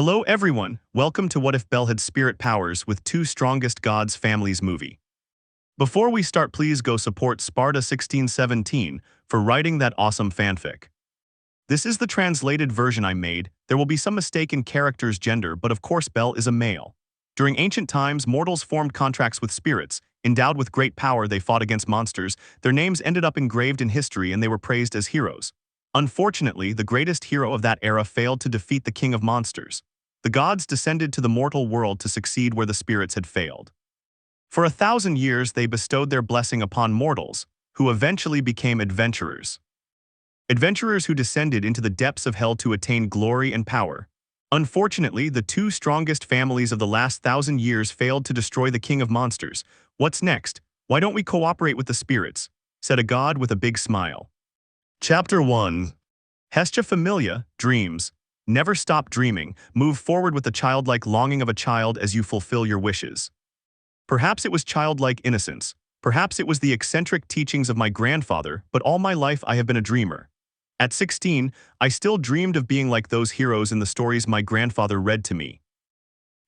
Hello everyone, welcome to What If Belle Had Spirit Powers with Two Strongest Gods Families movie. Before we start, please go support Sparta 1617 for writing that awesome fanfic. This is the translated version I made. There will be some mistake in character's gender, but of course Belle is a male. During ancient times, mortals formed contracts with spirits. Endowed with great power, they fought against monsters. Their names ended up engraved in history and they were praised as heroes. Unfortunately, the greatest hero of that era failed to defeat the king of monsters. The gods descended to the mortal world to succeed where the spirits had failed. For 1,000 years, they bestowed their blessing upon mortals, who eventually became adventurers. Adventurers who descended into the depths of hell to attain glory and power. Unfortunately, the two strongest families of the last 1,000 years failed to destroy the king of monsters. What's next? Why don't we cooperate with the spirits? Said a god with a big smile. Chapter 1. Hestia. Familia, dreams. Never stop dreaming. Move forward with the childlike longing of a child as you fulfill your wishes. Perhaps it was childlike innocence. Perhaps it was the eccentric teachings of my grandfather, but all my life I have been a dreamer. At 16, I still dreamed of being like those heroes in the stories my grandfather read to me.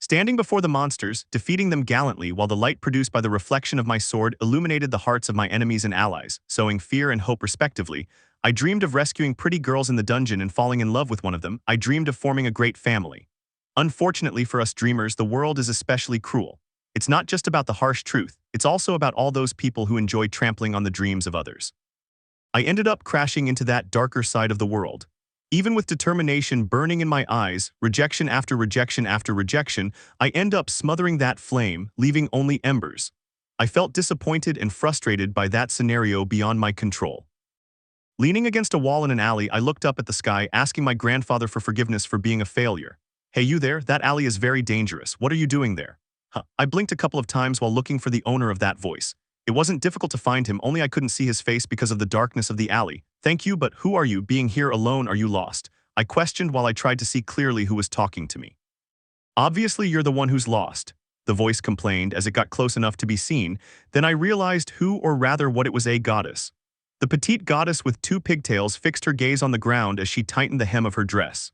Standing before the monsters, defeating them gallantly while the light produced by the reflection of my sword illuminated the hearts of my enemies and allies, sowing fear and hope respectively. I dreamed of rescuing pretty girls in the dungeon and falling in love with one of them. I dreamed of forming a great family. Unfortunately for us dreamers, the world is especially cruel. It's not just about the harsh truth, it's also about all those people who enjoy trampling on the dreams of others. I ended up crashing into that darker side of the world. Even with determination burning in my eyes, rejection after rejection after rejection, I end up smothering that flame, leaving only embers. I felt disappointed and frustrated by that scenario beyond my control. Leaning against a wall in an alley, I looked up at the sky, asking my grandfather for forgiveness for being a failure. Hey, you there? That alley is very dangerous. What are you doing there? I blinked a couple of times while looking for the owner of that voice. It wasn't difficult to find him, only I couldn't see his face because of the darkness of the alley. Thank you, but who are you? Being here alone, are you lost? I questioned while I tried to see clearly who was talking to me. Obviously, you're the one who's lost, the voice complained as it got close enough to be seen. Then I realized who, or rather what it was, a goddess. The petite goddess with two pigtails fixed her gaze on the ground as she tightened the hem of her dress.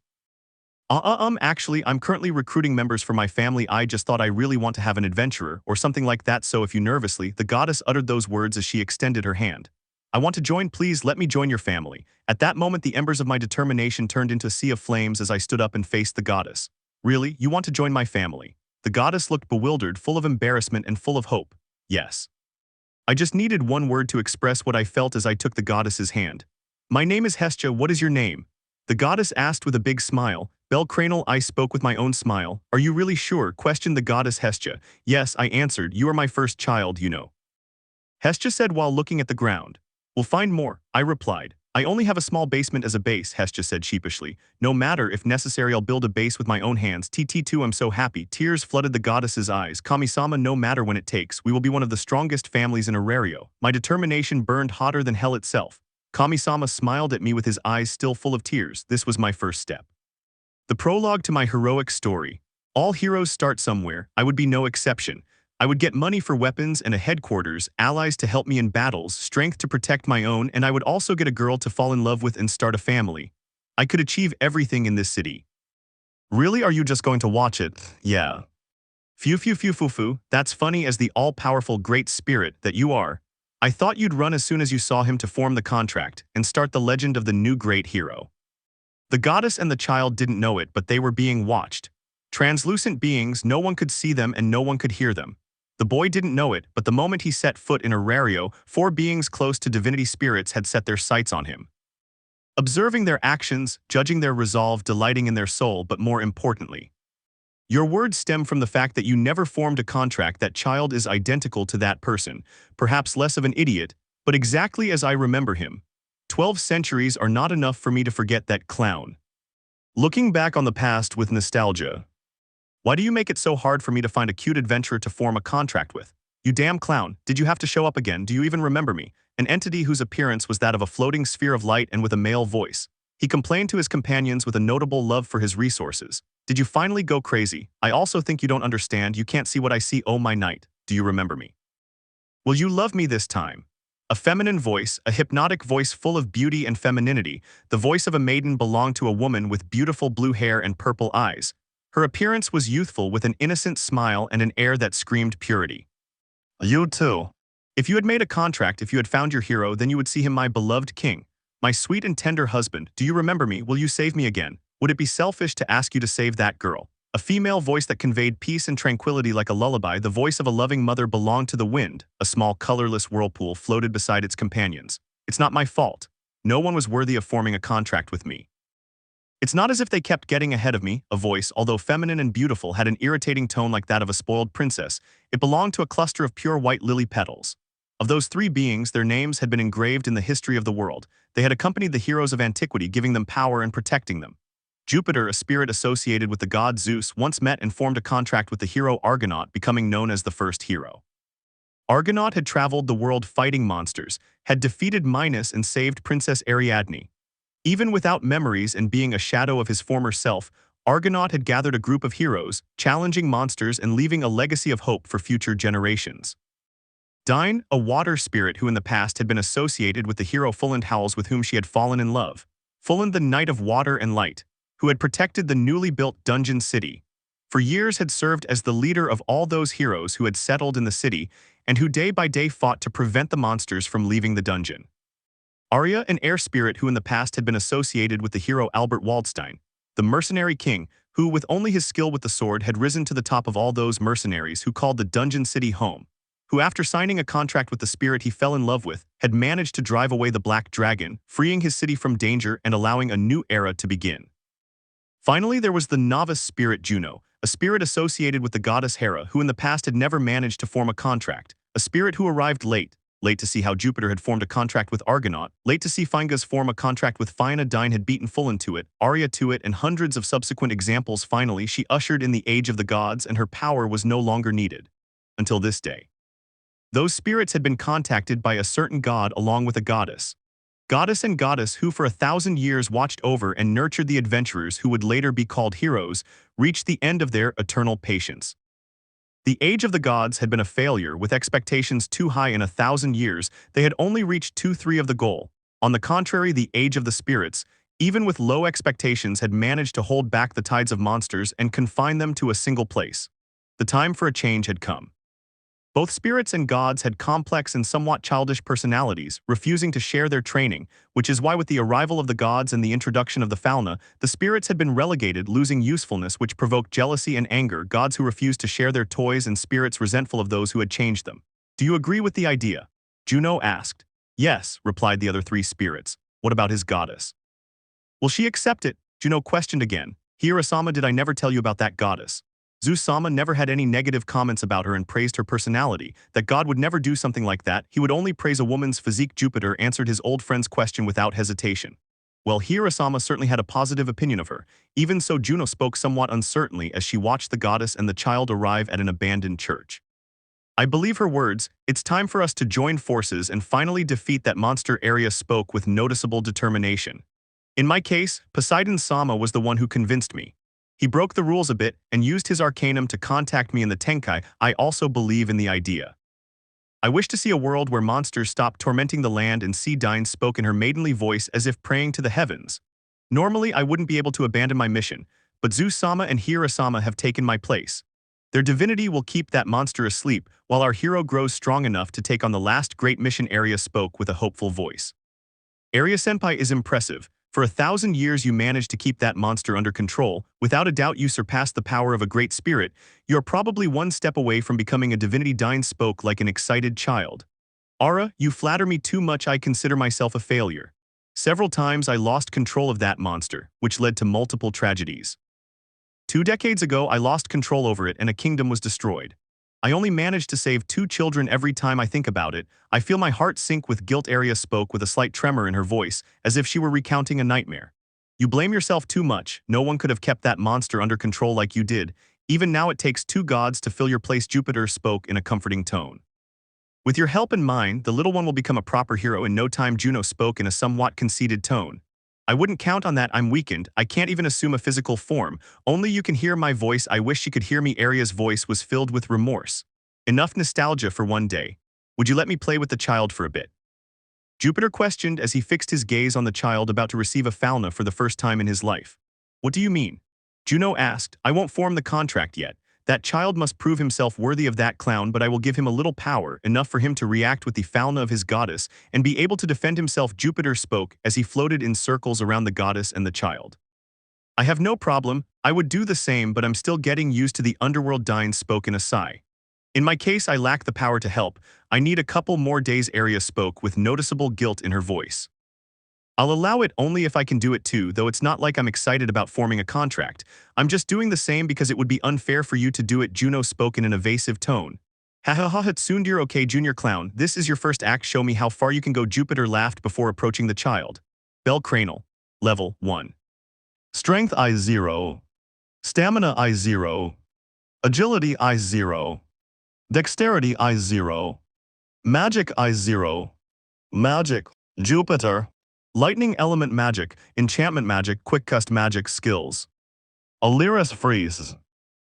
Actually, I'm currently recruiting members for my family. I just thought I really want to have an adventurer, or something like that, so if you nervously, the goddess uttered those words as she extended her hand. I want to join, please let me join your family. At that moment, the embers of my determination turned into a sea of flames as I stood up and faced the goddess. Really? You want to join my family? The goddess looked bewildered, full of embarrassment and full of hope. Yes. I just needed one word to express what I felt as I took the goddess's hand. My name is Hestia, what is your name? The goddess asked with a big smile. Bellcranel. I spoke with my own smile. Are you really sure? Questioned the goddess Hestia. Yes, I answered. You are my first child, you know. Hestia said while looking at the ground. We'll find more, I replied. I only have a small basement as a base, Hestia said sheepishly. No matter, if necessary I'll build a base with my own hands. TT2 I'm so happy. Tears flooded the goddess's eyes. Kami-sama, no matter when it takes, we will be one of the strongest families in Arario. My determination burned hotter than hell itself. Kami-sama smiled at me with his eyes still full of tears. This was my first step. The prologue to my heroic story. All heroes start somewhere. I would be no exception. I would get money for weapons and a headquarters, allies to help me in battles, strength to protect my own, and I would also get a girl to fall in love with and start a family. I could achieve everything in this city. Really, are you just going to watch it? Yeah. Phew, that's funny. As the all-powerful great spirit that you are, I thought you'd run as soon as you saw him to form the contract and start the legend of the new great hero. The goddess and the child didn't know it, but they were being watched. Translucent beings, no one could see them and no one could hear them. The boy didn't know it, but the moment he set foot in Arario, 4 beings close to divinity spirits had set their sights on him. Observing their actions, judging their resolve, delighting in their soul, but more importantly. Your words stem from the fact that you never formed a contract. That child is identical to that person, perhaps less of an idiot, but exactly as I remember him. 12 centuries are not enough for me to forget that clown. Looking back on the past with nostalgia. Why do you make it so hard for me to find a cute adventurer to form a contract with? You damn clown, did you have to show up again? Do you even remember me? An entity whose appearance was that of a floating sphere of light and with a male voice. He complained to his companions with a notable love for his resources. Did you finally go crazy? I also think you don't understand. You can't see what I see. Oh my knight, do you remember me? Will you love me this time? A feminine voice, a hypnotic voice full of beauty and femininity. The voice of a maiden belonged to a woman with beautiful blue hair and purple eyes. Her appearance was youthful with an innocent smile and an air that screamed purity. You too. If you had made a contract, if you had found your hero, then you would see him my beloved king. My sweet and tender husband, do you remember me? Will you save me again? Would it be selfish to ask you to save that girl? A female voice that conveyed peace and tranquility like a lullaby, the voice of a loving mother belonged to the wind. A small, colorless whirlpool floated beside its companions. It's not my fault. No one was worthy of forming a contract with me. It's not as if they kept getting ahead of me. A voice, although feminine and beautiful, had an irritating tone like that of a spoiled princess. It belonged to a cluster of pure white lily petals. Of those three beings, their names had been engraved in the history of the world. They had accompanied the heroes of antiquity, giving them power and protecting them. Jupiter, a spirit associated with the god Zeus, once met and formed a contract with the hero Argonaut, becoming known as the first hero. Argonaut had traveled the world fighting monsters, had defeated Minos and saved Princess Ariadne. Even without memories and being a shadow of his former self, Argonaut had gathered a group of heroes, challenging monsters and leaving a legacy of hope for future generations. Dine, a water spirit who in the past had been associated with the hero Fulland Howells, with whom she had fallen in love. Fulland, the knight of water and light, who had protected the newly built dungeon city. For years had served as the leader of all those heroes who had settled in the city and who day by day fought to prevent the monsters from leaving the dungeon. Arya, an air spirit who in the past had been associated with the hero Albert Waldstein, the mercenary king who, with only his skill with the sword, had risen to the top of all those mercenaries who called the dungeon city home, who after signing a contract with the spirit he fell in love with, had managed to drive away the black dragon, freeing his city from danger and allowing a new era to begin. Finally, there was the novice spirit Juno, a spirit associated with the goddess Hera who in the past had never managed to form a contract, a spirit who arrived late to see how Jupiter had formed a contract with Argonaut, late to see Fingas form a contract with Phaina. Dine had beaten Fulland to it, Arya to it, and hundreds of subsequent examples. Finally, she ushered in the age of the gods and her power was no longer needed. Until this day. Those spirits had been contacted by a certain god along with a goddess. Goddess and goddess who for 1,000 years watched over and nurtured the adventurers who would later be called heroes, reached the end of their eternal patience. The age of the gods had been a failure, with expectations too high. In 1,000 years, they had only reached 2/3 of the goal. On the contrary, the age of the spirits, even with low expectations, had managed to hold back the tides of monsters and confine them to a single place. The time for a change had come. Both spirits and gods had complex and somewhat childish personalities, refusing to share their training, which is why with the arrival of the gods and the introduction of the fauna, the spirits had been relegated, losing usefulness, which provoked jealousy and anger. Gods who refused to share their toys and spirits resentful of those who had changed them. Do you agree with the idea? Juno asked. Yes, replied the other three spirits. What about his goddess? Will she accept it? Juno questioned again. Here, Soma, did I never tell you about that goddess? Zeus Soma never had any negative comments about her and praised her personality, that God would never do something like that. He would only praise a woman's physique. Jupiter answered his old friend's question without hesitation. Well, here Soma certainly had a positive opinion of her. Even so, Juno spoke somewhat uncertainly as she watched the goddess and the child arrive at an abandoned church. I believe her words. It's time for us to join forces and finally defeat that monster. Arya spoke with noticeable determination. In my case, Poseidon Sama was the one who convinced me. He broke the rules a bit and used his arcanum to contact me in the Tenkai. I also believe in the idea. I wish to see a world where monsters stop tormenting the land. And Dine spoke in her maidenly voice as if praying to the heavens. Normally, I wouldn't be able to abandon my mission, but Zeus Sama and Hera Sama have taken my place. Their divinity will keep that monster asleep while our hero grows strong enough to take on the last great mission. Arya spoke with a hopeful voice. Arya-senpai is impressive. For 1,000 years you managed to keep that monster under control. Without a doubt you surpassed the power of a great spirit. You're probably one step away from becoming a divinity. Dine spoke like an excited child. Ara, you flatter me too much. I consider myself a failure. Several times I lost control of that monster, which led to multiple tragedies. 2 decades ago I lost control over it and a kingdom was destroyed. I only managed to save 2 children. Every time I think about it, I feel my heart sink with guilt. Arya spoke with a slight tremor in her voice, as if she were recounting a nightmare. You blame yourself too much. No one could have kept that monster under control like you did. Even now it takes 2 gods to fill your place. Jupiter spoke in a comforting tone. With your help and mine, the little one will become a proper hero in no time. Juno spoke in a somewhat conceited tone. I wouldn't count on that. I'm weakened. I can't even assume a physical form. Only you can hear my voice. I wish she could hear me. Arya's voice was filled with remorse. Enough nostalgia for one day. Would you let me play with the child for a bit? Jupiter questioned as he fixed his gaze on the child about to receive a fauna for the first time in his life. What do you mean? Juno asked, I won't form the contract yet. That child must prove himself worthy of that clown, but I will give him a little power, enough for him to react with the fauna of his goddess and be able to defend himself. Jupiter spoke as he floated in circles around the goddess and the child. I have no problem, I would do the same, but I'm still getting used to the underworld. Dine spoke in a sigh. In my case, I lack the power to help. I need a couple more days. Arya spoke with noticeable guilt in her voice. I'll allow it only if I can do it too, though it's not like I'm excited about forming a contract. I'm just doing the same because it would be unfair for you to do it. Juno spoke in an evasive tone. Ha ha ha, Tsundir. Okay, junior clown, this is your first act. Show me how far you can go. Jupiter laughed before approaching the child. Bellcranel. Level 1. Strength I0. Stamina I0. Agility I0. Dexterity I0. Magic I0. Magic. Jupiter. Lightning element magic, enchantment magic, quickcast magic skills. Aliris freeze.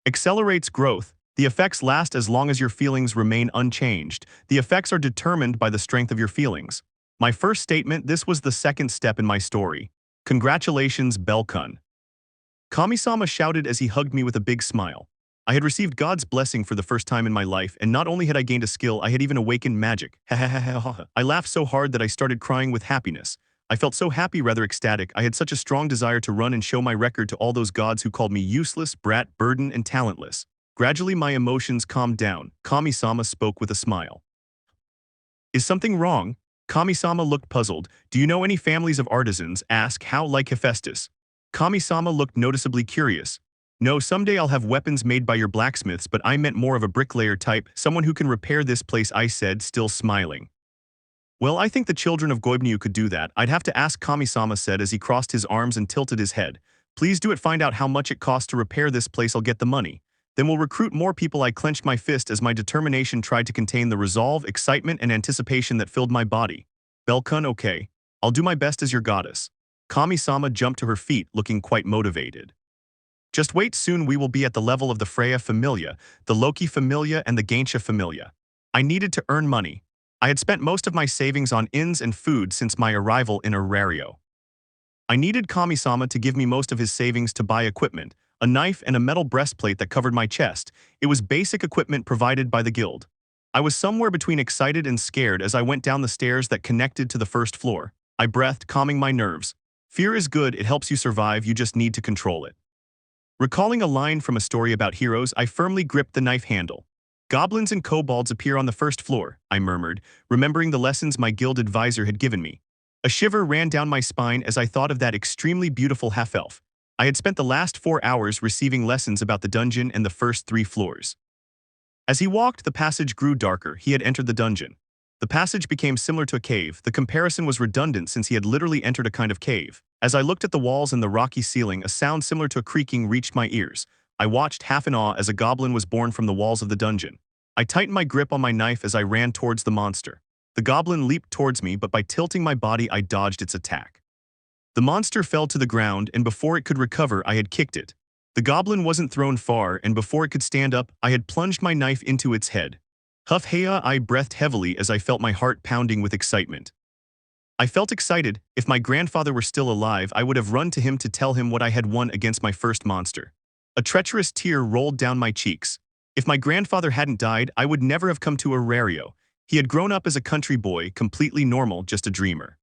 Accelerates growth. The effects last as long as your feelings remain unchanged. The effects are determined by the strength of your feelings. My first statement, this was the second step in my story. Congratulations, Bellcun. Kami-sama shouted as he hugged me with a big smile. I had received God's blessing for the first time in my life, and not only had I gained a skill, I had even awakened magic. I laughed so hard that I started crying with happiness. I felt so happy, rather ecstatic. I had such a strong desire to run and show my record to all those gods who called me useless, brat, burden, and talentless. Gradually my emotions calmed down. Kami-sama spoke with a smile. Is something wrong? Kami-sama looked puzzled. Do you know any families of artisans? Ask how like Hephaestus. Kami-sama looked noticeably curious. No, someday I'll have weapons made by your blacksmiths, but I meant more of a bricklayer type, someone who can repair this place, I said, still smiling. Well, I think the children of Goibniu could do that. I'd have to ask, Kami-sama said as he crossed his arms and tilted his head. Please do it. Find out how much it costs to repair this place. I'll get the money. Then we'll recruit more people. I clenched my fist as my determination tried to contain the resolve, excitement, and anticipation that filled my body. Bellcun, okay. I'll do my best as your goddess. Kami-sama jumped to her feet, looking quite motivated. Just wait, soon we will be at the level of the Freya Familia, the Loki Familia, and the Ganesha Familia. I needed to earn money. I had spent most of my savings on inns and food since my arrival in Arario. I needed Kami-sama to give me most of his savings to buy equipment, a knife and a metal breastplate that covered my chest. It was basic equipment provided by the guild. I was somewhere between excited and scared as I went down the stairs that connected to the first floor. I breathed, calming my nerves. Fear is good, it helps you survive, you just need to control it. Recalling a line from a story about heroes, I firmly gripped the knife handle. Goblins and kobolds appear on the first floor, I murmured, remembering the lessons my guild advisor had given me. A shiver ran down my spine as I thought of that extremely beautiful half-elf. I had spent the last 4 hours receiving lessons about the dungeon and the first 3 floors. As he walked, the passage grew darker. He had entered the dungeon. The passage became similar to a cave. The comparison was redundant since he had literally entered a kind of cave. As I looked at the walls and the rocky ceiling, a sound similar to a creaking reached my ears. I watched half in awe as a goblin was born from the walls of the dungeon. I tightened my grip on my knife as I ran towards the monster. The goblin leaped towards me, but by tilting my body, I dodged its attack. The monster fell to the ground, and before it could recover, I had kicked it. The goblin wasn't thrown far, and before it could stand up, I had plunged my knife into its head. Huff heya, I breathed heavily as I felt my heart pounding with excitement. I felt excited. If my grandfather were still alive, I would have run to him to tell him what I had won against my first monster. A treacherous tear rolled down my cheeks. If my grandfather hadn't died, I would never have come to Arario. He had grown up as a country boy, completely normal, just a dreamer.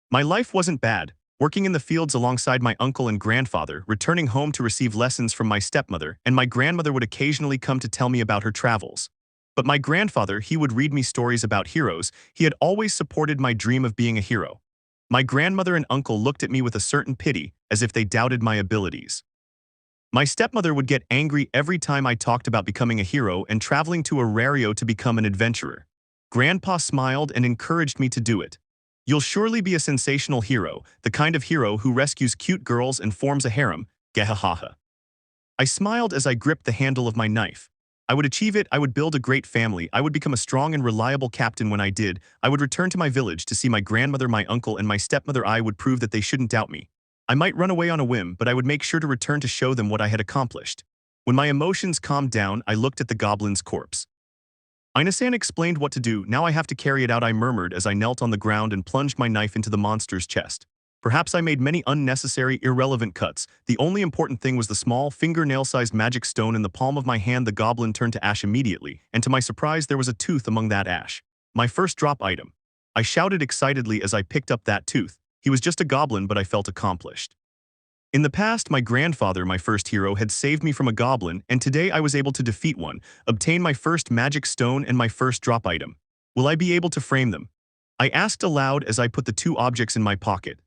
My life wasn't bad, working in the fields alongside my uncle and grandfather, returning home to receive lessons from my stepmother, and my grandmother would occasionally come to tell me about her travels. But my grandfather, he would read me stories about heroes. He had always supported my dream of being a hero. My grandmother and uncle looked at me with a certain pity, as if they doubted my abilities. My stepmother would get angry every time I talked about becoming a hero and traveling to Arario to become an adventurer. Grandpa smiled and encouraged me to do it. You'll surely be a sensational hero, the kind of hero who rescues cute girls and forms a harem, gahahaha. I smiled as I gripped the handle of my knife. I would achieve it, I would build a great family, I would become a strong and reliable captain. When I did, I would return to my village to see my grandmother, my uncle, and my stepmother. I would prove that they shouldn't doubt me. I might run away on a whim, but I would make sure to return to show them what I had accomplished. When my emotions calmed down, I looked at the goblin's corpse. Aina-san explained what to do. Now I have to carry it out, I murmured as I knelt on the ground and plunged my knife into the monster's chest. Perhaps I made many unnecessary, irrelevant cuts. The only important thing was the small, fingernail-sized magic stone in the palm of my hand. The goblin turned to ash immediately, and to my surprise there was a tooth among that ash. My first drop item. I shouted excitedly as I picked up that tooth. He was just a goblin, but I felt accomplished. In the past, my grandfather, my first hero, had saved me from a goblin, and today I was able to defeat one, obtain my first magic stone and my first drop item. Will I be able to frame them? I asked aloud as I put the two objects in my pocket.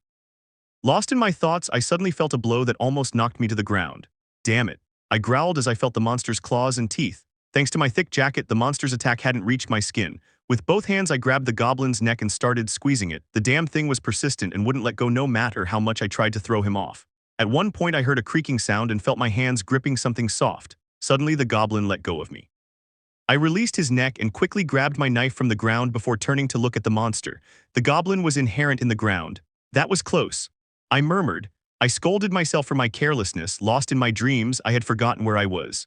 Lost in my thoughts, I suddenly felt a blow that almost knocked me to the ground. Damn it. I growled as I felt the monster's claws and teeth. Thanks to my thick jacket, the monster's attack hadn't reached my skin. With both hands, I grabbed the goblin's neck and started squeezing it. The damn thing was persistent and wouldn't let go no matter how much I tried to throw him off. At one point, I heard a creaking sound and felt my hands gripping something soft. Suddenly, the goblin let go of me. I released his neck and quickly grabbed my knife from the ground before turning to look at the monster. The goblin was inherent in the ground. That was close. I murmured. I scolded myself for my carelessness. Lost in my dreams, I had forgotten where I was.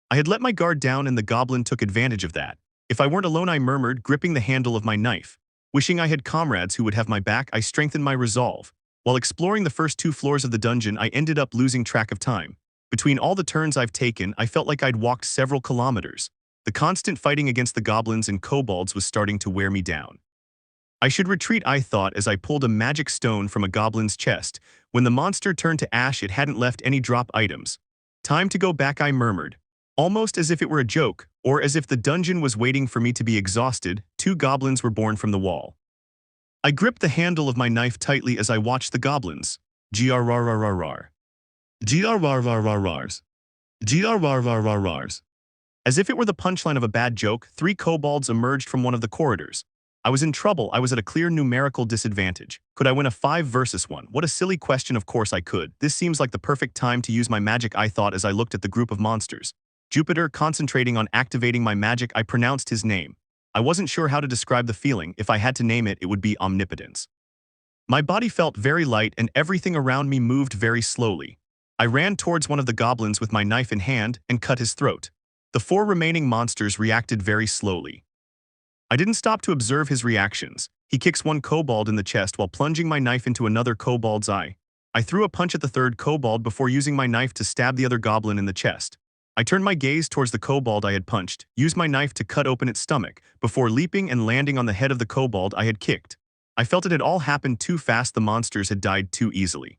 I had let my guard down and the goblin took advantage of that. If I weren't alone, I murmured, gripping the handle of my knife. Wishing I had comrades who would have my back, I strengthened my resolve. While exploring the first 2 floors of the dungeon, I ended up losing track of time. Between all the turns I've taken, I felt like I'd walked several kilometers. The constant fighting against the goblins and kobolds was starting to wear me down. I should retreat, I thought, as I pulled a magic stone from a goblin's chest. When the monster turned to ash, it hadn't left any drop items. Time to go back, I murmured. Almost as if it were a joke, or as if the dungeon was waiting for me to be exhausted, 2 goblins were born from the wall. I gripped the handle of my knife tightly as I watched the goblins. Grrrrrrrrrr. Grrrrrrrrrs. Grrrrrrrrs. As if it were the punchline of a bad joke, 3 kobolds emerged from one of the corridors. I was in trouble. I was at a clear numerical disadvantage. Could I win a 5 versus 1? What a silly question. Of course I could. This seems like the perfect time to use my magic, I thought as I looked at the group of monsters. Jupiter, concentrating on activating my magic, I pronounced his name. I wasn't sure how to describe the feeling. If I had to name it, it would be omnipotence. My body felt very light and everything around me moved very slowly. I ran towards one of the goblins with my knife in hand and cut his throat. The 4 remaining monsters reacted very slowly. I didn't stop to observe his reactions. He kicks one kobold in the chest while plunging my knife into another kobold's eye. I threw a punch at the 3rd kobold before using my knife to stab the other goblin in the chest. I turned my gaze towards the kobold I had punched, used my knife to cut open its stomach, before leaping and landing on the head of the kobold I had kicked. I felt it had all happened too fast. The monsters had died too easily.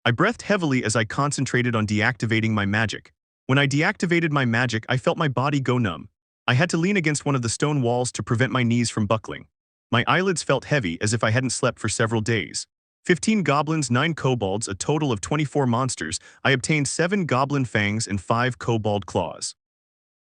I breathed heavily as I concentrated on deactivating my magic. When I deactivated my magic, I felt my body go numb. I had to lean against one of the stone walls to prevent my knees from buckling. My eyelids felt heavy as if I hadn't slept for several days. 15 goblins, 9 kobolds, a total of 24 monsters. I obtained 7 goblin fangs and 5 kobold claws.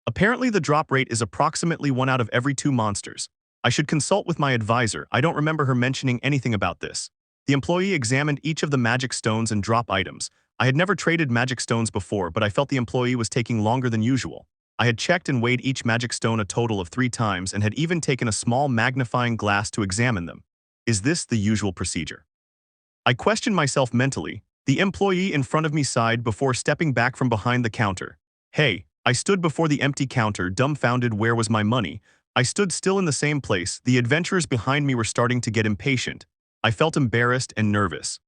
Apparently the drop rate is approximately 1 out of every 2 monsters. I should consult with my advisor. I don't remember her mentioning anything about this. The employee examined each of the magic stones and drop items. I had never traded magic stones before, but I felt the employee was taking longer than usual. I had checked and weighed each magic stone a total of 3 times and had even taken a small magnifying glass to examine them. Is this the usual procedure? I questioned myself mentally. The employee in front of me sighed before stepping back from behind the counter. Hey, I stood before the empty counter, dumbfounded. Where was my money? I stood still in the same place. The adventurers behind me were starting to get impatient. I felt embarrassed and nervous.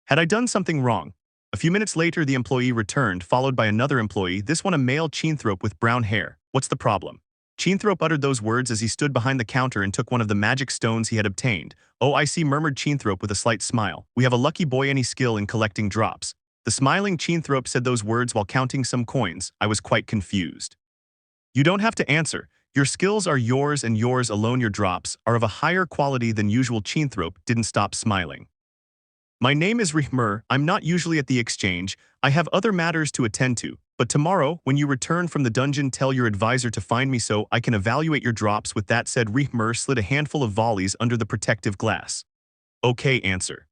Had I done something wrong? A few minutes later, the employee returned, followed by another employee, this one a male cheenthrope with brown hair. What's the problem? Cheenthrope uttered those words as he stood behind the counter and took one of the magic stones he had obtained. Oh, I see, murmured Cheenthrope with a slight smile. We have a lucky boy. Any skill in collecting drops? The smiling Cheenthrope said those words while counting some coins. I was quite confused. You don't have to answer. Your skills are yours and yours alone. Your drops are of a higher quality than usual. Cheenthrope didn't stop smiling. My name is Rihmer. I'm not usually at the exchange. I have other matters to attend to. But tomorrow, when you return from the dungeon, tell your advisor to find me so I can evaluate your drops. With that said, Rihmer slid a handful of volleys under the protective glass. Okay, answer.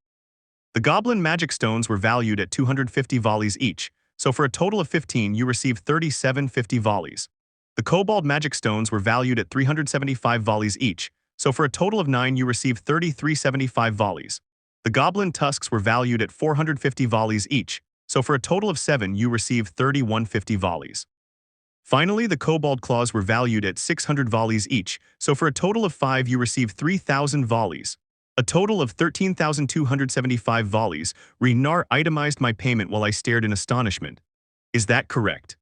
The goblin magic stones were valued at 250 volleys each, so for a total of 15 you receive 3750 volleys. The kobold magic stones were valued at 375 volleys each, so for a total of 9 you receive 3375 volleys. The goblin tusks were valued at 450 volleys each, so for a total of 7 you receive 3150 volleys. Finally, the kobold claws were valued at 600 volleys each, so for a total of 5 you receive 3000 volleys. A total of 13,275 volleys. Renar itemized my payment while I stared in astonishment. Is that correct?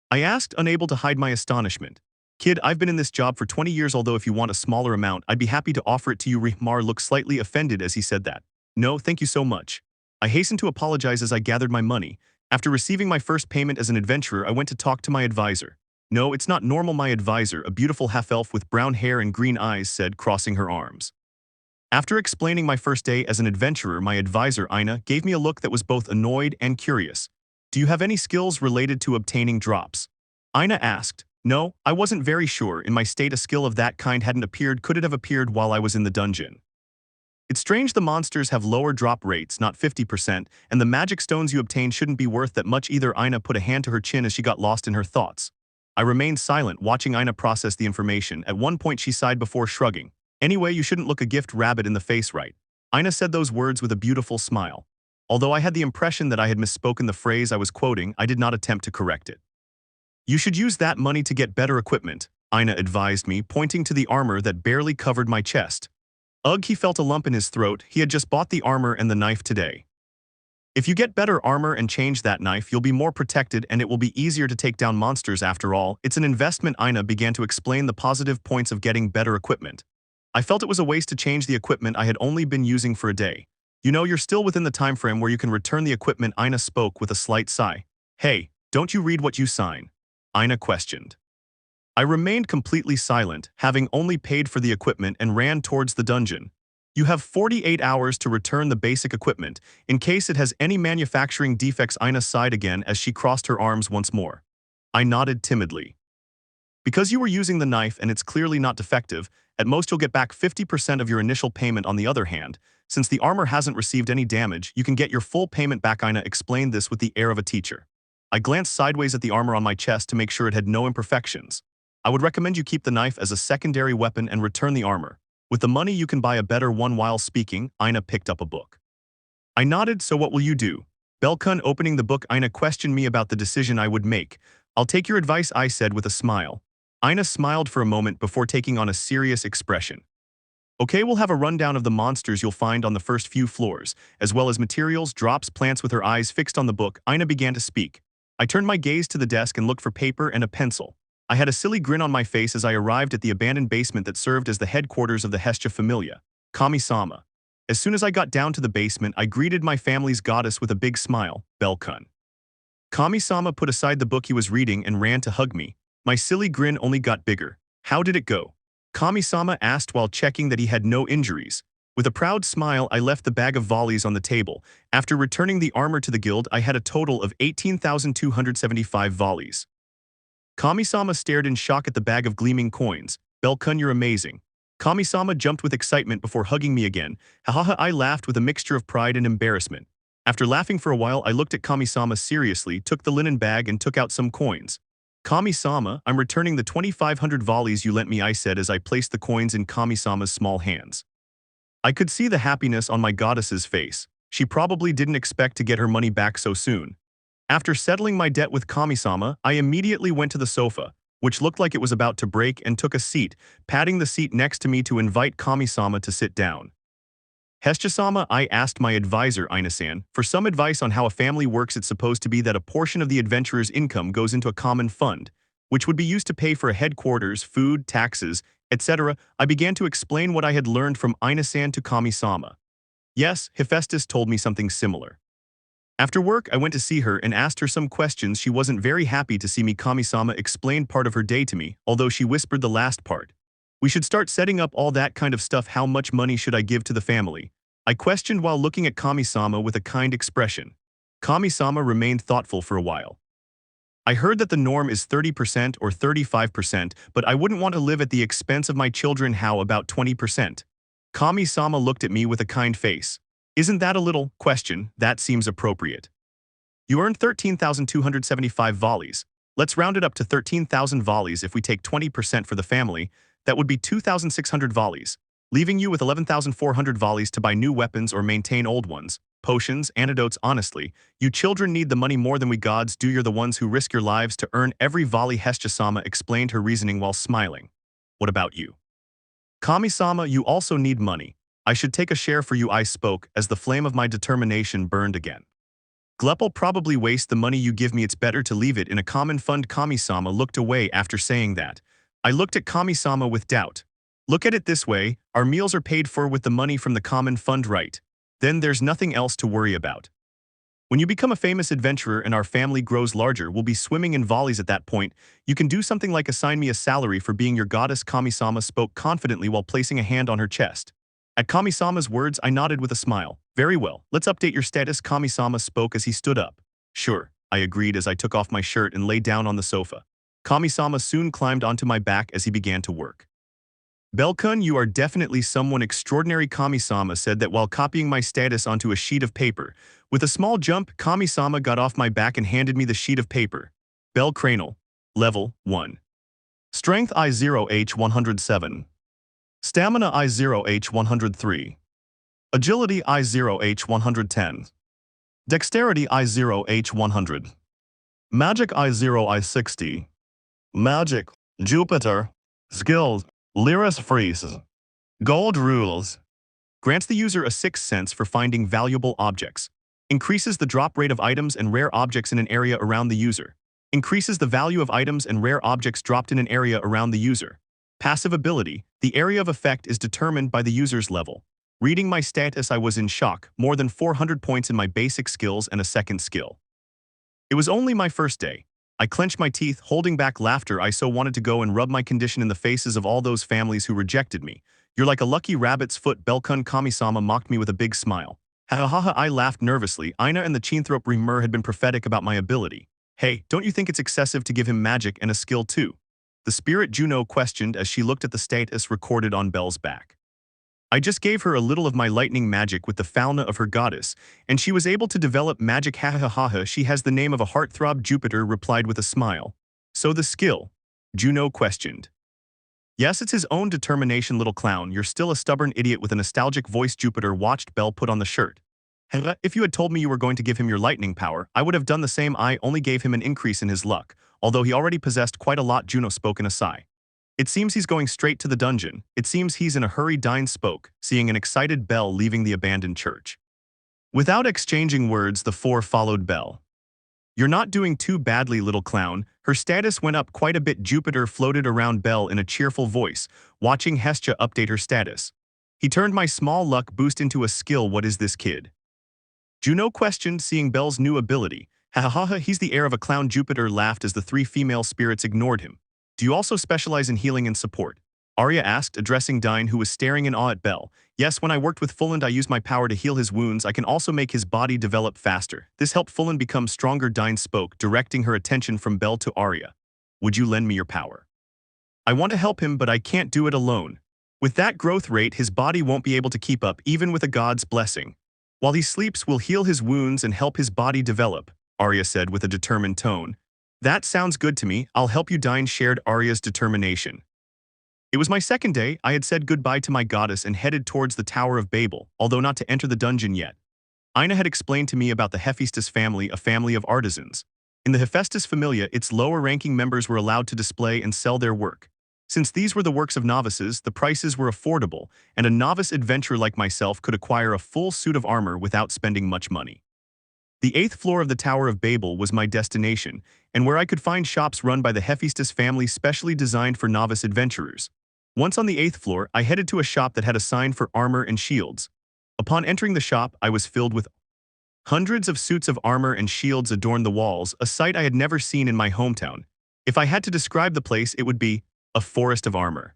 I asked, unable to hide my astonishment. Kid, I've been in this job for 20 years, although if you want a smaller amount, I'd be happy to offer it to you. Rihmar looked slightly offended as he said that. No, thank you so much. I hastened to apologize as I gathered my money. After receiving my first payment as an adventurer, I went to talk to my advisor. No, it's not normal, my advisor, a beautiful half-elf with brown hair and green eyes, said, crossing her arms. After explaining my first day as an adventurer, my advisor, Aina, gave me a look that was both annoyed and curious. Do you have any skills related to obtaining drops? Aina asked. No, I wasn't very sure. In my state, a skill of that kind hadn't appeared. Could it have appeared while I was in the dungeon? It's strange the monsters have lower drop rates, not 50%, and the magic stones you obtain shouldn't be worth that much either. Aina put a hand to her chin as she got lost in her thoughts. I remained silent, watching Aina process the information. At one point she sighed before shrugging. Anyway, you shouldn't look a gift rabbit in the face, right? Aina said those words with a beautiful smile. Although I had the impression that I had misspoken the phrase I was quoting, I did not attempt to correct it. You should use that money to get better equipment, Aina advised me, pointing to the armor that barely covered my chest. Ugh, he felt a lump in his throat. He had just bought the armor and the knife today. If you get better armor and change that knife, you'll be more protected and it will be easier to take down monsters after all. It's an investment. Aina began to explain the positive points of getting better equipment. I felt it was a waste to change the equipment I had only been using for a day. You know, you're still within the time frame where you can return the equipment. Aina spoke with a slight sigh. Hey, don't you read what you sign? Aina questioned. I remained completely silent, having only paid for the equipment, and ran towards the dungeon. You have 48 hours to return the basic equipment, in case it has any manufacturing defects. Aina sighed again as she crossed her arms once more. I nodded timidly. Because you were using the knife and it's clearly not defective, at most you'll get back 50% of your initial payment. On the other hand, since the armor hasn't received any damage, you can get your full payment back. Aina explained this with the air of a teacher. I glanced sideways at the armor on my chest to make sure it had no imperfections. I would recommend you keep the knife as a secondary weapon and return the armor. With the money you can buy a better one. While speaking, Aina picked up a book. I nodded. So what will you do? Bellcranel. Opening the book, Aina questioned me about the decision I would make. I'll take your advice, I said with a smile. Aina smiled for a moment before taking on a serious expression. Okay, we'll have a rundown of the monsters you'll find on the first few floors, as well as materials, drops, plants. With her eyes fixed on the book, Aina began to speak. I turned my gaze to the desk and looked for paper and a pencil. I had a silly grin on my face as I arrived at the abandoned basement that served as the headquarters of the Hestia Familia, Kami-sama. As soon as I got down to the basement, I greeted my family's goddess with a big smile, Belle. Kami-sama put aside the book he was reading and ran to hug me. My silly grin only got bigger. How did it go? Kami-sama asked while checking that he had no injuries. With a proud smile, I left the bag of volleys on the table. After returning the armor to the guild, I had a total of 18,275 volleys. Kami-sama stared in shock at the bag of gleaming coins. Belle, you're amazing. Kami-sama jumped with excitement before hugging me again. Hahaha, I laughed with a mixture of pride and embarrassment. After laughing for a while, I looked at Kami-sama seriously, took the linen bag and took out some coins. Kami-sama, I'm returning the 2,500 volleys you lent me, I said as I placed the coins in Kami-sama's small hands. I could see the happiness on my goddess's face. She probably didn't expect to get her money back so soon. After settling my debt with Kami-sama, I immediately went to the sofa, which looked like it was about to break, and took a seat, patting the seat next to me to invite Kami-sama to sit down. Hestia-sama, I asked my advisor, Aina-san, for some advice on how a family works. It's supposed to be that a portion of the adventurer's income goes into a common fund, which would be used to pay for a headquarters, food, taxes, etc. I began to explain what I had learned from Aina-san to Kami-sama. Yes, Hephaestus told me something similar. After work, I went to see her and asked her some questions. She wasn't very happy to see me. Kami-sama explained part of her day to me, although she whispered the last part. We should start setting up all that kind of stuff. How much money should I give to the family? I questioned while looking at Kami-sama with a kind expression. Kami-sama remained thoughtful for a while. I heard that the norm is 30% or 35%, but I wouldn't want to live at the expense of my children. How about 20%? Kami-sama looked at me with a kind face. Isn't that a little? Question, that seems appropriate. You earned 13,275 volleys. Let's round it up to 13,000 volleys. If we take 20% for the family, that would be 2,600 volleys, leaving you with 11,400 volleys to buy new weapons or maintain old ones, potions, antidotes. Honestly, you children need the money more than we gods do. You're the ones who risk your lives to earn every volley. Hestia-sama explained her reasoning while smiling. What about you? Kami-sama, you also need money. I should take a share for you, I spoke, as the flame of my determination burned again. Glep'll probably waste the money you give me, it's better to leave it in a common fund. Kami-sama looked away after saying that. I looked at Kami-sama with doubt. Look at it this way, our meals are paid for with the money from the common fund, right? Then there's nothing else to worry about. When you become a famous adventurer and our family grows larger, we'll be swimming in volleys at that point. You can do something like assign me a salary for being your goddess. Kami-sama spoke confidently while placing a hand on her chest. At Kami-sama's words, I nodded with a smile. Very well, let's update your status. Kami-sama spoke as he stood up. Sure, I agreed as I took off my shirt and lay down on the sofa. Kami-sama soon climbed onto my back as he began to work. Belle-kun, you are definitely someone extraordinary, Kami-sama said that while copying my status onto a sheet of paper. With a small jump, Kami-sama got off my back and handed me the sheet of paper. Bellcranel. Level 1. Strength I0H107. Stamina I0H103. Agility I0H110. Dexterity I0H100. Magic I0I60. Magic. Jupiter. Skills. Lyris freezes. Gold rules. Grants the user a sixth sense for finding valuable objects. Increases the drop rate of items and rare objects in an area around the user. Increases the value of items and rare objects dropped in an area around the user. Passive ability. The area of effect is determined by the user's level. Reading my status, I was in shock. More than 400 points in my basic skills and a second skill. It was only my first day. I clenched my teeth, holding back laughter. I so wanted to go and rub my condition in the faces of all those families who rejected me. You're like a lucky rabbit's foot, Belle-kun. Kami-sama mocked me with a big smile. Ha ha ha, I laughed nervously. Aina and the Chinthrope Rimur had been prophetic about my ability. Hey, don't you think it's excessive to give him magic and a skill too? The spirit Juno questioned as she looked at the status recorded on Belle's back. I just gave her a little of my lightning magic with the fauna of her goddess, and she was able to develop magic. Ha ha ha ha, she has the name of a heartthrob. Jupiter replied with a smile. So the skill? Juno questioned. Yes, it's his own determination, little clown. You're still a stubborn idiot with a nostalgic voice. Jupiter watched Belle put on the shirt. If you had told me you were going to give him your lightning power, I would have done the same. I only gave him an increase in his luck, although he already possessed quite a lot. Juno spoke in a sigh. It seems he's going straight to the dungeon. It seems he's in a hurry. Dine spoke, seeing an excited Belle leaving the abandoned church. Without exchanging words, the four followed Belle. You're not doing too badly, little clown. Her status went up quite a bit. Jupiter floated around Belle in a cheerful voice, watching Hestia update her status. He turned my small luck boost into a skill. What is this kid? Juno questioned, seeing Belle's new ability. Ha ha ha, he's the heir of a clown. Jupiter laughed as the three female spirits ignored him. Do you also specialize in healing and support? Arya asked, addressing Dine, who was staring in awe at Belle. Yes, when I worked with Fulland, I used my power to heal his wounds. I can also make his body develop faster. This helped Fulland become stronger. Dine spoke, directing her attention from Belle to Arya. Would you lend me your power? I want to help him, but I can't do it alone. With that growth rate, his body won't be able to keep up, even with a god's blessing. While he sleeps, we'll heal his wounds and help his body develop, Arya said with a determined tone. That sounds good to me. I'll help you. Dine shared Arya's determination. It was my second day. I had said goodbye to my goddess and headed towards the Tower of Babel, although not to enter the dungeon yet. Aina had explained to me about the Hephaestus family, a family of artisans. In the Hephaestus Familia, its lower-ranking members were allowed to display and sell their work. Since these were the works of novices, the prices were affordable, and a novice adventurer like myself could acquire a full suit of armor without spending much money. The 8th floor of the Tower of Babel was my destination, and where I could find shops run by the Hephaestus family specially designed for novice adventurers. Once on the 8th floor, I headed to a shop that had a sign for armor and shields. Upon entering the shop, I was filled with hundreds of suits of armor and shields adorned the walls, a sight I had never seen in my hometown. If I had to describe the place, it would be a forest of armor.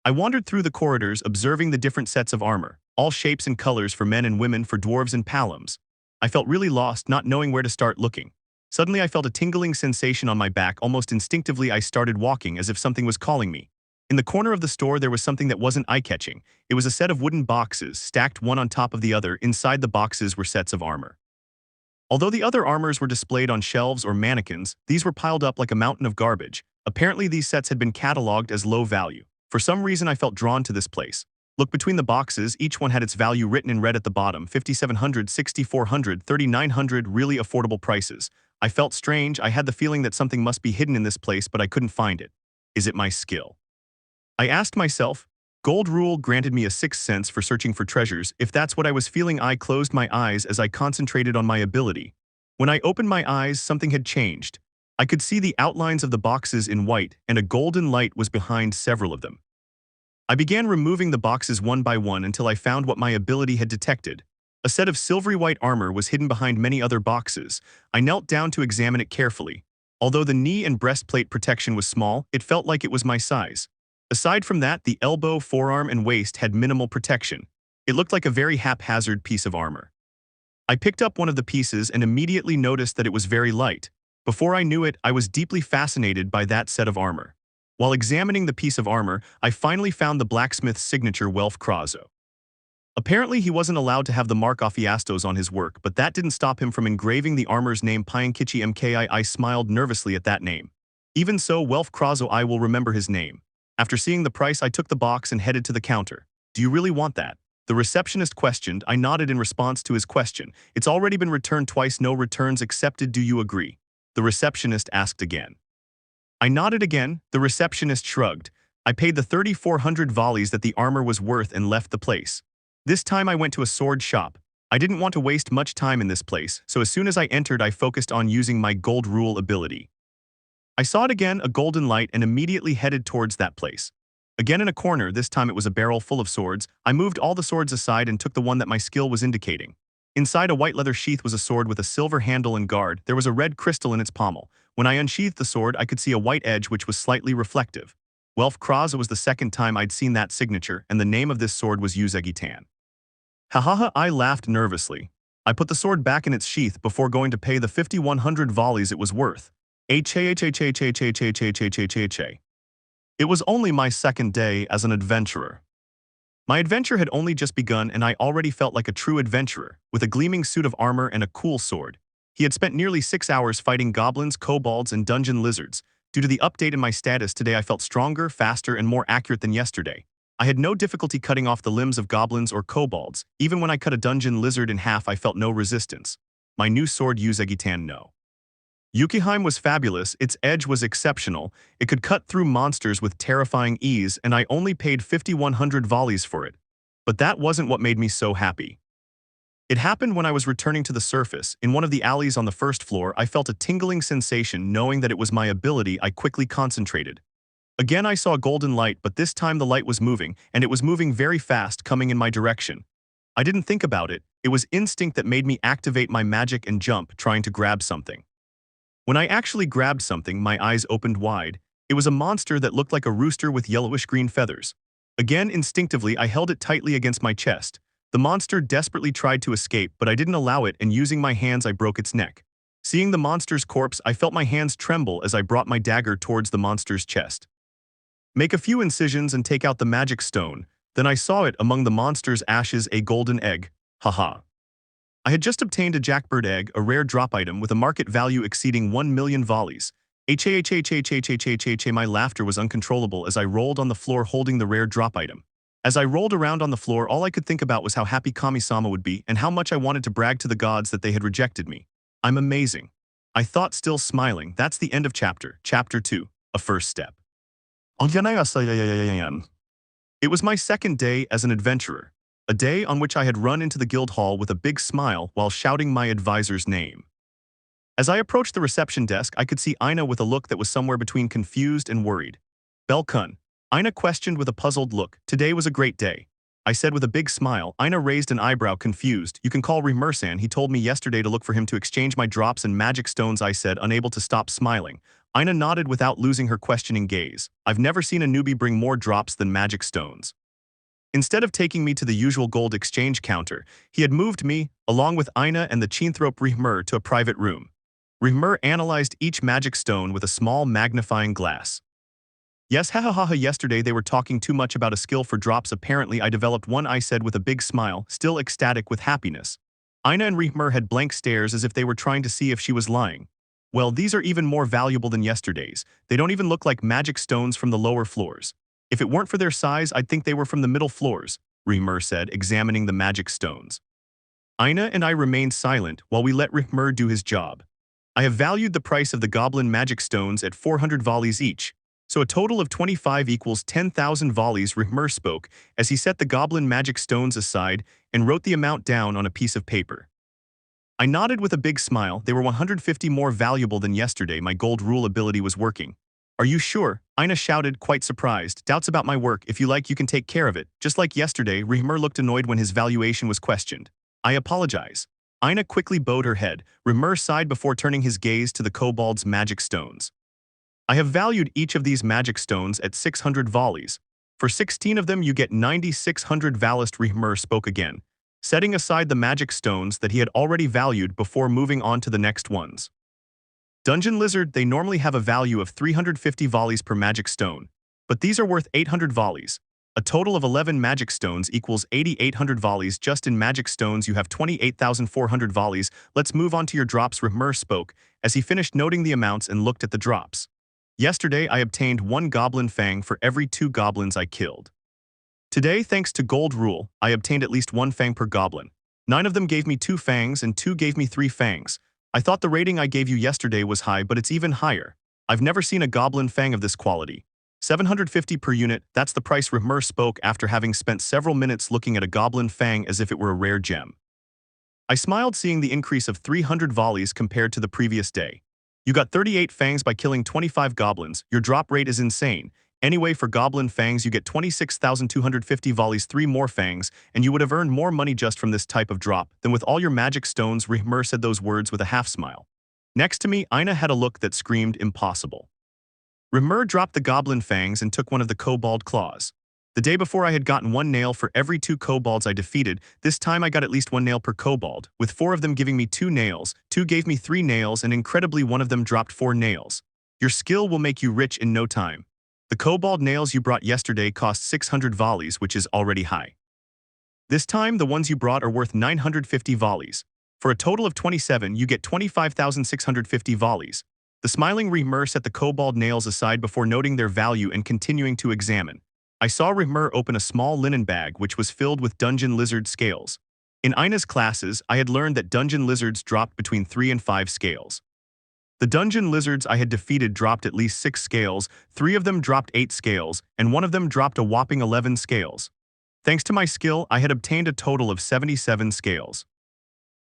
I wandered through the corridors, observing the different sets of armor, all shapes and colors for men and women, for dwarves and pallums. I felt really lost, not knowing where to start looking. Suddenly I felt a tingling sensation on my back. Almost instinctively I started walking as if something was calling me. In the corner of the store there was something that wasn't eye-catching. It was a set of wooden boxes, stacked one on top of the other. Inside the boxes were sets of armor. Although the other armors were displayed on shelves or mannequins, these were piled up like a mountain of garbage. Apparently these sets had been catalogued as low value. For some reason I felt drawn to this place. Look between the boxes, each one had its value written in red at the bottom. 5,700, 6,400, 3,900, really affordable prices. I felt strange. I had the feeling that something must be hidden in this place, but I couldn't find it. Is it my skill? I asked myself. Gold rule granted me a sixth sense for searching for treasures. If that's what I was feeling, I closed my eyes as I concentrated on my ability. When I opened my eyes, something had changed. I could see the outlines of the boxes in white, and a golden light was behind several of them. I began removing the boxes one by one until I found what my ability had detected. A set of silvery white armor was hidden behind many other boxes. I knelt down to examine it carefully. Although the knee and breastplate protection was small, it felt like it was my size. Aside from that, the elbow, forearm, and waist had minimal protection. It looked like a very haphazard piece of armor. I picked up one of the pieces and immediately noticed that it was very light. Before I knew it, I was deeply fascinated by that set of armor. While examining the piece of armor, I finally found the blacksmith's signature Welf Krazo. Apparently, he wasn't allowed to have the mark Ophiastos on his work, but that didn't stop him from engraving the armor's name Piankichi Mki. I smiled nervously at that name. Even so, Welf Krazo, I will remember his name. After seeing the price, I took the box and headed to the counter. Do you really want that? The receptionist questioned. I nodded in response to his question. It's already been returned twice, no returns accepted. Do you agree? The receptionist asked again. I nodded again. The receptionist shrugged. I paid the 3,400 volleys that the armor was worth and left the place. This time I went to a sword shop. I didn't want to waste much time in this place, so as soon as I entered, I focused on using my gold rule ability. I saw it again, a golden light, and immediately headed towards that place. Again in a corner, this time it was a barrel full of swords. I moved all the swords aside and took the one that my skill was indicating. Inside a white leather sheath was a sword with a silver handle and guard. There was a red crystal in its pommel. When I unsheathed the sword, I could see a white edge which was slightly reflective. Welf Kraza was the second time I'd seen that signature, and the name of this sword was Uzegitan. Hahaha, I laughed nervously. I put the sword back in its sheath before going to pay the 5,100 volleys it was worth. It was only my second day as an adventurer. My adventure had only just begun, and I already felt like a true adventurer, with a gleaming suit of armor and a cool sword. He had spent nearly 6 hours fighting goblins, kobolds, and dungeon lizards. Due to the update in my status today, I felt stronger, faster, and more accurate than yesterday. I had no difficulty cutting off the limbs of goblins or kobolds. Even when I cut a dungeon lizard in half, I felt no resistance. My new sword Uzegitan no. Yukiheim was fabulous, its edge was exceptional, it could cut through monsters with terrifying ease, and I only paid 5,100 volleys for it. But that wasn't what made me so happy. It happened when I was returning to the surface. In one of the alleys on the first floor, I felt a tingling sensation knowing that it was my ability. I quickly concentrated. Again I saw a golden light, but this time the light was moving, and it was moving very fast, coming in my direction. I didn't think about it, it was instinct that made me activate my magic and jump, trying to grab something. When I actually grabbed something, my eyes opened wide. It was a monster that looked like a rooster with yellowish-green feathers. Again, instinctively, I held it tightly against my chest. The monster desperately tried to escape, but I didn't allow it, and using my hands, I broke its neck. Seeing the monster's corpse, I felt my hands tremble as I brought my dagger towards the monster's chest. Make a few incisions and take out the magic stone. Then I saw it among the monster's ashes, a golden egg. Haha. I had just obtained a jackbird egg, a rare drop item with a market value exceeding 1 million volleys. My laughter was uncontrollable as I rolled on the floor holding the rare drop item. As I rolled around on the floor, all I could think about was how happy Kami-sama would be and how much I wanted to brag to the gods that they had rejected me. I'm amazing. I thought, still smiling. That's the end of chapter 2, a first step. It was my second day as an adventurer. A day on which I had run into the guild hall with a big smile while shouting my advisor's name. As I approached the reception desk, I could see Aida with a look that was somewhere between confused and worried. Belle kun? Aida questioned with a puzzled look. Today was a great day. I said with a big smile. Aida raised an eyebrow, confused. You can call Remersan. He told me yesterday to look for him to exchange my drops and magic stones, I said, unable to stop smiling. Aida nodded without losing her questioning gaze. I've never seen a newbie bring more drops than magic stones. Instead of taking me to the usual gold exchange counter, he had moved me, along with Aida and the Chinthrope Rihmer, to a private room. Rihmer analyzed each magic stone with a small magnifying glass. Yes, hahaha, yesterday they were talking too much about a skill for drops. Apparently I developed one, I said with a big smile, still ecstatic with happiness. Aida and Rihmer had blank stares as if they were trying to see if she was lying. Well, these are even more valuable than yesterday's. They don't even look like magic stones from the lower floors. If it weren't for their size, I'd think they were from the middle floors, Rihmer said, examining the magic stones. Aida and I remained silent while we let Rihmer do his job. I have valued the price of the goblin magic stones at 400 volleys each. So a total of 25 equals 10,000 volleys, Rihmer spoke as he set the goblin magic stones aside and wrote the amount down on a piece of paper. I nodded with a big smile. They were 150 more valuable than yesterday. My gold rule ability was working. Are you sure? Aina shouted, quite surprised. Doubts about my work. If you like, you can take care of it. Just like yesterday, Rihmer looked annoyed when his valuation was questioned. I apologize. Aina quickly bowed her head. Rihmer sighed before turning his gaze to the kobold's magic stones. I have valued each of these magic stones at 600 volleys. For 16 of them you get 9,600 valist. Rihmer spoke again, setting aside the magic stones that he had already valued before moving on to the next ones. Dungeon Lizard, they normally have a value of 350 volleys per magic stone, but these are worth 800 volleys. A total of 11 magic stones equals 8,800 volleys. Just in magic stones you have 28,400 volleys. Let's move on to your drops, Rihmer spoke as he finished noting the amounts and looked at the drops. Yesterday I obtained 1 goblin fang for every 2 goblins I killed. Today, thanks to gold rule, I obtained at least 1 fang per goblin. 9 of them gave me 2 fangs and 2 gave me 3 fangs. I thought the rating I gave you yesterday was high, but it's even higher. I've never seen a goblin fang of this quality. 750 per unit, that's the price. Rihmer spoke after having spent several minutes looking at a goblin fang as if it were a rare gem. I smiled seeing the increase of 300 volleys compared to the previous day. You got 38 fangs by killing 25 goblins. Your drop rate is insane. Anyway, for goblin fangs you get 26,250 volleys, 3 more fangs, and you would have earned more money just from this type of drop than with all your magic stones. Rihmer said those words with a half smile. Next to me, Aina had a look that screamed impossible. Rihmer dropped the goblin fangs and took one of the kobold claws. The day before I had gotten 1 nail for every 2 kobolds I defeated. This time I got at least 1 nail per kobold, with 4 of them giving me 2 nails, 2 gave me 3 nails, and incredibly one of them dropped 4 nails. Your skill will make you rich in no time. The kobold nails you brought yesterday cost 600 volleys, which is already high. This time the ones you brought are worth 950 volleys. For a total of 27 you get 25,650 volleys. The smiling Rihmer set the kobold nails aside before noting their value and continuing to examine. I saw Rihmer open a small linen bag which was filled with dungeon lizard scales. In Aina's classes, I had learned that dungeon lizards dropped between 3 and 5 scales. The dungeon lizards I had defeated dropped at least 6 scales, 3 of them dropped 8 scales, and 1 of them dropped a whopping 11 scales. Thanks to my skill, I had obtained a total of 77 scales.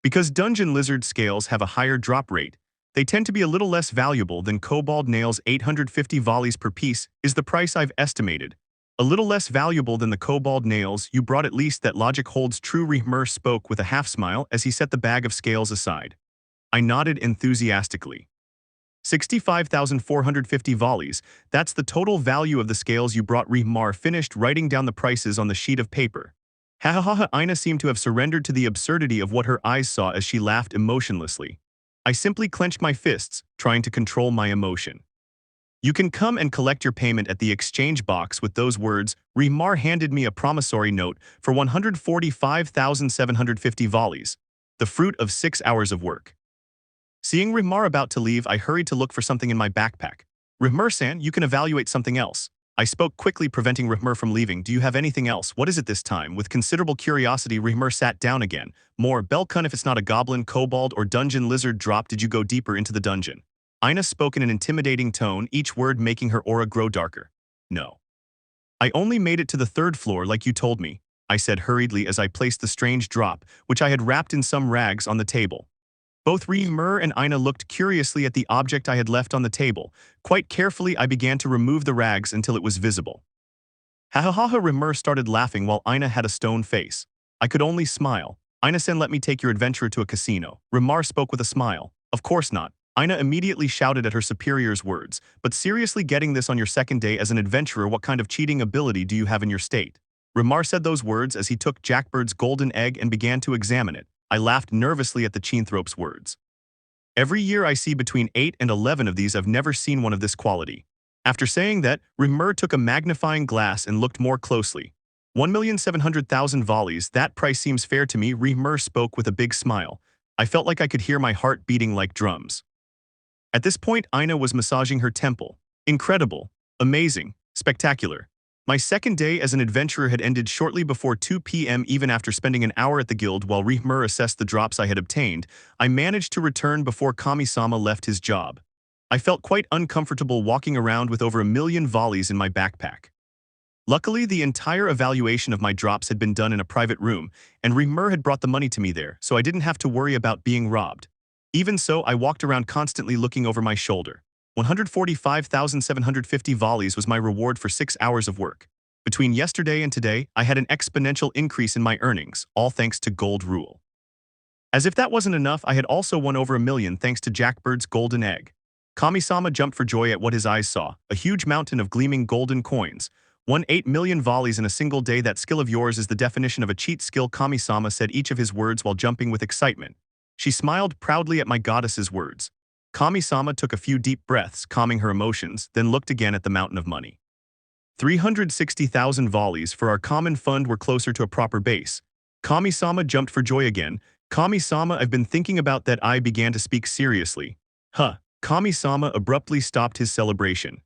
Because dungeon lizard scales have a higher drop rate, they tend to be a little less valuable than kobold nails. 850 volleys per piece is the price I've estimated. A little less valuable than the kobold nails you brought, at least that logic holds true. Rihmer spoke with a half smile as he set the bag of scales aside. I nodded enthusiastically. 65,450 volleys, that's the total value of the scales you brought. Rihmer finished writing down the prices on the sheet of paper. Ha ha ha ha. Aina seemed to have surrendered to the absurdity of what her eyes saw as she laughed emotionlessly. I simply clenched my fists, trying to control my emotion. You can come and collect your payment at the exchange box. With those words, Rihmer handed me a promissory note for 145,750 volleys, the fruit of 6 hours of work. Seeing Rihmer about to leave, I hurried to look for something in my backpack. Rihmer-san, you can evaluate something else. I spoke quickly, preventing Rihmer from leaving. Do you have anything else? What is it this time? With considerable curiosity, Rihmer sat down again. More, Belle, if it's not a goblin, kobold, or dungeon lizard drop, did you go deeper into the dungeon? Aina spoke in an intimidating tone, each word making her aura grow darker. No. I only made it to the 3rd floor like you told me, I said hurriedly as I placed the strange drop, which I had wrapped in some rags, on the table. Both Rihmer and Aina looked curiously at the object I had left on the table. Quite carefully I began to remove the rags until it was visible. Ha ha ha ha. Rihmer started laughing while Aina had a stone face. I could only smile. Aina-san, let me take your adventurer to a casino. Rihmer spoke with a smile. Of course not. Aina immediately shouted at her superior's words. But seriously, getting this on your 2nd day as an adventurer, what kind of cheating ability do you have in your state? Rihmer said those words as he took Jackbird's golden egg and began to examine it. I laughed nervously at the Chinthrope's words. Every year I see between 8 and 11 of these. I've never seen one of this quality. After saying that, Rihmer took a magnifying glass and looked more closely. 1,700,000 volleys, that price seems fair to me. Rihmer spoke with a big smile. I felt like I could hear my heart beating like drums. At this point, Aina was massaging her temple. Incredible, amazing, spectacular. My 2nd day as an adventurer had ended shortly before 2 p.m. Even after spending an hour at the guild while Rihmer assessed the drops I had obtained, I managed to return before Kami-sama left his job. I felt quite uncomfortable walking around with over 1,000,000 volleys in my backpack. Luckily, the entire evaluation of my drops had been done in a private room, and Remer had brought the money to me there, so I didn't have to worry about being robbed. Even so, I walked around constantly looking over my shoulder. 145,750 volleys was my reward for 6 hours of work. Between yesterday and today, I had an exponential increase in my earnings, all thanks to Gold Rule. As if that wasn't enough, I had also won over 1,000,000 thanks to Jackbird's golden egg. Kami-sama jumped for joy at what his eyes saw, a huge mountain of gleaming golden coins. 8 million volleys in a single day. That skill of yours is the definition of a cheat skill, Kami-sama said each of his words while jumping with excitement. She smiled proudly at my goddess's words. Kami-sama took a few deep breaths, calming her emotions, then looked again at the mountain of money. 360,000 volleys for our common fund were closer to a proper base. Kami-sama jumped for joy again. Kami-sama, I've been thinking about that. I began to speak seriously. Kami-sama abruptly stopped his celebration.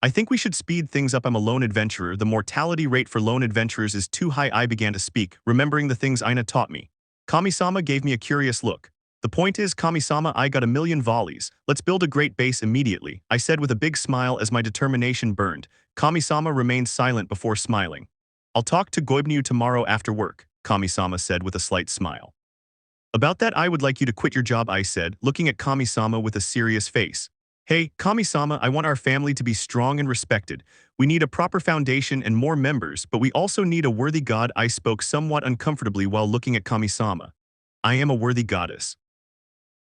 I think we should speed things up. I'm a lone adventurer. The mortality rate for lone adventurers is too high. I began to speak, remembering the things Aina taught me. Kami-sama gave me a curious look. The point is, Kami-sama, I got 1,000,000 volleys. Let's build a great base immediately, I said with a big smile as my determination burned. Kami-sama remained silent before smiling. I'll talk to Goibniu tomorrow after work, Kami-sama said with a slight smile. About that, I would like you to quit your job, I said, looking at Kami-sama with a serious face. Hey, Kami-sama, I want our family to be strong and respected. We need a proper foundation and more members, but we also need a worthy god. I spoke somewhat uncomfortably while looking at Kami-sama. I am a worthy goddess.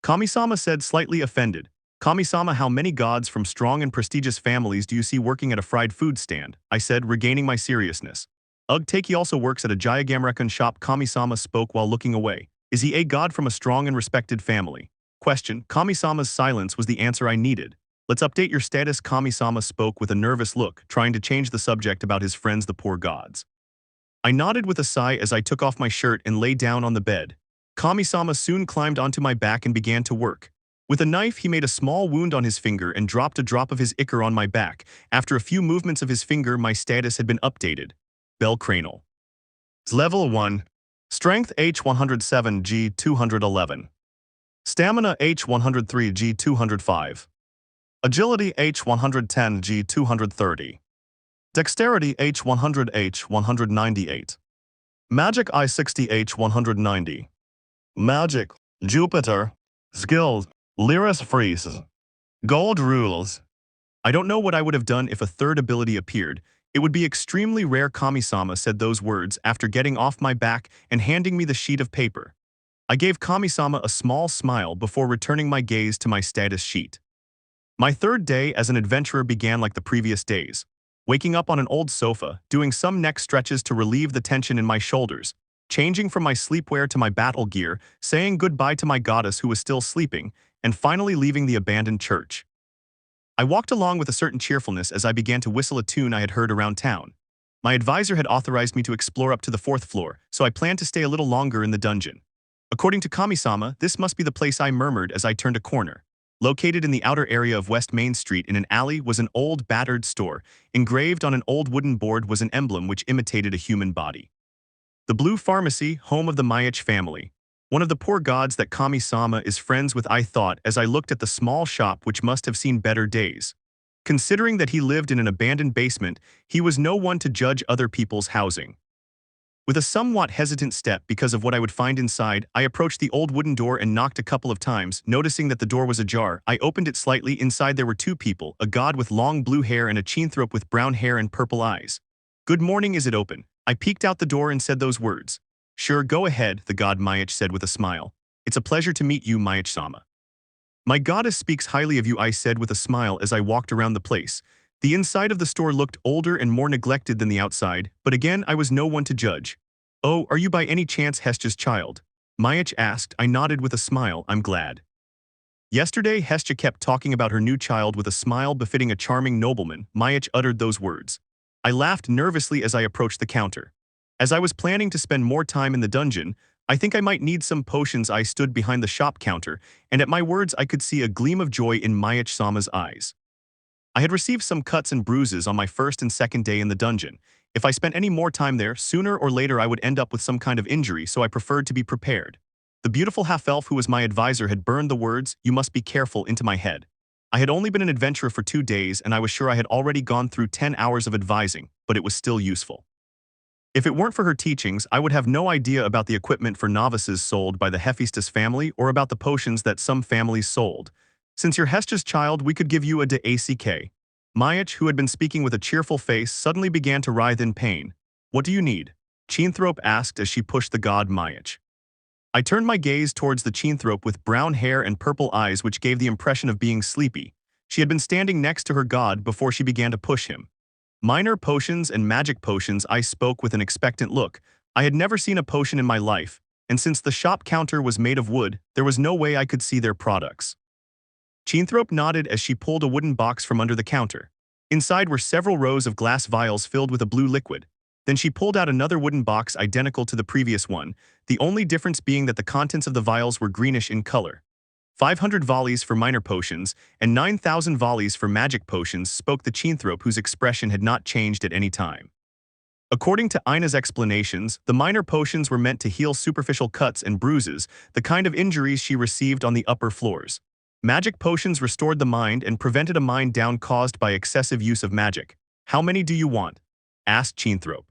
Kami-sama said, slightly offended. Kami-sama, how many gods from strong and prestigious families do you see working at a fried food stand? I said, regaining my seriousness. Ugh, Takei also works at a Jayagamrakan shop. Kami-sama spoke while looking away. Is he a god from a strong and respected family? Question. Kami-sama's silence was the answer I needed. Let's update your status. Kami-sama spoke with a nervous look, trying to change the subject about his friends the poor gods. I nodded with a sigh as I took off my shirt and lay down on the bed. Kami-sama soon climbed onto my back and began to work. With a knife, he made a small wound on his finger and dropped a drop of his ichor on my back. After a few movements of his finger, my status had been updated. Bellcranel. Level 1. Strength H107 G211. Stamina H103 G205. Agility H110 G230. Dexterity H100 H198. Magic I60 H190. Magic Jupiter. Skills Lyris Freeze. Gold Rules. I don't know what I would have done if a third ability appeared. It would be extremely rare. Kami-sama said those words after getting off my back and handing me the sheet of paper. I gave Kami-sama a small smile before returning my gaze to my status sheet. My third day as an adventurer began like the previous days. Waking up on an old sofa, doing some neck stretches to relieve the tension in my shoulders, changing from my sleepwear to my battle gear, saying goodbye to my goddess who was still sleeping, and finally leaving the abandoned church. I walked along with a certain cheerfulness as I began to whistle a tune I had heard around town. My advisor had authorized me to explore up to the 4th floor, so I planned to stay a little longer in the dungeon. According to Kami-sama, this must be the place. I murmured as I turned a corner. Located in the outer area of West Main Street in an alley was an old battered store. Engraved on an old wooden board was an emblem which imitated a human body. The Blue Pharmacy, home of the Myich family. One of the poor gods that Kami-sama is friends with, I thought as I looked at the small shop which must have seen better days. Considering that he lived in an abandoned basement, he was no one to judge other people's housing. With a somewhat hesitant step because of what I would find inside, I approached the old wooden door and knocked a couple of times. Noticing that the door was ajar, I opened it slightly. Inside there were 2 people, a god with long blue hair and a chinthrope with brown hair and purple eyes. Good morning, is it open? I peeked out the door and said those words. Sure, go ahead, the god Myich said with a smile. It's a pleasure to meet you, Myich-sama. My goddess speaks highly of you, I said with a smile as I walked around the place. The inside of the store looked older and more neglected than the outside, but again I was no one to judge. Oh, are you by any chance Hestia's child? Myich asked. I nodded with a smile. I'm glad. Yesterday Hestia kept talking about her new child with a smile befitting a charming nobleman. Myich uttered those words. I laughed nervously as I approached the counter. As I was planning to spend more time in the dungeon, I think I might need some potions. I stood behind the shop counter, and at my words I could see a gleam of joy in Myich-sama's eyes. I had received some cuts and bruises on my first and second day in the dungeon. If I spent any more time there, sooner or later I would end up with some kind of injury, so I preferred to be prepared. The beautiful half-elf who was my advisor had burned the words, "You must be careful," into my head. I had only been an adventurer for 2 days and I was sure I had already gone through 10 hours of advising, but it was still useful. If it weren't for her teachings, I would have no idea about the equipment for novices sold by the Hephaestus family or about the potions that some families sold. Since you're Hestia's child, we could give you a de-ack. Mayach, who had been speaking with a cheerful face, suddenly began to writhe in pain. What do you need? Chinthrope asked as she pushed the god Mayach. I turned my gaze towards the Chinthrope with brown hair and purple eyes which gave the impression of being sleepy. She had been standing next to her god before she began to push him. Minor potions and magic potions, I spoke with an expectant look. I had never seen a potion in my life, and since the shop counter was made of wood, there was no way I could see their products. Chinthrope nodded as she pulled a wooden box from under the counter. Inside were several rows of glass vials filled with a blue liquid. Then she pulled out another wooden box identical to the previous one, the only difference being that the contents of the vials were greenish in color. 500 volleys for minor potions, and 9,000 volleys for magic potions, spoke the Chinthrope, whose expression had not changed at any time. According to Aina's explanations, the minor potions were meant to heal superficial cuts and bruises, the kind of injuries she received on the upper floors. Magic potions restored the mind and prevented a mind down caused by excessive use of magic. How many do you want? Asked Chinthrope.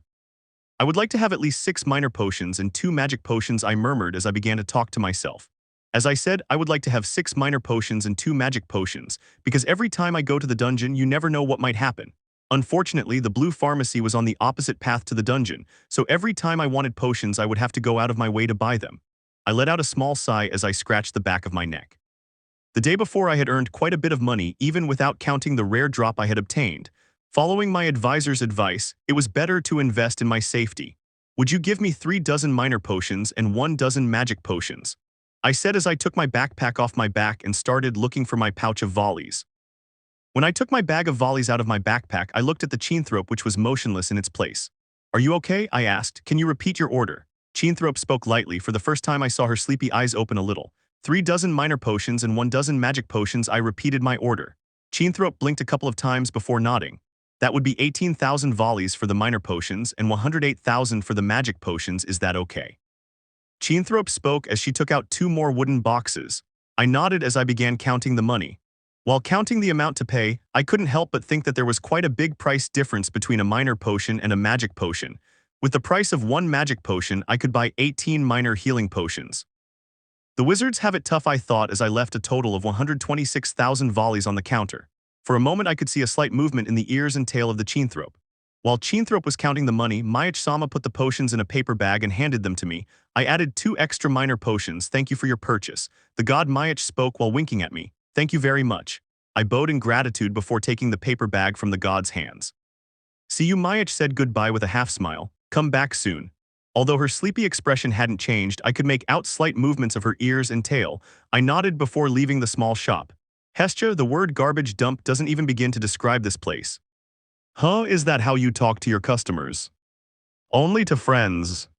I would like to have at least 6 minor potions and 2 magic potions, I murmured as I began to talk to myself. As I said, I would like to have 6 minor potions and 2 magic potions, because every time I go to the dungeon, you never know what might happen. Unfortunately, the blue pharmacy was on the opposite path to the dungeon, so every time I wanted potions, I would have to go out of my way to buy them. I let out a small sigh as I scratched the back of my neck. The day before, I had earned quite a bit of money, even without counting the rare drop I had obtained. Following my advisor's advice, it was better to invest in my safety. Would you give me 3 dozen minor potions and 1 dozen magic potions? I said as I took my backpack off my back and started looking for my pouch of volleys. When I took my bag of volleys out of my backpack, I looked at the Chinthrope, which was motionless in its place. Are you okay? I asked. Can you repeat your order? Chinthrope spoke lightly. For the first time, I saw her sleepy eyes open a little. 3 dozen minor potions and 1 dozen magic potions. I repeated my order. Chinthrope blinked a couple of times before nodding. That would be 18,000 volleys for the minor potions and 108,000 for the magic potions. Is that okay? Chinthrope spoke as she took out 2 more wooden boxes. I nodded as I began counting the money. While counting the amount to pay, I couldn't help but think that there was quite a big price difference between a minor potion and a magic potion. With the price of 1 magic potion, I could buy 18 minor healing potions. The wizards have it tough, I thought as I left a total of 126,000 volleys on the counter. For a moment I could see a slight movement in the ears and tail of the Chinthrope. While Chinthrope was counting the money, Soma put the potions in a paper bag and handed them to me. I added 2 extra minor potions. Thank you for your purchase. The god Mayach spoke while winking at me. Thank you very much. I bowed in gratitude before taking the paper bag from the god's hands. See you. Mayach said goodbye with a half smile. Come back soon. Although her sleepy expression hadn't changed, I could make out slight movements of her ears and tail. I nodded before leaving the small shop. Hestia, the word garbage dump doesn't even begin to describe this place. Huh, is that how you talk to your customers? Only to friends.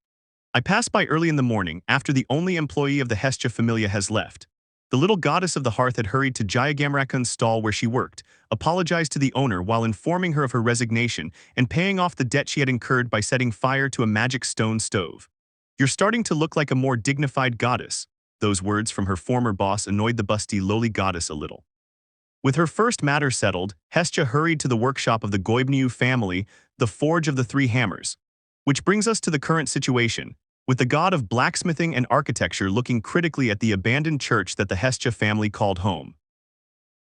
I passed by early in the morning, after the only employee of the Hestia Familia has left. The little goddess of the hearth had hurried to Jayagamrakan's stall where she worked, apologized to the owner while informing her of her resignation and paying off the debt she had incurred by setting fire to a magic stone stove. You're starting to look like a more dignified goddess. Those words from her former boss annoyed the busty, lowly goddess a little. With her first matter settled, Hestia hurried to the workshop of the Goibniu family, the Forge of the 3 Hammers. Which brings us to the current situation, with the god of blacksmithing and architecture looking critically at the abandoned church that the Hestia family called home.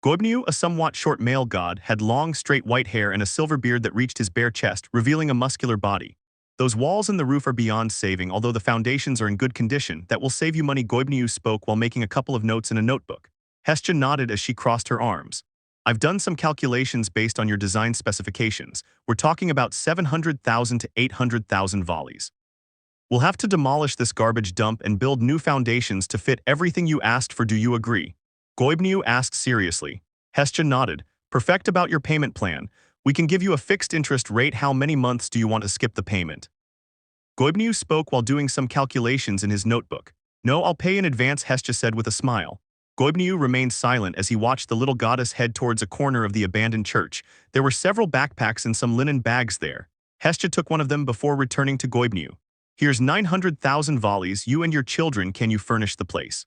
Goibniu, a somewhat short male god, had long, straight white hair and a silver beard that reached his bare chest, revealing a muscular body. Those walls and the roof are beyond saving, although the foundations are in good condition. That will save you money, Goibniu spoke while making a couple of notes in a notebook. Hestia nodded as she crossed her arms. I've done some calculations based on your design specifications. We're talking about 700,000 to 800,000 volleys. We'll have to demolish this garbage dump and build new foundations to fit everything you asked for. Do you agree? Goibniu asked seriously. Hestia nodded. Perfect. About your payment plan. We can give you a fixed interest rate. How many months do you want to skip the payment? Goibniu spoke while doing some calculations in his notebook. No, I'll pay in advance, Hestia said with a smile. Goibniu remained silent as he watched the little goddess head towards a corner of the abandoned church. There were several backpacks and some linen bags there. Hestia took one of them before returning to Goibniu. Here's 900,000 volleys. You and your children, can you furnish the place?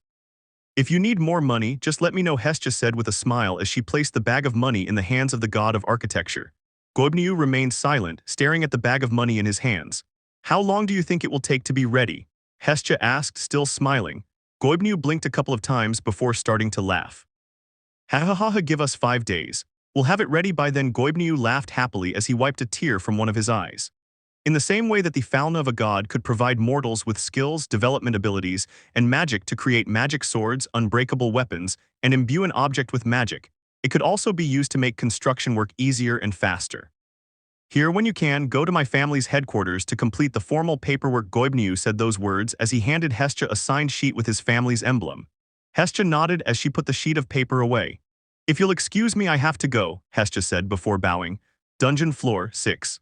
If you need more money, just let me know, Hestia said with a smile as she placed the bag of money in the hands of the god of architecture. Goibniu remained silent, staring at the bag of money in his hands. How long do you think it will take to be ready? Hestia asked, still smiling. Goibniu blinked a couple of times before starting to laugh. Ha ha ha ha, give us 5 days. We'll have it ready by then. Goibniu laughed happily as he wiped a tear from one of his eyes. In the same way that the Falna of a god could provide mortals with skills, development abilities, and magic to create magic swords, unbreakable weapons, and imbue an object with magic, it could also be used to make construction work easier and faster. Here, when you can, go to my family's headquarters to complete the formal paperwork. Goibniu said those words as he handed Hestia a signed sheet with his family's emblem. Hestia nodded as she put the sheet of paper away. If you'll excuse me, I have to go, Hestia said before bowing. Dungeon floor 6.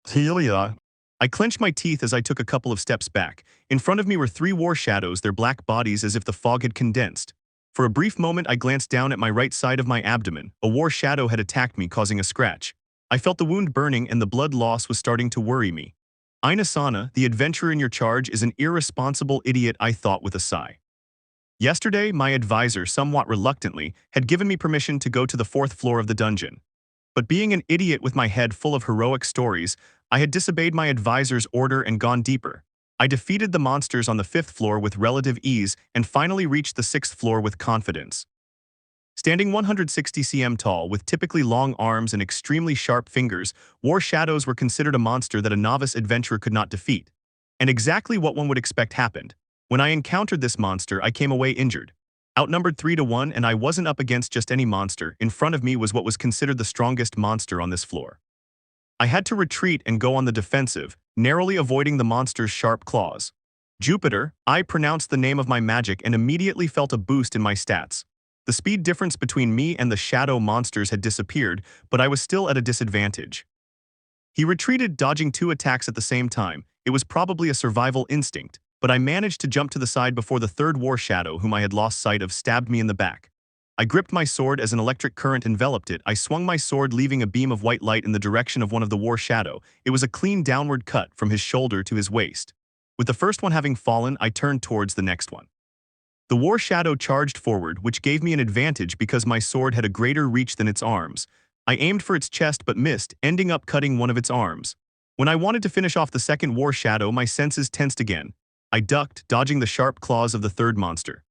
Celia. I clenched my teeth as I took a couple of steps back. In front of me were 3 war shadows, their black bodies as if the fog had condensed. For a brief moment, I glanced down at my right side of my abdomen. A war shadow had attacked me, causing a scratch. I felt the wound burning and the blood loss was starting to worry me. Aina-sana, the adventurer in your charge, is an irresponsible idiot, I thought with a sigh. Yesterday, my advisor, somewhat reluctantly, had given me permission to go to the 4th floor of the dungeon. But being an idiot with my head full of heroic stories, I had disobeyed my advisor's order and gone deeper. I defeated the monsters on the 5th floor with relative ease and finally reached the 6th floor with confidence. Standing 160 cm tall with typically long arms and extremely sharp fingers, war shadows were considered a monster that a novice adventurer could not defeat. And exactly what one would expect happened. When I encountered this monster, I came away injured. Outnumbered 3-1, and I wasn't up against just any monster. In front of me was what was considered the strongest monster on this floor. I had to retreat and go on the defensive, narrowly avoiding the monster's sharp claws. Jupiter, I pronounced the name of my magic and immediately felt a boost in my stats. The speed difference between me and the shadow monsters had disappeared, but I was still at a disadvantage. He retreated, dodging 2 attacks at the same time. It was probably a survival instinct, but I managed to jump to the side before the 3rd war shadow, whom I had lost sight of, stabbed me in the back. I gripped my sword as an electric current enveloped it. I swung my sword, leaving a beam of white light in the direction of one of the war shadow. It was a clean downward cut from his shoulder to his waist. With the first one having fallen, I turned towards the next one. The war shadow charged forward, which gave me an advantage because my sword had a greater reach than its arms. I aimed for its chest but missed, ending up cutting one of its arms. When I wanted to finish off the 2nd war shadow, my senses tensed again. I ducked, dodging the sharp claws of the 3rd monster.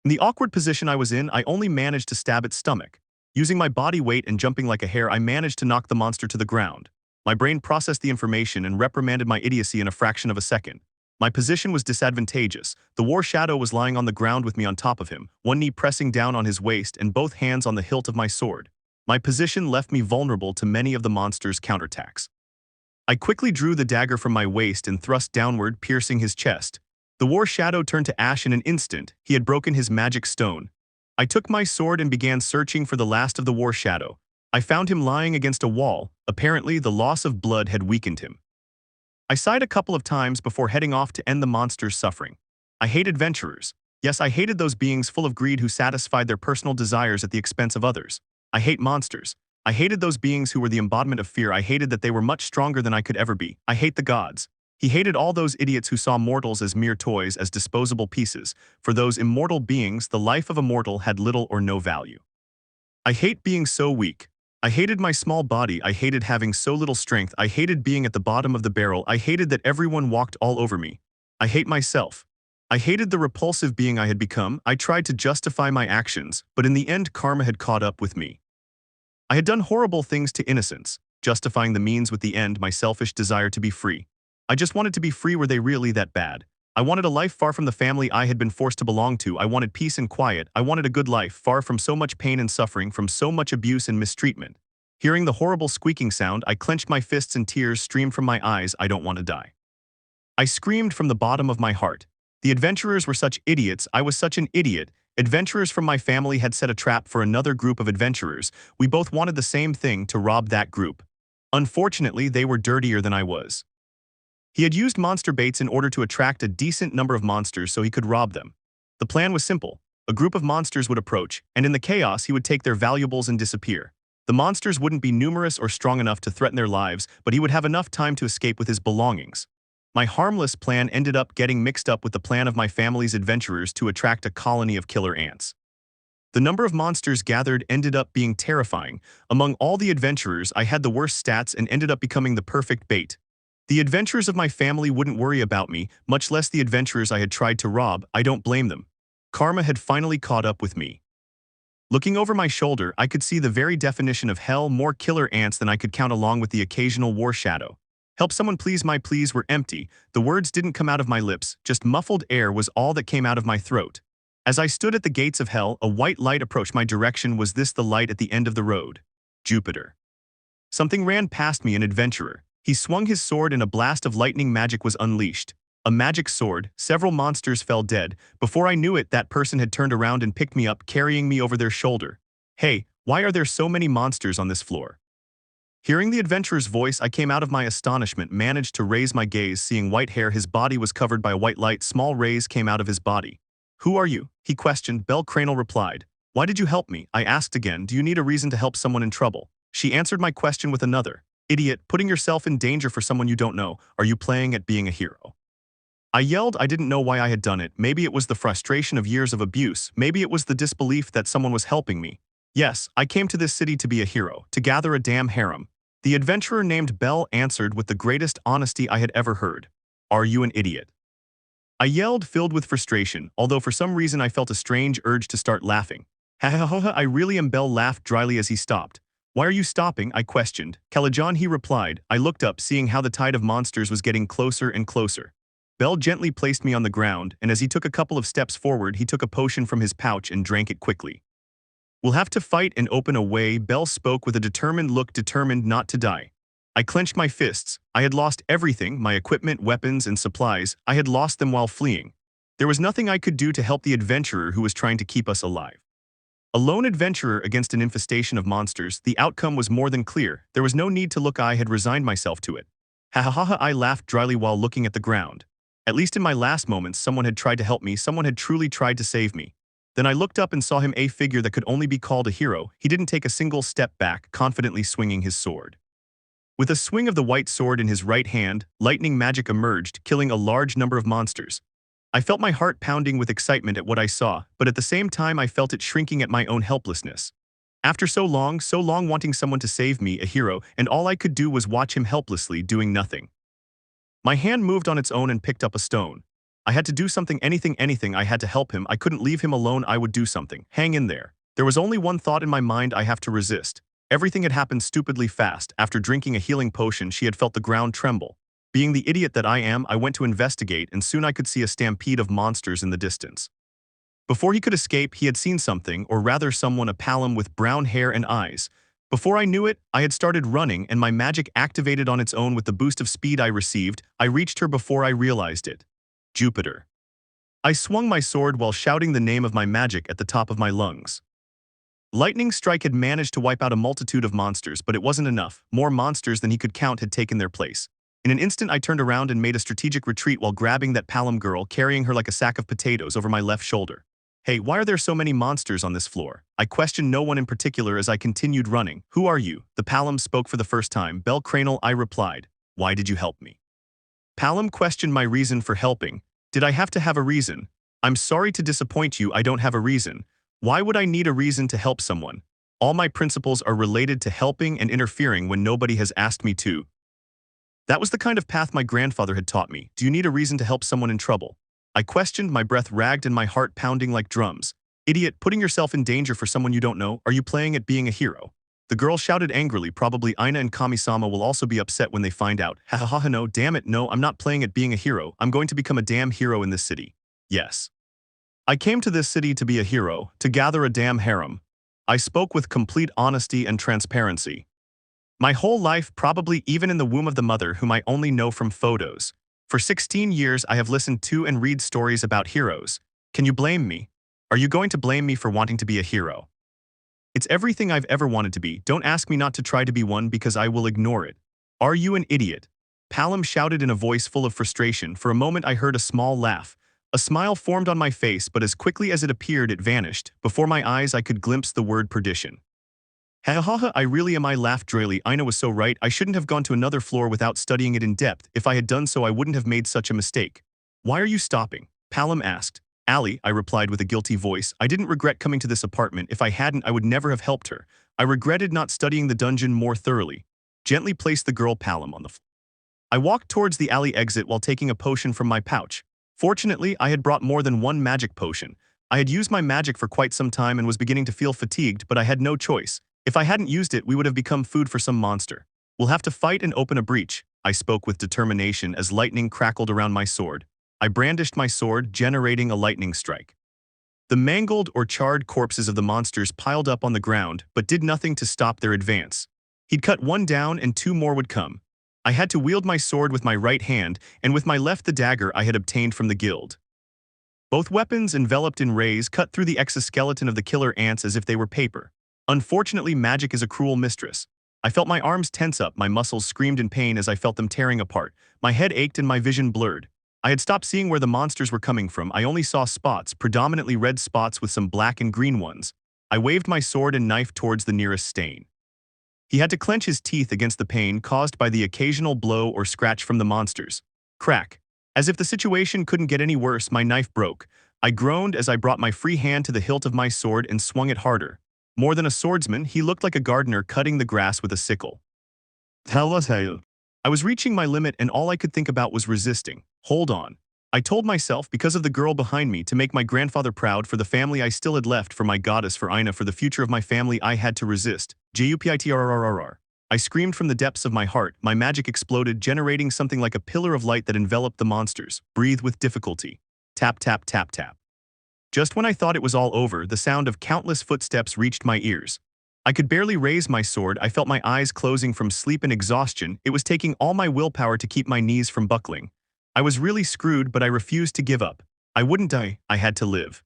In the awkward position I was in, I only managed to stab its stomach. Using my body weight and jumping like a hare, I managed to knock the monster to the ground. My brain processed the information and reprimanded my idiocy in a fraction of a second. My position was disadvantageous. The war shadow was lying on the ground with me on top of him, one knee pressing down on his waist and both hands on the hilt of my sword. My position left me vulnerable to many of the monster's counterattacks. I quickly drew the dagger from my waist and thrust downward, piercing his chest. The war shadow turned to ash in an instant. He had broken his magic stone. I took my sword and began searching for the last of the war shadow. I found him lying against a wall. Apparently, the loss of blood had weakened him. I sighed a couple of times before heading off to end the monster's suffering. I hate adventurers. Yes, I hated those beings full of greed who satisfied their personal desires at the expense of others. I hate monsters. I hated those beings who were the embodiment of fear. I hated that they were much stronger than I could ever be. I hate the gods. He hated all those idiots who saw mortals as mere toys, as disposable pieces. For those immortal beings, the life of a mortal had little or no value. I hate being so weak. I hated my small body. I hated having so little strength. I hated being at the bottom of the barrel. I hated that everyone walked all over me. I hate myself. I hated the repulsive being I had become. I tried to justify my actions, but in the end karma had caught up with me. I had done horrible things to innocents, justifying the means with the end, my selfish desire to be free. I just wanted to be free. Were they really that bad? I wanted a life far from the family I had been forced to belong to. I wanted peace and quiet. I wanted a good life, far from so much pain and suffering, from so much abuse and mistreatment. Hearing the horrible squeaking sound, I clenched my fists and tears streamed from my eyes. I don't want to die. I screamed from the bottom of my heart. The adventurers were such idiots. I was such an idiot. Adventurers from my family had set a trap for another group of adventurers. We both wanted the same thing, to rob that group. Unfortunately, they were dirtier than I was. He had used monster baits in order to attract a decent number of monsters so he could rob them. The plan was simple. A group of monsters would approach, and in the chaos he would take their valuables and disappear. The monsters wouldn't be numerous or strong enough to threaten their lives, but he would have enough time to escape with his belongings. My harmless plan ended up getting mixed up with the plan of my family's adventurers to attract a colony of killer ants. The number of monsters gathered ended up being terrifying. Among all the adventurers, I had the worst stats and ended up becoming the perfect bait. The adventurers of my family wouldn't worry about me, much less the adventurers I had tried to rob. I don't blame them. Karma had finally caught up with me. Looking over my shoulder, I could see the very definition of hell, more killer ants than I could count, along with the occasional war shadow. Help someone please. My pleas were empty. The words didn't come out of my lips, just muffled air was all that came out of my throat. As I stood at the gates of hell, a white light approached my direction. Was this the light at the end of the road? Jupiter. Something ran past me, an adventurer. He swung his sword and a blast of lightning magic was unleashed. A magic sword, several monsters fell dead. Before I knew it, that person had turned around and picked me up, carrying me over their shoulder. Hey, why are there so many monsters on this floor? Hearing the adventurer's voice, I came out of my astonishment, managed to raise my gaze, seeing white hair. His body was covered by a white light. Small rays came out of his body. Who are you? He questioned. Bellcranel replied. Why did you help me? I asked again. Do you need a reason to help someone in trouble? She answered my question with another. Idiot, putting yourself in danger for someone you don't know. Are you playing at being a hero? I yelled. I didn't know why I had done it. Maybe it was the frustration of years of abuse. Maybe it was the disbelief that someone was helping me. Yes, I came to this city to be a hero, to gather a damn harem. The adventurer named Belle answered with the greatest honesty I had ever heard. Are you an idiot? I yelled, filled with frustration, although for some reason I felt a strange urge to start laughing. Ha ha ha ha, I really am. Belle laughed dryly as he stopped. Why are you stopping? I questioned. Calijan, he replied. I looked up, seeing how the tide of monsters was getting closer and closer. Belle gently placed me on the ground, and as he took a couple of steps forward, he took a potion from his pouch and drank it quickly. We'll have to fight and open a way, Belle spoke with a determined look, determined not to die. I clenched my fists. I had lost everything, my equipment, weapons, and supplies. I had lost them while fleeing. There was nothing I could do to help the adventurer who was trying to keep us alive. A lone adventurer against an infestation of monsters, the outcome was more than clear. There was no need to look. I had resigned myself to it. Ha ha ha ha, I laughed dryly while looking at the ground. At least in my last moments, someone had tried to help me, someone had truly tried to save me. Then I looked up and saw him, a figure that could only be called a hero. He didn't take a single step back, confidently swinging his sword. With a swing of the white sword in his right hand, lightning magic emerged, killing a large number of monsters. I felt my heart pounding with excitement at what I saw, but at the same time I felt it shrinking at my own helplessness. After so long wanting someone to save me, a hero, and all I could do was watch him helplessly doing nothing. My hand moved on its own and picked up a stone. I had to do something, anything. I had to help him. I couldn't leave him alone. I would do something. Hang in there. There was only one thought in my mind: I have to resist. Everything had happened stupidly fast. After drinking a healing potion, she had felt the ground tremble. Being the idiot that I am, I went to investigate, and soon I could see a stampede of monsters in the distance. Before he could escape, he had seen something, or rather someone, a palom with brown hair and eyes. Before I knew it, I had started running, and my magic activated on its own with the boost of speed I received. I reached her before I realized it. Jupiter. I swung my sword while shouting the name of my magic at the top of my lungs. Lightning strike had managed to wipe out a multitude of monsters, but it wasn't enough. More monsters than he could count had taken their place. In an instant, I turned around and made a strategic retreat while grabbing that palom girl, carrying her like a sack of potatoes over my left shoulder. Hey, why are there so many monsters on this floor? I questioned no one in particular as I continued running. Who are you? The palom spoke for the first time. Bellcranel, I replied. Why did you help me? Palom questioned my reason for helping. Did I have to have a reason? I'm sorry to disappoint you, I don't have a reason. Why would I need a reason to help someone? All my principles are related to helping and interfering when nobody has asked me to. That was the kind of path my grandfather had taught me. Do you need a reason to help someone in trouble? I questioned, my breath ragged and my heart pounding like drums. Idiot, putting yourself in danger for someone you don't know. Are you playing at being a hero? The girl shouted angrily. Probably Aida and Kami-sama will also be upset when they find out. Ha ha ha ha, no, damn it, no, I'm not playing at being a hero. I'm going to become a damn hero in this city. Yes. I came to this city to be a hero, to gather a damn harem. I spoke with complete honesty and transparency. My whole life, probably even in the womb of the mother whom I only know from photos. For 16 years I have listened to and read stories about heroes. Can you blame me? Are you going to blame me for wanting to be a hero? It's everything I've ever wanted to be. Don't ask me not to try to be one because I will ignore it. Are you an idiot? Palom shouted in a voice full of frustration. For a moment I heard a small laugh. A smile formed on my face, but as quickly as it appeared, it vanished. Before my eyes I could glimpse the word perdition. Ha ha ha, I laughed drily. Ina was so right, I shouldn't have gone to another floor without studying it in depth. If I had done so, I wouldn't have made such a mistake. Why are you stopping? Palom asked. Ali, I replied with a guilty voice. I didn't regret coming to this apartment. If I hadn't, I would never have helped her. I regretted not studying the dungeon more thoroughly. Gently placed the girl Palom on the floor. I walked towards the alley exit while taking a potion from my pouch. Fortunately, I had brought more than one magic potion. I had used my magic for quite some time and was beginning to feel fatigued, but I had no choice. If I hadn't used it, we would have become food for some monster. We'll have to fight and open a breach, I spoke with determination as lightning crackled around my sword. I brandished my sword, generating a lightning strike. The mangled or charred corpses of the monsters piled up on the ground, but did nothing to stop their advance. He'd cut one down and two more would come. I had to wield my sword with my right hand, and with my left the dagger I had obtained from the guild. Both weapons, enveloped in rays, cut through the exoskeleton of the killer ants as if they were paper. Unfortunately, magic is a cruel mistress. I felt my arms tense up, my muscles screamed in pain as I felt them tearing apart. My head ached and my vision blurred. I had stopped seeing where the monsters were coming from. I only saw spots, predominantly red spots with some black and green ones. I waved my sword and knife towards the nearest stain. He had to clench his teeth against the pain caused by the occasional blow or scratch from the monsters. Crack. As if the situation couldn't get any worse, my knife broke. I groaned as I brought my free hand to the hilt of my sword and swung it harder. More than a swordsman, he looked like a gardener cutting the grass with a sickle. Telltale. I was reaching my limit and all I could think about was resisting. Hold on. I told myself, because of the girl behind me, to make my grandfather proud, for the family I still had left, for my goddess, for Ina, for the future of my family, I had to resist. Jupitrrrrr. I screamed from the depths of my heart. My magic exploded, generating something like a pillar of light that enveloped the monsters. Breathe with difficulty. Tap, tap, tap, tap. Just when I thought it was all over, the sound of countless footsteps reached my ears. I could barely raise my sword. I felt my eyes closing from sleep and exhaustion. It was taking all my willpower to keep my knees from buckling. I was really screwed, but I refused to give up. I wouldn't die. I had to live.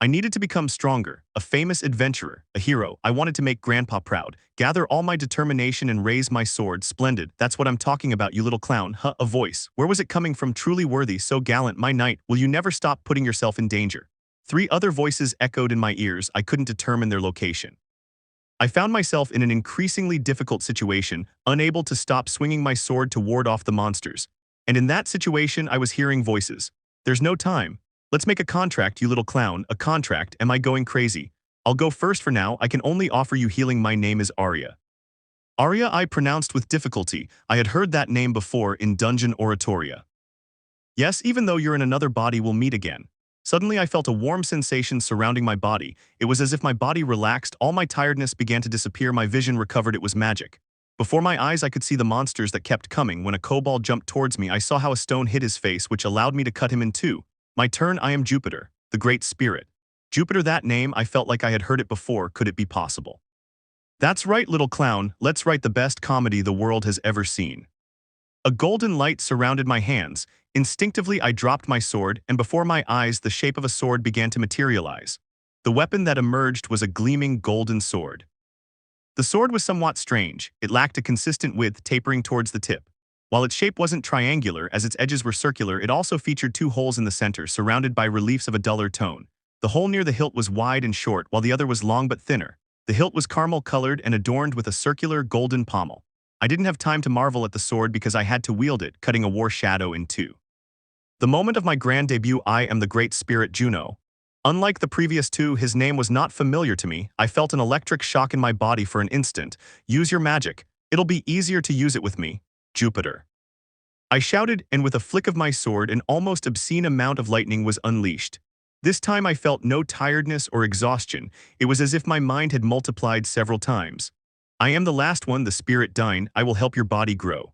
I needed to become stronger, a famous adventurer, a hero. I wanted to make Grandpa proud, gather all my determination and raise my sword. Splendid, that's what I'm talking about, you little clown. Huh, a voice. Where was it coming from? Truly worthy, so gallant, my knight. Will you never stop putting yourself in danger? 3 other voices echoed in my ears. I couldn't determine their location. I found myself in an increasingly difficult situation, unable to stop swinging my sword to ward off the monsters. And in that situation, I was hearing voices. There's no time. Let's make a contract, you little clown. A contract? Am I going crazy? I'll go first for now. I can only offer you healing. My name is Arya. Arya, I pronounced with difficulty. I had heard that name before in dungeon oratoria. Yes, even though you're in another body, we'll meet again. Suddenly, I felt a warm sensation surrounding my body. It was as if my body relaxed. All my tiredness began to disappear. My vision recovered. It was magic. Before my eyes, I could see the monsters that kept coming. When a kobold jumped towards me, I saw how a stone hit his face, which allowed me to cut him in two. My turn. I am Jupiter, the Great Spirit. Jupiter, that name, I felt like I had heard it before. Could it be possible? That's right, little clown. Let's write the best comedy the world has ever seen. A golden light surrounded my hands. Instinctively, I dropped my sword, and before my eyes, the shape of a sword began to materialize. The weapon that emerged was a gleaming golden sword. The sword was somewhat strange. It lacked a consistent width, tapering towards the tip. While its shape wasn't triangular, as its edges were circular, it also featured 2 holes in the center, surrounded by reliefs of a duller tone. The hole near the hilt was wide and short, while the other was long but thinner. The hilt was caramel-colored and adorned with a circular golden pommel. I didn't have time to marvel at the sword because I had to wield it, cutting a war shadow in 2. The moment of my grand debut. I am the Great Spirit Juno. Unlike the previous 2, his name was not familiar to me. I felt an electric shock in my body for an instant. Use your magic. It'll be easier to use it with me, Jupiter. I shouted, and with a flick of my sword, an almost obscene amount of lightning was unleashed. This time I felt no tiredness or exhaustion. It was as if my mind had multiplied several times. I am the last one, the Spirit Dine. I will help your body grow.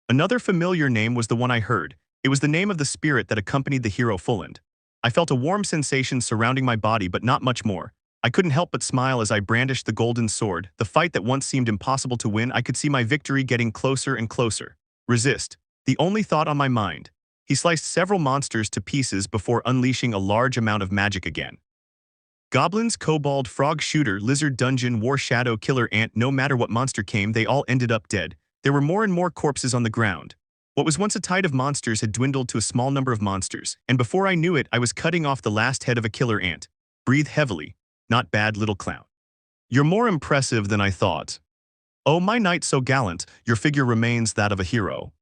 Another familiar name was the one I heard. It was the name of the spirit that accompanied the hero Fulland. I felt a warm sensation surrounding my body, but not much more. I couldn't help but smile as I brandished the golden sword. The fight that once seemed impossible to win, I could see my victory getting closer and closer. Resist. The only thought on my mind. He sliced several monsters to pieces before unleashing a large amount of magic again. Goblins, kobold, frog shooter, lizard, dungeon, war shadow, killer ant, no matter what monster came, they all ended up dead. There were more and more corpses on the ground. What was once a tide of monsters had dwindled to a small number of monsters, and before I knew it, I was cutting off the last head of a killer ant. Breathe heavily. Not bad, little clown. You're more impressive than I thought. Oh, my knight so gallant, your figure remains that of a hero.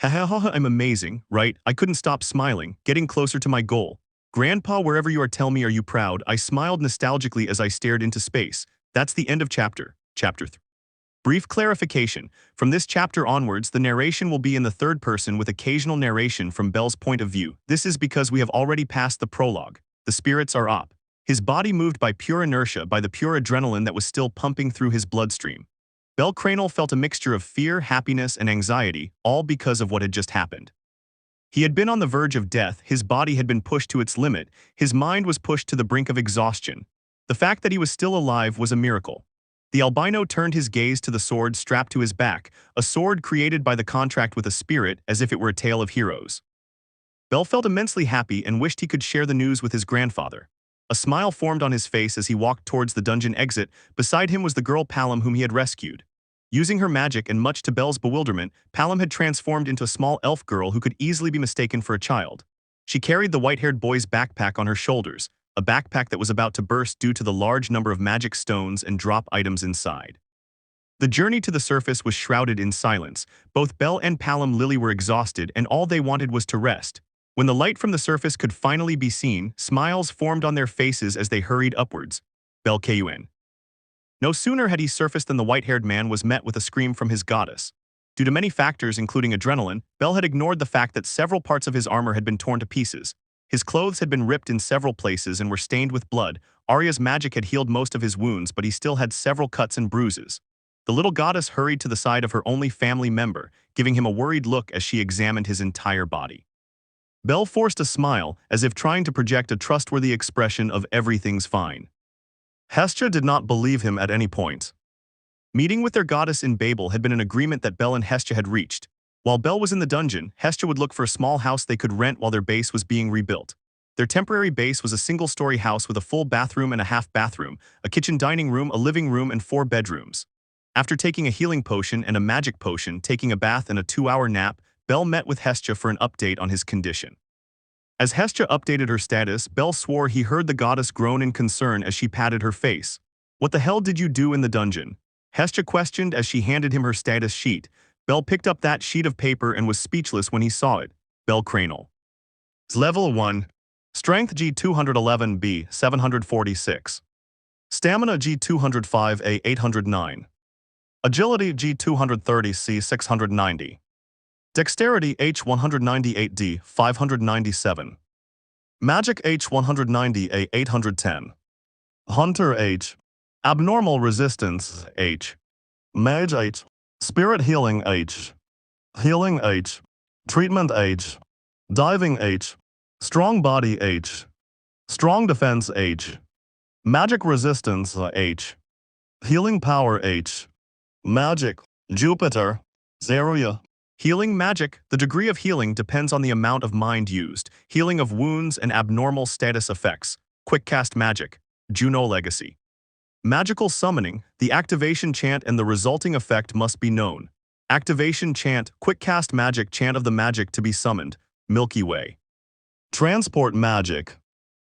Ha ha ha ha, I'm amazing, right? I couldn't stop smiling, getting closer to my goal. Grandpa, wherever you are, tell me, are you proud? I smiled nostalgically as I stared into space. That's the end of Chapter 3. Brief clarification. From this chapter onwards, the narration will be in the third person with occasional narration from Belle's point of view. This is because we have already passed the prologue. The spirits are up. His body moved by pure inertia, by the pure adrenaline that was still pumping through his bloodstream. Bellcranel felt a mixture of fear, happiness, and anxiety, all because of what had just happened. He had been on the verge of death, his body had been pushed to its limit, his mind was pushed to the brink of exhaustion. The fact that he was still alive was a miracle. The albino turned his gaze to the sword strapped to his back, a sword created by the contract with a spirit as if it were a tale of heroes. Belle felt immensely happy and wished he could share the news with his grandfather. A smile formed on his face as he walked towards the dungeon exit. Beside him was the girl Palom whom he had rescued. Using her magic and much to Belle's bewilderment, Palom had transformed into a small elf girl who could easily be mistaken for a child. She carried the white-haired boy's backpack on her shoulders, a backpack that was about to burst due to the large number of magic stones and drop items inside. The journey to the surface was shrouded in silence. Both Belle and Palom Lili were exhausted and all they wanted was to rest. When the light from the surface could finally be seen, smiles formed on their faces as they hurried upwards. Belle Kun. No sooner had he surfaced than the white-haired man was met with a scream from his goddess. Due to many factors including adrenaline, Belle had ignored the fact that several parts of his armor had been torn to pieces. His clothes had been ripped in several places and were stained with blood. Arya's magic had healed most of his wounds, but he still had several cuts and bruises. The little goddess hurried to the side of her only family member, giving him a worried look as she examined his entire body. Belle forced a smile, as if trying to project a trustworthy expression of everything's fine. Hestia did not believe him at any point. Meeting with their goddess in Babel had been an agreement that Belle and Hestia had reached. While Belle was in the dungeon, Hestia would look for a small house they could rent while their base was being rebuilt. Their temporary base was a single-story house with a full bathroom and a half bathroom, a kitchen dining room, a living room, and 4 bedrooms. After taking a healing potion and a magic potion, taking a bath and a 2-hour nap, Belle met with Hestia for an update on his condition. As Hestia updated her status, Belle swore he heard the goddess groan in concern as she patted her face. "What the hell did you do in the dungeon?" Hestia questioned as she handed him her status sheet. Belle picked up that sheet of paper and was speechless when he saw it. Bellcranel. Level 1. Strength G211B 746. Stamina G205A 809. Agility G230C 690. Dexterity H198D 597. Magic H190A 810. Hunter H. Abnormal Resistance H. Mage H. Spirit Healing H. Healing H. Treatment H. Diving H. Strong Body H. Strong Defense H. Magic Resistance H. Healing Power H. Magic Jupiter Zeruya. Healing magic. The degree of healing depends on the amount of mind used. Healing of wounds and abnormal status effects. Quick cast magic. Juno Legacy. Magical summoning. The activation chant and the resulting effect must be known. Activation chant. Quick cast magic. Chant of the magic to be summoned. Milky Way. Transport magic.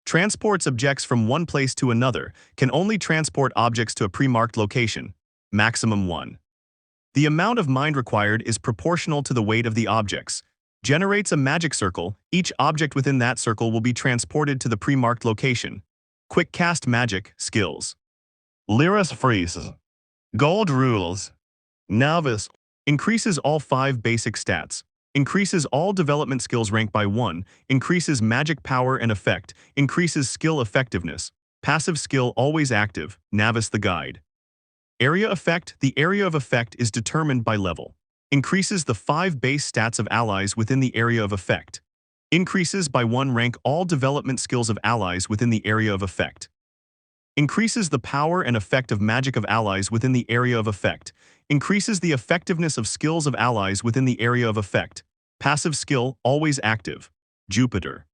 Transports objects from one place to another. Can only transport objects to a pre-marked location. Maximum 1. The amount of mind required is proportional to the weight of the objects. Generates a magic circle. Each object within that circle will be transported to the pre-marked location. Quick cast magic skills. Lyris Freeze. Gold Rules. Novice. Increases all 5 basic stats. Increases all development skills rank by 1. Increases magic power and effect. Increases skill effectiveness. Passive skill always active. Novice the guide. Area effect. The area of effect is determined by level. Increases the 5 base stats of allies within the area of effect. Increases by 1 rank all development skills of allies within the area of effect. Increases the power and effect of magic of allies within the area of effect. Increases the effectiveness of skills of allies within the area of effect. Passive skill always active. Jupiter.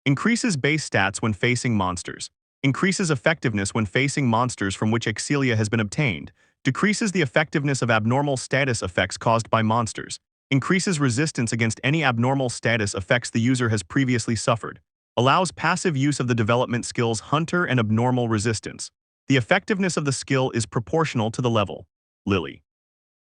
Increases base stats when facing monsters. Increases effectiveness when facing monsters from which Excelia has been obtained. Decreases the effectiveness of abnormal status effects caused by monsters. Increases resistance against any abnormal status effects the user has previously suffered. Allows passive use of the development skills Hunter and Abnormal Resistance. The effectiveness of the skill is proportional to the level. Lili.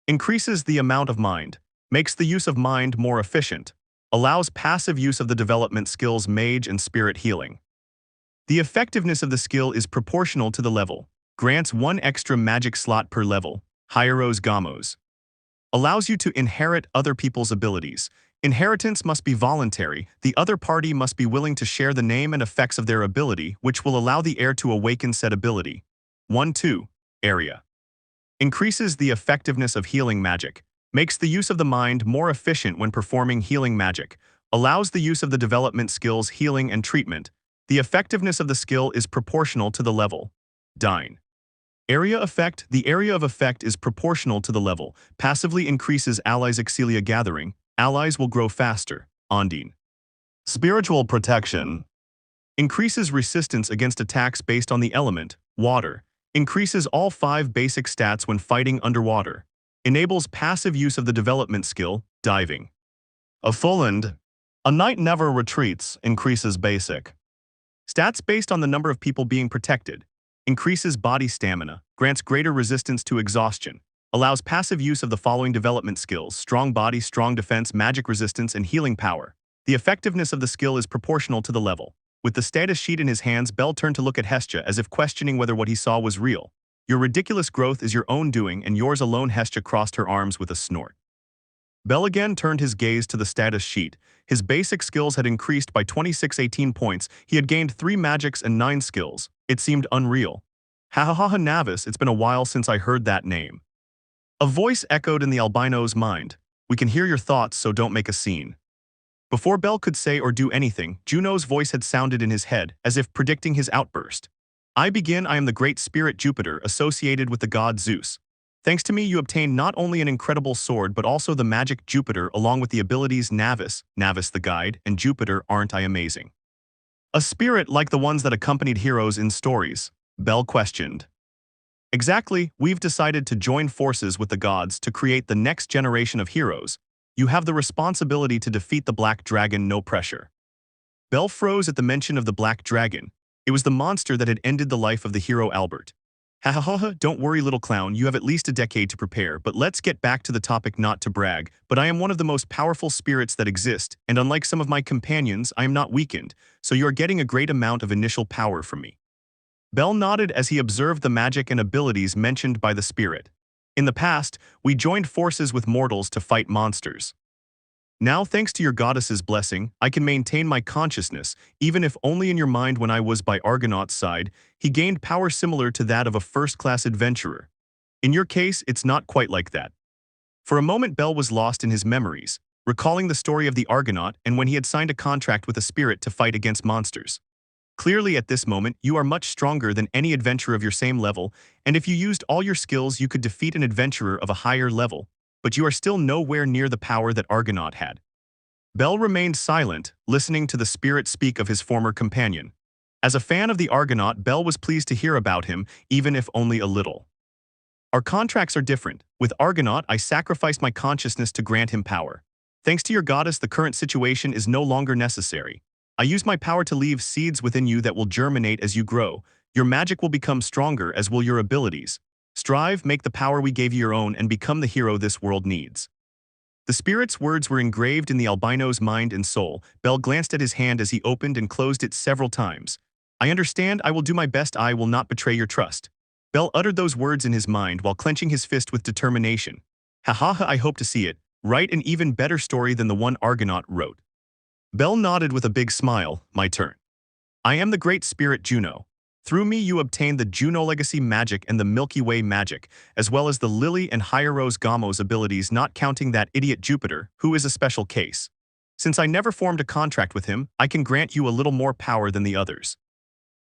Increases the amount of mind, makes the use of mind more efficient, allows passive use of the development skills Mage and Spirit Healing. The effectiveness of the skill is proportional to the level, grants 1 extra magic slot per level, Hieros Gamos. Allows you to inherit other people's abilities. Inheritance must be voluntary, the other party must be willing to share the name and effects of their ability, which will allow the heir to awaken said ability. 1-2. Area. Increases the effectiveness of healing magic, makes the use of the mind more efficient when performing healing magic, allows the use of the development skills healing and treatment. The effectiveness of the skill is proportional to the level. Dine. Area effect. The area of effect is proportional to the level, passively increases allies' Excelia gathering, allies will grow faster. Ondine. Spiritual protection. Increases resistance against attacks based on the element, water, increases all 5 basic stats when fighting underwater, enables passive use of the development skill, diving. A Fulland. A knight never retreats, increases basic stats based on the number of people being protected, increases body stamina, grants greater resistance to exhaustion, allows passive use of the following development skills: strong body, strong defense, magic resistance, and healing power. The effectiveness of the skill is proportional to the level. With the status sheet in his hands, Belle turned to look at Hestia as if questioning whether what he saw was real. Your ridiculous growth is your own doing, and yours alone. Hestia crossed her arms with a snort. Belle again turned his gaze to the status sheet. His basic skills had increased by 2618 points. He had gained 3 magics and 9 skills. It seemed unreal. Ha ha ha ha, Navis, it's been a while since I heard that name. A voice echoed in the albino's mind. We can hear your thoughts, so don't make a scene. Before Belle could say or do anything, Juno's voice had sounded in his head, as if predicting his outburst. I am the great spirit Jupiter associated with the god Zeus. Thanks to me you obtained not only an incredible sword but also the magic Jupiter along with the abilities Navis the guide, and Jupiter. Aren't I amazing? A spirit like the ones that accompanied heroes in stories? Belle questioned. Exactly, we've decided to join forces with the gods to create the next generation of heroes. You have the responsibility to defeat the Black Dragon, no pressure. Belle froze at the mention of the Black Dragon. It was the monster that had ended the life of the hero Albert. Ha ha ha ha, don't worry little clown, you have at least a decade to prepare, but let's get back to the topic. Not to brag, but I am one of the most powerful spirits that exist, and unlike some of my companions, I am not weakened, so you are getting a great amount of initial power from me. Belle nodded as he observed the magic and abilities mentioned by the spirit. In the past, we joined forces with mortals to fight monsters. Now, thanks to your goddess's blessing, I can maintain my consciousness, even if only in your mind. When I was by Argonaut's side, he gained power similar to that of a first-class adventurer. In your case, it's not quite like that. For a moment, Belle was lost in his memories, recalling the story of the Argonaut and when he had signed a contract with a spirit to fight against monsters. Clearly, at this moment, you are much stronger than any adventurer of your same level, and if you used all your skills, you could defeat an adventurer of a higher level. But you are still nowhere near the power that Argonaut had. Belle remained silent, listening to the spirit speak of his former companion. As a fan of the Argonaut, Belle was pleased to hear about him, even if only a little. Our contracts are different. With Argonaut, I sacrificed my consciousness to grant him power. Thanks to your goddess, the current situation is no longer necessary. I use my power to leave seeds within you that will germinate as you grow. Your magic will become stronger, as will your abilities. Strive, make the power we gave you your own, and become the hero this world needs. The spirit's words were engraved in the albino's mind and soul. Belle glanced at his hand as he opened and closed it several times. I understand, I will do my best, I will not betray your trust. Belle uttered those words in his mind while clenching his fist with determination. Ha ha ha, I hope to see it. Write an even better story than the one Argonaut wrote. Belle nodded with a big smile. My turn. I am the great spirit Juno. Through me you obtain the Juno Legacy magic and the Milky Way magic, as well as the Lili and Hieros Gamos abilities, not counting that idiot Jupiter, who is a special case. Since I never formed a contract with him, I can grant you a little more power than the others.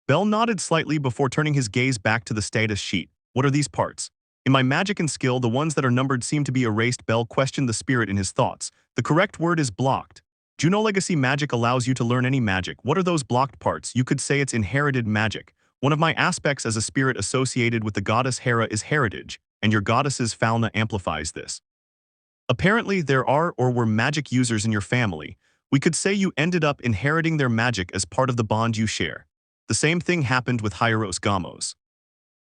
Belle nodded slightly before turning his gaze back to the status sheet. What are these parts? In my magic and skill, the ones that are numbered seem to be erased. Belle questioned the spirit in his thoughts. The correct word is blocked. Juno Legacy magic allows you to learn any magic. What are those blocked parts? You could say it's inherited magic. One of my aspects as a spirit associated with the goddess Hera is heritage, and your goddess's fauna amplifies this. Apparently, there are or were magic users in your family. We could say you ended up inheriting their magic as part of the bond you share. The same thing happened with Hieros Gamos.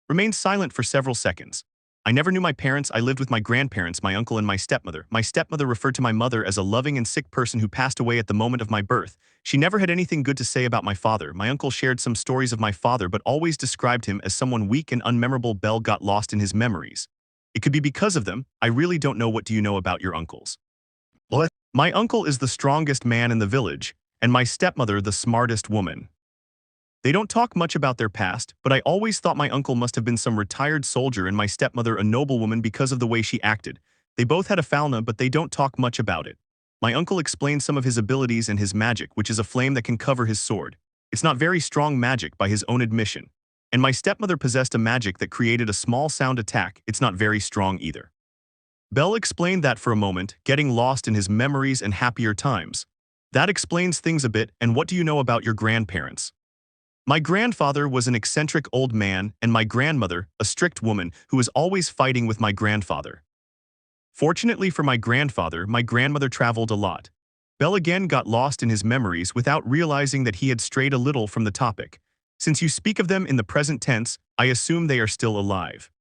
remained silent for several seconds. I never knew my parents. I lived with my grandparents, my uncle and my stepmother. My stepmother referred to my mother as a loving and sick person who passed away at the moment of my birth. She never had anything good to say about my father. My uncle shared some stories of my father but always described him as someone weak and unmemorable. Belle got lost in his memories. It could be because of them. I really don't know. What do you know about your uncles? What? My uncle is the strongest man in the village, and my stepmother the smartest woman. They don't talk much about their past, but I always thought my uncle must have been some retired soldier and my stepmother a noblewoman because of the way she acted. They both had a falna, but they don't talk much about it. My uncle explained some of his abilities and his magic, which is a flame that can cover his sword. It's not very strong magic by his own admission. And my stepmother possessed a magic that created a small sound attack. It's not very strong either. Belle explained that for a moment, getting lost in his memories and happier times. That explains things a bit. And what do you know about your grandparents? My grandfather was an eccentric old man, and my grandmother, a strict woman who was always fighting with my grandfather. Fortunately for my grandfather, my grandmother traveled a lot. Belle again got lost in his memories without realizing that he had strayed a little from the topic. Since you speak of them in the present tense, I assume they are still alive.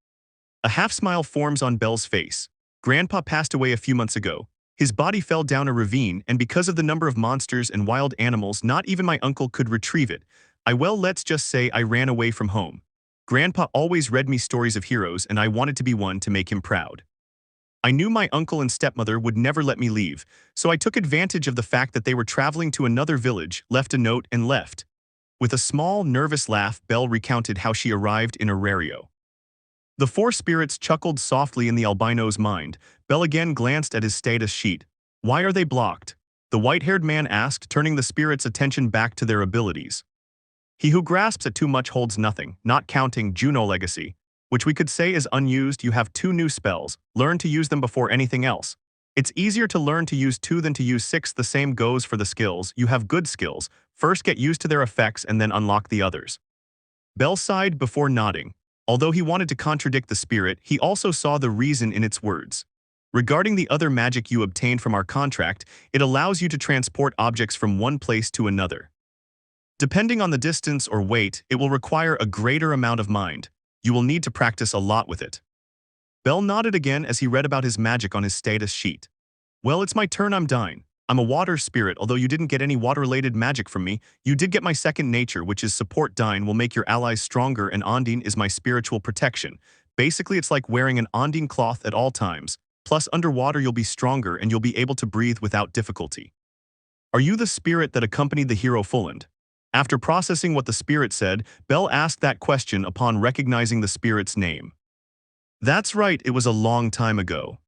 A half-smile forms on Belle's face. Grandpa passed away a few months ago. His body fell down a ravine, and because of the number of monsters and wild animals, not even my uncle could retrieve it. Let's just say I ran away from home. Grandpa always read me stories of heroes, and I wanted to be one to make him proud. I knew my uncle and stepmother would never let me leave, so I took advantage of the fact that they were traveling to another village, left a note, and left. With a small, nervous laugh, Belle recounted how she arrived in Arario. The four spirits chuckled softly in the albino's mind. Belle again glanced at his status sheet. Why are they blocked? The white-haired man asked, turning the spirits' attention back to their abilities. He who grasps at too much holds nothing, not counting Juno Legacy, which we could say is unused. You have 2 new spells. Learn to use them before anything else. It's easier to learn to use 2 than to use 6. The same goes for the skills. You have good skills. First get used to their effects and then unlock the others. Belle sighed before nodding. Although he wanted to contradict the spirit, he also saw the reason in its words. Regarding the other magic you obtained from our contract, it allows you to transport objects from one place to another. Depending on the distance or weight, it will require a greater amount of mind. You will need to practice a lot with it. Belle nodded again as he read about his magic on his status sheet. Well, it's my turn. I'm Dine. I'm a water spirit. Although you didn't get any water-related magic from me, you did get my second nature, which is support. Dine will make your allies stronger, and Ondine is my spiritual protection. Basically, it's like wearing an Ondine cloth at all times. Plus, underwater you'll be stronger and you'll be able to breathe without difficulty. Are you the spirit that accompanied the hero Fulland? After processing what the spirit said, Belle asked that question upon recognizing the spirit's name. That's right, it was a long time ago.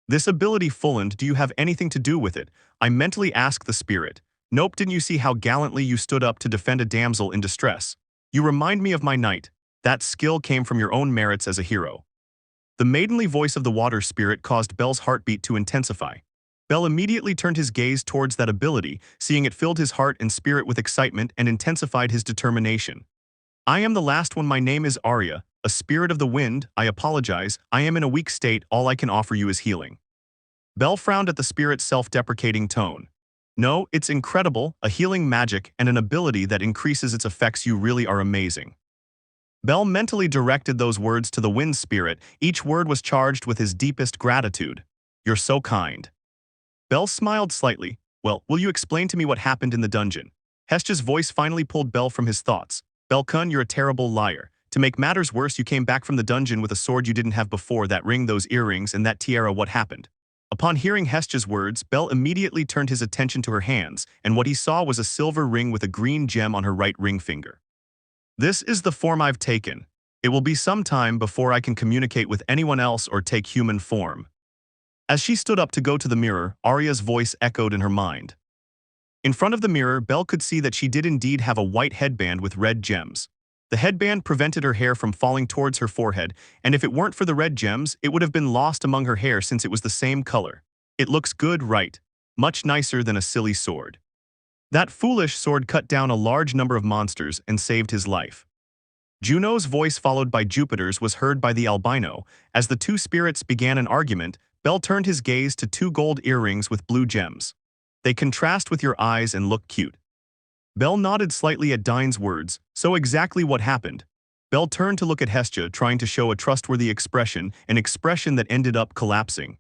This ability Fulland, do you have anything to do with it? I mentally asked the spirit. Nope, didn't you see how gallantly you stood up to defend a damsel in distress? You remind me of my knight. That skill came from your own merits as a hero. The maidenly voice of the water spirit caused Belle's heartbeat to intensify. Belle immediately turned his gaze towards that ability, seeing it filled his heart and spirit with excitement and intensified his determination. I am the last one. My name is Arya, a spirit of the wind. I apologize, I am in a weak state. All I can offer you is healing. Belle frowned at the spirit's self-deprecating tone. No, it's incredible, a healing magic and an ability that increases its effects. You really are amazing. Belle mentally directed those words to the wind spirit. Each word was charged with his deepest gratitude. You're so kind. Belle smiled slightly. Well, will you explain to me what happened in the dungeon? Hestia's voice finally pulled Belle from his thoughts. Belle-kun, you're a terrible liar. To make matters worse, you came back from the dungeon with a sword you didn't have before, that ring, those earrings, and that tiara. What happened? Upon hearing Hestia's words, Belle immediately turned his attention to her hands, and what he saw was a silver ring with a green gem on her right ring finger. This is the form I've taken. It will be some time before I can communicate with anyone else or take human form. As she stood up to go to the mirror, Arya's voice echoed in her mind. In front of the mirror, Belle could see that she did indeed have a white headband with red gems. The headband prevented her hair from falling towards her forehead, and if it weren't for the red gems, it would have been lost among her hair since it was the same color. It looks good, right? Much nicer than a silly sword. That foolish sword cut down a large number of monsters and saved his life. Juno's voice, followed by Jupiter's, was heard by the albino. As the two spirits began an argument, Belle turned his gaze to 2 gold earrings with blue gems. They contrast with your eyes and look cute. Belle nodded slightly at Dine's words. So exactly what happened? Belle turned to look at Hestia, trying to show a trustworthy expression, an expression that ended up collapsing.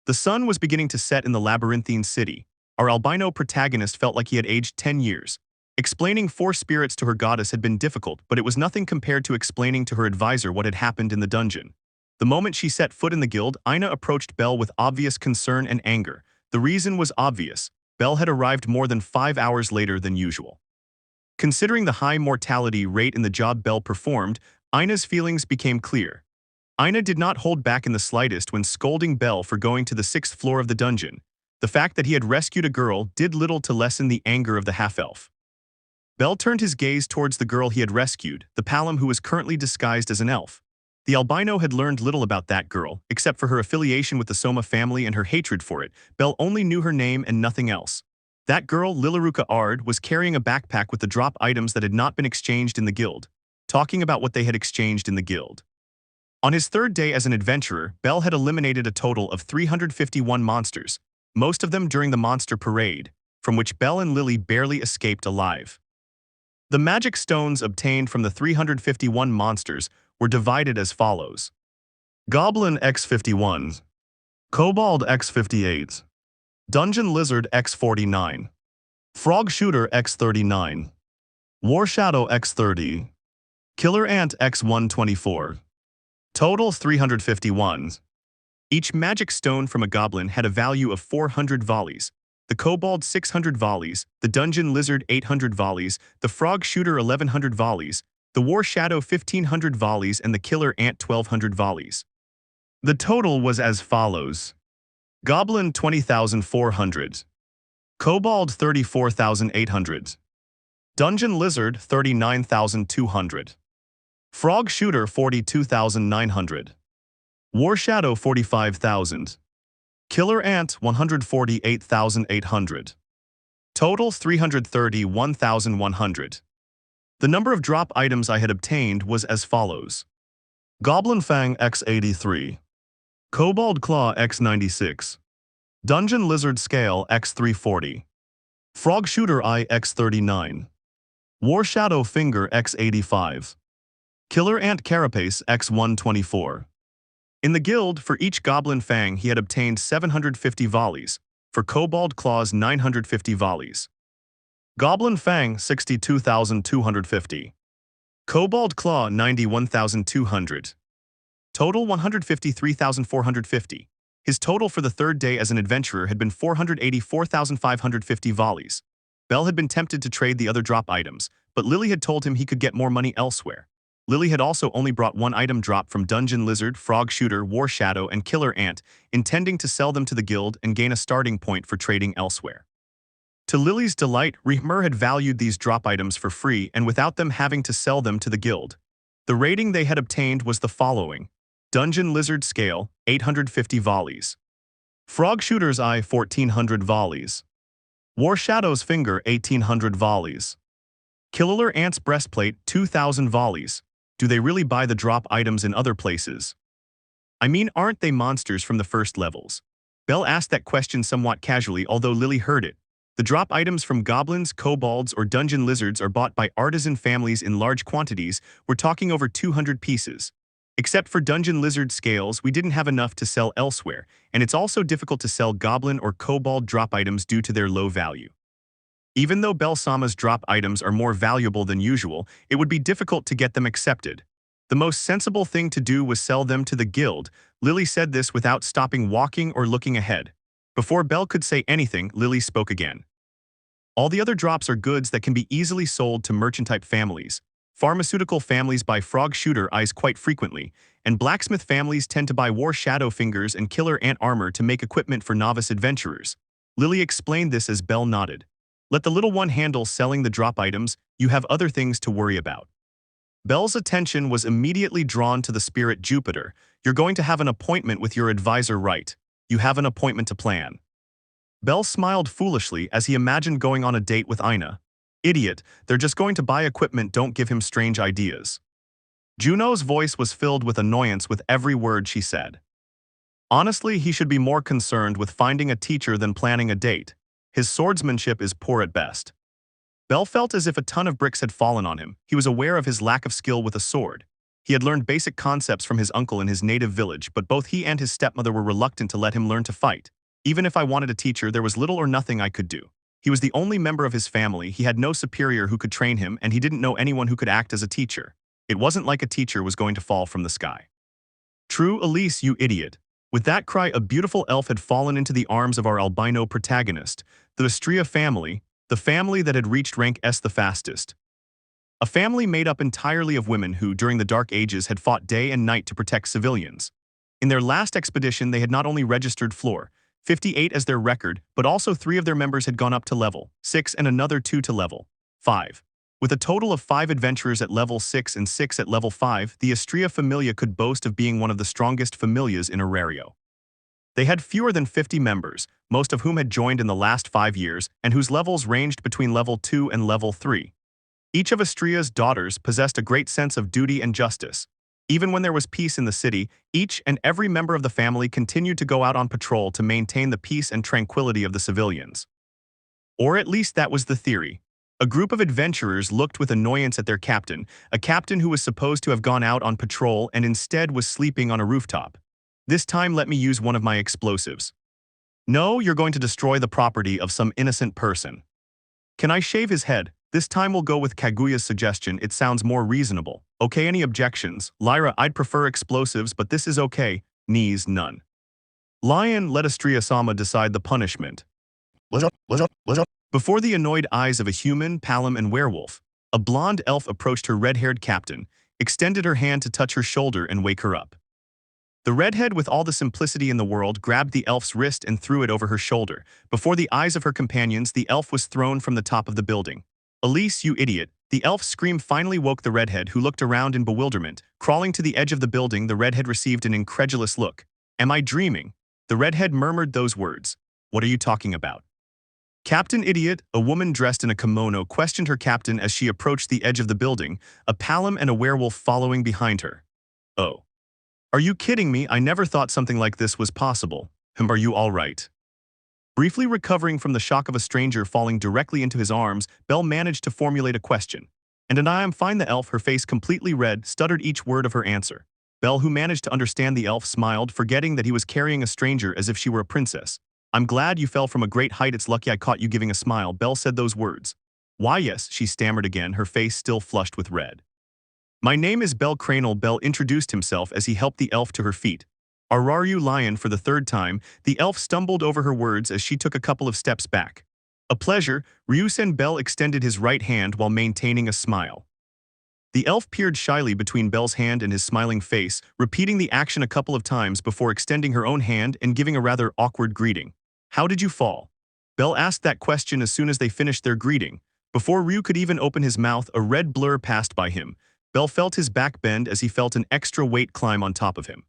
The sun was beginning to set in the labyrinthine city. Our albino protagonist felt like he had aged 10 years. Explaining four spirits to her goddess had been difficult, but it was nothing compared to explaining to her advisor what had happened in the dungeon. The moment she set foot in the guild, Aida approached Belle with obvious concern and anger. The reason was obvious. Belle had arrived more than 5 hours later than usual. Considering the high mortality rate in the job Belle performed, Aida's feelings became clear. Aida did not hold back in the slightest when scolding Belle for going to the 6th floor of the dungeon. The fact that he had rescued a girl did little to lessen the anger of the half-elf. Belle turned his gaze towards the girl he had rescued, the Palom who was currently disguised as an elf. The albino had learned little about that girl, except for her affiliation with the Soma family and her hatred for it. Belle only knew her name and nothing else. That girl, Lilaruka Ard, was carrying a backpack with the drop items that had not been exchanged in the guild, talking about what they had exchanged in the guild. On his third day as an adventurer, Belle had eliminated a total of 351 monsters, most of them during the monster parade, from which Belle and Lili barely escaped alive. The magic stones obtained from the 351 monsters were divided as follows. Goblin X51, Kobold X58, Dungeon Lizard X49, Frog Shooter X39, War Shadow X30, Killer Ant X124. Total 351. Each magic stone from a goblin had a value of 400 volleys, the kobold 600 volleys, the dungeon lizard 800 volleys, the frog shooter 1100 volleys, the war shadow 1500 volleys, and the killer ant 1200 volleys. The total was as follows. Goblin 20,400, kobold 34,800, dungeon lizard 39,200, frog shooter 42,900, war shadow 45,000, killer ant 148,800. Total 331,100. The number of drop items I had obtained was as follows. Goblin Fang X83, Kobold Claw X96, Dungeon Lizard Scale X340, Frog Shooter Eye X39, War Shadow Finger X85, Killer Ant Carapace X124. In the guild, for each Goblin Fang he had obtained 750 volleys, for Kobold Claws 950 volleys. Goblin Fang 62,250. Kobold Claw 91,200. Total 153,450. His total for the third day as an adventurer had been 484,550 volleys. Belle had been tempted to trade the other drop items, but Lili had told him he could get more money elsewhere. Lili had also only brought one item drop from Dungeon Lizard, Frog Shooter, War Shadow, and Killer Ant, intending to sell them to the guild and gain a starting point for trading elsewhere. To Lili's delight, Rehmer had valued these drop items for free and without them having to sell them to the guild. The rating they had obtained was the following. Dungeon Lizard Scale, 850 volleys. Frog Shooter's Eye, 1,400 volleys. War Shadow's Finger, 1,800 volleys. Killer Ant's Breastplate, 2,000 volleys. Do they really buy the drop items in other places? I mean, aren't they monsters from the first levels? Belle asked that question somewhat casually, although Lili heard it. The drop items from goblins, kobolds, or dungeon lizards are bought by artisan families in large quantities. We're talking over 200 pieces. Except for dungeon lizard scales, we didn't have enough to sell elsewhere, and it's also difficult to sell goblin or kobold drop items due to their low value. Even though Belle Soma's drop items are more valuable than usual, it would be difficult to get them accepted. The most sensible thing to do was sell them to the guild. Lili said this without stopping walking or looking ahead. Before Belle could say anything, Lili spoke again. All the other drops are goods that can be easily sold to merchant-type families. Pharmaceutical families buy Frog Shooter Eyes quite frequently, and blacksmith families tend to buy War Shadow Fingers and Killer Ant Armor to make equipment for novice adventurers. Lili explained this as Belle nodded. Let the little one handle selling the drop items, you have other things to worry about. Belle's attention was immediately drawn to the spirit Jupiter. You're going to have an appointment with your advisor, right? You have an appointment to plan. Belle smiled foolishly as he imagined going on a date with Aida. Idiot, they're just going to buy equipment, don't give him strange ideas. Juno's voice was filled with annoyance with every word she said. Honestly, he should be more concerned with finding a teacher than planning a date. His swordsmanship is poor at best. Belle felt as if a ton of bricks had fallen on him. He was aware of his lack of skill with a sword. He had learned basic concepts from his uncle in his native village, but both he and his stepmother were reluctant to let him learn to fight. Even if I wanted a teacher, there was little or nothing I could do. He was the only member of his family, he had no superior who could train him, and he didn't know anyone who could act as a teacher. It wasn't like a teacher was going to fall from the sky. True, Elise, you idiot. With that cry, a beautiful elf had fallen into the arms of our albino protagonist, the Astrea family, the family that had reached rank S the fastest. A family made up entirely of women who, during the Dark Ages, had fought day and night to protect civilians. In their last expedition, they had not only registered floor 58 as their record, but also 3 of their members had gone up to level 6 and another 2 to level 5. With a total of 5 adventurers at level 6 and 6 at level 5, the Astrea Familia could boast of being one of the strongest familias in Arario. They had fewer than 50 members, most of whom had joined in the last 5 years, and whose levels ranged between level 2 and level 3. Each of Astrea's daughters possessed a great sense of duty and justice. Even when there was peace in the city, each and every member of the family continued to go out on patrol to maintain the peace and tranquility of the civilians. Or at least that was the theory. A group of adventurers looked with annoyance at their captain, a captain who was supposed to have gone out on patrol and instead was sleeping on a rooftop. This time let me use one of my explosives. No, you're going to destroy the property of some innocent person. Can I shave his head? This time we'll go with Kaguya's suggestion, it sounds more reasonable. Okay, any objections? Lyra, I'd prefer explosives, but this is okay. Knees, none. Lion, let Astrea Sama decide the punishment. Before the annoyed eyes of a human, Palom, and werewolf, a blonde elf approached her red-haired captain, extended her hand to touch her shoulder and wake her up. The redhead, with all the simplicity in the world, grabbed the elf's wrist and threw it over her shoulder. Before the eyes of her companions, the elf was thrown from the top of the building. Elise, you idiot. The elf's scream finally woke the redhead, who looked around in bewilderment. Crawling to the edge of the building, the redhead received an incredulous look. Am I dreaming? The redhead murmured those words. What are you talking about? Captain Idiot, a woman dressed in a kimono, questioned her captain as she approached the edge of the building, a Palom and a werewolf following behind her. Oh. Are you kidding me? I never thought something like this was possible. Are you all right? Briefly recovering from the shock of a stranger falling directly into his arms, Belle managed to formulate a question. And I am fine. The elf, her face completely red, stuttered each word of her answer. Belle, who managed to understand the elf, smiled, forgetting that he was carrying a stranger as if she were a princess. I'm glad you fell from a great height. It's lucky I caught you giving a smile. Belle said those words. Why yes, she stammered again, her face still flushed with red. My name is bellcranel. Belle introduced himself as he helped the elf to her feet. Are you lion? For the third time, the elf stumbled over her words as she took a couple of steps back. A pleasure, Ryusen. Belle extended his right hand while maintaining a smile. The elf peered shyly between Belle's hand and his smiling face, repeating the action a couple of times before extending her own hand and giving a rather awkward greeting. How did you fall? Belle asked that question as soon as they finished their greeting. Before Ryu could even open his mouth, a red blur passed by him. Belle felt his back bend as he felt an extra weight climb on top of him.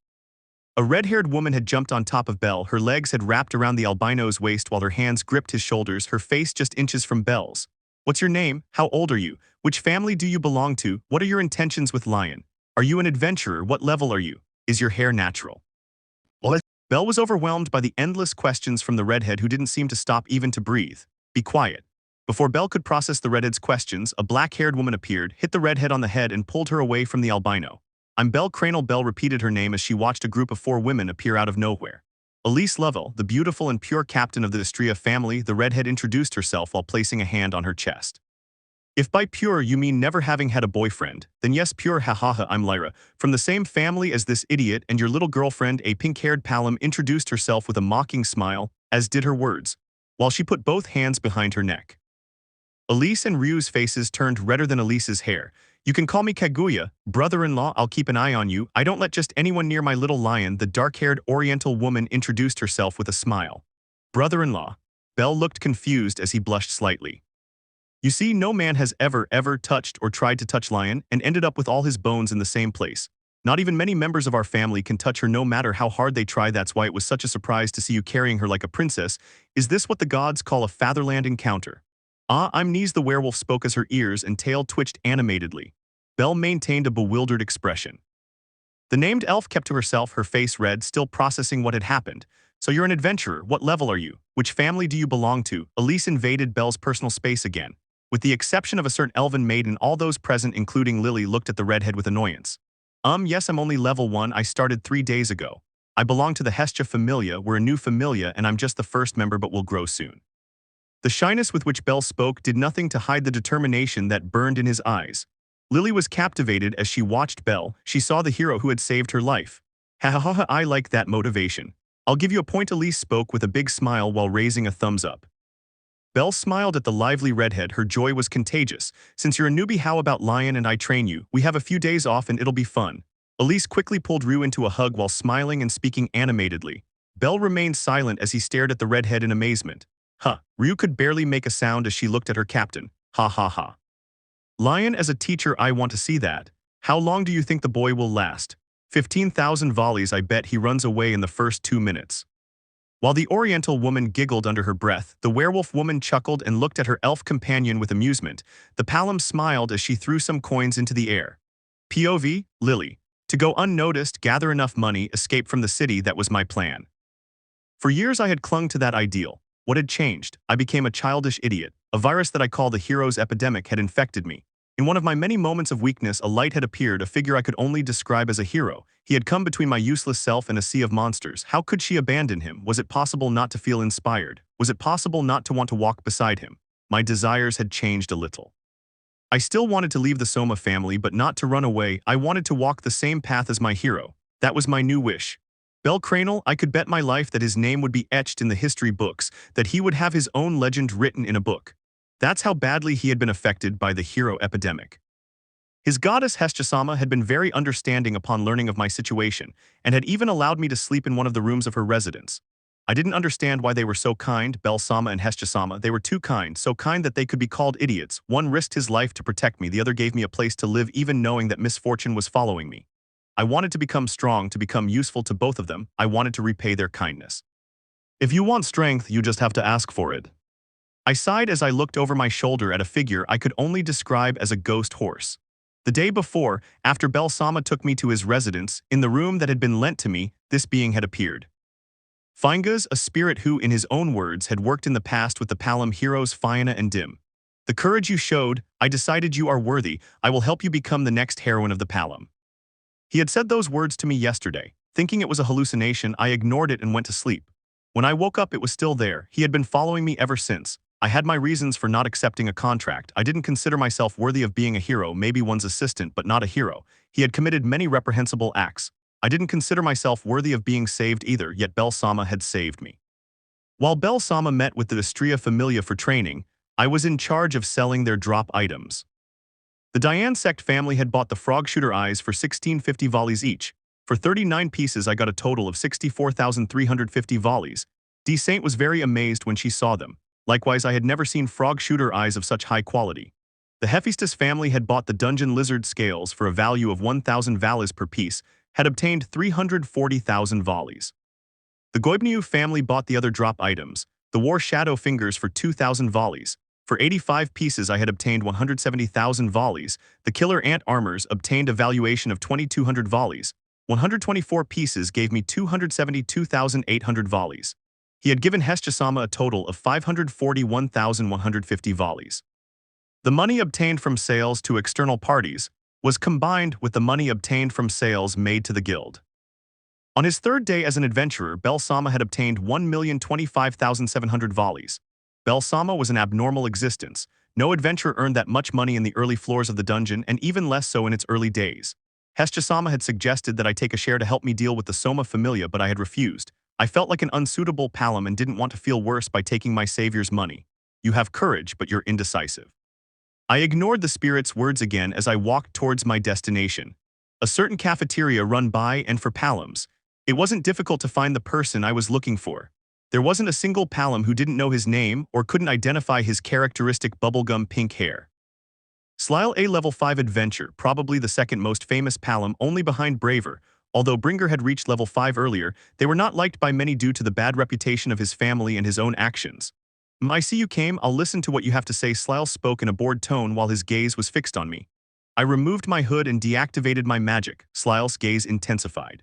A red-haired woman had jumped on top of Belle. Her legs had wrapped around the albino's waist while her hands gripped his shoulders, her face just inches from Belle's. What's your name? How old are you? Which family do you belong to? What are your intentions with Lion? Are you an adventurer? What level are you? Is your hair natural? Belle was overwhelmed by the endless questions from the redhead, who didn't seem to stop even to breathe. Be quiet. Before Belle could process the redhead's questions, a black-haired woman appeared, hit the redhead on the head and pulled her away from the albino. I'm bellcranel. Belle repeated her name as she watched a group of 4 women appear out of nowhere. Elise Lovell, the beautiful and pure captain of the Astrea family, the redhead introduced herself while placing a hand on her chest. If by pure you mean never having had a boyfriend, then yes, pure. Hahaha, I'm Lyra, from the same family as this idiot, and your little girlfriend. A pink-haired Palom introduced herself with a mocking smile, as did her words, while she put both hands behind her neck. Elise and Ryu's faces turned redder than Elise's hair. You can call me Kaguya, brother-in-law. I'll keep an eye on you. I don't let just anyone near my little lion. The dark-haired oriental woman introduced herself with a smile. Brother-in-law. Belle looked confused as he blushed slightly. You see, no man has ever touched or tried to touch Lion and ended up with all his bones in the same place. Not even many members of our family can touch her no matter how hard they try. That's why it was such a surprise to see you carrying her like a princess. Is this what the gods call a fatherland encounter? I'm Knees. The werewolf spoke as her ears and tail twitched animatedly. Belle maintained a bewildered expression. The named elf kept to herself, her face red, still processing what had happened. So you're an adventurer. What level are you? Which family do you belong to? Elise invaded Belle's personal space again. With the exception of a certain elven maiden, all those present, including Lili, looked at the redhead with annoyance. Yes, I'm only level 1. I started 3 days ago. I belong to the Hestia Familia. We're a new Familia, and I'm just the first member, but will grow soon. The shyness with which Belle spoke did nothing to hide the determination that burned in his eyes. Lili was captivated as she watched Belle. She saw the hero who had saved her life. Ha ha ha ha, I like that motivation. I'll give you a point. Elise spoke with a big smile while raising a thumbs up. Belle smiled at the lively redhead. Her joy was contagious. Since you're a newbie, how about Lion and I train you? We have a few days off and it'll be fun. Elise quickly pulled Rue into a hug while smiling and speaking animatedly. Belle remained silent as he stared at the redhead in amazement. Rue could barely make a sound as she looked at her captain. Ha ha ha. Lion, as a teacher, I want to see that. How long do you think the boy will last? 15,000 volleys. I bet he runs away in the first 2 minutes. While the Oriental woman giggled under her breath, the werewolf woman chuckled and looked at her elf companion with amusement. The Palom smiled as she threw some coins into the air. POV, Lili. To go unnoticed, gather enough money, escape from the city. That was my plan. For years I had clung to that ideal. What had changed? I became a childish idiot. A virus that I call the hero's epidemic had infected me. In one of my many moments of weakness, a light had appeared, a figure I could only describe as a hero. He had come between my useless self and a sea of monsters. How could she abandon him? Was it possible not to feel inspired? Was it possible not to want to walk beside him? My desires had changed a little. I still wanted to leave the Soma family, but not to run away. I wanted to walk the same path as my hero. That was my new wish. Bellcranel, I could bet my life that his name would be etched in the history books, that he would have his own legend written in a book. That's how badly he had been affected by the hero epidemic. His goddess Hestia had been very understanding upon learning of my situation, and had even allowed me to sleep in one of the rooms of her residence. I didn't understand why they were so kind, Belle Sama and Hestia Sama. They were too kind, so kind that they could be called idiots. One risked his life to protect me, the other gave me a place to live even knowing that misfortune was following me. I wanted to become strong, to become useful to both of them. I wanted to repay their kindness. If you want strength, you just have to ask for it. I sighed as I looked over my shoulder at a figure I could only describe as a ghost horse. The day before, after Belle Sama took me to his residence, in the room that had been lent to me, this being had appeared. Fingas, a spirit who, in his own words, had worked in the past with the Palom heroes Fiona and Dim. The courage you showed, I decided you are worthy. I will help you become the next heroine of the Palom. He had said those words to me yesterday. Thinking it was a hallucination, I ignored it and went to sleep. When I woke up, it was still there. He had been following me ever since. I had my reasons for not accepting a contract. I didn't consider myself worthy of being a hero, maybe one's assistant, but not a hero. He had committed many reprehensible acts. I didn't consider myself worthy of being saved either, yet Belle Sama had saved me. While Belle Sama met with the Dystria Familia for training, I was in charge of selling their drop items. The Diane Sect family had bought the frog shooter eyes for 1650 volleys each. For 39 pieces, I got a total of 64,350 volleys. D. Saint was very amazed when she saw them. Likewise, I had never seen frog shooter eyes of such high quality. The Hephaestus family had bought the dungeon lizard scales for a value of 1,000 valleys per piece, had obtained 340,000 volleys. The Goibniu family bought the other drop items, the war shadow fingers for 2,000 volleys. For 85 pieces, I had obtained 170,000 volleys. The killer ant armors obtained a valuation of 2,200 volleys. 124 pieces gave me 272,800 volleys. He had given Hestia Sama a total of 541,150 volleys. The money obtained from sales to external parties was combined with the money obtained from sales made to the guild. On his third day as an adventurer, Belle Sama had obtained 1,025,700 volleys. Belle Sama was an abnormal existence. No adventurer earned that much money in the early floors of the dungeon, and even less so in its early days. Hestia Sama had suggested that I take a share to help me deal with the Soma Familia, but I had refused. I felt like an unsuitable Palom and didn't want to feel worse by taking my savior's money. You have courage, but you're indecisive. I ignored the spirit's words again as I walked towards my destination. A certain cafeteria run by and for Paloms. It wasn't difficult to find the person I was looking for. There wasn't a single Palom who didn't know his name or couldn't identify his characteristic bubblegum pink hair. Slyle, a level 5 adventure, probably the second most famous Palom, only behind Braver. Although Bringer had reached level 5 earlier, they were not liked by many due to the bad reputation of his family and his own actions. I see you came, I'll listen to what you have to say. Slyle spoke in a bored tone while his gaze was fixed on me. I removed my hood and deactivated my magic. Slyle's gaze intensified.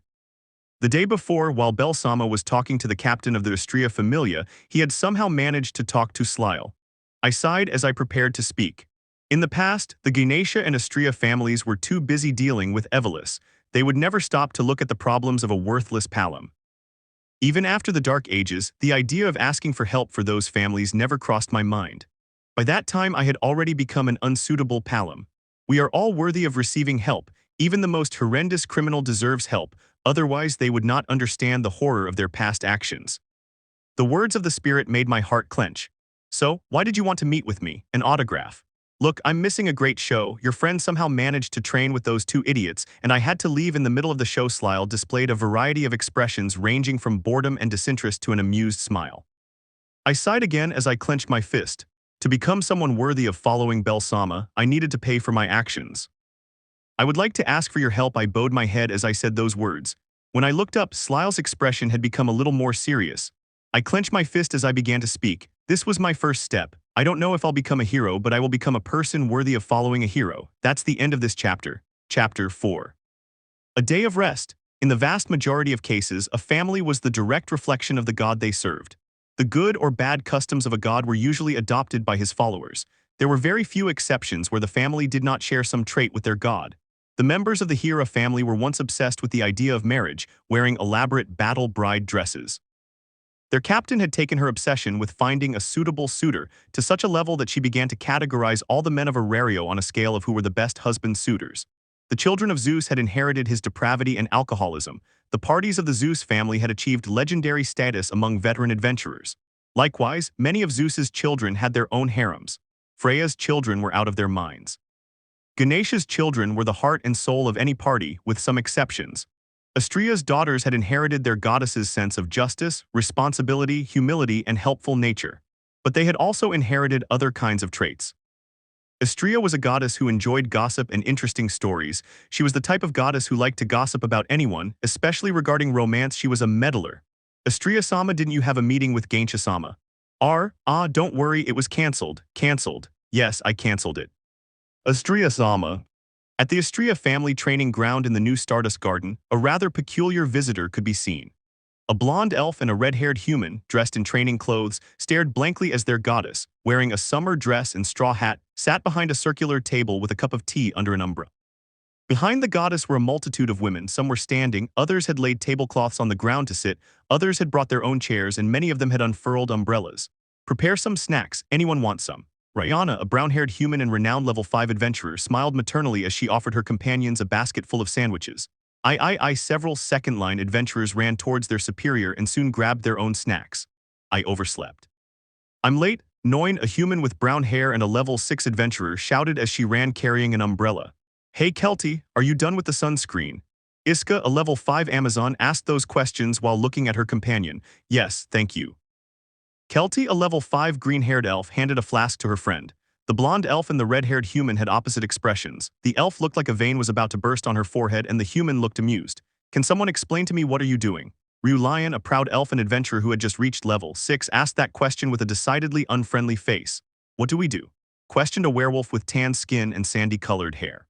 The day before, while Belle Sama was talking to the captain of the Dystria Familia, he had somehow managed to talk to Slyle. I sighed as I prepared to speak. In the past, the Ganesha and Astrea families were too busy dealing with Evelys. They would never stop to look at the problems of a worthless palom. Even after the Dark Ages, the idea of asking for help for those families never crossed my mind. By that time, I had already become an unsuitable palom. We are all worthy of receiving help. Even the most horrendous criminal deserves help, otherwise they would not understand the horror of their past actions. The words of the spirit made my heart clench. So, why did you want to meet with me? An autograph. Look, I'm missing a great show. Your friend somehow managed to train with those two idiots, and I had to leave in the middle of the show. Lyle displayed a variety of expressions ranging from boredom and disinterest to an amused smile. I sighed again as I clenched my fist. To become someone worthy of following Belle Soma, I needed to pay for my actions. I would like to ask for your help. I bowed my head as I said those words. When I looked up, Slyle's expression had become a little more serious. I clenched my fist as I began to speak. This was my first step. I don't know if I'll become a hero, but I will become a person worthy of following a hero. That's the end of this chapter. Chapter 4. A day of rest. In the vast majority of cases, a family was the direct reflection of the god they served. The good or bad customs of a god were usually adopted by his followers. There were very few exceptions where the family did not share some trait with their god. The members of the Hera family were once obsessed with the idea of marriage, wearing elaborate battle bride dresses. Their captain had taken her obsession with finding a suitable suitor to such a level that she began to categorize all the men of Arario on a scale of who were the best husband suitors. The children of Zeus had inherited his depravity and alcoholism. The parties of the Zeus family had achieved legendary status among veteran adventurers. Likewise, many of Zeus's children had their own harems. Freya's children were out of their minds. Ganesha's children were the heart and soul of any party, with some exceptions. Astrea's daughters had inherited their goddess's sense of justice, responsibility, humility, and helpful nature. But they had also inherited other kinds of traits. Astrea was a goddess who enjoyed gossip and interesting stories. She was the type of goddess who liked to gossip about anyone, especially regarding romance. She was a meddler. Astrea-sama, didn't you have a meeting with Ganesha-sama? Don't worry, it was cancelled. Cancelled. Yes, I cancelled it. Astrea-sama. At the Astrea family training ground in the new Stardust Garden, a rather peculiar visitor could be seen. A blonde elf and a red-haired human, dressed in training clothes, stared blankly as their goddess, wearing a summer dress and straw hat, sat behind a circular table with a cup of tea under an umbrella. Behind the goddess were a multitude of women. Some were standing, others had laid tablecloths on the ground to sit, others had brought their own chairs, and many of them had unfurled umbrellas. Prepare some snacks. Anyone want some? Rihanna, a brown-haired human and renowned level 5 adventurer, smiled maternally as she offered her companions a basket full of sandwiches. Several second-line adventurers ran towards their superior and soon grabbed their own snacks. I overslept. I'm late, Noin, a human with brown hair and a level 6 adventurer, shouted as she ran carrying an umbrella. Hey Kelty, are you done with the sunscreen? Iska, a level 5 Amazon, asked those questions while looking at her companion. Yes, thank you. Kelty, a level 5 green-haired elf, handed a flask to her friend. The blonde elf and the red-haired human had opposite expressions. The elf looked like a vein was about to burst on her forehead, and the human looked amused. Can someone explain to me what are you doing? Ryu Lion, a proud elf and adventurer who had just reached level 6, asked that question with a decidedly unfriendly face. What do we do? Questioned a werewolf with tan skin and sandy-colored hair.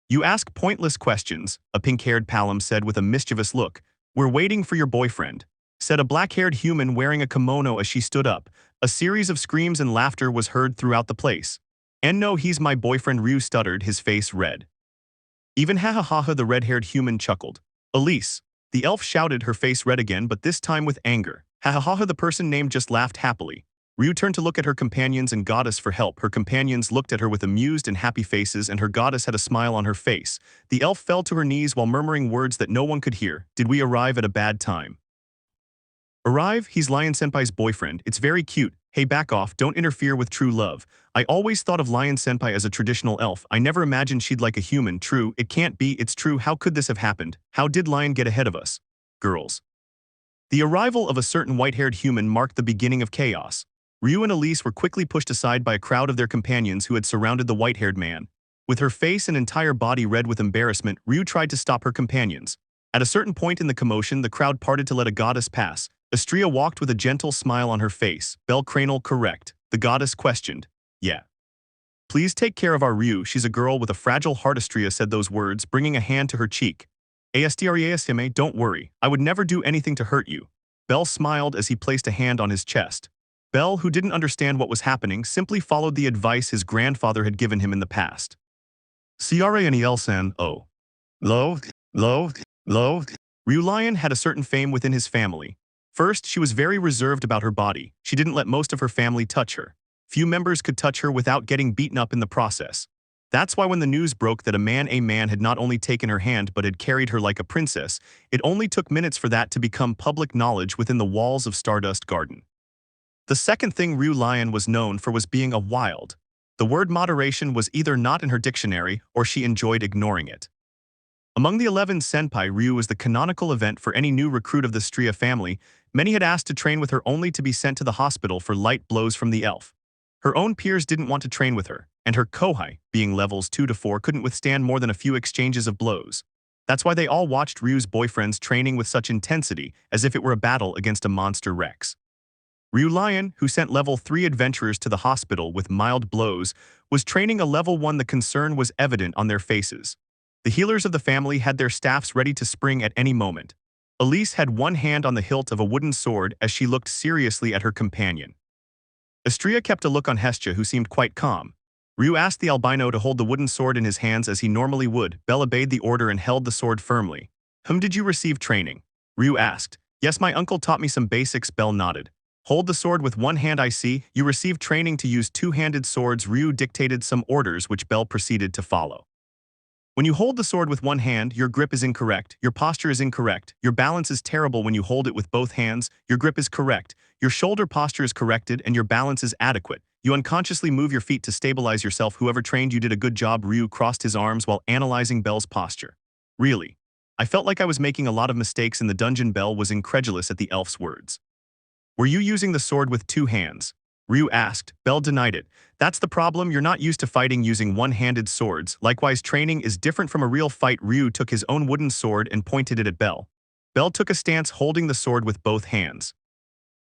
You ask pointless questions, a pink-haired palom said with a mischievous look. We're waiting for your boyfriend, said a black-haired human wearing a kimono as she stood up. A series of screams and laughter was heard throughout the place. And no, he's my boyfriend, Ryu stuttered, his face red. Even ha-ha-ha, the red-haired human chuckled. Elise, the elf shouted, her face red again, but this time with anger. Ha-ha-ha, the person named just laughed happily. Ryu turned to look at her companions and goddess for help. Her companions looked at her with amused and happy faces, and her goddess had a smile on her face. The elf fell to her knees while murmuring words that no one could hear. Did we arrive at a bad time? Arrive? He's Lion-senpai's boyfriend. It's very cute. Hey, back off, don't interfere with true love. I always thought of Lion-senpai as a traditional elf. I never imagined she'd like a human. True, it can't be, it's true. How could this have happened? How did Lion get ahead of us? Girls. The arrival of a certain white-haired human marked the beginning of chaos. Ryu and Elise were quickly pushed aside by a crowd of their companions who had surrounded the white-haired man. With her face and entire body red with embarrassment, Ryu tried to stop her companions. At a certain point in the commotion, the crowd parted to let a goddess pass. Astrea walked with a gentle smile on her face. Bellcranel, correct. The goddess questioned. Yeah. Please take care of our Ryu. She's a girl with a fragile heart. Astrea said those words, bringing a hand to her cheek. Astre, don't worry. I would never do anything to hurt you. Belle smiled as he placed a hand on his chest. Belle, who didn't understand what was happening, simply followed the advice his grandfather had given him in the past. Cranel oh. Lo, lo, lo. Ryu Lion had a certain fame within his family. First, she was very reserved about her body. She didn't let most of her family touch her. Few members could touch her without getting beaten up in the process. That's why when the news broke that a man had not only taken her hand but had carried her like a princess, it only took minutes for that to become public knowledge within the walls of Stardust Garden. The second thing Ryu Lion was known for was being a wild. The word moderation was either not in her dictionary or she enjoyed ignoring it. Among the 11 senpai, Ryu was the canonical event for any new recruit of the Stria family. Many had asked to train with her only to be sent to the hospital for light blows from the elf. Her own peers didn't want to train with her, and her kohai, being levels 2 to 4, couldn't withstand more than a few exchanges of blows. That's why they all watched Ryu's boyfriends training with such intensity, as if it were a battle against a monster Rex. Ryu Lion, who sent level 3 adventurers to the hospital with mild blows, was training a level 1. The concern was evident on their faces. The healers of the family had their staffs ready to spring at any moment. Elise had one hand on the hilt of a wooden sword as she looked seriously at her companion. Astria kept a look on Hestia, who seemed quite calm. Ryu asked the albino to hold the wooden sword in his hands as he normally would. Belle obeyed the order and held the sword firmly. "Whom did you receive training?" Ryu asked. "Yes, my uncle taught me some basics." Belle nodded. "Hold the sword with one hand. I see. You received training to use two-handed swords." Ryu dictated some orders which Belle proceeded to follow. "When you hold the sword with one hand, your grip is incorrect, your posture is incorrect, your balance is terrible. When you hold it with both hands, your grip is correct, your shoulder posture is corrected, and your balance is adequate. You unconsciously move your feet to stabilize yourself. Whoever trained you did a good job." Ryu crossed his arms while analyzing Belle's posture. "Really? I felt like I was making a lot of mistakes in the dungeon." Belle was incredulous at the elf's words. "Were you using the sword with two hands?" Ryu asked. Belle denied it. "That's the problem. You're not used to fighting using one-handed swords. Likewise, training is different from a real fight." Ryu took his own wooden sword and pointed it at Belle. Belle took a stance holding the sword with both hands.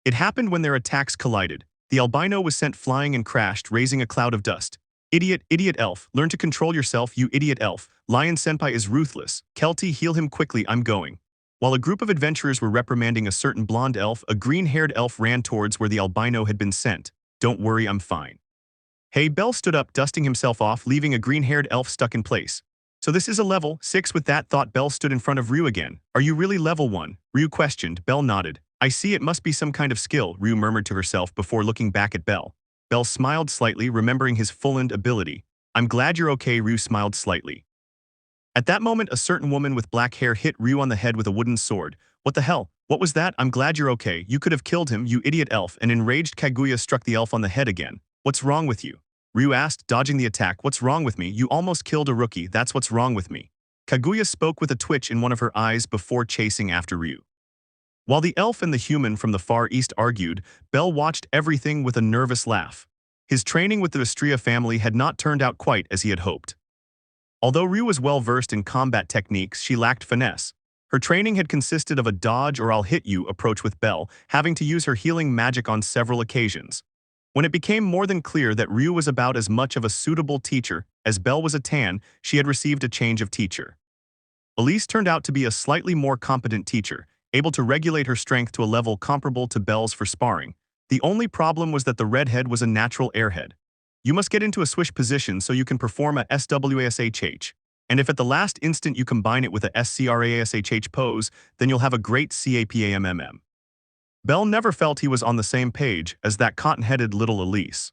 It happened when their attacks collided. The albino was sent flying and crashed, raising a cloud of dust. Idiot elf. Learn to control yourself, you idiot elf. Lion Senpai is ruthless. Kelty, heal him quickly. I'm going." While a group of adventurers were reprimanding a certain blonde elf, a green-haired elf ran towards where the albino had been sent. "Don't worry, I'm fine." "Hey." Belle stood up, dusting himself off, leaving a green-haired elf stuck in place. "So this is a level 6 with that thought." Belle stood in front of Ryu again. "Are you really level 1? Ryu questioned. Belle nodded. "I see, it must be some kind of skill," Ryu murmured to herself before looking back at Belle. Belle smiled slightly, remembering his full-end ability. "I'm glad you're okay." Ryu smiled slightly. At that moment, a certain woman with black hair hit Ryu on the head with a wooden sword. "What the hell? What was that?" "I'm glad you're okay. You could have killed him, you idiot elf." An enraged Kaguya struck the elf on the head again. "What's wrong with you?" Ryu asked, dodging the attack. "What's wrong with me? You almost killed a rookie. That's what's wrong with me." Kaguya spoke with a twitch in one of her eyes before chasing after Ryu. While the elf and the human from the Far East argued, Belle watched everything with a nervous laugh. His training with the Astria family had not turned out quite as he had hoped. Although Ryu was well-versed in combat techniques, she lacked finesse. Her training had consisted of a dodge or I'll hit you approach, with Belle having to use her healing magic on several occasions. When it became more than clear that Ryu was about as much of a suitable teacher as Belle was a tan, she had received a change of teacher. Elise turned out to be a slightly more competent teacher, able to regulate her strength to a level comparable to Belle's for sparring. The only problem was that the redhead was a natural airhead. You must get into a swish position so you can perform a SWASHH. And if at the last instant you combine it with a SCRASHH pose, then you'll have a great CAPAMMM. Belle never felt he was on the same page as that cotton-headed little Elise.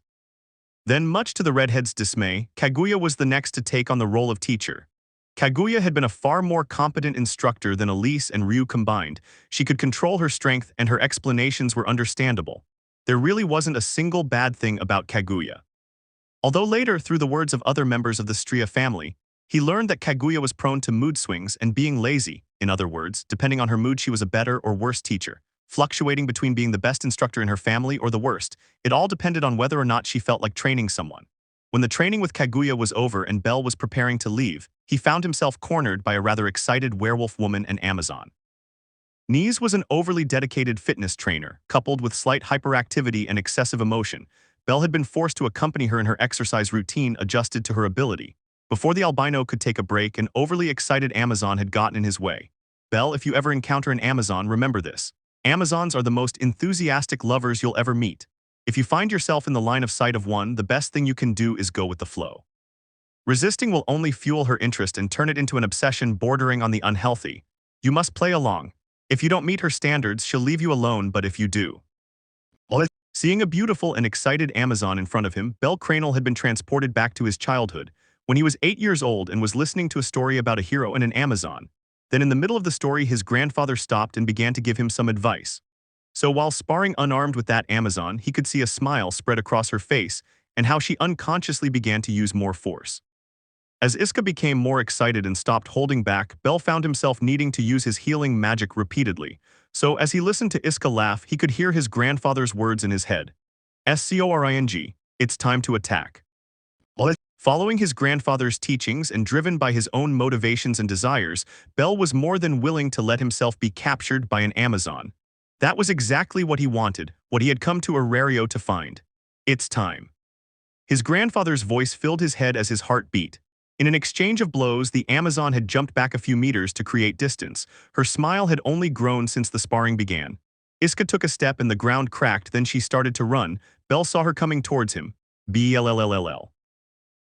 Then, much to the redhead's dismay, Kaguya was the next to take on the role of teacher. Kaguya had been a far more competent instructor than Elise and Ryu combined. She could control her strength and her explanations were understandable. There really wasn't a single bad thing about Kaguya. Although later, through the words of other members of the Stria family, he learned that Kaguya was prone to mood swings and being lazy. In other words, depending on her mood, she was a better or worse teacher, fluctuating between being the best instructor in her family or the worst. It all depended on whether or not she felt like training someone. When the training with Kaguya was over and Belle was preparing to leave, he found himself cornered by a rather excited werewolf woman and Amazon. Nese was an overly dedicated fitness trainer, coupled with slight hyperactivity and excessive emotion. Belle had been forced to accompany her in her exercise routine adjusted to her ability. Before the albino could take a break, an overly excited Amazon had gotten in his way. Belle, if you ever encounter an Amazon, remember this. Amazons are the most enthusiastic lovers you'll ever meet. If you find yourself in the line of sight of one, the best thing you can do is go with the flow. Resisting will only fuel her interest and turn it into an obsession bordering on the unhealthy. You must play along. If you don't meet her standards, she'll leave you alone, but if you do. Seeing a beautiful and excited Amazon in front of him, bellcranel had been transported back to his childhood, when he was 8 years old and was listening to a story about a hero and an Amazon. Then in the middle of the story, his grandfather stopped and began to give him some advice. So while sparring unarmed with that Amazon, he could see a smile spread across her face and how she unconsciously began to use more force. As Iska became more excited and stopped holding back, Belle found himself needing to use his healing magic repeatedly. So as he listened to Iska laugh, he could hear his grandfather's words in his head. Scoring, it's time to attack. Following his grandfather's teachings and driven by his own motivations and desires, Belle was more than willing to let himself be captured by an Amazon. That was exactly what he wanted, what he had come to Arario to find. It's time. His grandfather's voice filled his head as his heart beat. In an exchange of blows, the Amazon had jumped back a few meters to create distance. Her smile had only grown since the sparring began. Iska took a step and the ground cracked, then she started to run. Belle saw her coming towards him. Bellll.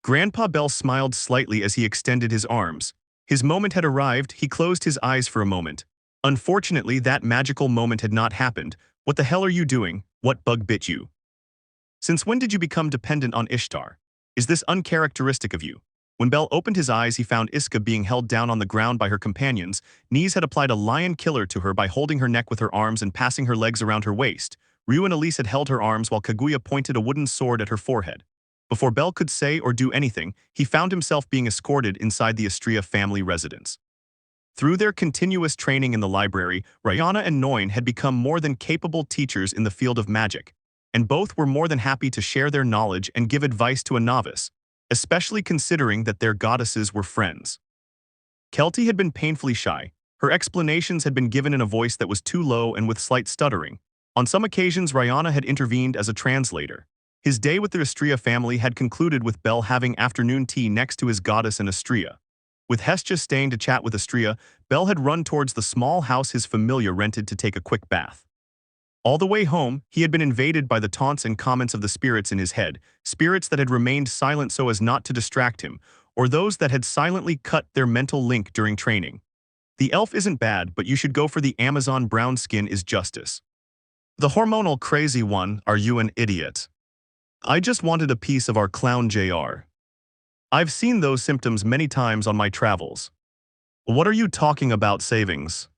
Grandpa Belle smiled slightly as he extended his arms. His moment had arrived. He closed his eyes for a moment. Unfortunately, that magical moment had not happened. What the hell are you doing? What bug bit you? Since when did you become dependent on Ishtar? Is this uncharacteristic of you? When Belle opened his eyes, he found Iska being held down on the ground by her companions. Knees had applied a lion killer to her by holding her neck with her arms and passing her legs around her waist. Ryu and Elise had held her arms while Kaguya pointed a wooden sword at her forehead. Before Belle could say or do anything, he found himself being escorted inside the Astria family residence. Through their continuous training in the library, Rayana and Noin had become more than capable teachers in the field of magic, and both were more than happy to share their knowledge and give advice to a novice, especially considering that their goddesses were friends. Kelty had been painfully shy. Her explanations had been given in a voice that was too low and with slight stuttering. On some occasions, Rayana had intervened as a translator. His day with the Astria family had concluded with Belle having afternoon tea next to his goddess in Astria. With Hestia staying to chat with Astria, Belle had run towards the small house his familia rented to take a quick bath. All the way home, he had been invaded by the taunts and comments of the spirits in his head, spirits that had remained silent so as not to distract him, or those that had silently cut their mental link during training. The elf isn't bad, but you should go for the Amazon. Brown skin is justice. The hormonal crazy one, are you an idiot? I just wanted a piece of our clown JR. I've seen those symptoms many times on my travels. What are you talking about, savings?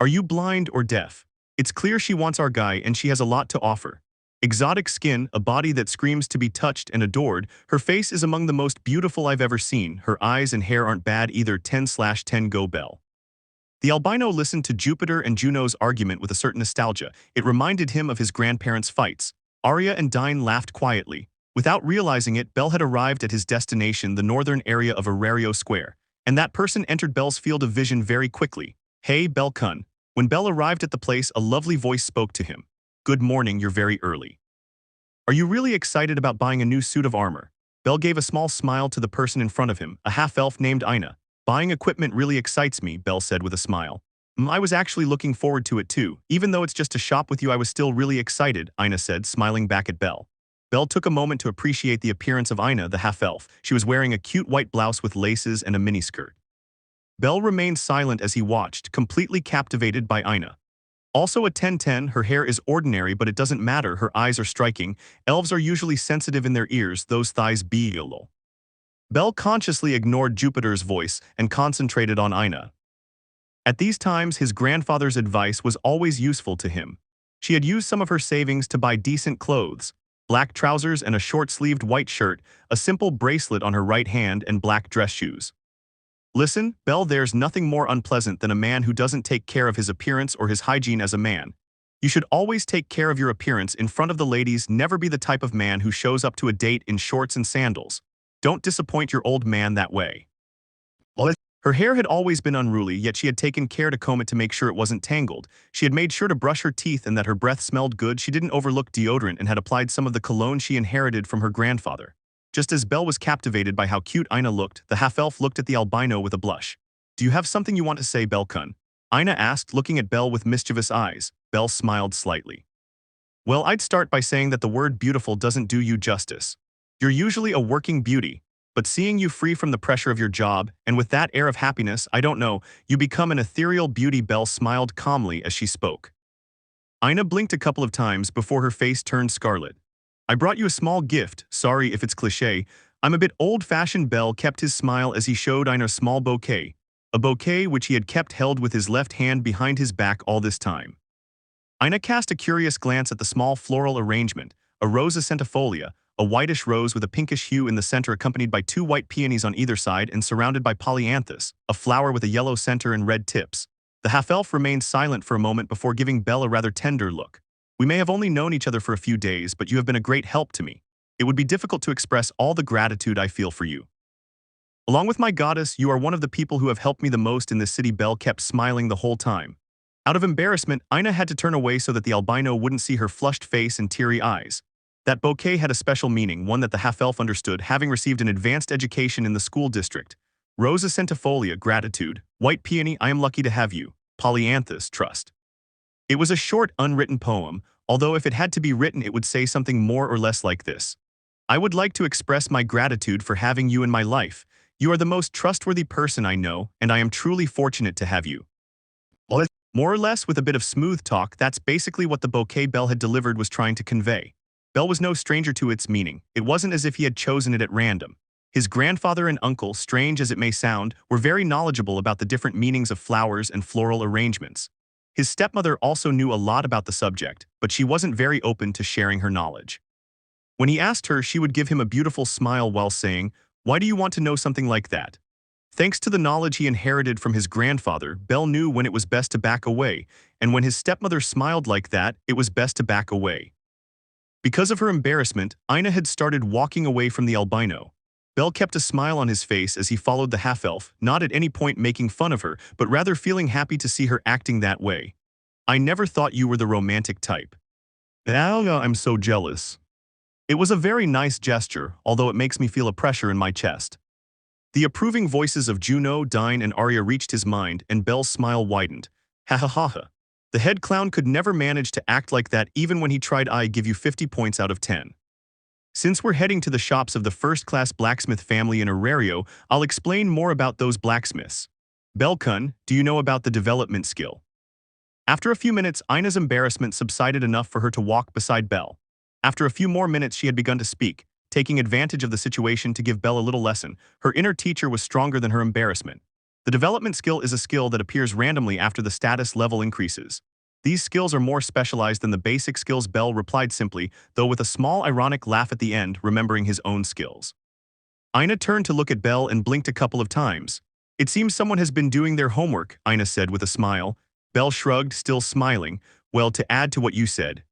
Are you blind or deaf? It's clear she wants our guy and she has a lot to offer. Exotic skin, a body that screams to be touched and adored, her face is among the most beautiful I've ever seen, her eyes and hair aren't bad either. 10/10 go Belle. The albino listened to Jupiter and Juno's argument with a certain nostalgia. It reminded him of his grandparents' fights. Arya and Dine laughed quietly. Without realizing it, Belle had arrived at his destination, the northern area of Arario Square, and that person entered Belle's field of vision very quickly. Hey, Belle-kun. When Belle arrived at the place, a lovely voice spoke to him. Good morning, you're very early. Are you really excited about buying a new suit of armor? Belle gave a small smile to the person in front of him, a half-elf named Aida. Buying equipment really excites me, Belle said with a smile. I was actually looking forward to it too. Even though it's just to shop with you, I was still really excited, Aida said, smiling back at Belle. Belle took a moment to appreciate the appearance of Aida, the half-elf. She was wearing a cute white blouse with laces and a miniskirt. Belle remained silent as he watched, completely captivated by Aida. Also a 10/10, her hair is ordinary but it doesn't matter, her eyes are striking. Elves are usually sensitive in their ears, those thighs be. Belle consciously ignored Jupiter's voice and concentrated on Aida. At these times, his grandfather's advice was always useful to him. She had used some of her savings to buy decent clothes, black trousers and a short-sleeved white shirt, a simple bracelet on her right hand and black dress shoes. Listen, Belle, there's nothing more unpleasant than a man who doesn't take care of his appearance or his hygiene as a man. You should always take care of your appearance in front of the ladies, never be the type of man who shows up to a date in shorts and sandals. Don't disappoint your old man that way. Her hair had always been unruly, yet she had taken care to comb it to make sure it wasn't tangled. She had made sure to brush her teeth and that her breath smelled good. She didn't overlook deodorant and had applied some of the cologne she inherited from her grandfather. Just as Belle was captivated by how cute Aida looked, the half-elf looked at the albino with a blush. Do you have something you want to say, Belle-kun? Aida asked, looking at Belle with mischievous eyes. Belle smiled slightly. Well, I'd start by saying that the word beautiful doesn't do you justice. You're usually a working beauty, but seeing you free from the pressure of your job, and with that air of happiness, I don't know, you become an ethereal beauty. Belle smiled calmly as she spoke. Aina blinked a couple of times before her face turned scarlet. I brought you a small gift, sorry if it's cliché. I'm a bit old-fashioned. Belle kept his smile as he showed Aina a small bouquet. A bouquet which he had kept held with his left hand behind his back all this time. Aina cast a curious glance at the small floral arrangement, a rosa centifolia, a whitish rose with a pinkish hue in the center accompanied by two white peonies on either side and surrounded by polyanthus, a flower with a yellow center and red tips. The half-elf remained silent for a moment before giving Belle a rather tender look. We may have only known each other for a few days, but you have been a great help to me. It would be difficult to express all the gratitude I feel for you. Along with my goddess, you are one of the people who have helped me the most in this city. Belle kept smiling the whole time. Out of embarrassment, Aina had to turn away so that the albino wouldn't see her flushed face and teary eyes. That bouquet had a special meaning, one that the half-elf understood, having received an advanced education in the school district. Rosa centifolia, gratitude. White peony, I am lucky to have you. Polyanthus, trust. It was a short, unwritten poem, although if it had to be written it would say something more or less like this. I would like to express my gratitude for having you in my life. You are the most trustworthy person I know, and I am truly fortunate to have you. More or less with a bit of smooth talk, that's basically what the bouquet Belle had delivered was trying to convey. Belle was no stranger to its meaning. It wasn't as if he had chosen it at random. His grandfather and uncle, strange as it may sound, were very knowledgeable about the different meanings of flowers and floral arrangements. His stepmother also knew a lot about the subject, but she wasn't very open to sharing her knowledge. When he asked her, she would give him a beautiful smile while saying, "Why do you want to know something like that?" Thanks to the knowledge he inherited from his grandfather, Belle knew when it was best to back away, and when his stepmother smiled like that, it was best to back away. Because of her embarrassment, Aina had started walking away from the albino. Belle kept a smile on his face as he followed the half-elf, not at any point making fun of her, but rather feeling happy to see her acting that way. I never thought you were the romantic type. Now I'm so jealous. It was a very nice gesture, although it makes me feel a pressure in my chest. The approving voices of Juno, Dine, and Arya reached his mind, and Belle's smile widened. Ha ha ha ha. The head clown could never manage to act like that even when he tried. I give you 50 points out of 10. Since we're heading to the shops of the first-class blacksmith family in Arario, I'll explain more about those blacksmiths. Bellcun, do you know about the development skill? After a few minutes, Aina's embarrassment subsided enough for her to walk beside Belle. After a few more minutes, she had begun to speak, taking advantage of the situation to give Belle a little lesson. Her inner teacher was stronger than her embarrassment. The development skill is a skill that appears randomly after the status level increases. These skills are more specialized than the basic skills. Belle replied simply, though with a small ironic laugh at the end, remembering his own skills. Aina turned to look at Belle and blinked a couple of times. It seems someone has been doing their homework, Aina said with a smile. Belle shrugged, still smiling. Well, to add to what you said.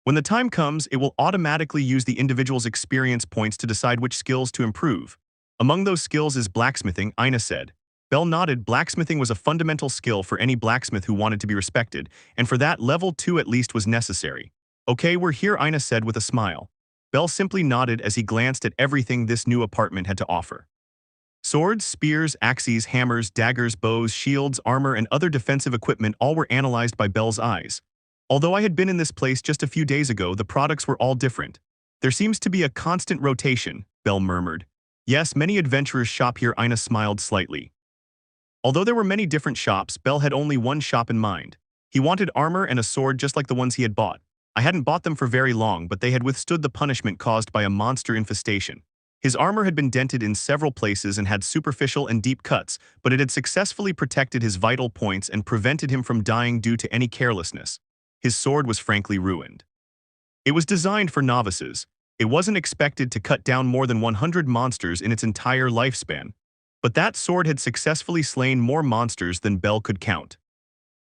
When the time comes, it will automatically use the individual's experience points to decide which skills to improve. Among those skills is blacksmithing, Aina said. Belle nodded. Blacksmithing was a fundamental skill for any blacksmith who wanted to be respected, and for that, level 2 at least was necessary. Okay, we're here, Aina said with a smile. Belle simply nodded as he glanced at everything this new apartment had to offer. Swords, spears, axes, hammers, daggers, bows, shields, armor, and other defensive equipment all were analyzed by Belle's eyes. Although I had been in this place just a few days ago, the products were all different. There seems to be a constant rotation, Belle murmured. Yes, many adventurers shop here, Aina smiled slightly. Although there were many different shops, Belle had only one shop in mind. He wanted armor and a sword just like the ones he had bought. I hadn't bought them for very long, but they had withstood the punishment caused by a monster infestation. His armor had been dented in several places and had superficial and deep cuts, but it had successfully protected his vital points and prevented him from dying due to any carelessness. His sword was frankly ruined. It was designed for novices. It wasn't expected to cut down more than 100 monsters in its entire lifespan. But that sword had successfully slain more monsters than Belle could count.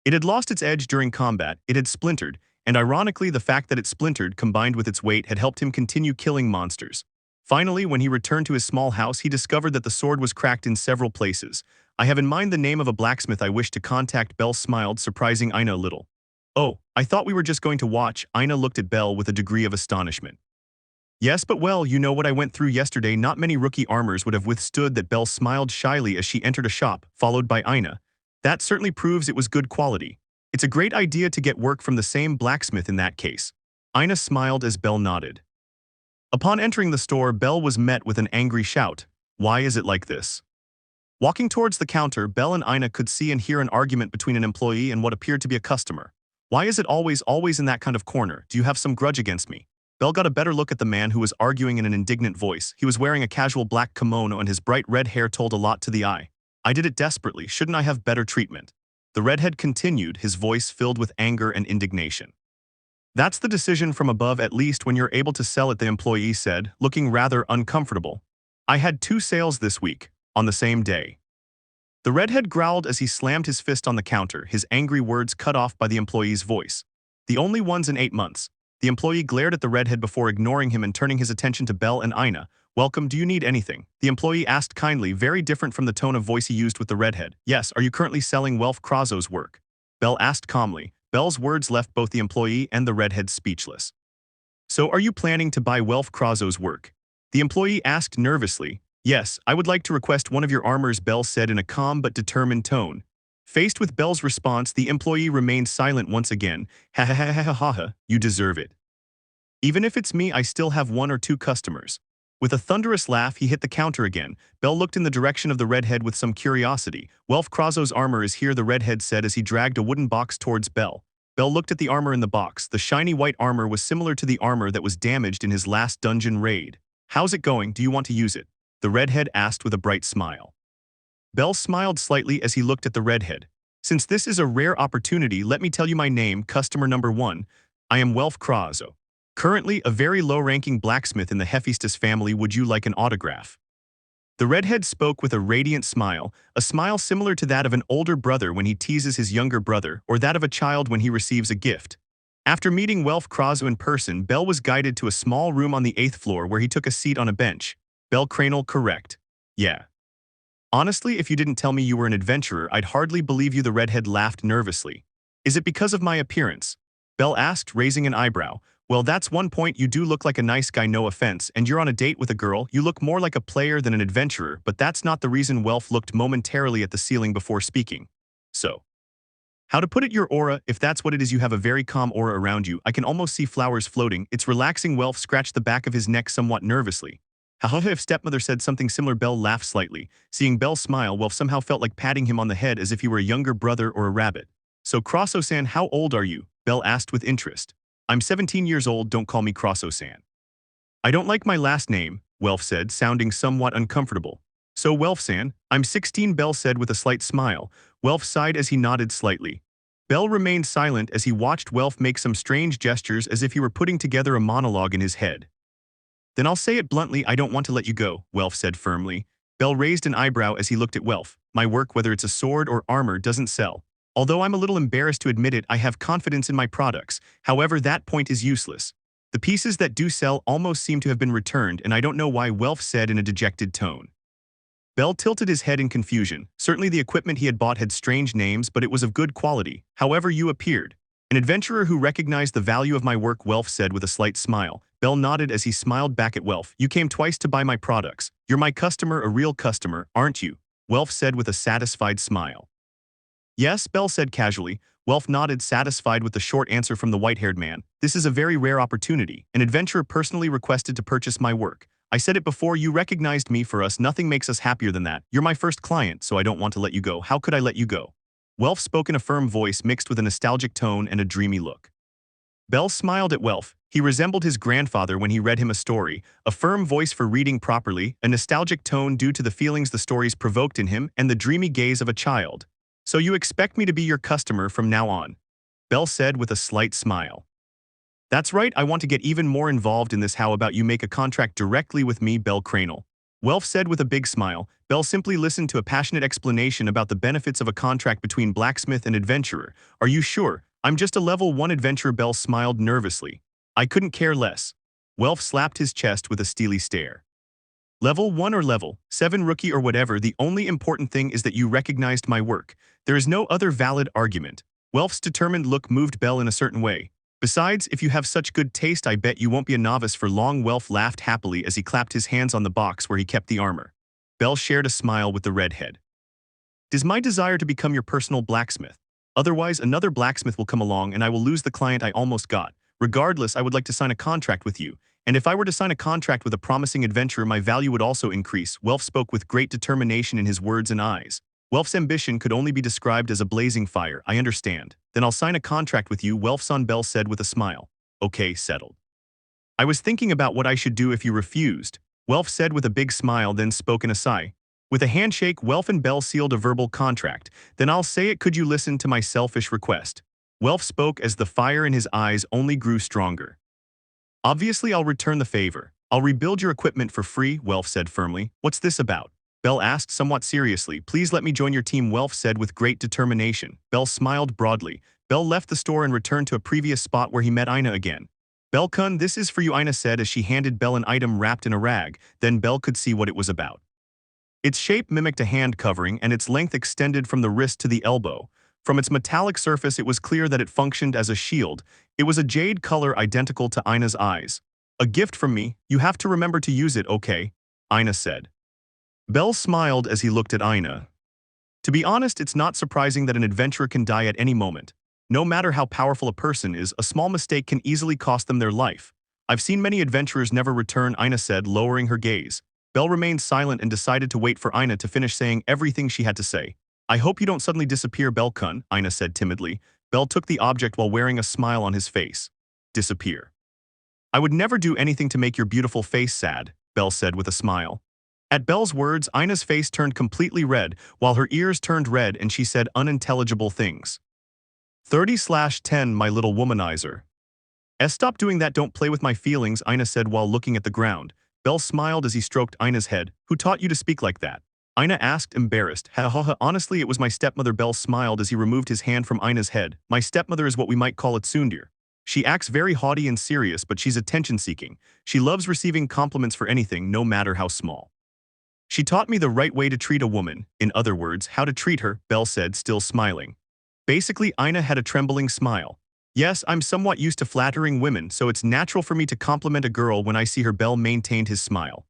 It had lost its edge during combat, it had splintered, and ironically the fact that it splintered combined with its weight had helped him continue killing monsters. Finally, when he returned to his small house, he discovered that the sword was cracked in several places. I have in mind the name of a blacksmith I wish to contact. Belle smiled, surprising Aina a little. Oh, I thought we were just going to watch. Aina looked at Belle with a degree of astonishment. Yes, but well, you know what I went through yesterday. Not many rookie armors would have withstood that. Belle smiled shyly as she entered a shop, followed by Aina. That certainly proves it was good quality. It's a great idea to get work from the same blacksmith in that case. Aina smiled as Belle nodded. Upon entering the store, Belle was met with an angry shout. Why is it like this? Walking towards the counter, Belle and Aina could see and hear an argument between an employee and what appeared to be a customer. Why is it always in that kind of corner? Do you have some grudge against me? Belle got a better look at the man who was arguing in an indignant voice. He was wearing a casual black kimono and his bright red hair told a lot to the eye. I did it desperately. Shouldn't I have better treatment? The redhead continued, his voice filled with anger and indignation. That's the decision from above, at least when you're able to sell it, the employee said, looking rather uncomfortable. I had 2 sales this week, on the same day. The redhead growled as he slammed his fist on the counter, his angry words cut off by the employee's voice. The only ones in 8 months. The employee glared at the redhead before ignoring him and turning his attention to Belle and Aina. Welcome, do you need anything? The employee asked kindly, very different from the tone of voice he used with the redhead. Yes, are you currently selling Welf Kraso's work? Belle asked calmly. Belle's words left both the employee and the redhead speechless. So are you planning to buy Welf Kraso's work? The employee asked nervously. Yes, I would like to request one of your armors, Belle said in a calm but determined tone. Faced with Belle's response, the employee remained silent once again. Ha ha ha ha ha ha ha, you deserve it. Even if it's me, I still have 1 or 2 customers. With a thunderous laugh, he hit the counter again. Belle looked in the direction of the redhead with some curiosity. Welf Kraso's armor is here, the redhead said as he dragged a wooden box towards Belle. Belle looked at the armor in the box. The shiny white armor was similar to the armor that was damaged in his last dungeon raid. How's it going? Do you want to use it? The redhead asked with a bright smile. Belle smiled slightly as he looked at the redhead. Since this is a rare opportunity, let me tell you my name, customer number 1. I am Welf Kraso. Currently a very low-ranking blacksmith in the Hephaestus family. Would you like an autograph? The redhead spoke with a radiant smile, a smile similar to that of an older brother when he teases his younger brother, or that of a child when he receives a gift. After meeting Welf Kraso in person, Belle was guided to a small room on the 8th floor where he took a seat on a bench. Bellcranel, correct. Yeah. Honestly, if you didn't tell me you were an adventurer, I'd hardly believe you, the redhead laughed nervously. Is it because of my appearance? Belle asked, raising an eyebrow. Well, that's one point. You do look like a nice guy, no offense, and you're on a date with a girl. You look more like a player than an adventurer, but that's not the reason. Welf looked momentarily at the ceiling before speaking. So, how to put it, your aura, if that's what it is, you have a very calm aura around you. I can almost see flowers floating. It's relaxing. Welf scratched the back of his neck somewhat nervously. Haha, if stepmother said something similar. Belle laughed slightly. Seeing Belle smile, Welf somehow felt like patting him on the head as if he were a younger brother or a rabbit. So Kraso-san, how old are you? Belle asked with interest. I'm 17 years old, don't call me Kraso-san. I don't like my last name, Welf said, sounding somewhat uncomfortable. So Welf-san, I'm 16, Belle said with a slight smile. Welf sighed as he nodded slightly. Belle remained silent as he watched Welf make some strange gestures as if he were putting together a monologue in his head. Then I'll say it bluntly, I don't want to let you go, Welf said firmly. Belle raised an eyebrow as he looked at Welf. My work, whether it's a sword or armor, doesn't sell. Although I'm a little embarrassed to admit it, I have confidence in my products. However, that point is useless. The pieces that do sell almost seem to have been returned, and I don't know why, Welf said in a dejected tone. Belle tilted his head in confusion. Certainly the equipment he had bought had strange names, but it was of good quality. However, you appeared an adventurer who recognized the value of my work, Welf said with a slight smile. Belle nodded as he smiled back at Welf. You came twice to buy my products. You're my customer, a real customer, aren't you? Welf said with a satisfied smile. Yes, Belle said casually. Welf nodded, satisfied with the short answer from the white-haired man. This is a very rare opportunity. An adventurer personally requested to purchase my work. I said it before, you recognized me. For us, nothing makes us happier than that. You're my first client, so I don't want to let you go. How could I let you go? Welf spoke in a firm voice mixed with a nostalgic tone and a dreamy look. Belle smiled at Welf. He resembled his grandfather when he read him a story, a firm voice for reading properly, a nostalgic tone due to the feelings the stories provoked in him, and the dreamy gaze of a child. So you expect me to be your customer from now on? Belle said with a slight smile. That's right, I want to get even more involved in this. How about you make a contract directly with me, bellcranel? Welf said with a big smile. Belle simply listened to a passionate explanation about the benefits of a contract between blacksmith and adventurer. Are you sure? I'm just a level 1 adventurer, Belle smiled nervously. I couldn't care less. Welf slapped his chest with a steely stare. Level 1 or level 7 rookie or whatever, the only important thing is that you recognized my work. There is no other valid argument. Welf's determined look moved Belle in a certain way. Besides, if you have such good taste, I bet you won't be a novice for long. Welf laughed happily as he clapped his hands on the box where he kept the armor. Belle shared a smile with the redhead. It is my desire to become your personal blacksmith. Otherwise, another blacksmith will come along and I will lose the client I almost got. Regardless, I would like to sign a contract with you. And if I were to sign a contract with a promising adventurer, my value would also increase. Welf spoke with great determination in his words and eyes. Welf's ambition could only be described as a blazing fire. I understand. Then I'll sign a contract with you, Welf's son Belle said with a smile. Okay, settled. I was thinking about what I should do if you refused, Welf said with a big smile, then spoke in a sigh. With a handshake, Welf and Belle sealed a verbal contract. Then I'll say it. Could you listen to my selfish request? Welf spoke as the fire in his eyes only grew stronger. Obviously, I'll return the favor. I'll rebuild your equipment for free, Welf said firmly. What's this about? Belle asked somewhat seriously. Please let me join your team, Welf said with great determination. Belle smiled broadly. Belle left the store and returned to a previous spot where he met Aida again. Belle-kun, this is for you, Aida said as she handed Belle an item wrapped in a rag. Then Belle could see what it was about. Its shape mimicked a hand covering and its length extended from the wrist to the elbow. From its metallic surface, it was clear that it functioned as a shield. It was a jade color identical to Aida's eyes. A gift from me. You have to remember to use it, okay? Aida said. Belle smiled as he looked at Aida. To be honest, it's not surprising that an adventurer can die at any moment. No matter how powerful a person is, a small mistake can easily cost them their life. I've seen many adventurers never return, Aida said, lowering her gaze. Belle remained silent and decided to wait for Aida to finish saying everything she had to say. I hope you don't suddenly disappear, Belle-kun, Aida said timidly. Belle took the object while wearing a smile on his face. Disappear. I would never do anything to make your beautiful face sad, Belle said with a smile. At Belle's words, Aida's face turned completely red, while her ears turned red and she said unintelligible things. 30/10, my little womanizer. Stop doing that, don't play with my feelings, Aida said while looking at the ground. Belle smiled as he stroked Aida's head. Who taught you to speak like that? Aida asked, embarrassed. Honestly, it was my stepmother. Belle smiled as he removed his hand from Aida's head. My stepmother is what we might call a tsundere. She acts very haughty and serious, but she's attention-seeking. She loves receiving compliments for anything, no matter how small. She taught me the right way to treat a woman, in other words, how to treat her, Belle said, still smiling. Basically, Aida had a trembling smile. Yes, I'm somewhat used to flattering women, so it's natural for me to compliment a girl when I see her. Belle maintained his smile.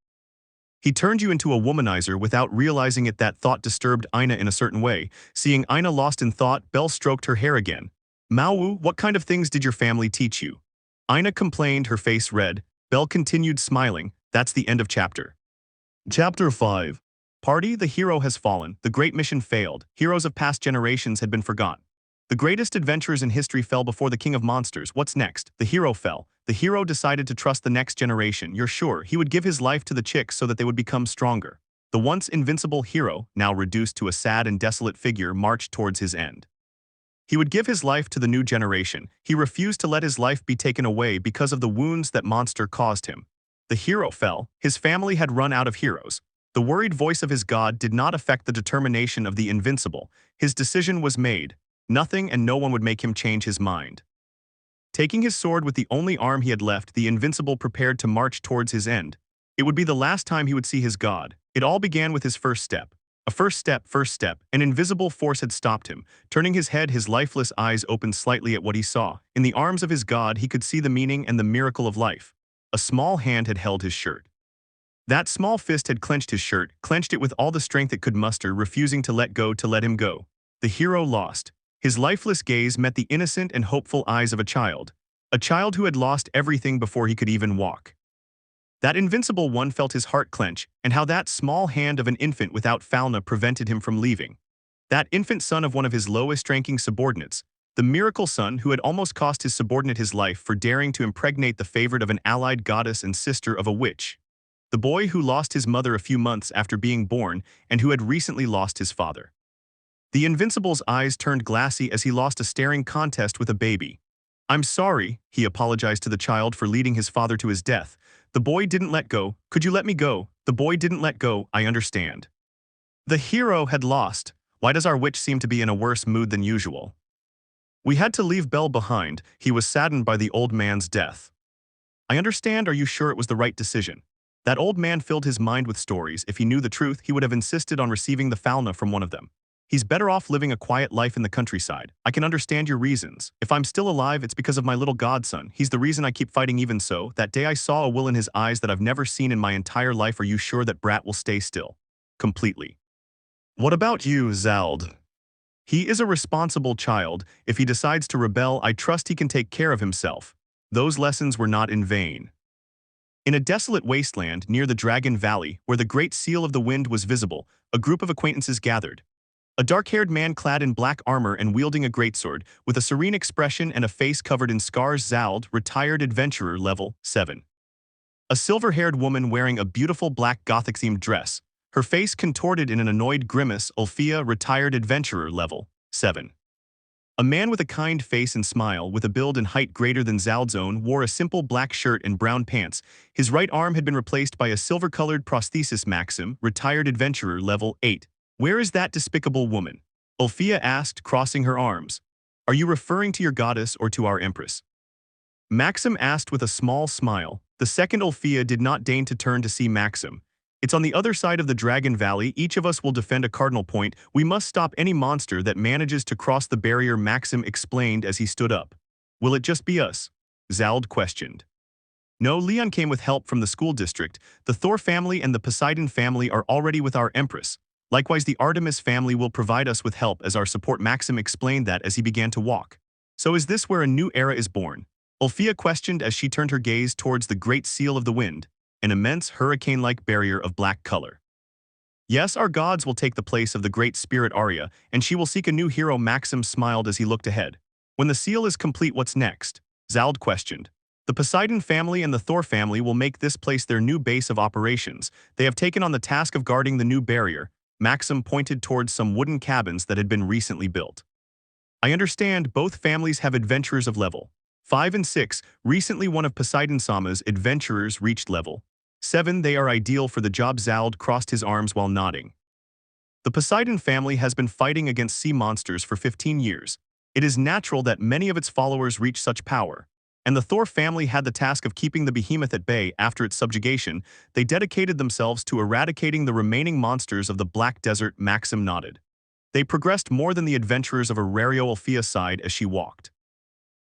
He turned you into a womanizer without realizing it. That thought disturbed Aida in a certain way. Seeing Aida lost in thought, Belle stroked her hair again. Mawu, what kind of things did your family teach you? Aida complained, her face red. Belle continued smiling. That's the end of chapter. Chapter 5. Party, the hero has fallen. The great mission failed. Heroes of past generations had been forgotten. The greatest adventurers in history fell before the king of monsters. What's next? The hero fell. The hero decided to trust the next generation. You're sure he would give his life to the chicks so that they would become stronger. The once invincible hero, now reduced to a sad and desolate figure, marched towards his end. He would give his life to the new generation. He refused to let his life be taken away because of the wounds that monster caused him. The hero fell. His family had run out of heroes. The worried voice of his god did not affect the determination of the invincible. His decision was made. Nothing and no one would make him change his mind. Taking his sword with the only arm he had left, the invincible prepared to march towards his end. It would be the last time he would see his god. It all began with his first step. A first step. An invisible force had stopped him. Turning his head, his lifeless eyes opened slightly at what he saw. In the arms of his god, he could see the meaning and the miracle of life. A small hand had held his shirt. That small fist had clenched his shirt, clenched it with all the strength it could muster, refusing to let him go. The hero lost. His lifeless gaze met the innocent and hopeful eyes of a child who had lost everything before he could even walk. That invincible one felt his heart clench, and how that small hand of an infant without Falna prevented him from leaving. That infant son of one of his lowest-ranking subordinates, the miracle son who had almost cost his subordinate his life for daring to impregnate the favorite of an allied goddess and sister of a witch. The boy who lost his mother a few months after being born and who had recently lost his father. The invincible's eyes turned glassy as he lost a staring contest with a baby. I'm sorry, he apologized to the child for leading his father to his death. The boy didn't let go. Could you let me go? The boy didn't let go, I understand. The hero had lost. Why does our witch seem to be in a worse mood than usual? We had to leave Belle behind. He was saddened by the old man's death. I understand. Are you sure it was the right decision? That old man filled his mind with stories. If he knew the truth, he would have insisted on receiving the Falna from one of them. He's better off living a quiet life in the countryside. I can understand your reasons. If I'm still alive, it's because of my little godson. He's the reason I keep fighting. Even so, that day I saw a will in his eyes that I've never seen in my entire life. Are you sure that brat will stay still? Completely. What about you, Zald? He is a responsible child. If he decides to rebel, I trust he can take care of himself. Those lessons were not in vain. In a desolate wasteland near the Dragon Valley, where the great seal of the wind was visible, a group of acquaintances gathered. A dark-haired man clad in black armor and wielding a greatsword, with a serene expression and a face covered in scars. Zald, retired adventurer, level 7. A silver-haired woman wearing a beautiful black Gothic-themed dress, her face contorted in an annoyed grimace. Ulfia, retired adventurer, level 7. A man with a kind face and smile, with a build and height greater than Zald's own, wore a simple black shirt and brown pants. His right arm had been replaced by a silver-colored prosthesis. Maxim, retired adventurer, level 8. Where is that despicable woman? Ulfia asked, crossing her arms. Are you referring to your goddess or to our empress? Maxim asked with a small smile. The second Ulfia did not deign to turn to see Maxim. It's on the other side of the Dragon Valley. Each of us will defend a cardinal point. We must stop any monster that manages to cross the barrier, Maxim explained as he stood up. Will it just be us? Zald questioned. No, Leon came with help from the school district. The Thor family and the Poseidon family are already with our empress. Likewise, the Artemis family will provide us with help as our support. Maxim explained that as he began to walk. So is this where a new era is born? Ulfia questioned as she turned her gaze towards the great seal of the wind, an immense hurricane-like barrier of black color. Yes, our gods will take the place of the great spirit Arya, and she will seek a new hero. Maxim smiled as he looked ahead. When the seal is complete, what's next? Zald questioned. The Poseidon family and the Thor family will make this place their new base of operations. They have taken on the task of guarding the new barrier. Maxim pointed towards some wooden cabins that had been recently built. I understand both families have adventurers of level 5 and 6. Recently, one of Poseidon Soma's adventurers reached level 7. They are ideal for the job. Zald crossed his arms while nodding. The Poseidon family has been fighting against sea monsters for 15 years. It is natural that many of its followers reach such power. And the Thor family had the task of keeping the behemoth at bay. After its subjugation, they dedicated themselves to eradicating the remaining monsters of the Black Desert. Maxim nodded. They progressed more than the adventurers of Arario. Ulfia sighed as she walked.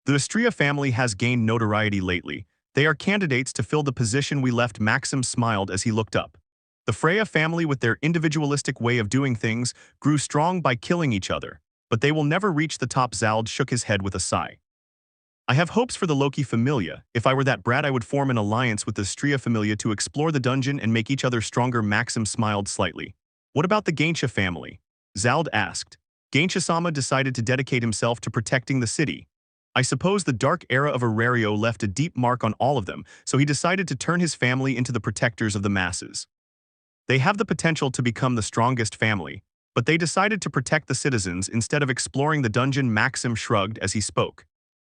The Astrea family has gained notoriety lately. They are candidates to fill the position we left. Maxim smiled as he looked up. The Freya family, with their individualistic way of doing things, grew strong by killing each other, but they will never reach the top. Zald shook his head with a sigh. I have hopes for the Loki Familia. If I were that brat, I would form an alliance with the Astrea Familia to explore the dungeon and make each other stronger. Maxim smiled slightly. What about the Gainsha family? Zald asked. Gainsha-sama decided to dedicate himself to protecting the city. I suppose the dark era of Arario left a deep mark on all of them, so he decided to turn his family into the protectors of the masses. They have the potential to become the strongest family, but they decided to protect the citizens instead of exploring the dungeon. Maxim shrugged as he spoke.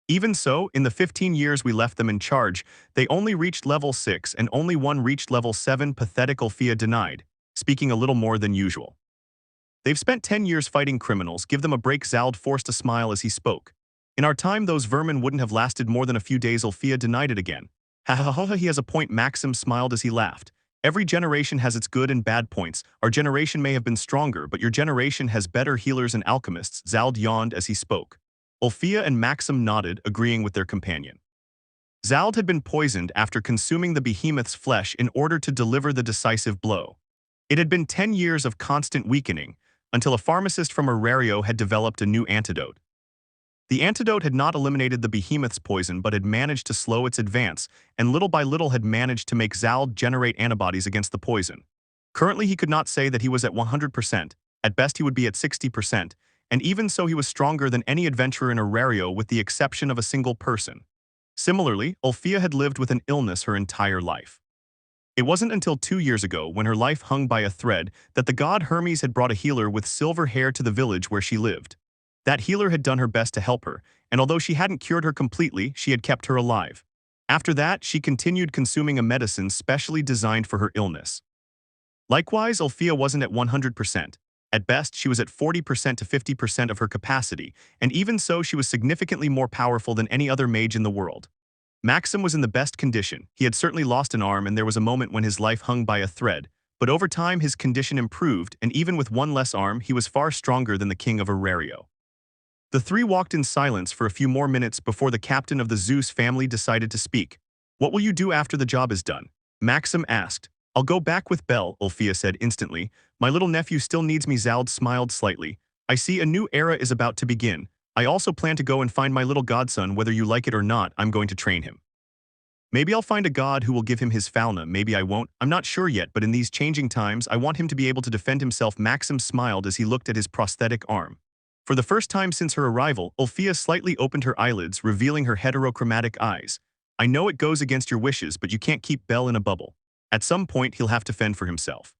Even so, in the 15 years we left them in charge, they only reached level 6 and only one reached level 7. Pathetic, Ulfia denied, speaking a little more than usual. They've spent 10 years fighting criminals. Give them a break. Zald forced a smile as he spoke. In our time, those vermin wouldn't have lasted more than a few days. Ulfia denied it again. Ha ha ha, he has a point. Maxim smiled as he laughed. Every generation has its good and bad points. Our generation may have been stronger, but your generation has better healers and alchemists. Zald yawned as he spoke. Ulfia and Maxim nodded, agreeing with their companion. Zald had been poisoned after consuming the behemoth's flesh in order to deliver the decisive blow. It had been 10 years of constant weakening, until a pharmacist from Arario had developed a new antidote. The antidote had not eliminated the behemoth's poison but had managed to slow its advance, and little by little had managed to make Zald generate antibodies against the poison. Currently, he could not say that he was at 100%, at best he would be at 60%, and even so he was stronger than any adventurer in Arario with the exception of a single person. Similarly, Ulfia had lived with an illness her entire life. It wasn't until 2 years ago, when her life hung by a thread, that the god Hermes had brought a healer with silver hair to the village where she lived. That healer had done her best to help her, and although she hadn't cured her completely, she had kept her alive. After that, she continued consuming a medicine specially designed for her illness. Likewise, Ulfia wasn't at 100%. At best, she was at 40% to 50% of her capacity, and even so she was significantly more powerful than any other mage in the world. Maxim was in the best condition. He had certainly lost an arm and there was a moment when his life hung by a thread, but over time his condition improved, and even with one less arm, he was far stronger than the king of Arario. The three walked in silence for a few more minutes before the captain of the Zeus family decided to speak. What will you do after the job is done? Maxim asked. I'll go back with Belle, Ulfia said instantly. My little nephew still needs me. Zald smiled slightly. I see a new era is about to begin. I also plan to go and find my little godson. Whether you like it or not, I'm going to train him. Maybe I'll find a god who will give him his fauna, maybe I won't, I'm not sure yet, but in these changing times, I want him to be able to defend himself. Maxim smiled as he looked at his prosthetic arm. For the first time since her arrival, Ulfia slightly opened her eyelids, revealing her heterochromatic eyes. I know it goes against your wishes, but you can't keep Belle in a bubble. At some point, he'll have to fend for himself.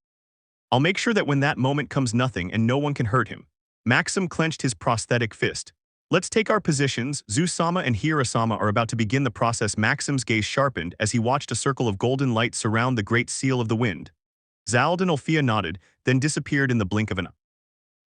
I'll make sure that when that moment comes, nothing and no one can hurt him. Maxim clenched his prosthetic fist. Let's take our positions. Soma and Hira-sama are about to begin the process. Maxim's gaze sharpened as he watched a circle of golden light surround the great seal of the wind. Zald and Ulfia nodded, then disappeared in the blink of an eye.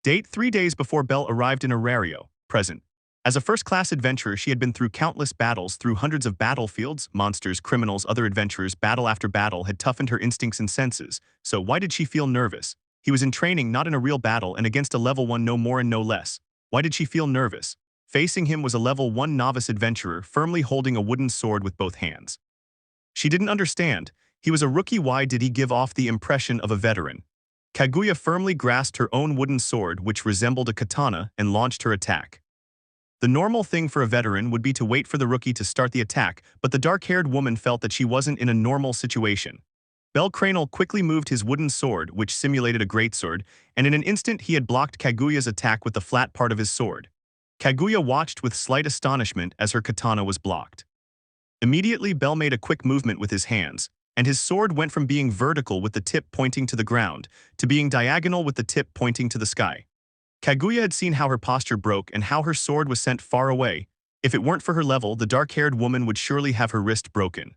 Date 3 days before Belle arrived in Arario, present. As a first-class adventurer, she had been through countless battles, through hundreds of battlefields, monsters, criminals, other adventurers. Battle after battle had toughened her instincts and senses. So why did she feel nervous? He was in training, not in a real battle, and against a level 1, no more and no less. Why did she feel nervous? Facing him was a level 1 novice adventurer, firmly holding a wooden sword with both hands. She didn't understand. He was a rookie. Why did he give off the impression of a veteran? Kaguya firmly grasped her own wooden sword, which resembled a katana, and launched her attack. The normal thing for a veteran would be to wait for the rookie to start the attack, but the dark-haired woman felt that she wasn't in a normal situation. Bellcranel quickly moved his wooden sword, which simulated a greatsword, and in an instant he had blocked Kaguya's attack with the flat part of his sword. Kaguya watched with slight astonishment as her katana was blocked. Immediately, Belle made a quick movement with his hands, and his sword went from being vertical with the tip pointing to the ground to being diagonal with the tip pointing to the sky. Kaguya had seen how her posture broke and how her sword was sent far away. If it weren't for her level, the dark-haired woman would surely have her wrist broken.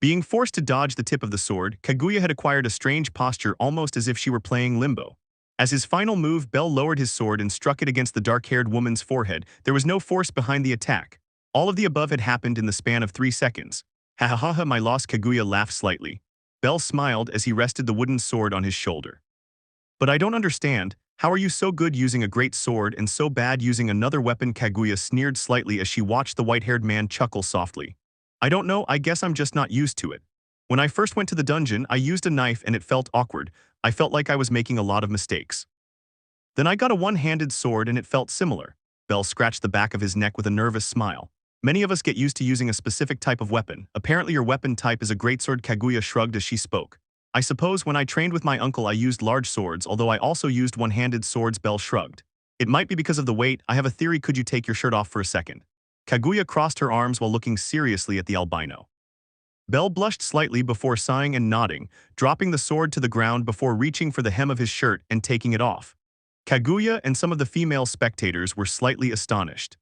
Being forced to dodge the tip of the sword, Kaguya had acquired a strange posture, almost as if she were playing limbo. As his final move, Belle lowered his sword and struck it against the dark-haired woman's forehead. There was no force behind the attack. All of the above had happened in the span of 3 seconds. Ha ha ha ha, my loss. Kaguya laughed slightly. Belle smiled as he rested the wooden sword on his shoulder. But I don't understand. How are you so good using a great sword and so bad using another weapon? Kaguya sneered slightly as she watched the white-haired man chuckle softly. I don't know, I guess I'm just not used to it. When I first went to the dungeon, I used a knife and it felt awkward. I felt like I was making a lot of mistakes. Then I got a one-handed sword and it felt similar. Belle scratched the back of his neck with a nervous smile. Many of us get used to using a specific type of weapon. Apparently your weapon type is a greatsword. Kaguya shrugged as she spoke. I suppose when I trained with my uncle I used large swords, although I also used one-handed swords. Belle shrugged. It might be because of the weight. I have a theory. Could you take your shirt off for a second? Kaguya crossed her arms while looking seriously at the albino. Belle blushed slightly before sighing and nodding, dropping the sword to the ground before reaching for the hem of his shirt and taking it off. Kaguya and some of the female spectators were slightly astonished.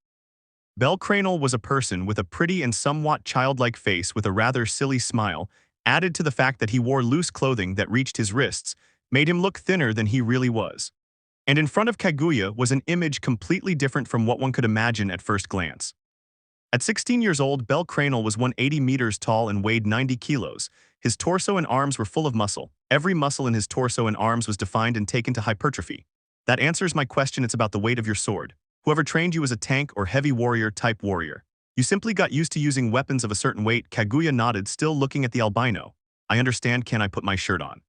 Bellcranel was a person with a pretty and somewhat childlike face with a rather silly smile, added to the fact that he wore loose clothing that reached his wrists, made him look thinner than he really was. And in front of Kaguya was an image completely different from what one could imagine at first glance. At 16 years old, Bellcranel was 180 meters tall and weighed 90 kilos. His torso and arms were full of muscle. Every muscle in his torso and arms was defined and taken to hypertrophy. That answers my question. It's about the weight of your sword. Whoever trained you as a tank or heavy warrior type warrior. You simply got used to using weapons of a certain weight. Kaguya nodded, still looking at the albino. I understand. Can I put my shirt on?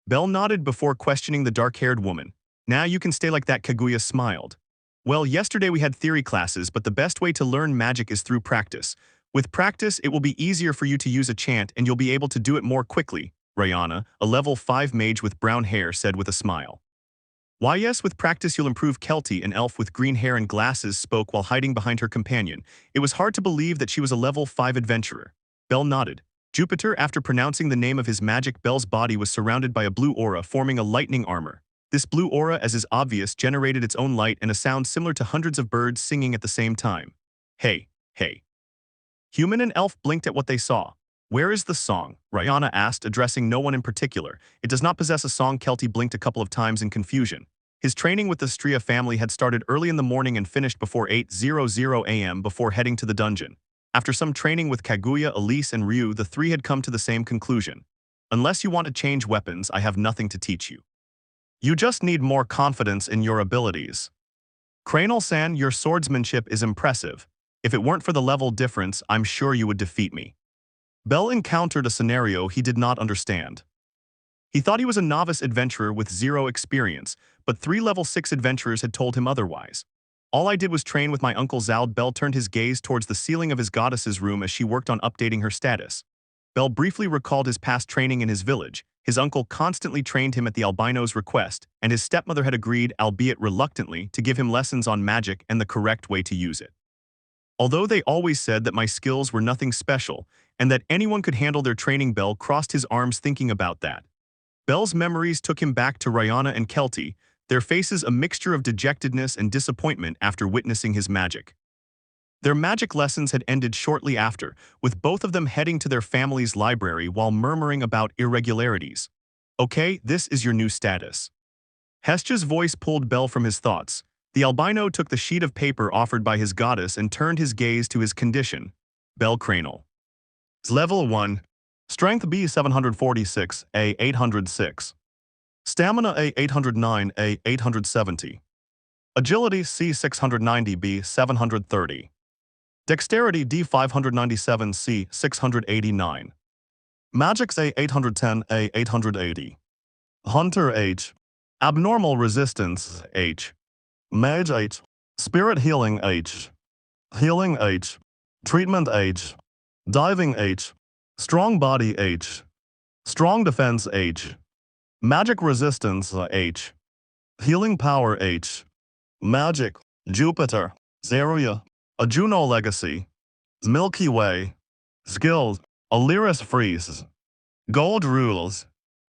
Belle nodded before questioning the dark-haired woman. Now you can stay like that. Kaguya smiled. Well, yesterday we had theory classes, but the best way to learn magic is through practice. With practice, it will be easier for you to use a chant and you'll be able to do it more quickly, Rayana, a level 5 mage with brown hair, said with a smile. Why yes, with practice you'll improve. Kelty, an elf with green hair and glasses, spoke while hiding behind her companion. It was hard to believe that she was a level 5 adventurer. Belle nodded. Jupiter, after pronouncing the name of his magic, Belle's body was surrounded by a blue aura forming a lightning armor. This blue aura, as is obvious, generated its own light and a sound similar to hundreds of birds singing at the same time. Hey, hey. Human and elf blinked at what they saw. Where is the song? Rayana asked, addressing no one in particular. It does not possess a song. Kelty blinked a couple of times in confusion. His training with the Stria family had started early in the morning and finished before 8:00 a.m. before heading to the dungeon. After some training with Kaguya, Elise, and Ryu, the three had come to the same conclusion. Unless you want to change weapons, I have nothing to teach you. You just need more confidence in your abilities. Cranel-san, your swordsmanship is impressive. If it weren't for the level difference, I'm sure you would defeat me. Belle encountered a scenario he did not understand. He thought he was a novice adventurer with 0 experience, but 3 level 6 adventurers had told him otherwise. All I did was train with my uncle Zald. Belle turned his gaze towards the ceiling of his goddess's room as she worked on updating her status. Belle briefly recalled his past training in his village. His uncle constantly trained him at the albino's request, and his stepmother had agreed, albeit reluctantly, to give him lessons on magic and the correct way to use it. Although they always said that my skills were nothing special, and that anyone could handle their training, Belle crossed his arms thinking about that. Belle's memories took him back to Rihanna and Kelty, their faces a mixture of dejectedness and disappointment after witnessing his magic. Their magic lessons had ended shortly after, with both of them heading to their family's library while murmuring about irregularities. Okay, this is your new status. Hestia's voice pulled Belle from his thoughts. The albino took the sheet of paper offered by his goddess and turned his gaze to his condition. Bellcranel. Level 1. Strength B 746, A 806. Stamina A 809, A 870. Agility C 690, B 730. Dexterity D 597, C 689. Magics A 810, A 880. Hunter H. Abnormal Resistance H. Mage H. Spirit Healing H. Healing H. Treatment H. Diving H. Strong Body H. Strong Defense H. Magic Resistance H. Healing Power H. Magic Jupiter Zeruia. A Juno Legacy. Milky Way. Skills. Aliris Freeze. Gold Rules.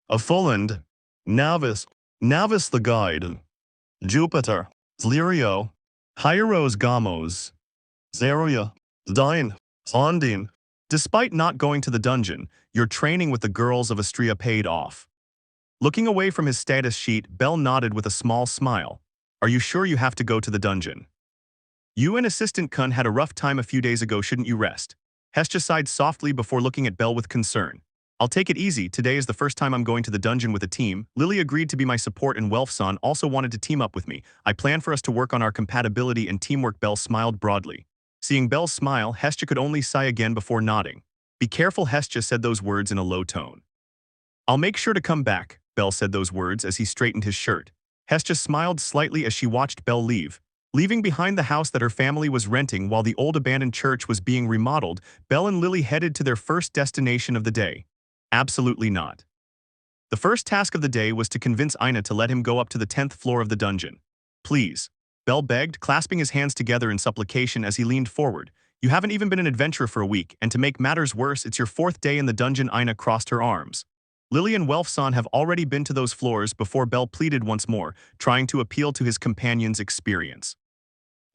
A Fulland. Navis. Navis the Guide. Jupiter. Zlirio. Hyros Gamos. Zeruia. Dine. Ondine. Despite not going to the dungeon, your training with the girls of Astria paid off. Looking away from his status sheet, Belle nodded with a small smile. Are you sure you have to go to the dungeon? You and Assistant Kun had a rough time a few days ago, shouldn't you rest? Hestia sighed softly before looking at Belle with concern. I'll take it easy, today is the first time I'm going to the dungeon with a team. Lili agreed to be my support and Welfson also wanted to team up with me. I plan for us to work on our compatibility and teamwork. Belle smiled broadly. Seeing Belle smile, Hestia could only sigh again before nodding. Be careful, Hestia said those words in a low tone. I'll make sure to come back, Belle said those words as he straightened his shirt. Hestia smiled slightly as she watched Belle leave. Leaving behind the house that her family was renting while the old abandoned church was being remodeled, Belle and Lili headed to their first destination of the day. Absolutely not. The first task of the day was to convince Aida to let him go up to the 10th floor of the dungeon. Please, Belle begged, clasping his hands together in supplication as he leaned forward. You haven't even been an adventurer for a week, and to make matters worse, it's your 4th day in the dungeon. Aida crossed her arms. Lili and Welfson have already been to those floors before. Belle pleaded once more, trying to appeal to his companion's experience.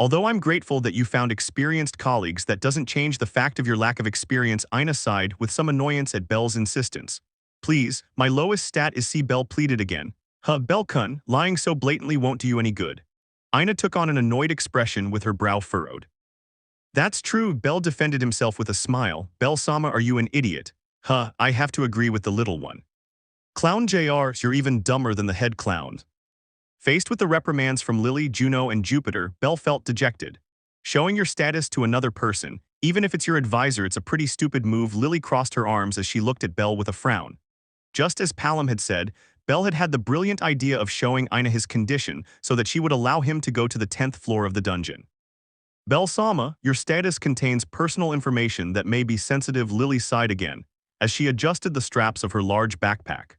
Although I'm grateful that you found experienced colleagues, that doesn't change the fact of your lack of experience. Aida sighed with some annoyance at Belle's insistence. Please, my lowest stat is C. Belle pleaded again. Belle Kun, lying so blatantly won't do you any good. Aida took on an annoyed expression with her brow furrowed. That's true, Belle defended himself with a smile. Belle Soma, are you an idiot? I have to agree with the little one. Clown JR, you're even dumber than the head clown. Faced with the reprimands from Lili, Juno, and Jupiter, Belle felt dejected. Showing your status to another person, even if it's your advisor, it's a pretty stupid move. Lili crossed her arms as she looked at Belle with a frown. Just as Palom had said, Belle had had the brilliant idea of showing Aida his condition so that she would allow him to go to the 10th floor of the dungeon. Belle Soma, your status contains personal information that may be sensitive. Lili sighed again, as she adjusted the straps of her large backpack.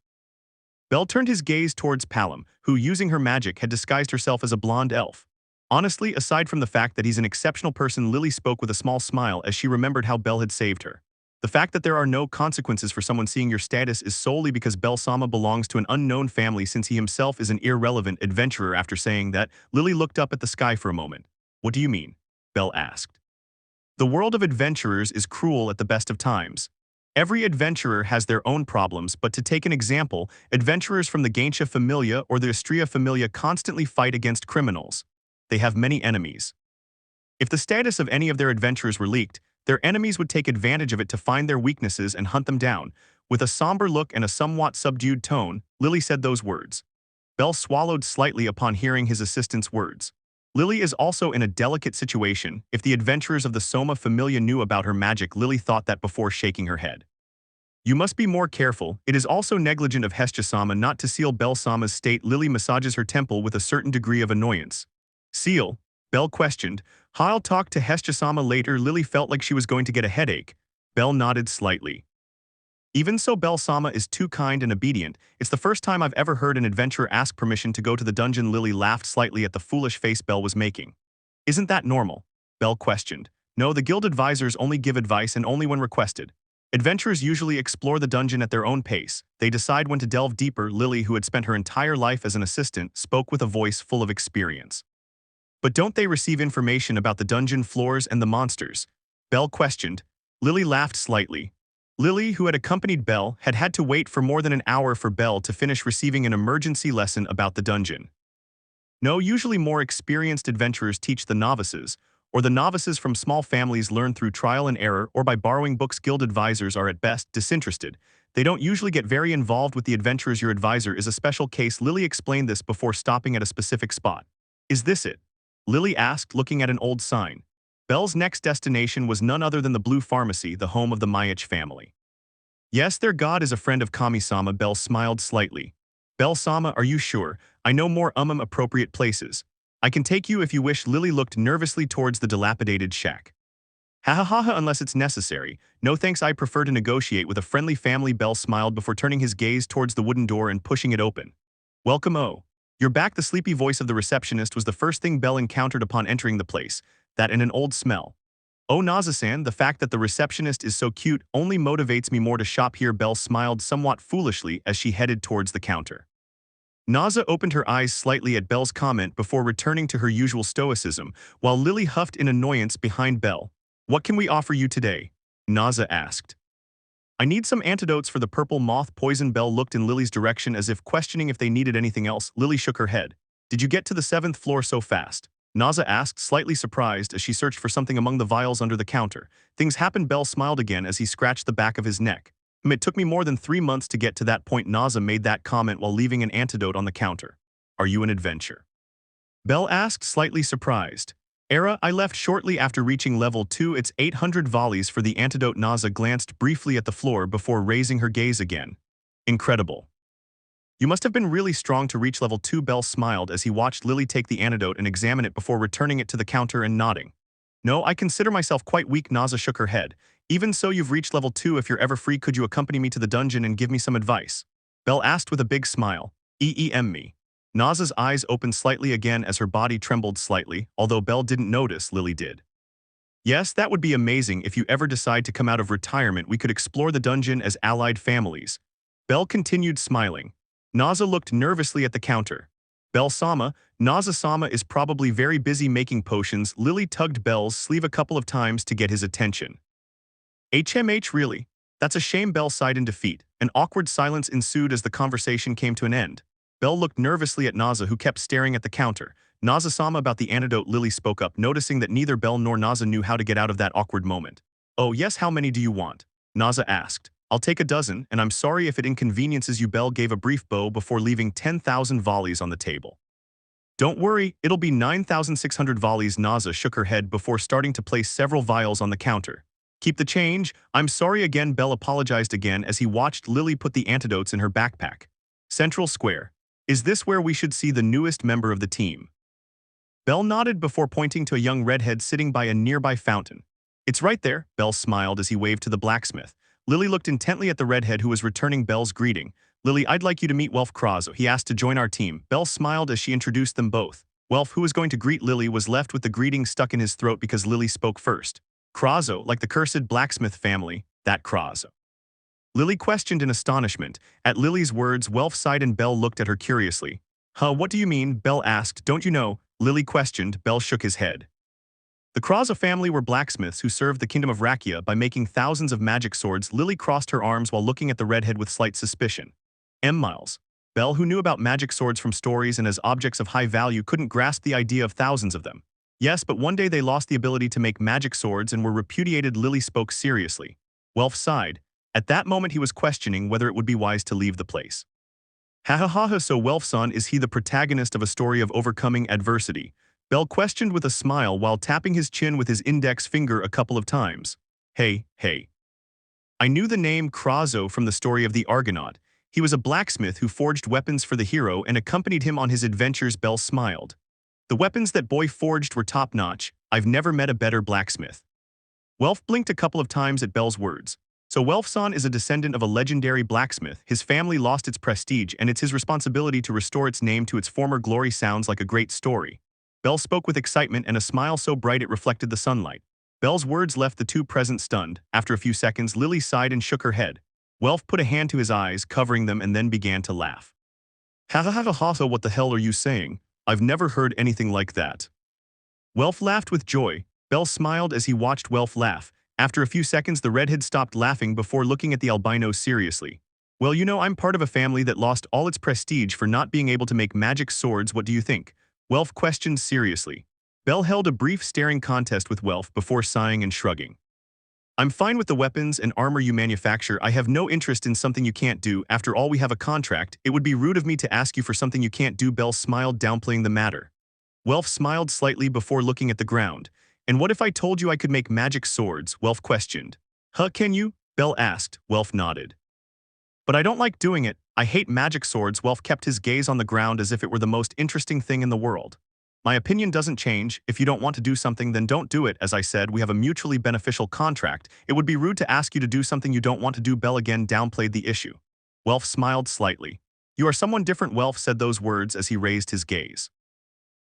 Belle turned his gaze towards Palom, who, using her magic, had disguised herself as a blonde elf. Honestly, aside from the fact that he's an exceptional person, Lili spoke with a small smile as she remembered how Belle had saved her. The fact that there are no consequences for someone seeing your status is solely because Belle Soma belongs to an unknown family, since he himself is an irrelevant adventurer. After saying that, Lili looked up at the sky for a moment. What do you mean? Belle asked. The world of adventurers is cruel at the best of times. Every adventurer has their own problems, but to take an example, adventurers from the Gaintia Familia or the Astria Familia constantly fight against criminals. They have many enemies. If the status of any of their adventurers were leaked, their enemies would take advantage of it to find their weaknesses and hunt them down. With a somber look and a somewhat subdued tone, Lili said those words. Belle swallowed slightly upon hearing his assistant's words. Lili is also in a delicate situation. If the adventurers of the Soma Familia knew about her magic, Lili thought that before shaking her head. You must be more careful. It is also negligent of Hestia Sama not to seal Belle Sama's state. Lili massages her temple with a certain degree of annoyance. Seal? Belle questioned. I'll talk to Hestia-sama later. Lili felt like she was going to get a headache. Belle nodded slightly. Even so, Belle-sama is too kind and obedient. It's the first time I've ever heard an adventurer ask permission to go to the dungeon. Lili laughed slightly at the foolish face Belle was making. Isn't that normal? Belle questioned. No, the guild advisors only give advice and only when requested. Adventurers usually explore the dungeon at their own pace. They decide when to delve deeper. Lili, who had spent her entire life as an assistant, spoke with a voice full of experience. But don't they receive information about the dungeon floors and the monsters? Belle questioned. Lili laughed slightly. Lili, who had accompanied Belle, had had to wait for more than an hour for Belle to finish receiving an emergency lesson about the dungeon. No, usually more experienced adventurers teach the novices, or the novices from small families learn through trial and error or by borrowing books. Guild advisors are at best disinterested. They don't usually get very involved with the adventurers. Your advisor is a special case. Lili explained this before stopping at a specific spot. Is this it? Lili asked, looking at an old sign. Belle's next destination was none other than the Blue Pharmacy, the home of the Mayach family. Yes, their god is a friend of Kami-sama. Belle smiled slightly. Belle-sama, are you sure? I know more appropriate places. I can take you if you wish. Lili looked nervously towards the dilapidated shack. Ha ha ha ha, unless it's necessary. No thanks, I prefer to negotiate with a friendly family. Belle smiled before turning his gaze towards the wooden door and pushing it open. Welcome, oh. You're back. The sleepy voice of the receptionist was the first thing Belle encountered upon entering the place, that and an old smell. Oh, Naza-san, the fact that the receptionist is so cute only motivates me more to shop here. Belle smiled somewhat foolishly as she headed towards the counter. Naza opened her eyes slightly at Belle's comment before returning to her usual stoicism, while Lili huffed in annoyance behind Belle. What can we offer you today? Naza asked. I need some antidotes for the purple moth poison. Belle looked in Lili's direction as if questioning if they needed anything else. Lili shook her head. Did you get to the 7th floor so fast? Naza asked, slightly surprised as she searched for something among the vials under the counter. Things happened. Belle smiled again as he scratched the back of his neck. It took me more than 3 months to get to that point. Naza made that comment while leaving an antidote on the counter. Are you an adventurer? Belle asked, slightly surprised. I left shortly after reaching level 2. It's 800 volleys for the antidote. Naza glanced briefly at the floor before raising her gaze again. Incredible. You must have been really strong to reach level 2. Belle smiled as he watched Lili take the antidote and examine it before returning it to the counter and nodding. No, I consider myself quite weak. Naza shook her head. Even so, you've reached level 2. If you're ever free, could you accompany me to the dungeon and give me some advice? Belle asked with a big smile. Me. Naza's eyes opened slightly again as her body trembled slightly, although Belle didn't notice. Lili did. Yes, that would be amazing. If you ever decide to come out of retirement, we could explore the dungeon as allied families. Belle continued smiling. Naza looked nervously at the counter. Belle-sama, Naza-sama is probably very busy making potions. Lili tugged Belle's sleeve a couple of times to get his attention. Really? That's a shame. Belle sighed in defeat. An awkward silence ensued as the conversation came to an end. Belle looked nervously at Naza, who kept staring at the counter. Naza-sama, about the antidote. Lili spoke up, noticing that neither Belle nor Naza knew how to get out of that awkward moment. Oh yes, how many do you want? Naza asked. I'll take a dozen, and I'm sorry if it inconveniences you. Belle gave a brief bow before leaving 10,000 volleys on the table. Don't worry, it'll be 9,600 volleys. Naza shook her head before starting to place several vials on the counter. Keep the change. I'm sorry again. Belle apologized again as he watched Lili put the antidotes in her backpack. Central Square. Is this where we should see the newest member of the team? Belle nodded before pointing to a young redhead sitting by a nearby fountain. It's right there. Belle smiled as he waved to the blacksmith. Lili looked intently at the redhead who was returning Belle's greeting. Lili, I'd like you to meet Welf Krazo. He asked to join our team. Belle smiled as she introduced them both. Welf, who was going to greet Lili, was left with the greeting stuck in his throat because Lili spoke first. Krazo, like the cursed blacksmith family, that Krazo. Lili questioned in astonishment. At Lili's words, Welf sighed and Belle looked at her curiously. What do you mean? Belle asked. Don't you know? Lili questioned. Belle shook his head. The Krazo family were blacksmiths who served the kingdom of Rakia by making thousands of magic swords. Lili crossed her arms while looking at the redhead with slight suspicion. Miles. Belle, who knew about magic swords from stories and as objects of high value, couldn't grasp the idea of thousands of them. Yes, but one day they lost the ability to make magic swords and were repudiated. Lili spoke seriously. Welf sighed. At that moment he was questioning whether it would be wise to leave the place. So Welf-san, is he the protagonist of a story of overcoming adversity? Belle questioned with a smile while tapping his chin with his index finger a couple of times. Hey. I knew the name Krazo from the story of the Argonaut. He was a blacksmith who forged weapons for the hero and accompanied him on his adventures. Belle smiled. The weapons that boy forged were top-notch. I've never met a better blacksmith. Welf blinked a couple of times at Belle's words. So Welf-san is a descendant of a legendary blacksmith. His family lost its prestige, and it's his responsibility to restore its name to its former glory. Sounds like a great story. Belle spoke with excitement and a smile so bright it reflected the sunlight. Belle's words left the two present stunned. After a few seconds, Lili sighed and shook her head. Welf put a hand to his eyes, covering them, and then began to laugh. Ha ha ha ha, so what the hell are you saying? I've never heard anything like that. Welf laughed with joy. Belle smiled as he watched Welf laugh. After a few seconds, the redhead stopped laughing before looking at the albino seriously. Well, you know, I'm part of a family that lost all its prestige for not being able to make magic swords. What do you think? Welf questioned seriously. Belle held a brief staring contest with Welf before sighing and shrugging. I'm fine with the weapons and armor you manufacture. I have no interest in something you can't do. After all, we have a contract. It would be rude of me to ask you for something you can't do. Belle smiled, downplaying the matter. Welf smiled slightly before looking at the ground. And what if I told you I could make magic swords? Welf questioned. Huh, can you? Belle asked. Welf nodded. But I don't like doing it. I hate magic swords. Welf kept his gaze on the ground as if it were the most interesting thing in the world. My opinion doesn't change. If you don't want to do something, then don't do it. As I said, we have a mutually beneficial contract. It would be rude to ask you to do something you don't want to do. Belle again downplayed the issue. Welf smiled slightly. You are someone different. Welf said those words as he raised his gaze.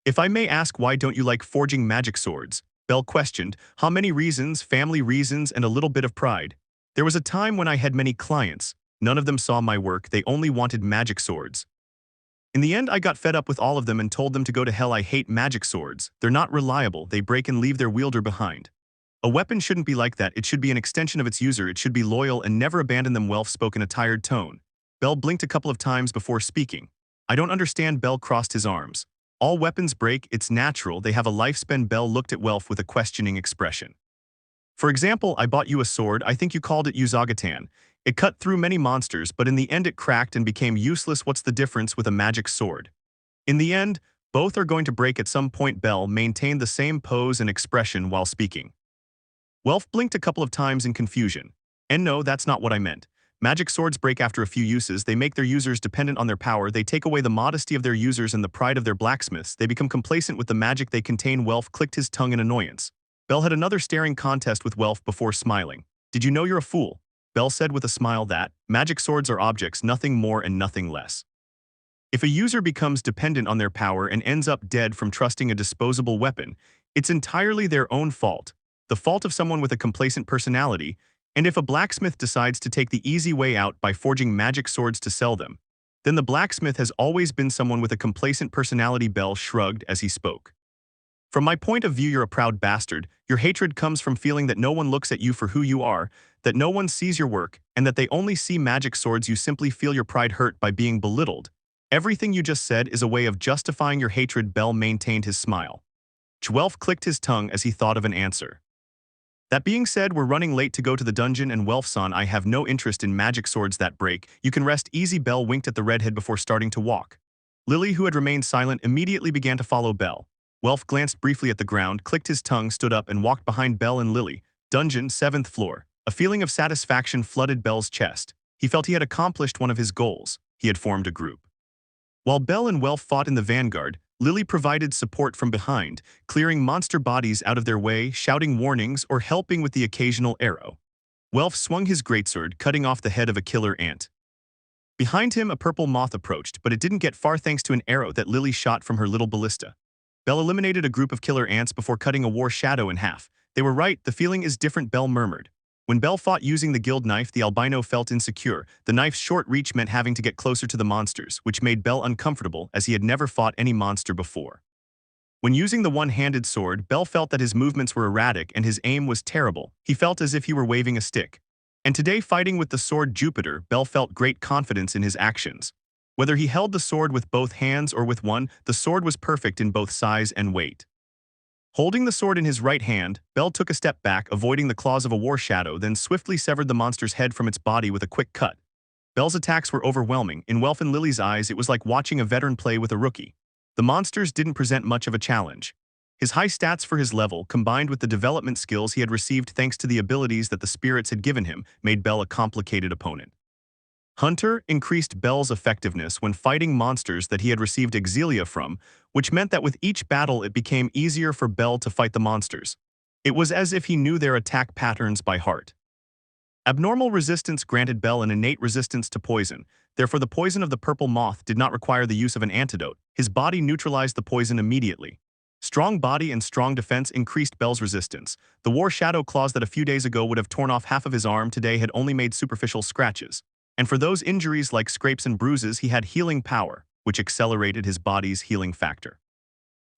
If I may ask, why don't you like forging magic swords? Belle questioned. How many reasons? Family reasons and a little bit of pride. There was a time when I had many clients. None of them saw my work. They only wanted magic swords. In the end, I got fed up with all of them and told them to go to hell. I hate magic swords. They're not reliable. They break and leave their wielder behind. A weapon shouldn't be like that. It should be an extension of its user. It should be loyal and never abandon them. Welf spoke in a tired tone. Belle blinked a couple of times before speaking. I don't understand. Belle crossed his arms. All weapons break. It's natural. They have a lifespan. Belle looked at Welf with a questioning expression. For example, I bought you a sword. I think you called it Uzagatan. It cut through many monsters, but in the end it cracked and became useless. What's the difference with a magic sword? In the end, both are going to break at some point. Belle maintained the same pose and expression while speaking. Welf blinked a couple of times in confusion. And no, that's not what I meant. Magic swords break after a few uses. They make their users dependent on their power. They take away the modesty of their users and the pride of their blacksmiths. They become complacent with the magic they contain. Welf clicked his tongue in annoyance. Belle had another staring contest with Welf before smiling. Did you know you're a fool? Belle said with a smile that magic swords are objects, nothing more and nothing less. If a user becomes dependent on their power and ends up dead from trusting a disposable weapon, it's entirely their own fault, the fault of someone with a complacent personality. And if a blacksmith decides to take the easy way out by forging magic swords to sell them, then the blacksmith has always been someone with a complacent personality. Belle shrugged as he spoke. From my point of view, you're a proud bastard. Your hatred comes from feeling that no one looks at you for who you are, that no one sees your work, and that they only see magic swords. You simply feel your pride hurt by being belittled. Everything you just said is a way of justifying your hatred. Belle maintained his smile. Welf clicked his tongue as he thought of an answer. That being said, we're running late to go to the dungeon, and Welf-san, I have no interest in magic swords that break. You can rest easy. Belle winked at the redhead before starting to walk. Lili, who had remained silent, immediately began to follow Belle. Welf glanced briefly at the ground, clicked his tongue, stood up, and walked behind Belle and Lili. Dungeon, 7th floor. A feeling of satisfaction flooded Belle's chest. He felt he had accomplished one of his goals. He had formed a group. While Belle and Welf fought in the vanguard, Lili provided support from behind, clearing monster bodies out of their way, shouting warnings, or helping with the occasional arrow. Welf swung his greatsword, cutting off the head of a killer ant. Behind him, a purple moth approached, but it didn't get far thanks to an arrow that Lili shot from her little ballista. Belle eliminated a group of killer ants before cutting a war shadow in half. They were right, the feeling is different, Belle murmured. When Belle fought using the guild knife, the albino felt insecure. The knife's short reach meant having to get closer to the monsters, which made Belle uncomfortable as he had never fought any monster before. When using the one-handed sword, Belle felt that his movements were erratic and his aim was terrible. He felt as if he were waving a stick. And today, fighting with the sword Jupiter, Belle felt great confidence in his actions. Whether he held the sword with both hands or with one, the sword was perfect in both size and weight. Holding the sword in his right hand, Belle took a step back, avoiding the claws of a war shadow, then swiftly severed the monster's head from its body with a quick cut. Belle's attacks were overwhelming. In Welf and Lili's eyes, it was like watching a veteran play with a rookie. The monsters didn't present much of a challenge. His high stats for his level, combined with the development skills he had received thanks to the abilities that the spirits had given him, made Belle a complicated opponent. Hunter increased Belle's effectiveness when fighting monsters that he had received exilia from, which meant that with each battle it became easier for Belle to fight the monsters. It was as if he knew their attack patterns by heart. Abnormal resistance granted Belle an innate resistance to poison, therefore the poison of the purple moth did not require the use of an antidote. His body neutralized the poison immediately. Strong body and strong defense increased Belle's resistance. The war shadow claws that a few days ago would have torn off half of his arm today had only made superficial scratches. And for those injuries like scrapes and bruises, he had healing power, which accelerated his body's healing factor.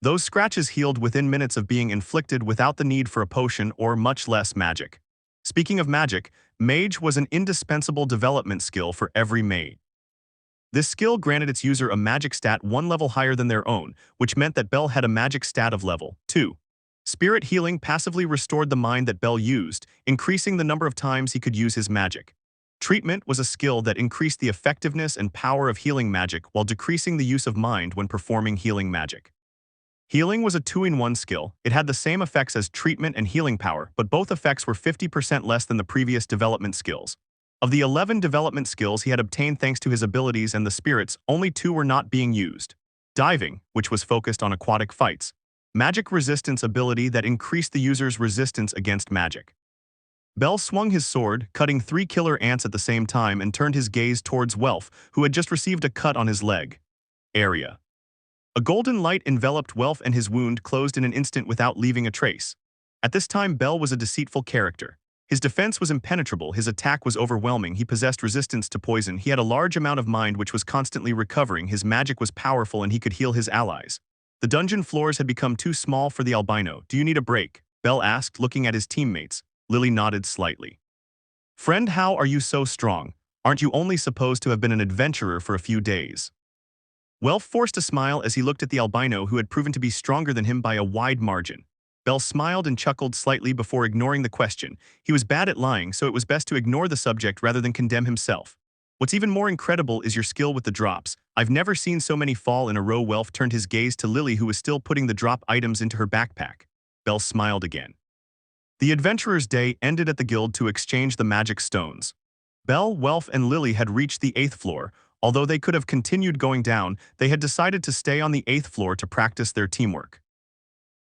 Those scratches healed within minutes of being inflicted without the need for a potion or much less magic. Speaking of magic, Mage was an indispensable development skill for every mage. This skill granted its user a magic stat one level higher than their own, which meant that Belle had a magic stat of level 2. Spirit healing passively restored the mind that Belle used, increasing the number of times he could use his magic. Treatment was a skill that increased the effectiveness and power of healing magic while decreasing the use of mind when performing healing magic. Healing was a 2-in-1 skill. It had the same effects as treatment and healing power, but both effects were 50% less than the previous development skills. Of the 11 development skills he had obtained thanks to his abilities and the spirits, only 2 were not being used. Diving, which was focused on aquatic fights. Magic resistance ability that increased the user's resistance against magic. Belle swung his sword, cutting 3 killer ants at the same time, and turned his gaze towards Welf, who had just received a cut on his leg. Area. A golden light enveloped Welf and his wound closed in an instant without leaving a trace. At this time, Belle was a deceitful character. His defense was impenetrable, his attack was overwhelming, he possessed resistance to poison, he had a large amount of mind which was constantly recovering, his magic was powerful and he could heal his allies. The dungeon floors had become too small for the albino. Do you need a break? Belle asked, looking at his teammates. Lili nodded slightly. Friend, how are you so strong? Aren't you only supposed to have been an adventurer for a few days? Welf forced a smile as he looked at the albino who had proven to be stronger than him by a wide margin. Belle smiled and chuckled slightly before ignoring the question. He was bad at lying, so it was best to ignore the subject rather than condemn himself. What's even more incredible is your skill with the drops. I've never seen so many fall in a row. Welf turned his gaze to Lili, who was still putting the drop items into her backpack. Belle smiled again. The adventurer's day ended at the guild to exchange the magic stones. Belle, Welf, and Lili had reached the 8th floor. Although they could have continued going down, they had decided to stay on the 8th floor to practice their teamwork.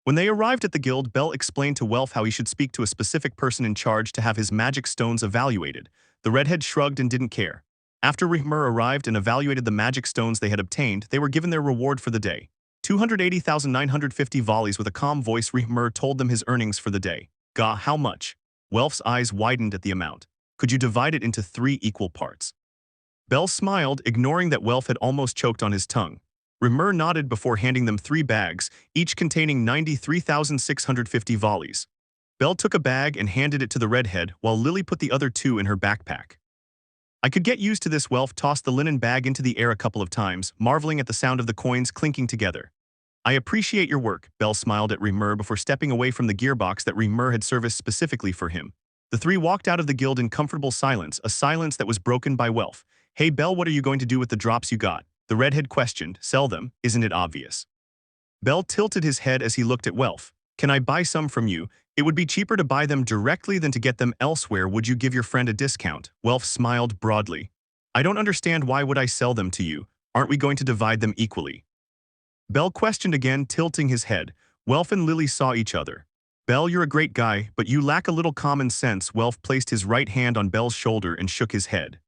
When they arrived at the guild, Belle explained to Welf how he should speak to a specific person in charge to have his magic stones evaluated. The redhead shrugged and didn't care. After Rihmer arrived and evaluated the magic stones they had obtained, they were given their reward for the day. 280,950 volleys. With a calm voice, Rihmer told them his earnings for the day. Gah, how much? Welf's eyes widened at the amount. Could you divide it into 3 equal parts? Belle smiled, ignoring that Welf had almost choked on his tongue. Rihmer nodded before handing them 3 bags, each containing 93,650 volleys. Belle took a bag and handed it to the redhead, while Lili put the other 2 in her backpack. I could get used to this. Welf tossed the linen bag into the air a couple of times, marveling at the sound of the coins clinking together. I appreciate your work, Belle smiled at Rihmer before stepping away from the gearbox that Rihmer had serviced specifically for him. The 3 walked out of the guild in comfortable silence, a silence that was broken by Welf. Hey Belle, what are you going to do with the drops you got? The redhead questioned. Sell them, isn't it obvious? Belle tilted his head as he looked at Welf. Can I buy some from you? It would be cheaper to buy them directly than to get them elsewhere. Would you give your friend a discount? Welf smiled broadly. I don't understand. Why would I sell them to you? Aren't we going to divide them equally? Belle questioned again, tilting his head. Welf and Lili saw each other. Belle, you're a great guy, but you lack a little common sense. Welf placed his right hand on Belle's shoulder and shook his head.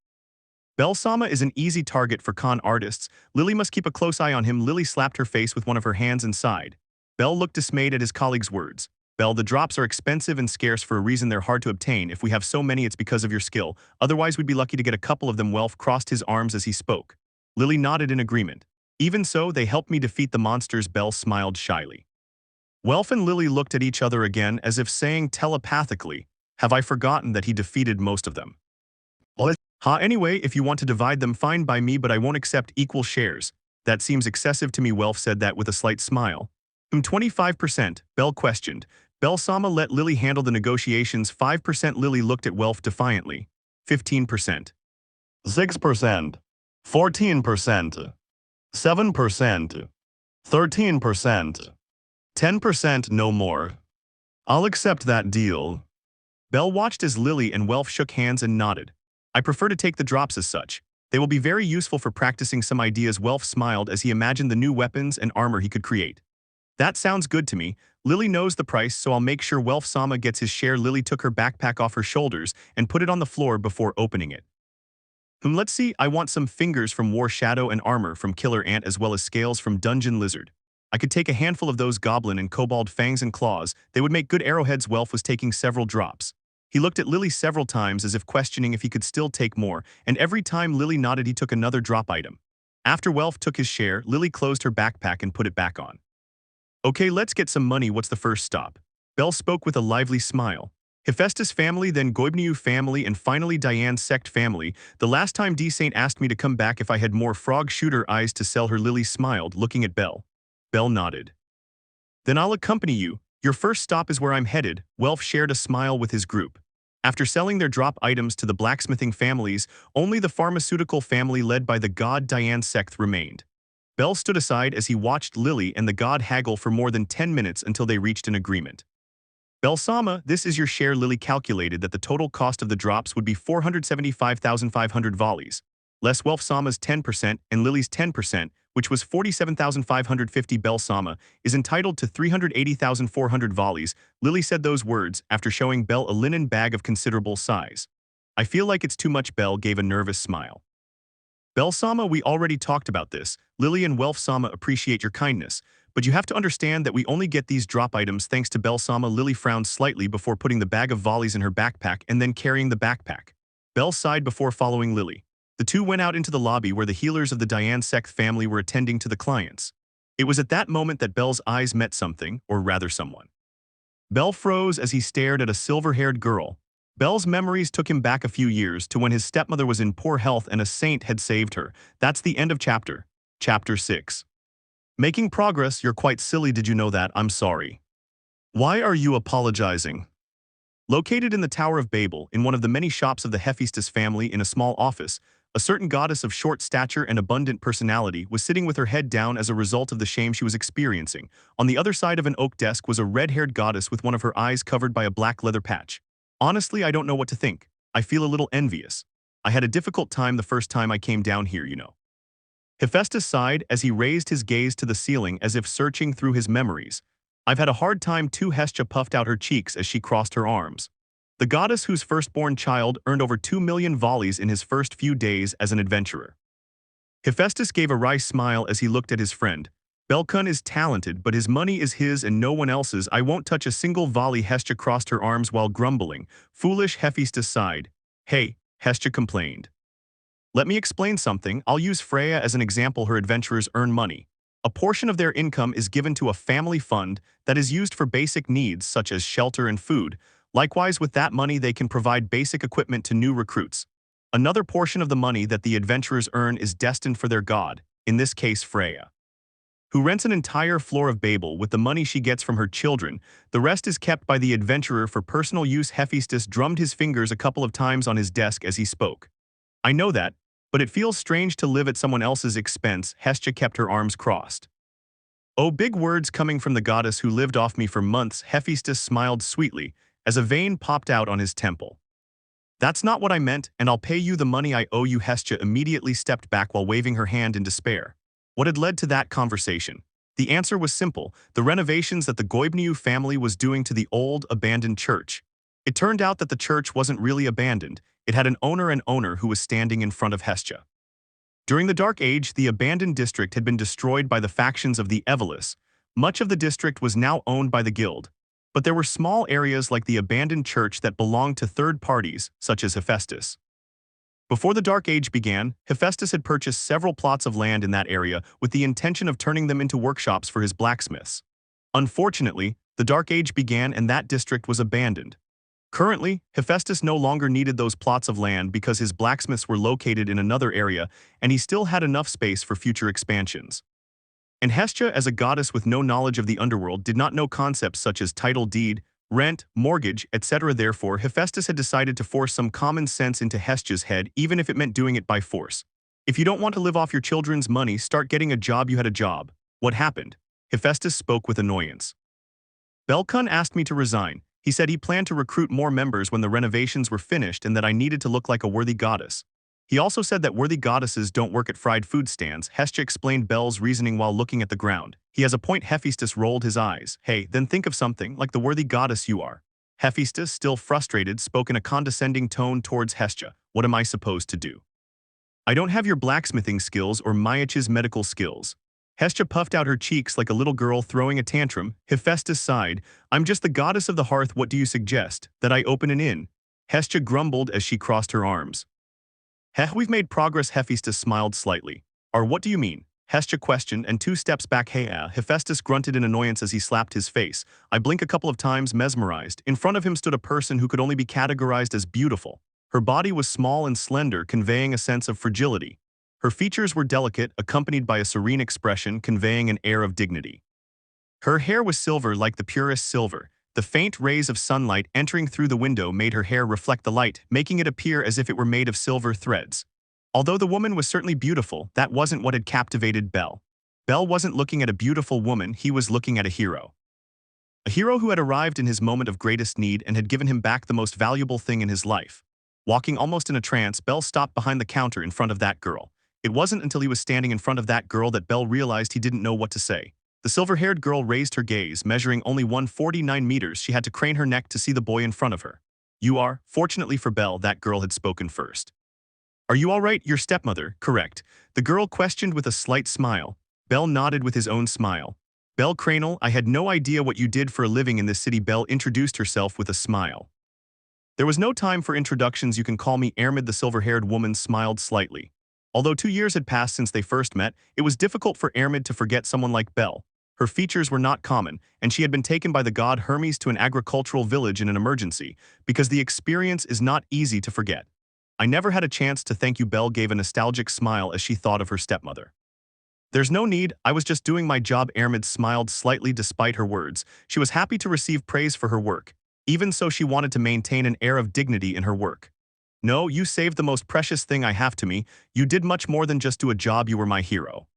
Belle, Soma is an easy target for con artists. Lili must keep a close eye on him. Lili slapped her face with one of her hands and sighed. Belle looked dismayed at his colleague's words. Belle, the drops are expensive and scarce for a reason. They're hard to obtain. If we have so many, it's because of your skill. Otherwise, we'd be lucky to get a couple of them. Welf crossed his arms as he spoke. Lili nodded in agreement. Even so, they helped me defeat the monsters. Belle smiled shyly. Welf and Lili looked at each other again as if saying telepathically, have I forgotten that he defeated most of them? What? Anyway, if you want to divide them, fine by me, but I won't accept equal shares. That seems excessive to me. Welf said that with a slight smile. 25%, Belle questioned. Belle, Soma let Lili handle the negotiations. 5%. Lili looked at Welf defiantly. 15%. 6%. 14%. 7%. 13%. 10%. No more. I'll accept that deal. Belle watched as Lili and Welf shook hands and nodded. I prefer to take the drops as such. They will be very useful for practicing some ideas. Welf smiled as he imagined the new weapons and armor he could create. That sounds good to me. Lili knows the price, so I'll make sure Welf Sama gets his share. Lili took her backpack off her shoulders and put it on the floor before opening it. Let's see, I want some fingers from War Shadow and armor from Killer Ant as well as scales from Dungeon Lizard. I could take a handful of those goblin and kobold fangs and claws. They would make good arrowheads. Welf was taking several drops. He looked at Lili several times as if questioning if he could still take more, and every time Lili nodded he took another drop item. After Welf took his share, Lili closed her backpack and put it back on. Okay, let's get some money. What's the first stop? Belle spoke with a lively smile. Hephaestus family, then Goibniu family, and finally Diane's sect family. The last time D-Saint asked me to come back if I had more frog shooter eyes to sell her. Lili smiled, looking at Belle. Belle nodded. Then I'll accompany you. Your first stop is where I'm headed. Welf shared a smile with his group. After selling their drop items to the blacksmithing families, only the pharmaceutical family led by the god Diane sect remained. Belle stood aside as he watched Lili and the god haggle for more than 10 minutes until they reached an agreement. Belle Sama, this is your share. Lili calculated that the total cost of the drops would be 475,500 volleys, less Welf Sama's 10% and Lili's 10%, which was 47,550. Belle Sama is entitled to 380,400 volleys. Lili said those words after showing Belle a linen bag of considerable size. I feel like it's too much. Belle gave a nervous smile. Belle Sama, we already talked about this. Lili and Welf Sama appreciate your kindness, but you have to understand that we only get these drop items thanks to Belle Sama. Lili frowned slightly before putting the bag of volleys in her backpack and then carrying the backpack. Belle sighed before following Lili. The two went out into the lobby where the healers of the Diane sect family were attending to the clients. It was at that moment that Belle's eyes met something, or rather someone. Belle froze as he stared at a silver-haired girl. Belle's memories took him back a few years to when his stepmother was in poor health and a saint had saved her. That's the end of chapter. Chapter 6. Making progress. You're quite silly. Did you know that? I'm sorry. Why are you apologizing? Located in the Tower of Babel, in one of the many shops of the Hephaestus family in a small office, a certain goddess of short stature and abundant personality was sitting with her head down as a result of the shame she was experiencing. On the other side of an oak desk was a red-haired goddess with one of her eyes covered by a black leather patch. Honestly, I don't know what to think. I feel a little envious. I had a difficult time the first time I came down here, you know. Hephaestus sighed as he raised his gaze to the ceiling as if searching through his memories. I've had a hard time too. Hestia puffed out her cheeks as she crossed her arms. The goddess whose firstborn child earned over 2 million volleys in his first few days as an adventurer. Hephaestus gave a wry smile as he looked at his friend. Belkun is talented, but his money is his and no one else's. I won't touch a single volley. Hestia crossed her arms while grumbling. Foolish. Hephaestus sighed. Hey, Hestia complained. Let me explain something. I'll use Freya as an example. Her adventurers earn money. A portion of their income is given to a family fund that is used for basic needs such as shelter and food. Likewise, with that money they can provide basic equipment to new recruits. Another portion of the money that the adventurers earn is destined for their god, in this case Freya, who rents an entire floor of Babel with the money she gets from her children. The rest is kept by the adventurer for personal use. Hephaestus drummed his fingers a couple of times on his desk as he spoke. I know that, but it feels strange to live at someone else's expense. Hestia kept her arms crossed. Oh, big words coming from the goddess who lived off me for months. Hephaestus smiled sweetly as a vein popped out on his temple. That's not what I meant, and I'll pay you the money I owe you. Hestia immediately stepped back while waving her hand in despair. What had led to that conversation? The answer was simple: the renovations that the Goibniu family was doing to the old, abandoned church. It turned out that the church wasn't really abandoned. It had an owner who was standing in front of Hestia. During the Dark Age, the abandoned district had been destroyed by the factions of the Evolus. Much of the district was now owned by the guild. But there were small areas like the abandoned church that belonged to third parties, such as Hephaestus. Before the Dark Age began, Hephaestus had purchased several plots of land in that area with the intention of turning them into workshops for his blacksmiths. Unfortunately, the Dark Age began and that district was abandoned. Currently, Hephaestus no longer needed those plots of land because his blacksmiths were located in another area and he still had enough space for future expansions. And Hestia, as a goddess with no knowledge of the underworld, did not know concepts such as title deed, rent, mortgage, etc. Therefore, Hephaestus had decided to force some common sense into Hestia's head, even if it meant doing it by force. If you don't want to live off your children's money, start getting a job. You had a job. What happened? Hephaestus spoke with annoyance. Belkun asked me to resign. He said he planned to recruit more members when the renovations were finished and that I needed to look like a worthy goddess. He also said that worthy goddesses don't work at fried food stands. Hestia explained Belle's reasoning while looking at the ground. He has a point. Hephaestus rolled his eyes. Hey, then think of something like the worthy goddess you are. Hephaestus, still frustrated, spoke in a condescending tone towards Hestia. What am I supposed to do? I don't have your blacksmithing skills or Maia's medical skills. Hestia puffed out her cheeks like a little girl throwing a tantrum. Hephaestus sighed. I'm just the goddess of the hearth. What do you suggest? That I open an inn? Hestia grumbled as she crossed her arms. We've made progress. Hephaestus smiled slightly. Or what do you mean? Hestia questioned, and 2 steps back. Hephaestus grunted in annoyance as he slapped his face. I blink a couple of times, mesmerized. In front of him stood a person who could only be categorized as beautiful. Her body was small and slender, conveying a sense of fragility. Her features were delicate, accompanied by a serene expression, conveying an air of dignity. Her hair was silver, like the purest silver. The faint rays of sunlight entering through the window made her hair reflect the light, making it appear as if it were made of silver threads. Although the woman was certainly beautiful, that wasn't what had captivated Belle. Belle wasn't looking at a beautiful woman, he was looking at a hero. A hero who had arrived in his moment of greatest need and had given him back the most valuable thing in his life. Walking almost in a trance, Belle stopped behind the counter in front of that girl. It wasn't until he was standing in front of that girl that Belle realized he didn't know what to say. The silver-haired girl raised her gaze, measuring only 149 meters. She had to crane her neck to see the boy in front of her. You are? Fortunately for Belle, that girl had spoken first. Are you all right? Your stepmother, correct? The girl questioned with a slight smile. Belle nodded with his own smile. Bellcranel, I had no idea what you did for a living in this city. Belle introduced herself with a smile. There was no time for introductions. You can call me Ermid. The silver-haired woman smiled slightly. Although 2 years had passed since they first met, it was difficult for Ermid to forget someone like Belle. Her features were not common, and she had been taken by the god Hermes to an agricultural village in an emergency, because the experience is not easy to forget. I never had a chance to thank you. Belle gave a nostalgic smile as she thought of her stepmother. There's no need, I was just doing my job. Ermid smiled slightly despite her words. She was happy to receive praise for her work. Even so, she wanted to maintain an air of dignity in her work. No, you saved the most precious thing I have to me. You did much more than just do a job. You were my hero.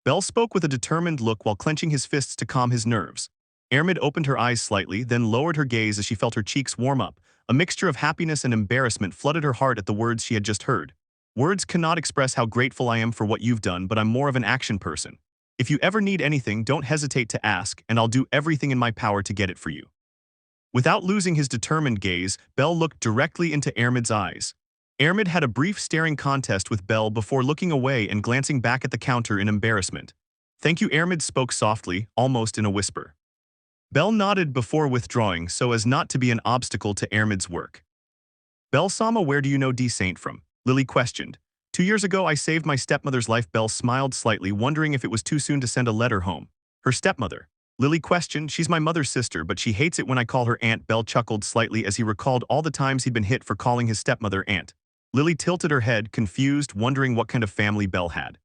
Belle spoke with a determined look while clenching his fists to calm his nerves. Ermid opened her eyes slightly, then lowered her gaze as she felt her cheeks warm up. A mixture of happiness and embarrassment flooded her heart at the words she had just heard. Words cannot express how grateful I am for what you've done, but I'm more of an action person. If you ever need anything, don't hesitate to ask, and I'll do everything in my power to get it for you. Without losing his determined gaze, Belle looked directly into Ermid's eyes. Ermid had a brief staring contest with Belle before looking away and glancing back at the counter in embarrassment. Thank you. Ermid spoke softly, almost in a whisper. Belle nodded before withdrawing so as not to be an obstacle to Ermid's work. Belle, Soma, where do you know D. Saint from? Lili questioned. 2 years ago I saved my stepmother's life. Belle smiled slightly, wondering if it was too soon to send a letter home. Her stepmother? Lili questioned. She's my mother's sister, but she hates it when I call her aunt. Belle chuckled slightly as he recalled all the times he'd been hit for calling his stepmother aunt. Lili tilted her head, confused, wondering what kind of family Belle had.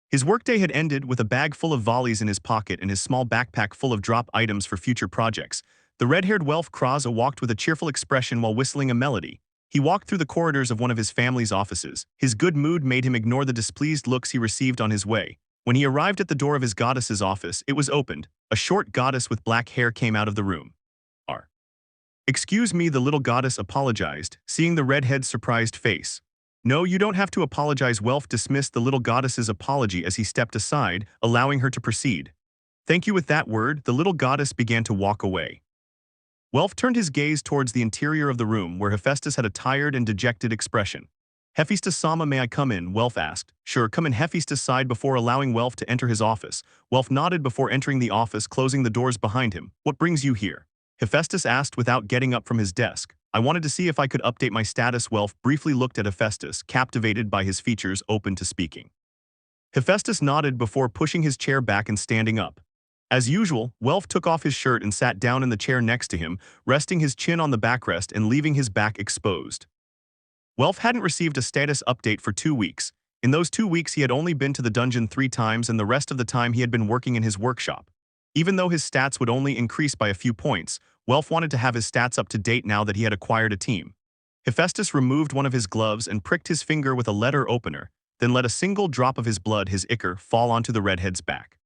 His workday had ended with a bag full of volleys in his pocket and his small backpack full of drop items for future projects. The red-haired Welf Kraza walked with a cheerful expression while whistling a melody. He walked through the corridors of one of his family's offices. His good mood made him ignore the displeased looks he received on his way. When he arrived at the door of his goddess's office, it was opened. A short goddess with black hair came out of the room. Excuse me, the little goddess apologized, seeing the redhead's surprised face. No, you don't have to apologize. Welf dismissed the little goddess's apology as he stepped aside, allowing her to proceed. Thank you. With that word, the little goddess began to walk away. Welf turned his gaze towards the interior of the room where Hephaestus had a tired and dejected expression. Hephaestus, Soma, may I come in? Welf asked. Sure, come in. Hephaestus sighed before allowing Welf to enter his office. Welf nodded before entering the office, closing the doors behind him. What brings you here? Hephaestus asked without getting up from his desk. I wanted to see if I could update my status. Welf briefly looked at Hephaestus, captivated by his features, open to speaking. Hephaestus nodded before pushing his chair back and standing up. As usual, Welf took off his shirt and sat down in the chair next to him, resting his chin on the backrest and leaving his back exposed. Welf hadn't received a status update for 2 weeks. In those 2 weeks he had only been to the dungeon 3 times, and the rest of the time he had been working in his workshop. Even though his stats would only increase by a few points, Welf wanted to have his stats up to date now that he had acquired a team. Hephaestus removed one of his gloves and pricked his finger with a letter opener, then let a single drop of his blood, his ichor, fall onto the redhead's back.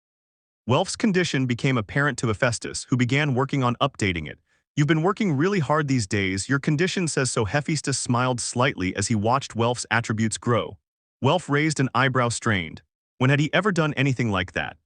Welf's condition became apparent to Hephaestus, who began working on updating it. You've been working really hard these days, your condition says so. Hephaestus smiled slightly as he watched Welf's attributes grow. Welf raised an eyebrow strained. When had he ever done anything like that?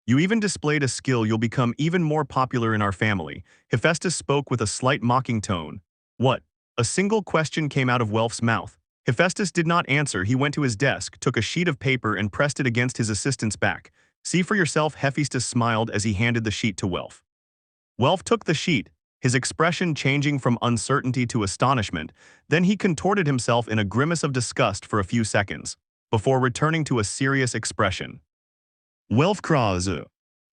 You even displayed a skill. You'll become even more popular in our family. Hephaestus spoke with a slight mocking tone. What? A single question came out of Welf's mouth. Hephaestus did not answer. He went to his desk, took a sheet of paper and pressed it against his assistant's back. See for yourself. Hephaestus smiled as he handed the sheet to Welf. Welf took the sheet, his expression changing from uncertainty to astonishment. Then he contorted himself in a grimace of disgust for a few seconds, before returning to a serious expression. Welf Krause.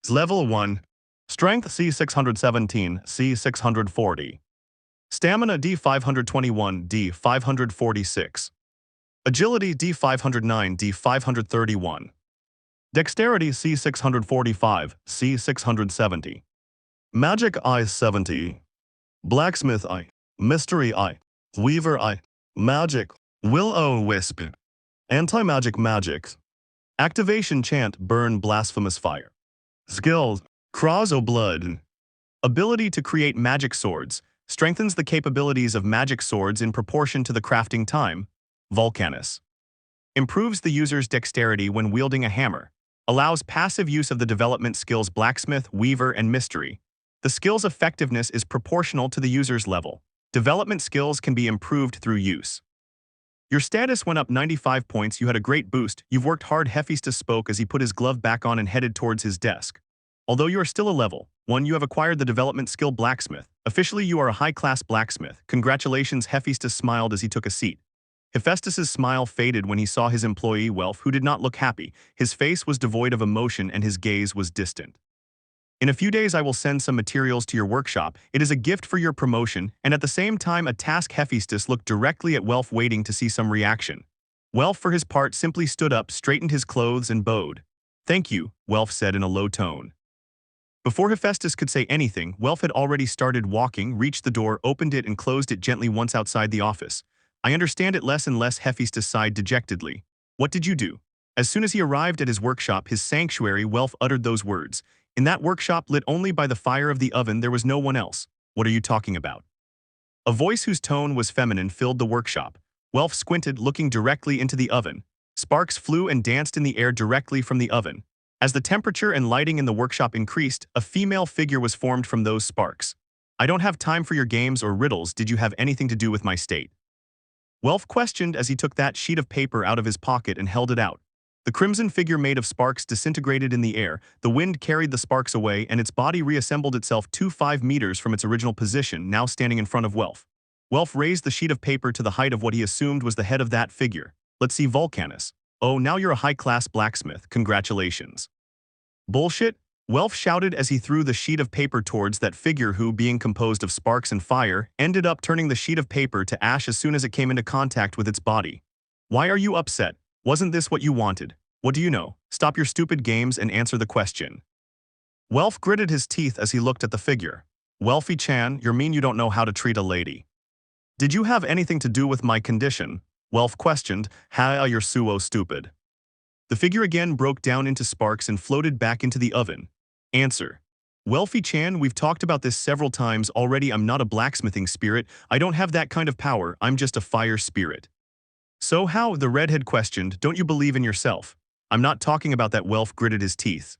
Level 1. Strength C617, C640. Stamina D521, D546. Agility D509, D531. Dexterity C645, C670. Magic I 70. Blacksmith I. Mystery I. Weaver I. Magic. Will-o-wisp. Anti-magic magic. Activation chant burn blasphemous fire. Skills. Cross-o-blood. Ability to create magic swords. Strengthens the capabilities of magic swords in proportion to the crafting time. Volcanus. Improves the user's dexterity when wielding a hammer. Allows passive use of the development skills Blacksmith, Weaver, and Mystery. The skill's effectiveness is proportional to the user's level. Development skills can be improved through use. Your status went up 95 points. You had a great boost. You've worked hard. Hephaestus spoke as he put his glove back on and headed towards his desk. Although you are still a level 1, you have acquired the development skill Blacksmith. Officially, you are a high-class blacksmith. Congratulations. Hephaestus smiled as he took a seat. Hephaestus's smile faded when he saw his employee Welf, who did not look happy. His face was devoid of emotion and his gaze was distant. In a few days I will send some materials to your workshop. It is a gift for your promotion, and at the same time a task. Hephaestus looked directly at Welf, waiting to see some reaction. Welf, for his part, simply stood up, straightened his clothes, and bowed. Thank you, Welf said in a low tone. Before Hephaestus could say anything, Welf had already started walking, reached the door, opened it, and closed it gently once outside the office. I understand it less and less. Hephaestus sighed dejectedly. What did you do? As soon as he arrived at his workshop, his sanctuary, Welf uttered those words. In that workshop, lit only by the fire of the oven, there was no one else. What are you talking about? A voice whose tone was feminine filled the workshop. Welf squinted, looking directly into the oven. Sparks flew and danced in the air directly from the oven. As the temperature and lighting in the workshop increased, a female figure was formed from those sparks. I don't have time for your games or riddles. Did you have anything to do with my state? Welf questioned as he took that sheet of paper out of his pocket and held it out. The crimson figure made of sparks disintegrated in the air. The wind carried the sparks away, and its body reassembled itself 5 meters from its original position, now standing in front of Welf. Welf raised the sheet of paper to the height of what he assumed was the head of that figure. Let's see, Volcanus. Oh, now you're a high-class blacksmith. Congratulations. Bullshit? Welf shouted as he threw the sheet of paper towards that figure who, being composed of sparks and fire, ended up turning the sheet of paper to ash as soon as it came into contact with its body. Why are you upset? Wasn't this what you wanted? What do you know? Stop your stupid games and answer the question. Welf gritted his teeth as he looked at the figure. Welfie-chan, you mean you don't know how to treat a lady? Did you have anything to do with my condition? Welf questioned. Ha, you're so stupid. The figure again broke down into sparks and floated back into the oven. Answer. Welfie-chan, we've talked about this several times already. I'm not a blacksmithing spirit. I don't have that kind of power. I'm just a fire spirit. So how? The redhead questioned. Don't you believe in yourself? I'm not talking about that. Welf gritted his teeth.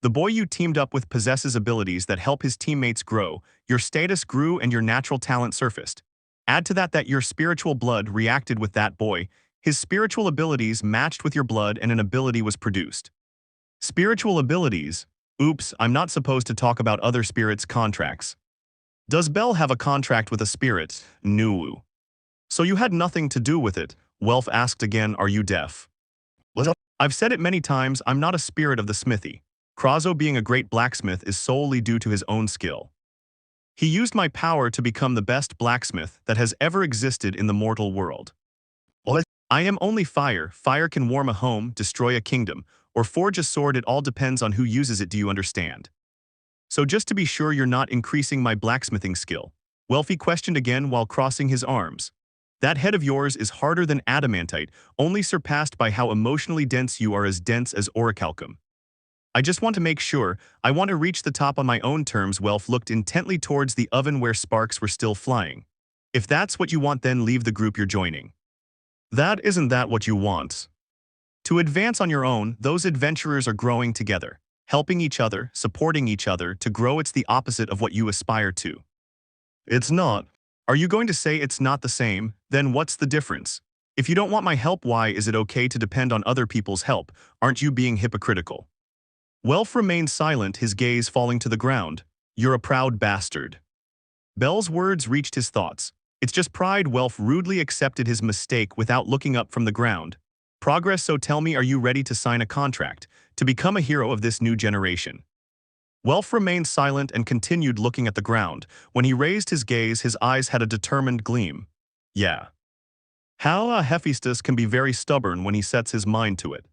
The boy you teamed up with possesses abilities that help his teammates grow. Your status grew and your natural talent surfaced. Add to that your spiritual blood reacted with that boy. His spiritual abilities matched with your blood and an ability was produced. Spiritual abilities? Oops, I'm not supposed to talk about other spirits' contracts. Does Belle have a contract with a spirit? No. So you had nothing to do with it? Welf asked again. Are you deaf? What? I've said it many times, I'm not a spirit of the smithy. Krazo being a great blacksmith is solely due to his own skill. He used my power to become the best blacksmith that has ever existed in the mortal world. What? I am only fire. Fire can warm a home, destroy a kingdom, or forge a sword. It all depends on who uses it. Do you understand? So just to be sure you're not increasing my blacksmithing skill. Welfie questioned again while crossing his arms. That head of yours is harder than adamantite, only surpassed by how emotionally dense you are, as dense as orichalcum. I just want to make sure. I want to reach the top on my own terms. Welf looked intently towards the oven where sparks were still flying. If that's what you want, then leave the group you're joining. Isn't that what you want? To advance on your own, those adventurers are growing together, helping each other, supporting each other. To grow, it's the opposite of what you aspire to. It's not. Are you going to say it's not the same? Then what's the difference? If you don't want my help, why is it okay to depend on other people's help? Aren't you being hypocritical? Welf remained silent, his gaze falling to the ground. You're a proud bastard. Belle's words reached his thoughts. It's just pride. Welf rudely accepted his mistake without looking up from the ground. Progress. So tell me, are you ready to sign a contract, to become a hero of this new generation? Welf remained silent and continued looking at the ground. When he raised his gaze, his eyes had a determined gleam. Yeah. How Hephaestus can be very stubborn when he sets his mind to it.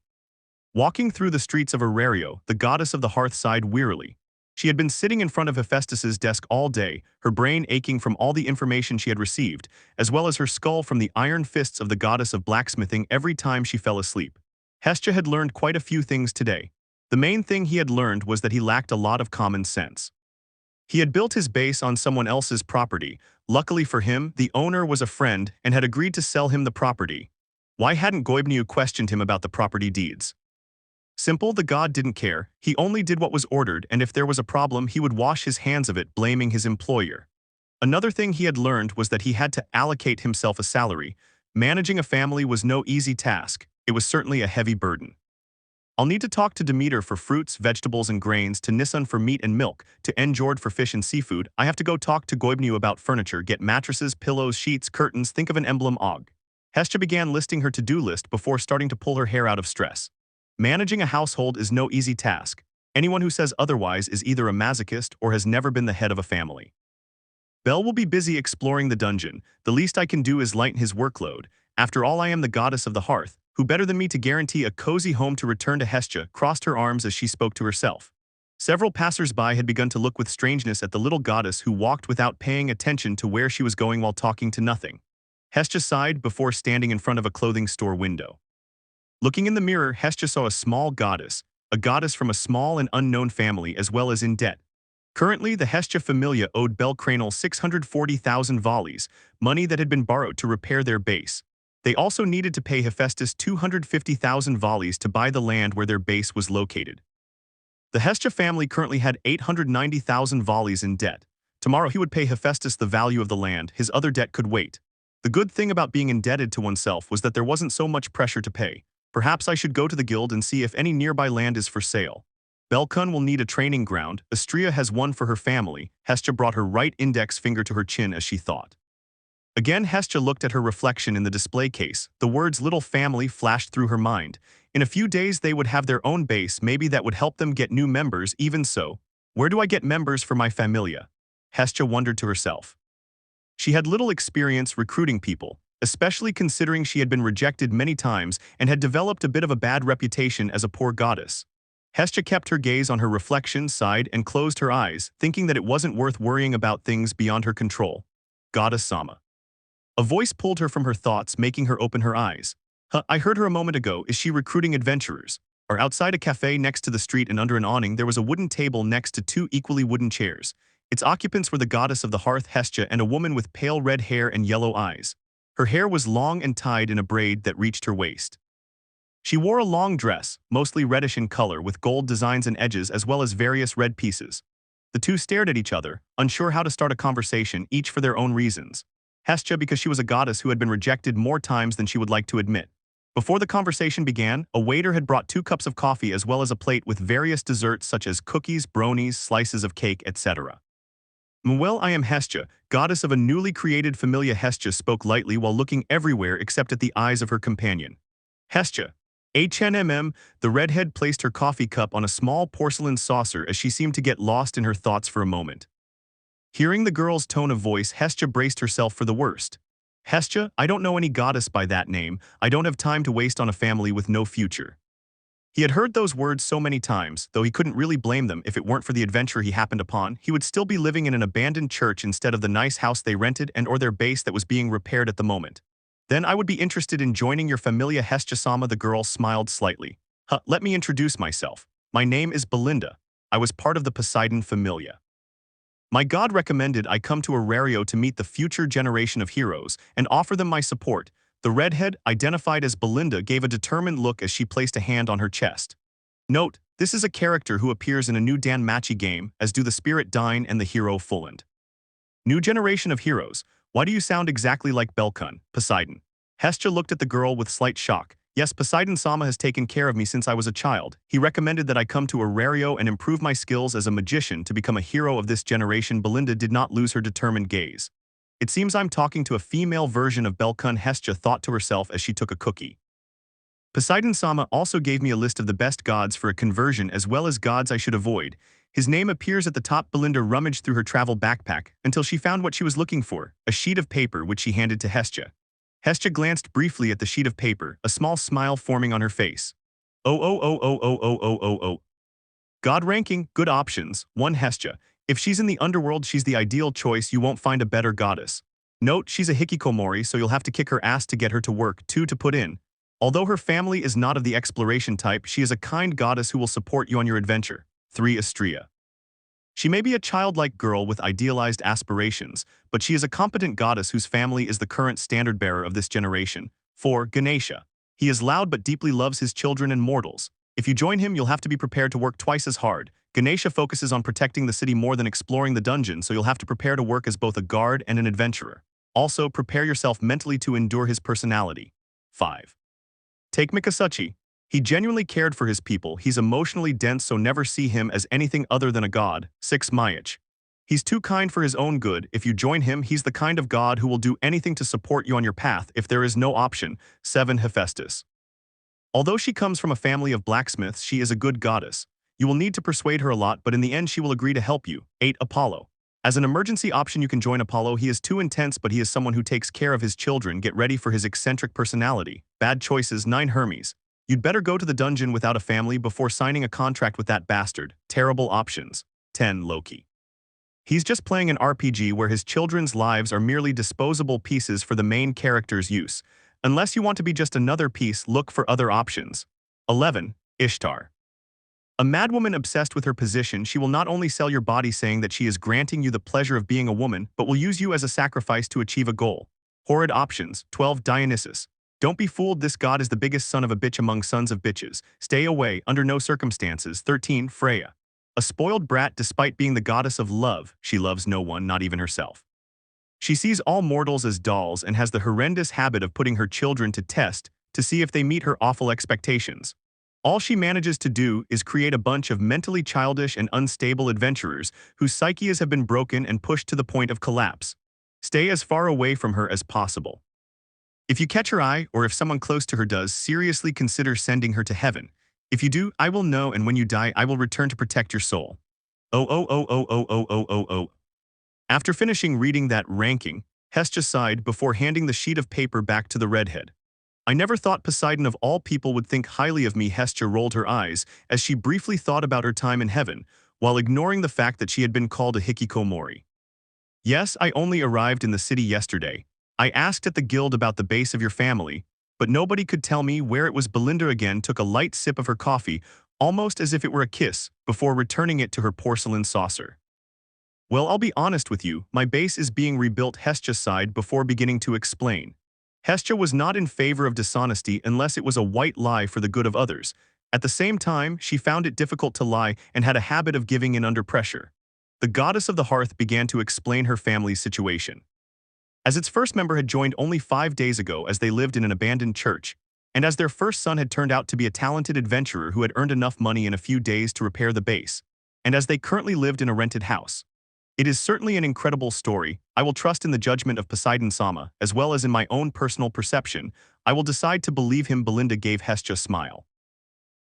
Walking through the streets of Arario, the goddess of the hearth sighed wearily. She had been sitting in front of Hephaestus's desk all day, her brain aching from all the information she had received, as well as her skull from the iron fists of the goddess of blacksmithing every time she fell asleep. Hestia had learned quite a few things today. The main thing he had learned was that he lacked a lot of common sense. He had built his base on someone else's property. Luckily for him, the owner was a friend and had agreed to sell him the property. Why hadn't Goibniu questioned him about the property deeds? Simple, the god didn't care. He only did what was ordered, and if there was a problem, he would wash his hands of it, blaming his employer. Another thing he had learned was that he had to allocate himself a salary. Managing a family was no easy task. It was certainly a heavy burden. I'll need to talk to Demeter for fruits, vegetables, and grains, to Nissan for meat and milk, to Njord for fish and seafood. I have to go talk to Goibniu about furniture, get mattresses, pillows, sheets, curtains, think of an emblem. Og. Hestia began listing her to-do list before starting to pull her hair out of stress. Managing a household is no easy task. Anyone who says otherwise is either a masochist or has never been the head of a family. Belle will be busy exploring the dungeon. The least I can do is lighten his workload. After all, I am the goddess of the hearth. Who better than me to guarantee a cozy home? To return to Hestia crossed her arms as she spoke to herself. Several passers-by had begun to look with strangeness at the little goddess who walked without paying attention to where she was going while talking to nothing. Hestia sighed before standing in front of a clothing store window. Looking in the mirror, Hestia saw a small goddess, a goddess from a small and unknown family as well as in debt. Currently, the Hestia Familia owed bellcranel 640,000 volleys, money that had been borrowed to repair their base. They also needed to pay Hephaestus 250,000 volleys to buy the land where their base was located. The Hestia family currently had 890,000 volleys in debt. Tomorrow he would pay Hephaestus the value of the land. His other debt could wait. The good thing about being indebted to oneself was that there wasn't so much pressure to pay. Perhaps I should go to the guild and see if any nearby land is for sale. Belkun will need a training ground. Astrea has one for her family. Hestia brought her right index finger to her chin as she thought. Again, Hestia looked at her reflection in the display case. The words little family flashed through her mind. In a few days they would have their own base. Maybe that would help them get new members. Even so, where do I get members for my familia? Hestia wondered to herself. She had little experience recruiting people, especially considering she had been rejected many times and had developed a bit of a bad reputation as a poor goddess. Hestia kept her gaze on her reflection, sighed, and closed her eyes, thinking that it wasn't worth worrying about things beyond her control. Goddess Soma. A voice pulled her from her thoughts, making her open her eyes. I heard her a moment ago. Is she recruiting adventurers? Or outside a cafe next to the street and under an awning there was a wooden table next to two equally wooden chairs. Its occupants were the goddess of the hearth Hestia and a woman with pale red hair and yellow eyes. Her hair was long and tied in a braid that reached her waist. She wore a long dress, mostly reddish in color with gold designs and edges as well as various red pieces. The two stared at each other, unsure how to start a conversation, each for their own reasons. Hestia because she was a goddess who had been rejected more times than she would like to admit. Before the conversation began, a waiter had brought 2 cups of coffee as well as a plate with various desserts such as cookies, brownies, slices of cake, etc. Well, I am Hestia, goddess of a newly created Familia. Hestia spoke lightly while looking everywhere except at the eyes of her companion. Hestia. HNMM, the redhead placed her coffee cup on a small porcelain saucer as she seemed to get lost in her thoughts for a moment. Hearing the girl's tone of voice, Hestia braced herself for the worst. Hestia, I don't know any goddess by that name. I don't have time to waste on a family with no future. He had heard those words so many times, though he couldn't really blame them. If it weren't for the adventure he happened upon, he would still be living in an abandoned church instead of the nice house they rented and or their base that was being repaired at the moment. Then I would be interested in joining your Familia. Hestia Sama. The girl smiled slightly. Let me introduce myself. My name is Belinda. I was part of the Poseidon Familia. My god recommended I come to Arario to meet the future generation of heroes and offer them my support. The redhead, identified as Belinda, gave a determined look as she placed a hand on her chest. Note, this is a character who appears in a new danmachi game, as do the spirit Dine and the hero Fulland. New generation of heroes. Why do you sound exactly like Belcun, Poseidon? Hestia looked at the girl with slight shock. Yes, Poseidon Sama has taken care of me since I was a child. He recommended that I come to Arario and improve my skills as a magician to become a hero of this generation. Belinda did not lose her determined gaze. It seems I'm talking to a female version of Belcun, Hestia thought to herself as she took a cookie. Poseidon Sama also gave me a list of the best gods for a conversion as well as gods I should avoid. His name appears at the top. Belinda rummaged through her travel backpack until she found what she was looking for, a sheet of paper which she handed to Hestia. Hestia glanced briefly at the sheet of paper, a small smile forming on her face. Oh. God ranking, good options. 1 Hestia. If she's in the underworld, she's the ideal choice. You won't find a better goddess. Note, she's a hikikomori, so you'll have to kick her ass to get her to work. 2 to put in. Although her family is not of the exploration type, she is a kind goddess who will support you on your adventure. 3 Astrea. She may be a childlike girl with idealized aspirations, but she is a competent goddess whose family is the current standard-bearer of this generation. 4 Ganesha. He is loud but deeply loves his children and mortals. If you join him, you'll have to be prepared to work twice as hard. Ganesha focuses on protecting the city more than exploring the dungeon, so you'll have to prepare to work as both a guard and an adventurer. Also, prepare yourself mentally to endure his personality. 5. Take Mikasuchi. He genuinely cared for his people. He's emotionally dense, so never see him as anything other than a god. 6 Mayach. He's too kind for his own good. If you join him, he's the kind of god who will do anything to support you on your path if there is no option. 7 Hephaestus. Although she comes from a family of blacksmiths, she is a good goddess. You will need to persuade her a lot, but in the end she will agree to help you. 8 Apollo. As an emergency option, you can join Apollo. He is too intense, but he is someone who takes care of his children. Get ready for his eccentric personality. Bad choices. 9 Hermes. You'd better go to the dungeon without a family before signing a contract with that bastard. Terrible options. 10 Loki. He's just playing an RPG where his children's lives are merely disposable pieces for the main character's use. Unless you want to be just another piece, look for other options. 11 Ishtar. A madwoman obsessed with her position, she will not only sell your body saying that she is granting you the pleasure of being a woman, but will use you as a sacrifice to achieve a goal. Horrid options. 12 Dionysus. Don't be fooled, this god is the biggest son of a bitch among sons of bitches. Stay away, under no circumstances. 13 Freya. A spoiled brat. Despite being the goddess of love, she loves no one, not even herself. She sees all mortals as dolls and has the horrendous habit of putting her children to test to see if they meet her awful expectations. All she manages to do is create a bunch of mentally childish and unstable adventurers whose psyches have been broken and pushed to the point of collapse. Stay as far away from her as possible. If you catch her eye, or if someone close to her does, seriously consider sending her to heaven. If you do, I will know, and when you die, I will return to protect your soul. Oh. After finishing reading that ranking, Hestia sighed before handing the sheet of paper back to the redhead. I never thought Poseidon of all people would think highly of me. Hestia rolled her eyes as she briefly thought about her time in heaven, while ignoring the fact that she had been called a hikikomori. Yes, I only arrived in the city yesterday. I asked at the guild about the base of your family, but nobody could tell me where it was. Belinda again took a light sip of her coffee, almost as if it were a kiss, before returning it to her porcelain saucer. Well, I'll be honest with you, my base is being rebuilt. Hestia sighed before beginning to explain. Hestia was not in favor of dishonesty unless it was a white lie for the good of others. At the same time, she found it difficult to lie and had a habit of giving in under pressure. The goddess of the hearth began to explain her family's situation. As its first member had joined only 5 days ago, as they lived in an abandoned church, and as their first son had turned out to be a talented adventurer who had earned enough money in a few days to repair the base, and as they currently lived in a rented house. It is certainly an incredible story. I will trust in the judgment of Poseidon Sama, as well as in my own personal perception. I will decide to believe him. Belinda gave Hestia a smile.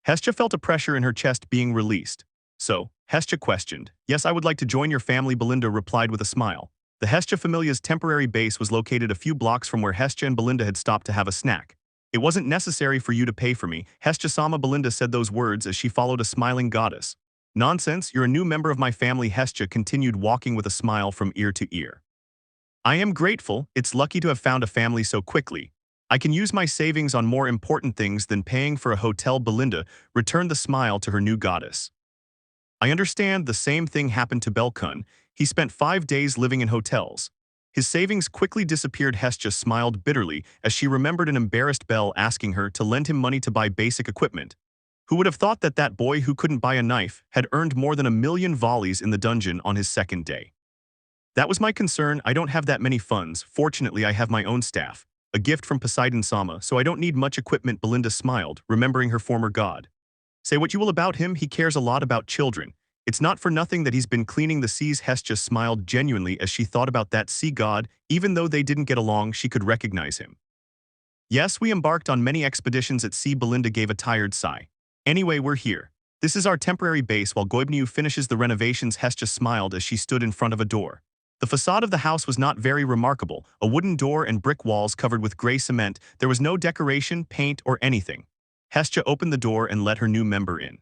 Hestia felt a pressure in her chest being released. So, Hestia questioned. Yes, I would like to join your family. Belinda replied with a smile. The Hestia Familia's temporary base was located a few blocks from where Hestia and Belinda had stopped to have a snack. It wasn't necessary for you to pay for me. Hestia Sama. Belinda said those words as she followed a smiling goddess. Nonsense, you're a new member of my family. Hestia continued, walking with a smile from ear to ear. I am grateful. It's lucky to have found a family so quickly. I can use my savings on more important things than paying for a hotel. Belinda returned the smile to her new goddess. I understand the same thing happened to Belkun. He spent 5 days living in hotels. His savings quickly disappeared. Hestia smiled bitterly as she remembered an embarrassed Belle asking her to lend him money to buy basic equipment. Who would have thought that that boy who couldn't buy a knife had earned more than 1 million volleys in the dungeon on his second day? That was my concern. I don't have that many funds. Fortunately, I have my own staff. A gift from Poseidon Soma, so I don't need much equipment. Belinda smiled, remembering her former god. Say what you will about him, he cares a lot about children. It's not for nothing that he's been cleaning the seas. Hestia smiled genuinely as she thought about that sea god. Even though they didn't get along, she could recognize him. Yes, we embarked on many expeditions at sea. Belinda gave a tired sigh. Anyway, we're here. This is our temporary base while Goibniu finishes the renovations. Hestia smiled as she stood in front of a door. The facade of the house was not very remarkable, a wooden door and brick walls covered with gray cement. There was no decoration, paint, or anything. Hestia opened the door and let her new member in.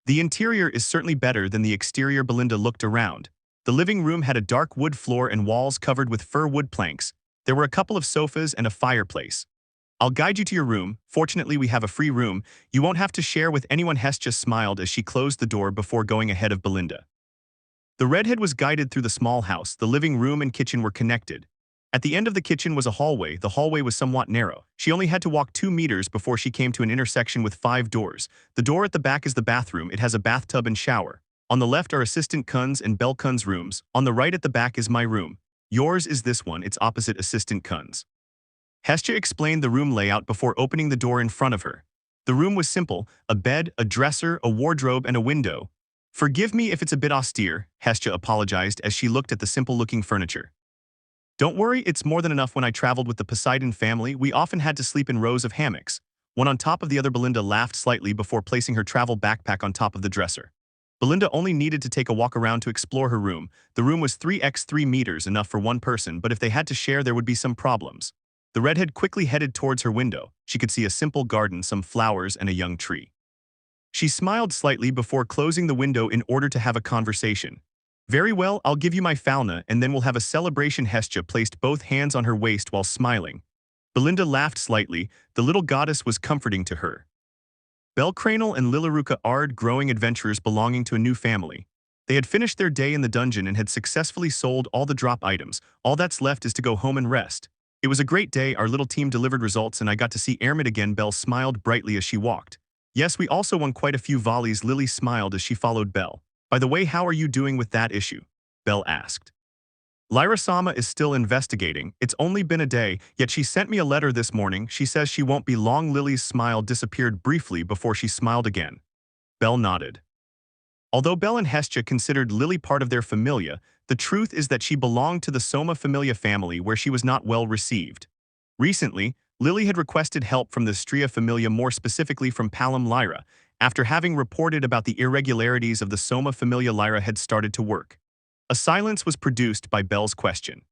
The interior is certainly better than the exterior. Belinda looked around. The living room had a dark wood floor and walls covered with fir wood planks. There were a couple of sofas and a fireplace. I'll guide you to your room. Fortunately, we have a free room. You won't have to share with anyone. Hestia smiled as she closed the door before going ahead of Belinda. The redhead was guided through the small house. The living room and kitchen were connected. At the end of the kitchen was a hallway. The hallway was somewhat narrow. She only had to walk 2 meters before she came to an intersection with 5 doors. The door at the back is the bathroom. It has a bathtub and shower. On the left are Assistant Kun's and Belle Kun's rooms. On the right at the back is my room. Yours is this one. It's opposite Assistant Kun's. Hestia explained the room layout before opening the door in front of her. The room was simple: a bed, a dresser, a wardrobe, and a window. Forgive me if it's a bit austere, Hestia apologized as she looked at the simple-looking furniture. Don't worry, it's more than enough. When I traveled with the Poseidon family, we often had to sleep in rows of hammocks, one on top of the other. Belinda laughed slightly before placing her travel backpack on top of the dresser. Belinda only needed to take a walk around to explore her room. The room was 3x3 meters, enough for one person, but if they had to share, there would be some problems. The redhead quickly headed towards her window. She could see a simple garden, some flowers, and a young tree. She smiled slightly before closing the window in order to have a conversation. Very well, I'll give you my fauna and then we'll have a celebration. Hestia placed both hands on her waist while smiling. Belinda laughed slightly. The little goddess was comforting to her. Bellcranel and Lilaruka are growing adventurers belonging to a new family. They had finished their day in the dungeon and had successfully sold all the drop items. All that's left is to go home and rest. It was a great day. Our little team delivered results and I got to see Airmid again. Belle smiled brightly as she walked. Yes, we also won quite a few volleys. Lili smiled as she followed Belle. By the way, how are you doing with that issue? Belle asked. Lyra Sama is still investigating. It's only been a day, yet she sent me a letter this morning. She says she won't be long. Lili's smile disappeared briefly before she smiled again. Belle nodded. Although Belle and Hestia considered Lili part of their familia, the truth is that she belonged to the Soma Familia family where she was not well received. Recently, Lili had requested help from the Stria Familia, more specifically from Palom Lyra. After having reported about the irregularities of the Soma Familia, Lyra had started to work. A silence was produced by Belle's question.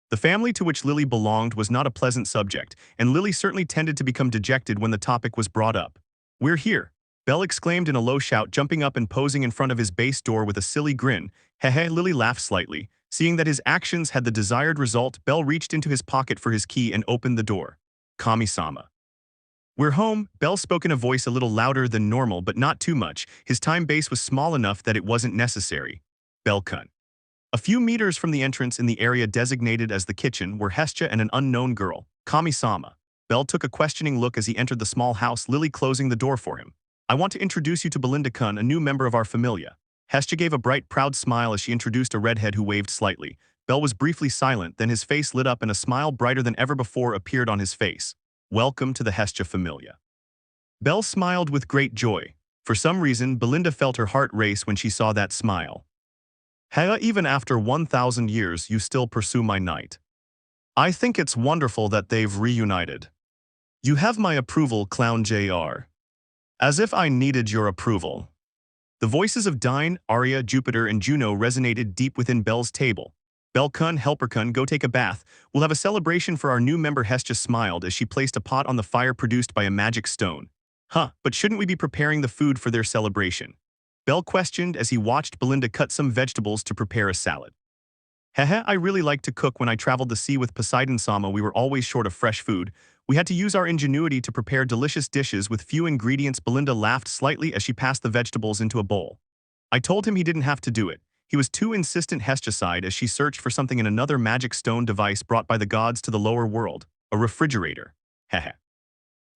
The family to which Lili belonged was not a pleasant subject, and Lili certainly tended to become dejected when the topic was brought up. We're here, Belle exclaimed in a low shout, jumping up and posing in front of his base door with a silly grin. Hehe. Lili laughed slightly. Seeing that his actions had the desired result, Belle reached into his pocket for his key and opened the door. Kami-sama. We're home, Belle spoke in a voice a little louder than normal but not too much. His time base was small enough that it wasn't necessary. Belle-kun. A few meters from the entrance in the area designated as the kitchen were Hestia and an unknown girl, Kami-sama. Belle took a questioning look as he entered the small house, Lili closing the door for him. I want to introduce you to Belinda-kun, a new member of our familia. Hestia gave a bright, proud smile as she introduced a redhead who waved slightly. Belle was briefly silent, then his face lit up and a smile brighter than ever before appeared on his face. Welcome to the Hestia familia. Belle smiled with great joy. For some reason, Belinda felt her heart race when she saw that smile. Hea, even after 1,000 years, you still pursue my knight. I think it's wonderful that they've reunited. You have my approval, Clown Jr. As if I needed your approval. The voices of Dine, Arya, Jupiter, and Juno resonated deep within Belle's table. Belle-kun, Helper-kun, go take a bath. We'll have a celebration for our new member. Hestia smiled as she placed a pot on the fire produced by a magic stone. But shouldn't we be preparing the food for their celebration? Belle questioned as he watched Belinda cut some vegetables to prepare a salad. Hehe, I really like to cook. When I traveled the sea with Poseidon Sama, we were always short of fresh food. We had to use our ingenuity to prepare delicious dishes with few ingredients. Belinda laughed slightly as she passed the vegetables into a bowl. I told him he didn't have to do it. He was too insistent. Hestia sighed as she searched for something in another magic stone device brought by the gods to the lower world, a refrigerator. Hehe.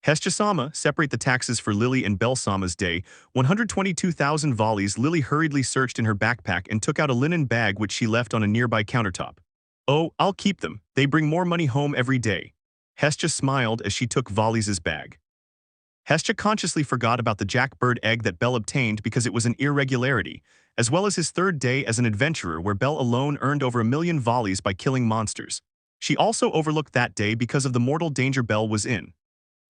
Hestia Sama, separate the taxes for Lili and Belle Sama's day, 122,000 volleys. Lili hurriedly searched in her backpack and took out a linen bag which she left on a nearby countertop. Oh, I'll keep them. They bring more money home every day. Hestia smiled as she took Volley's bag. Hestia consciously forgot about the jackbird egg that Belle obtained because it was an irregularity, as well as his third day as an adventurer where Belle alone earned over 1,000,000 volleys by killing monsters. She also overlooked that day because of the mortal danger Belle was in.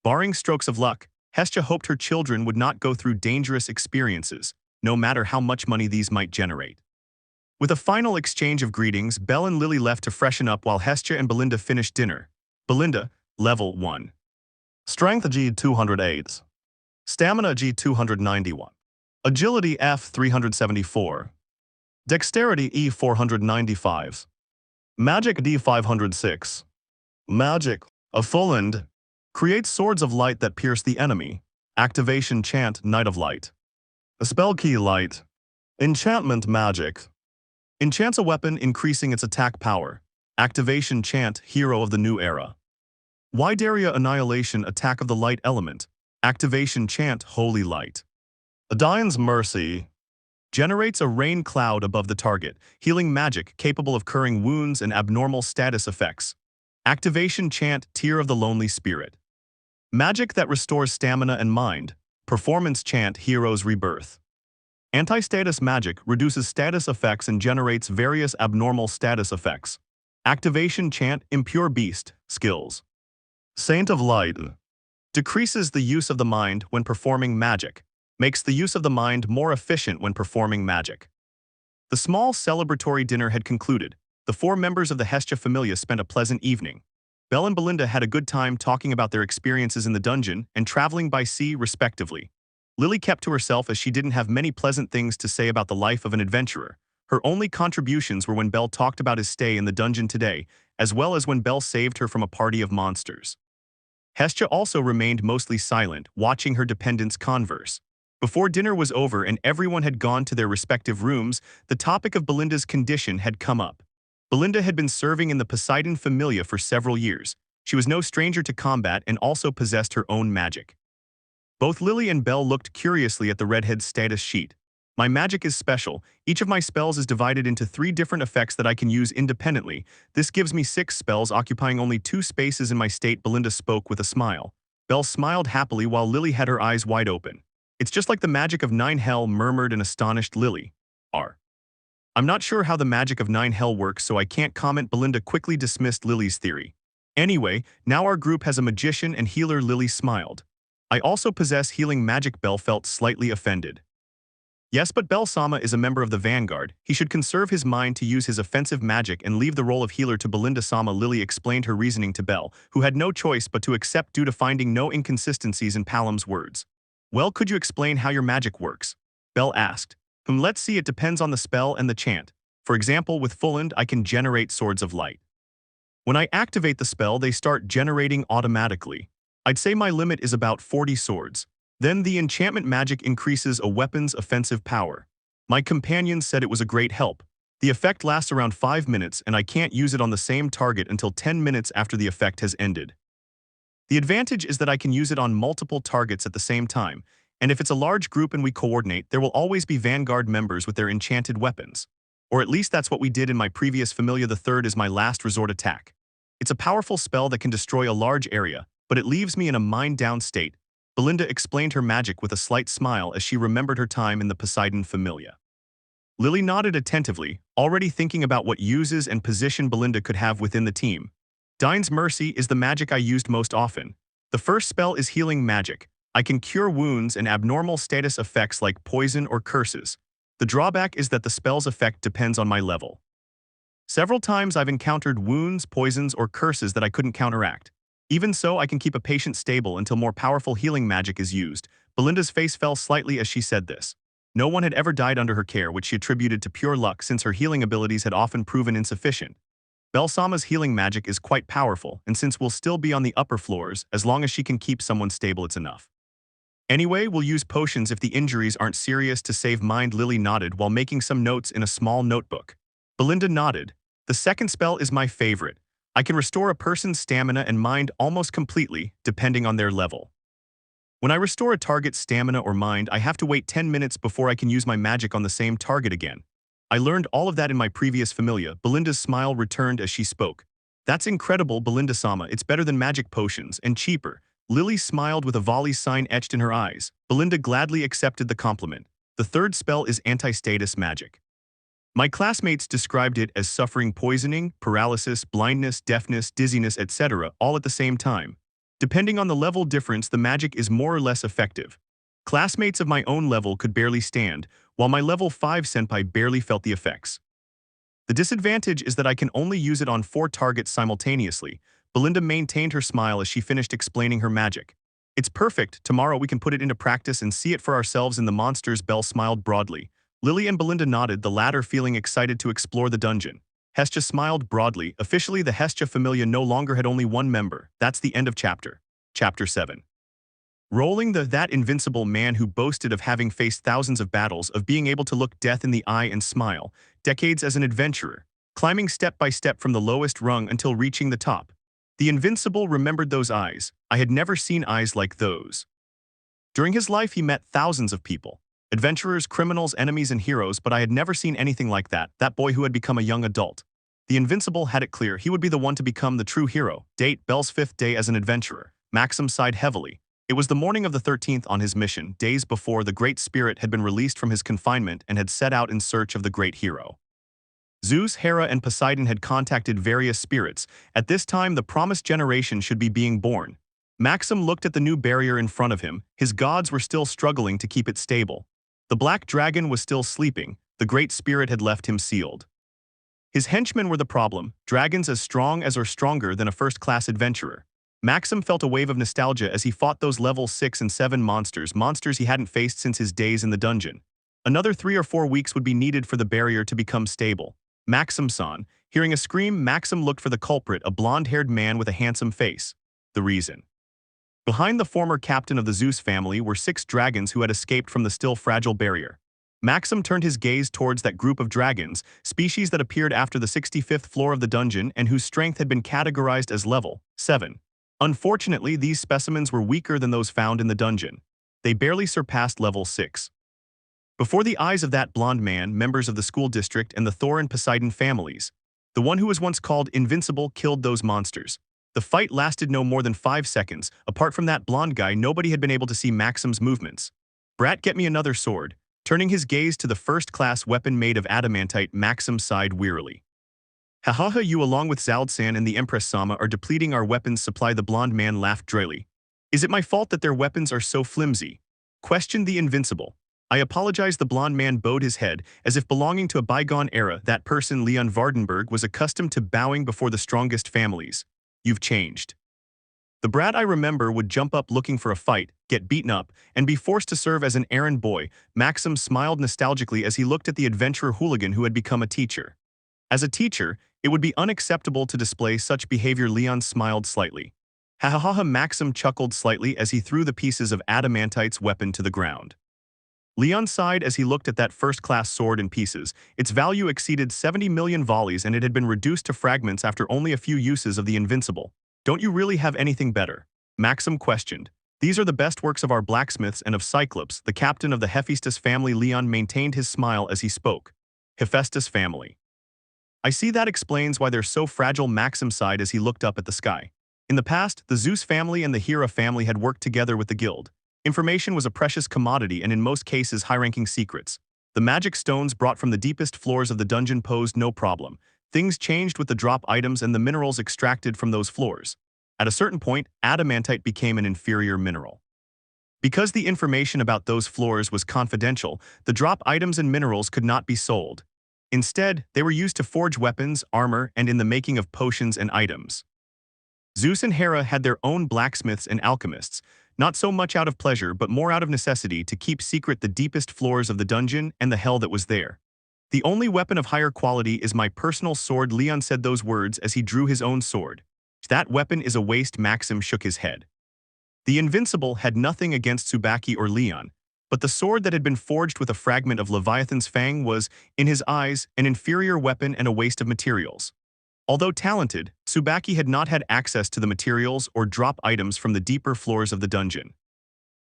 Barring strokes of luck, Hestia hoped her children would not go through dangerous experiences, no matter how much money these might generate. With a final exchange of greetings, Belle and Lili left to freshen up while Hestia and Belinda finished dinner. Belinda, Level 1. Strength G 208. Stamina G 291. Agility F 374. Dexterity E 495. Magic D 506. Magic of Finalized. Create swords of light that pierce the enemy. Activation chant Night of Light. A spell key light. Enchantment magic. Enchants a weapon increasing its attack power. Activation chant Hero of the New Era. Widaria Annihilation Attack of the Light Element. Activation chant Holy Light. Adine's Mercy. Generates a rain cloud above the target, healing magic capable of curing wounds and abnormal status effects. Activation chant Tear of the Lonely Spirit. Magic that restores stamina and mind. Performance chant Hero's Rebirth. Anti-status magic reduces status effects and generates various abnormal status effects. Activation chant Impure Beast. Skills. Saint of Light. Decreases the use of the mind when performing magic. Makes the use of the mind more efficient when performing magic. The small celebratory dinner had concluded. The 4 members of the Hestia Familia spent a pleasant evening. Belle and Belinda had a good time talking about their experiences in the dungeon and traveling by sea, respectively. Lili kept to herself as she didn't have many pleasant things to say about the life of an adventurer. Her only contributions were when Belle talked about his stay in the dungeon today, as well as when Belle saved her from a party of monsters. Hestia also remained mostly silent, watching her dependents converse. Before dinner was over and everyone had gone to their respective rooms, the topic of Belinda's condition had come up. Belinda had been serving in the Poseidon Familia for several years. She was no stranger to combat and also possessed her own magic. Both Lili and Belle looked curiously at the redhead's status sheet. My magic is special. Each of my spells is divided into 3 different effects that I can use independently. This gives me 6 spells occupying only 2 spaces in my state. Belinda spoke with a smile. Belle smiled happily while Lili had her eyes wide open. It's just like the magic of 9 Hell, murmured an astonished Lili. I'm not sure how the magic of 9 Hell works, so I can't comment. Belinda quickly dismissed Lili's theory. Anyway, now our group has a magician and healer. Lili smiled. I also possess healing magic. Belle felt slightly offended. Yes, but Belle Sama is a member of the Vanguard. He should conserve his mind to use his offensive magic and leave the role of healer to Belinda Sama. Lili explained her reasoning to Belle, who had no choice but to accept due to finding no inconsistencies in Palam's words. Well, could you explain how your magic works? Belle asked. Let's see, it depends on the spell and the chant. For example, with Finalized, I can generate swords of light. When I activate the spell, they start generating automatically. I'd say my limit is about 40 swords. Then the enchantment magic increases a weapon's offensive power. My companion said it was a great help. The effect lasts around 5 minutes and I can't use it on the same target until 10 minutes after the effect has ended. The advantage is that I can use it on multiple targets at the same time, and if it's a large group and we coordinate, there will always be Vanguard members with their enchanted weapons. Or at least that's what we did in my previous Familia. The third is my last resort attack. It's a powerful spell that can destroy a large area, but it leaves me in a mind-down state. Belinda explained her magic with a slight smile as she remembered her time in the Poseidon Familia. Lili nodded attentively, already thinking about what uses and position Belinda could have within the team. Dine's Mercy is the magic I used most often. The first spell is healing magic. I can cure wounds and abnormal status effects like poison or curses. The drawback is that the spell's effect depends on my level. Several times I've encountered wounds, poisons, or curses that I couldn't counteract. Even so, I can keep a patient stable until more powerful healing magic is used. Belinda's face fell slightly as she said this. No one had ever died under her care, which she attributed to pure luck since her healing abilities had often proven insufficient. Soma's healing magic is quite powerful, and since we'll still be on the upper floors, as long as she can keep someone stable it's enough. Anyway, we'll use potions if the injuries aren't serious to save mind. Lili nodded while making some notes in a small notebook. Belinda nodded. The second spell is my favorite. I can restore a person's stamina and mind almost completely, depending on their level. When I restore a target's stamina or mind, I have to wait 10 minutes before I can use my magic on the same target again. I learned all of that in my previous Familia. Belinda's smile returned as she spoke. That's incredible, Belinda-sama. It's better than magic potions, and cheaper. Lili smiled with a volley sign etched in her eyes. Belinda gladly accepted the compliment. The third spell is anti-status magic. My classmates described it as suffering poisoning, paralysis, blindness, deafness, dizziness, etc., all at the same time. Depending on the level difference, the magic is more or less effective. Classmates of my own level could barely stand, while my level 5 senpai barely felt the effects. The disadvantage is that I can only use it on 4 targets simultaneously. Belinda maintained her smile as she finished explaining her magic. It's perfect. Tomorrow we can put it into practice and see it for ourselves in the monsters. Belle smiled broadly. Lili and Belinda nodded, the latter feeling excited to explore the dungeon. Hestia smiled broadly. Officially, the Hestia Familia no longer had only one member. That's the end of chapter. Chapter 7. Rolling that invincible man who boasted of having faced thousands of battles, of being able to look death in the eye and smile, decades as an adventurer, climbing step by step from the lowest rung until reaching the top. The invincible remembered those eyes. I had never seen eyes like those. During his life he met thousands of people. Adventurers, criminals, enemies, and heroes, but I had never seen anything like that boy who had become a young adult. The invincible had it clear he would be the one to become the true hero. Date, Belle's 5th day as an adventurer. Maxim sighed heavily. It was the morning of the 13th on his mission, days before the Great Spirit had been released from his confinement and had set out in search of the great hero. Zeus, Hera, and Poseidon had contacted various spirits. At this time, the promised generation should be being born. Maxim looked at the new barrier in front of him. His gods were still struggling to keep it stable. The black dragon was still sleeping. The Great Spirit had left him sealed. His henchmen were the problem, dragons as strong as or stronger than a first-class adventurer. Maxim felt a wave of nostalgia as he fought those level 6 and 7 monsters he hadn't faced since his days in the dungeon. Another 3 or 4 weeks would be needed for the barrier to become stable. Maxim-san. Hearing a scream, Maxim looked for the culprit, a blonde-haired man with a handsome face. The reason. Behind the former captain of the Zeus family were 6 dragons who had escaped from the still fragile barrier. Maxim turned his gaze towards that group of dragons, species that appeared after the 65th floor of the dungeon and whose strength had been categorized as level 7. Unfortunately, these specimens were weaker than those found in the dungeon. They barely surpassed level 6. Before the eyes of that blonde man, members of the school district and the Thor and Poseidon families, the one who was once called Invincible, killed those monsters. The fight lasted no more than 5 seconds. Apart from that blonde guy, nobody had been able to see Maxim's movements. Brat, get me another sword. Turning his gaze to the first-class weapon made of adamantite, Maxim sighed wearily. Hahaha, you along with Zaldsan and the Empress Sama are depleting our weapons supply. The blonde man laughed dryly. Is it my fault that their weapons are so flimsy? Questioned the Invincible. I apologize. The blonde man bowed his head, as if belonging to a bygone era. That person, Leon Vardenberg, was accustomed to bowing before the strongest families. You've changed. The brat I remember would jump up looking for a fight, get beaten up, and be forced to serve as an errand boy. Maxim smiled nostalgically as he looked at the adventurer hooligan who had become a teacher. As a teacher, it would be unacceptable to display such behavior. Leon smiled slightly. Ha ha ha. Maxim chuckled slightly as he threw the pieces of adamantite's weapon to the ground. Leon sighed as he looked at that first-class sword in pieces. Its value exceeded 70 million volleys and it had been reduced to fragments after only a few uses of the Invincible. Don't you really have anything better? Maxim questioned. These are the best works of our blacksmiths and of Cyclops, the captain of the Hephaestus family. Leon maintained his smile as he spoke. Hephaestus family. I see, that explains why they're so fragile. Maxim sighed as he looked up at the sky. In the past, the Zeus family and the Hera family had worked together with the guild. Information was a precious commodity and in most cases high-ranking secrets. The magic stones brought from the deepest floors of the dungeon posed no problem. Things changed with the drop items and the minerals extracted from those floors. At a certain point, adamantite became an inferior mineral. Because the information about those floors was confidential, the drop items and minerals could not be sold. Instead, they were used to forge weapons, armor, and in the making of potions and items. Zeus and Hera had their own blacksmiths and alchemists, not so much out of pleasure but more out of necessity to keep secret the deepest floors of the dungeon and the hell that was there. The only weapon of higher quality is my personal sword. Leon said those words as he drew his own sword. That weapon is a waste. Maxim shook his head. The Invincible had nothing against Tsubaki or Leon, but the sword that had been forged with a fragment of Leviathan's fang was, in his eyes, an inferior weapon and a waste of materials. Although talented, Tsubaki had not had access to the materials or drop items from the deeper floors of the dungeon.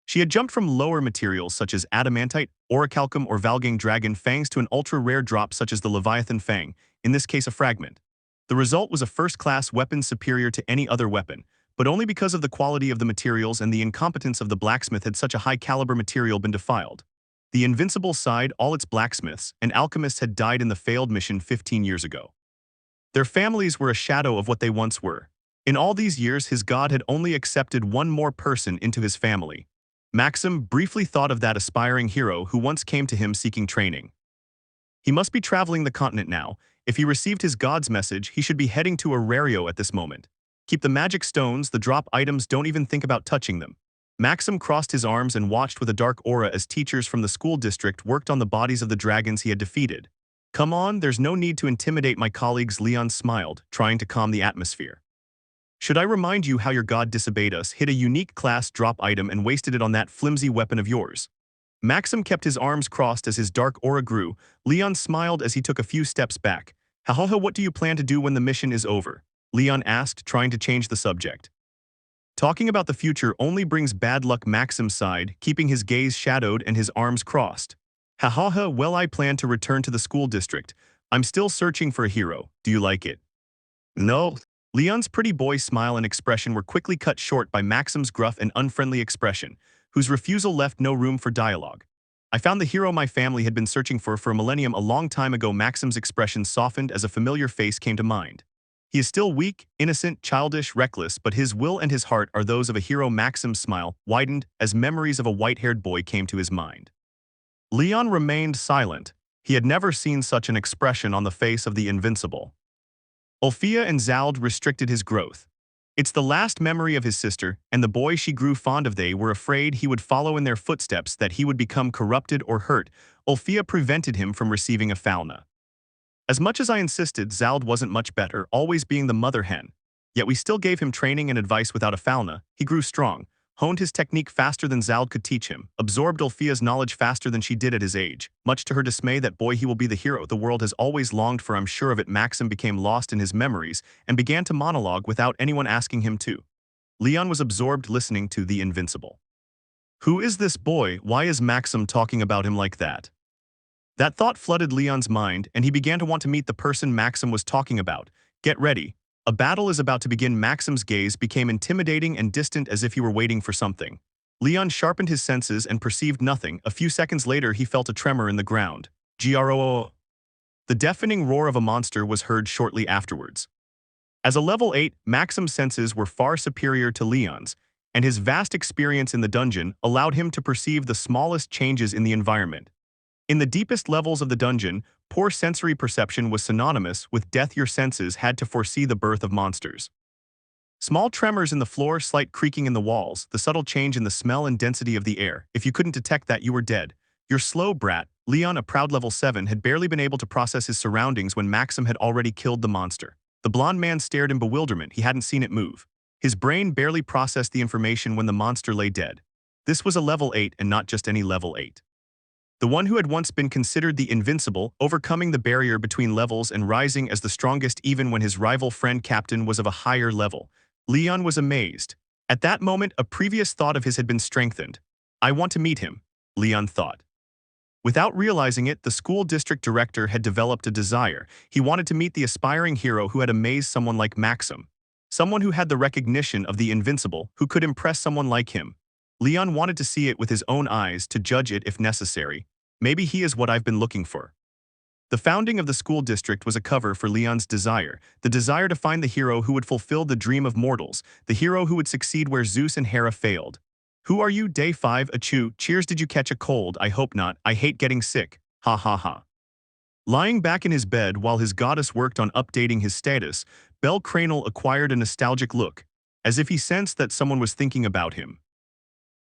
She had jumped from lower materials such as adamantite, orichalcum or valgang dragon fangs to an ultra-rare drop such as the Leviathan fang, in this case a fragment. The result was a first-class weapon superior to any other weapon, but only because of the quality of the materials and the incompetence of the blacksmith had such a high-caliber material been defiled. The Invincible side, all its blacksmiths and alchemists had died in the failed mission 15 years ago. Their families were a shadow of what they once were. In all these years, his god had only accepted one more person into his family. Maxim briefly thought of that aspiring hero who once came to him seeking training. He must be traveling the continent now. If he received his god's message, he should be heading to Arario at this moment. Keep the magic stones, the drop items, don't even think about touching them. Maxim crossed his arms and watched with a dark aura as teachers from the school district worked on the bodies of the dragons he had defeated. Come on, there's no need to intimidate my colleagues. Leon smiled, trying to calm the atmosphere. Should I remind you how your god disobeyed us, hid a unique class drop item and wasted it on that flimsy weapon of yours? Maxim kept his arms crossed as his dark aura grew. Leon smiled as he took a few steps back. Hahaha, what do you plan to do when the mission is over? Leon asked, trying to change the subject. Talking about the future only brings bad luck. Maxim sighed, keeping his gaze shadowed and his arms crossed. Hahaha, well, I plan to return to the school district. I'm still searching for a hero. Do you like it? No. Leon's pretty boy smile and expression were quickly cut short by Maxim's gruff and unfriendly expression, whose refusal left no room for dialogue. I found the hero my family had been searching for a millennium a long time ago. Maxim's expression softened as a familiar face came to mind. He is still weak, innocent, childish, reckless, but his will and his heart are those of a hero. Maxim's smile widened as memories of a white-haired boy came to his mind. Leon remained silent. He had never seen such an expression on the face of the Invincible. Ulfia and Zald restricted his growth. It's the last memory of his sister, and the boy she grew fond of. They were afraid he would follow in their footsteps, that he would become corrupted or hurt. Ulfia prevented him from receiving a Falna. As much as I insisted, Zald wasn't much better, always being the mother hen. Yet we still gave him training and advice. Without a Falna, he grew strong, honed his technique faster than Zald could teach him, absorbed Ulfia's knowledge faster than she did at his age. Much to her dismay, that boy, he will be the hero the world has always longed for. I'm sure of it. Maxim became lost in his memories and began to monologue without anyone asking him to. Leon was absorbed listening to the Invincible. Who is this boy? Why is Maxim talking about him like that? That thought flooded Leon's mind, and he began to want to meet the person Maxim was talking about. Get ready. A battle is about to begin. Maxim's gaze became intimidating and distant, as if he were waiting for something. Leon sharpened his senses and perceived nothing. A few seconds later, he felt a tremor in the ground. Groo. The deafening roar of a monster was heard shortly afterwards. As a level 8, Maxim's senses were far superior to Leon's, and his vast experience in the dungeon allowed him to perceive the smallest changes in the environment. In the deepest levels of the dungeon, poor sensory perception was synonymous with death. Your senses had to foresee the birth of monsters. Small tremors in the floor, slight creaking in the walls, the subtle change in the smell and density of the air. If you couldn't detect that, you were dead. You're slow, brat. Leon, a proud level 7, had barely been able to process his surroundings when Maxim had already killed the monster. The blonde man stared in bewilderment. He hadn't seen it move. His brain barely processed the information when the monster lay dead. This was a level 8, and not just any level 8. The one who had once been considered the Invincible, overcoming the barrier between levels and rising as the strongest even when his rival friend Captain was of a higher level. Leon was amazed. At that moment, a previous thought of his had been strengthened. I want to meet him, Leon thought. Without realizing it, the school district director had developed a desire. He wanted to meet the aspiring hero who had amazed someone like Maxim. Someone who had the recognition of the Invincible, who could impress someone like him. Leon wanted to see it with his own eyes, to judge it if necessary. Maybe he is what I've been looking for. The founding of the school district was a cover for Leon's desire, the desire to find the hero who would fulfill the dream of mortals, the hero who would succeed where Zeus and Hera failed. Who are you? Day 5, achoo, cheers. Did you catch a cold? I hope not. I hate getting sick. Ha ha ha. Lying back in his bed while his goddess worked on updating his status, bellcranel acquired a nostalgic look. as if he sensed that someone was thinking about him.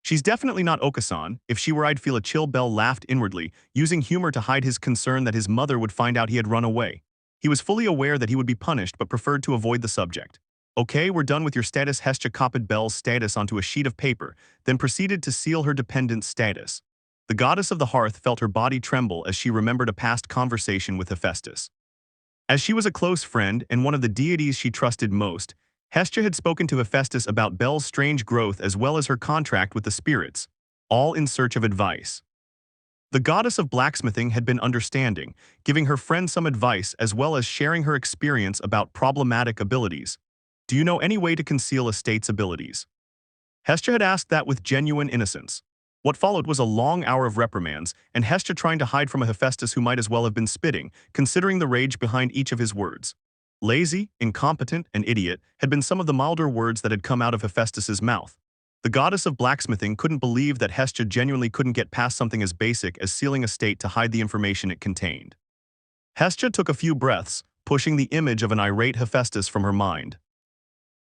She's definitely not Okasan. If she were, I'd feel a chill. Belle laughed inwardly, using humor to hide his concern that his mother would find out he had run away. He was fully aware that he would be punished but preferred to avoid the subject. Okay, we're done with your status. Hestia copied Belle's status onto a sheet of paper, then proceeded to seal her dependent's status. The goddess of the hearth felt her body tremble as she remembered a past conversation with Hephaestus. As she was a close friend and one of the deities she trusted most, Hestia had spoken to Hephaestus about Belle's strange growth as well as her contract with the spirits, all in search of advice. The goddess of blacksmithing had been understanding, giving her friend some advice as well as sharing her experience about problematic abilities. Do you know any way to conceal a state's abilities? Hestia had asked that with genuine innocence. What followed was a long hour of reprimands, and Hestia trying to hide from a Hephaestus who might as well have been spitting, considering the rage behind each of his words. Lazy, incompetent, and idiot had been some of the milder words that had come out of Hephaestus's mouth. The goddess of blacksmithing couldn't believe that Hestia genuinely couldn't get past something as basic as sealing a state to hide the information it contained. Hestia took a few breaths, pushing the image of an irate Hephaestus from her mind.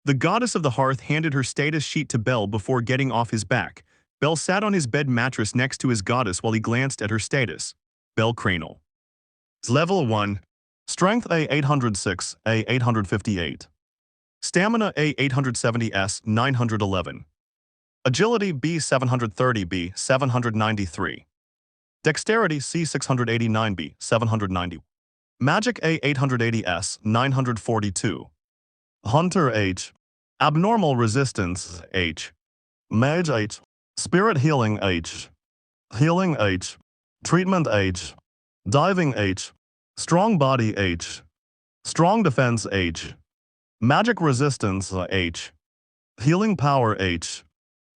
The goddess of the hearth handed her status sheet to Belle before getting off his back. Belle sat on his bed mattress next to his goddess while he glanced at her status. Bellcranel. Level 1. Strength A806, A858. Stamina A870S, 911. Agility B730, B793. Dexterity C689, B790. Magic A880S, 942. Hunter H. Abnormal Resistance H. Mage H. Spirit Healing H. Healing H. Treatment H. Diving H. Strong Body H. Strong Defense H. Magic Resistance H. Healing Power H.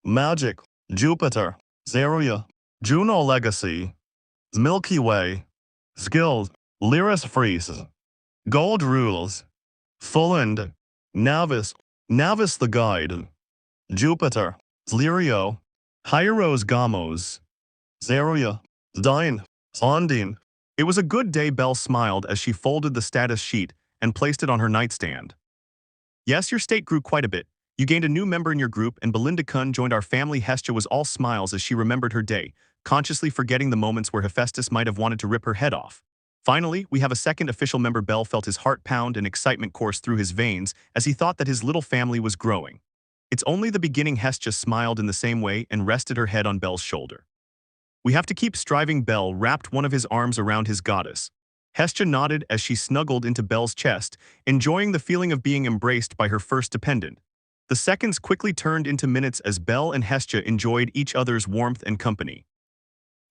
Magic. Jupiter. Zeruia. Juno Legacy. Milky Way. Skills. Lyris Freeze. Gold Rules. Full End. Navis. Navis the Guide. Jupiter. Zlirio. Hieros Gamos. Zeruia. Dine. Ondine. It was a good day. Belle smiled as she folded the status sheet and placed it on her nightstand. Yes, your state grew quite a bit. You gained a new member in your group and Belinda Kun joined our family. Hestia was all smiles as she remembered her day, consciously forgetting the moments where Hephaestus might have wanted to rip her head off. Finally, we have a second official member. Belle felt his heart pound and excitement course through his veins as he thought that his little family was growing. It's only the beginning. Hestia smiled in the same way and rested her head on Belle's shoulder. We have to keep striving. Belle wrapped one of his arms around his goddess. Hestia nodded as she snuggled into Belle's chest, enjoying the feeling of being embraced by her first dependent. The seconds quickly turned into minutes as Belle and Hestia enjoyed each other's warmth and company.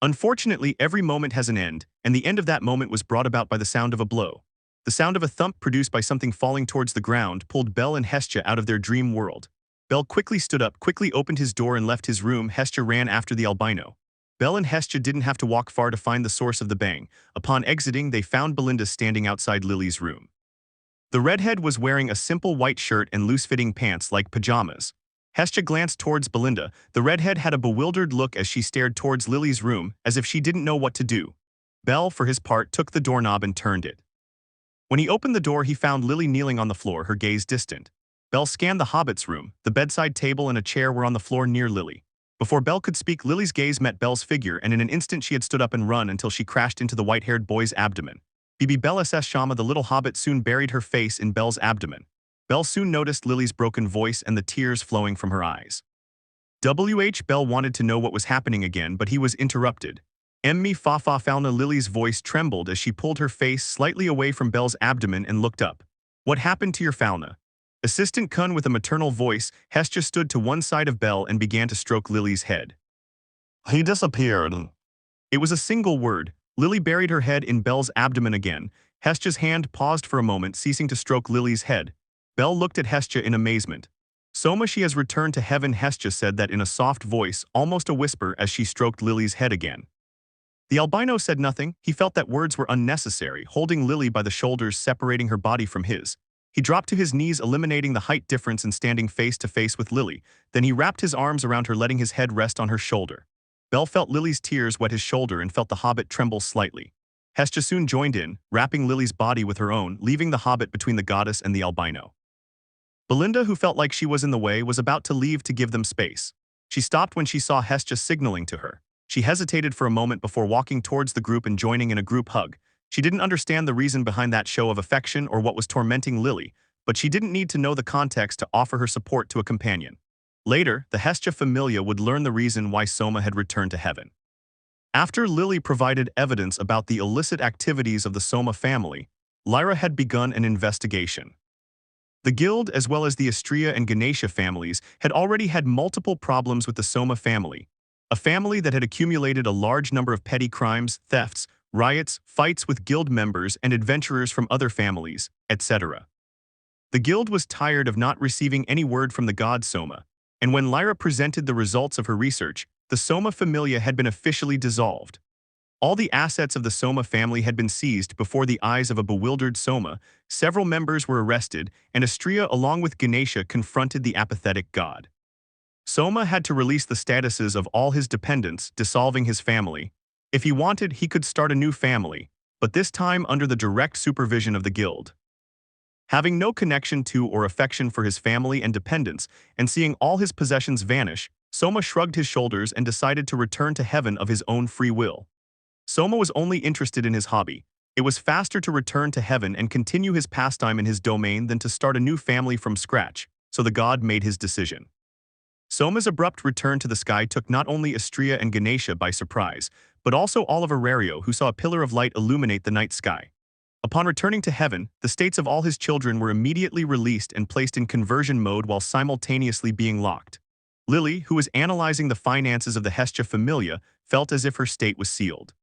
Unfortunately, every moment has an end, and the end of that moment was brought about by the sound of a blow. The sound of a thump produced by something falling towards the ground pulled Belle and Hestia out of their dream world. Belle quickly stood up, quickly opened his door and left his room. Hestia ran after the albino. Belle and Hestia didn't have to walk far to find the source of the bang. Upon exiting, they found Belinda standing outside Lili's room. The redhead was wearing a simple white shirt and loose-fitting pants like pajamas. Hestia glanced towards Belinda. The redhead had a bewildered look as she stared towards Lili's room, as if she didn't know what to do. Belle, for his part, took the doorknob and turned it. When he opened the door, he found Lili kneeling on the floor, her gaze distant. Belle scanned the hobbit's room. The bedside table and a chair were on the floor near Lili. Before Belle could speak, Lili's gaze met Belle's figure, and in an instant she had stood up and run until she crashed into the white-haired boy's abdomen. Belle SS Soma, the little hobbit, soon buried her face in Belle's abdomen. Belle soon noticed Lili's broken voice and the tears flowing from her eyes. Belle wanted to know what was happening again, but he was interrupted. Emmi Fafa Falna. Lili's voice trembled as she pulled her face slightly away from Belle's abdomen and looked up. What happened to your Falna? Assistant Kun with a maternal voice, Hestia stood to one side of Belle and began to stroke Lili's head. He disappeared. It was a single word. Lili buried her head in Belle's abdomen again. Hestia's hand paused for a moment, ceasing to stroke Lili's head. Belle looked at Hestia in amazement. Soma, she has returned to heaven. Hestia said that in a soft voice, almost a whisper, as she stroked Lili's head again. The albino said nothing. He felt that words were unnecessary, holding Lili by the shoulders, separating her body from his. He dropped to his knees, eliminating the height difference and standing face to face with Lili. Then he wrapped his arms around her, letting his head rest on her shoulder. Belle felt Lili's tears wet his shoulder and felt the hobbit tremble slightly. Hestia soon joined in, wrapping Lili's body with her own, leaving the hobbit between the goddess and the albino. Belinda, who felt like she was in the way, was about to leave to give them space. She stopped when she saw Hestia signaling to her. She hesitated for a moment before walking towards the group and joining in a group hug. She didn't understand the reason behind that show of affection or what was tormenting Lili, but she didn't need to know the context to offer her support to a companion. Later, the Hestia Familia would learn the reason why Soma had returned to heaven. After Lili provided evidence about the illicit activities of the Soma family, Lyra had begun an investigation. The guild, as well as the Astrea and Ganesha families, had already had multiple problems with the Soma family, a family that had accumulated a large number of petty crimes, thefts, riots, fights with guild members and adventurers from other families, etc. The guild was tired of not receiving any word from the god Soma, and when Lyra presented the results of her research, the Soma Familia had been officially dissolved. All the assets of the Soma family had been seized before the eyes of a bewildered Soma. Several members were arrested, and Astrea along with Ganesha confronted the apathetic god. Soma had to release the statuses of all his dependents, dissolving his family. If he wanted, he could start a new family, but this time under the direct supervision of the guild. Having no connection to or affection for his family and dependents, and seeing all his possessions vanish, Soma shrugged his shoulders and decided to return to heaven of his own free will. Soma was only interested in his hobby. It was faster to return to heaven and continue his pastime in his domain than to start a new family from scratch, so the god made his decision. Soma's abrupt return to the sky took not only Astrea and Ganesha by surprise, but also all of Arario, who saw a pillar of light illuminate the night sky. Upon returning to heaven, the states of all his children were immediately released and placed in conversion mode while simultaneously being locked. Lili, who was analyzing the finances of the Hestia Familia, felt as if her state was sealed.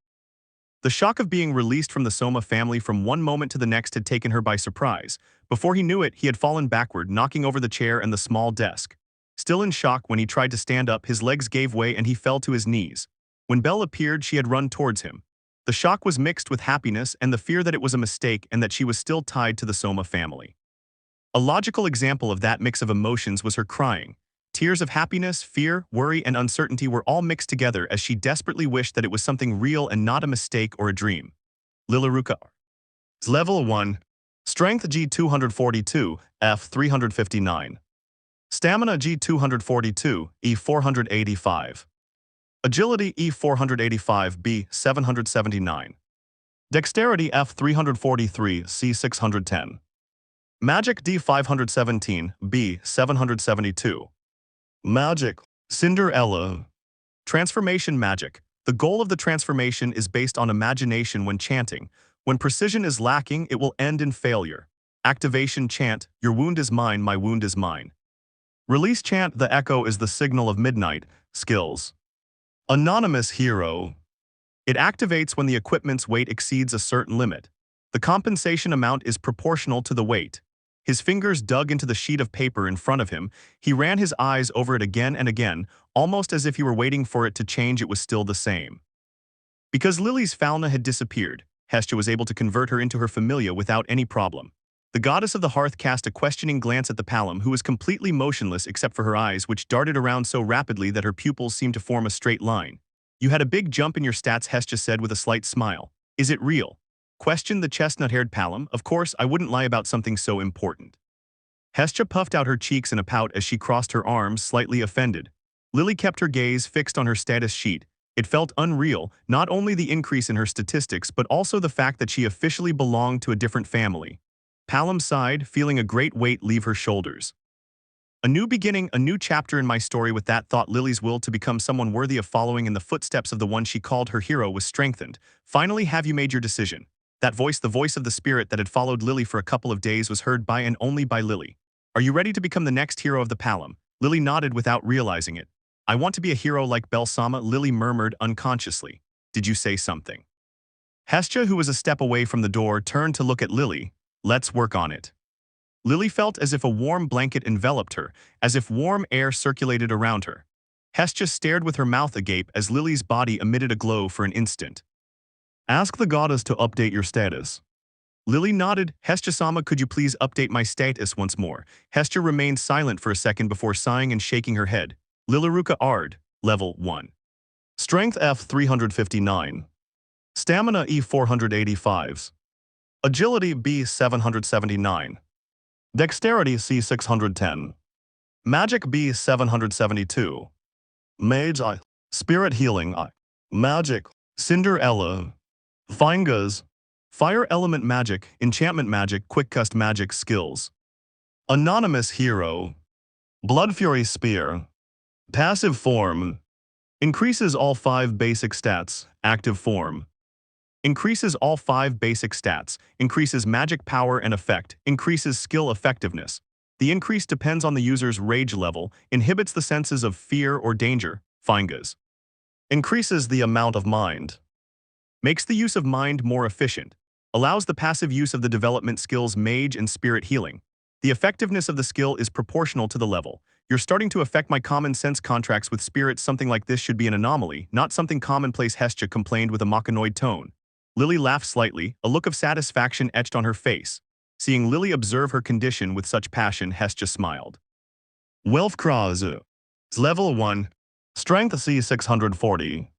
The shock of being released from the Soma family from one moment to the next had taken her by surprise. Before he knew it, he had fallen backward, knocking over the chair and the small desk. Still in shock, when he tried to stand up, his legs gave way and he fell to his knees. When Belle appeared, she had run towards him. The shock was mixed with happiness and the fear that it was a mistake and that she was still tied to the Soma family. A logical example of that mix of emotions was her crying. Tears of happiness, fear, worry, and uncertainty were all mixed together as she desperately wished that it was something real and not a mistake or a dream. Lilaruka. Level 1. Strength G242, F359. Stamina G242, E485. Agility E485, B779. Dexterity F343, C610. Magic D517, B772. Magic. Cinderella. Transformation magic. The goal of the transformation is based on imagination when chanting. When precision is lacking, it will end in failure. Activation chant, your wound is mine, my wound is mine. Release chant, the echo is the signal of midnight. Skills. Anonymous hero. It activates when the equipment's weight exceeds a certain limit. The compensation amount is proportional to the weight. His fingers dug into the sheet of paper in front of him. He ran his eyes over it again and again, almost as if he were waiting for it to change. It was still the same. Because Lili's fauna had disappeared, Hestia was able to convert her into her familia without any problem. The goddess of the hearth cast a questioning glance at the Palom, who was completely motionless except for her eyes, which darted around so rapidly that her pupils seemed to form a straight line. You had a big jump in your stats, Hestia said with a slight smile. Is it real? Questioned the chestnut-haired Palom. Of course, I wouldn't lie about something so important. Hestia puffed out her cheeks in a pout as she crossed her arms, slightly offended. Lili kept her gaze fixed on her status sheet. It felt unreal, not only the increase in her statistics but also the fact that she officially belonged to a different family. Palom sighed, feeling a great weight leave her shoulders. A new beginning, a new chapter in my story. With that thought, Lili's will to become someone worthy of following in the footsteps of the one she called her hero was strengthened. Finally, have you made your decision? That voice, the voice of the spirit that had followed Lili for a couple of days, was heard by and only by Lili. Are you ready to become the next hero of the Palom? Lili nodded without realizing it. I want to be a hero like Belle. Soma, Lili murmured unconsciously. Did you say something? Hestia, who was a step away from the door, turned to look at Lili. Let's work on it. Lili felt as if a warm blanket enveloped her, as if warm air circulated around her. Hestia stared with her mouth agape as Lili's body emitted a glow for an instant. Ask the goddess to update your status. Lili nodded. Hestia-sama, could you please update my status once more? Hestia remained silent for a second before sighing and shaking her head. Lilaruka Ard, level 1. Strength F359. Stamina E485. Agility B779. Dexterity C 610. Magic B 772. Mage I. Spirit Healing I. Magic. Cinderella. Fingers. Fire Element Magic, Enchantment Magic, Quickcast Magic Skills. Anonymous Hero. Blood Fury Spear. Passive Form. Increases all 5 basic stats. Active Form. Increases all 5 basic stats. Increases magic power and effect. Increases skill effectiveness. The increase depends on the user's rage level. Inhibits the senses of fear or danger. Fingers. Increases the amount of mind. Makes the use of mind more efficient. Allows the passive use of the development skills Mage and Spirit Healing. The effectiveness of the skill is proportional to the level. You're starting to affect my common sense contracts with spirits. Something like this should be an anomaly, not something commonplace. Hestia complained with a machinoid tone. Lili laughed slightly, a look of satisfaction etched on her face. Seeing Lili observe her condition with such passion, Hestia smiled. Welf Krazu. Level 1. Strength C 640.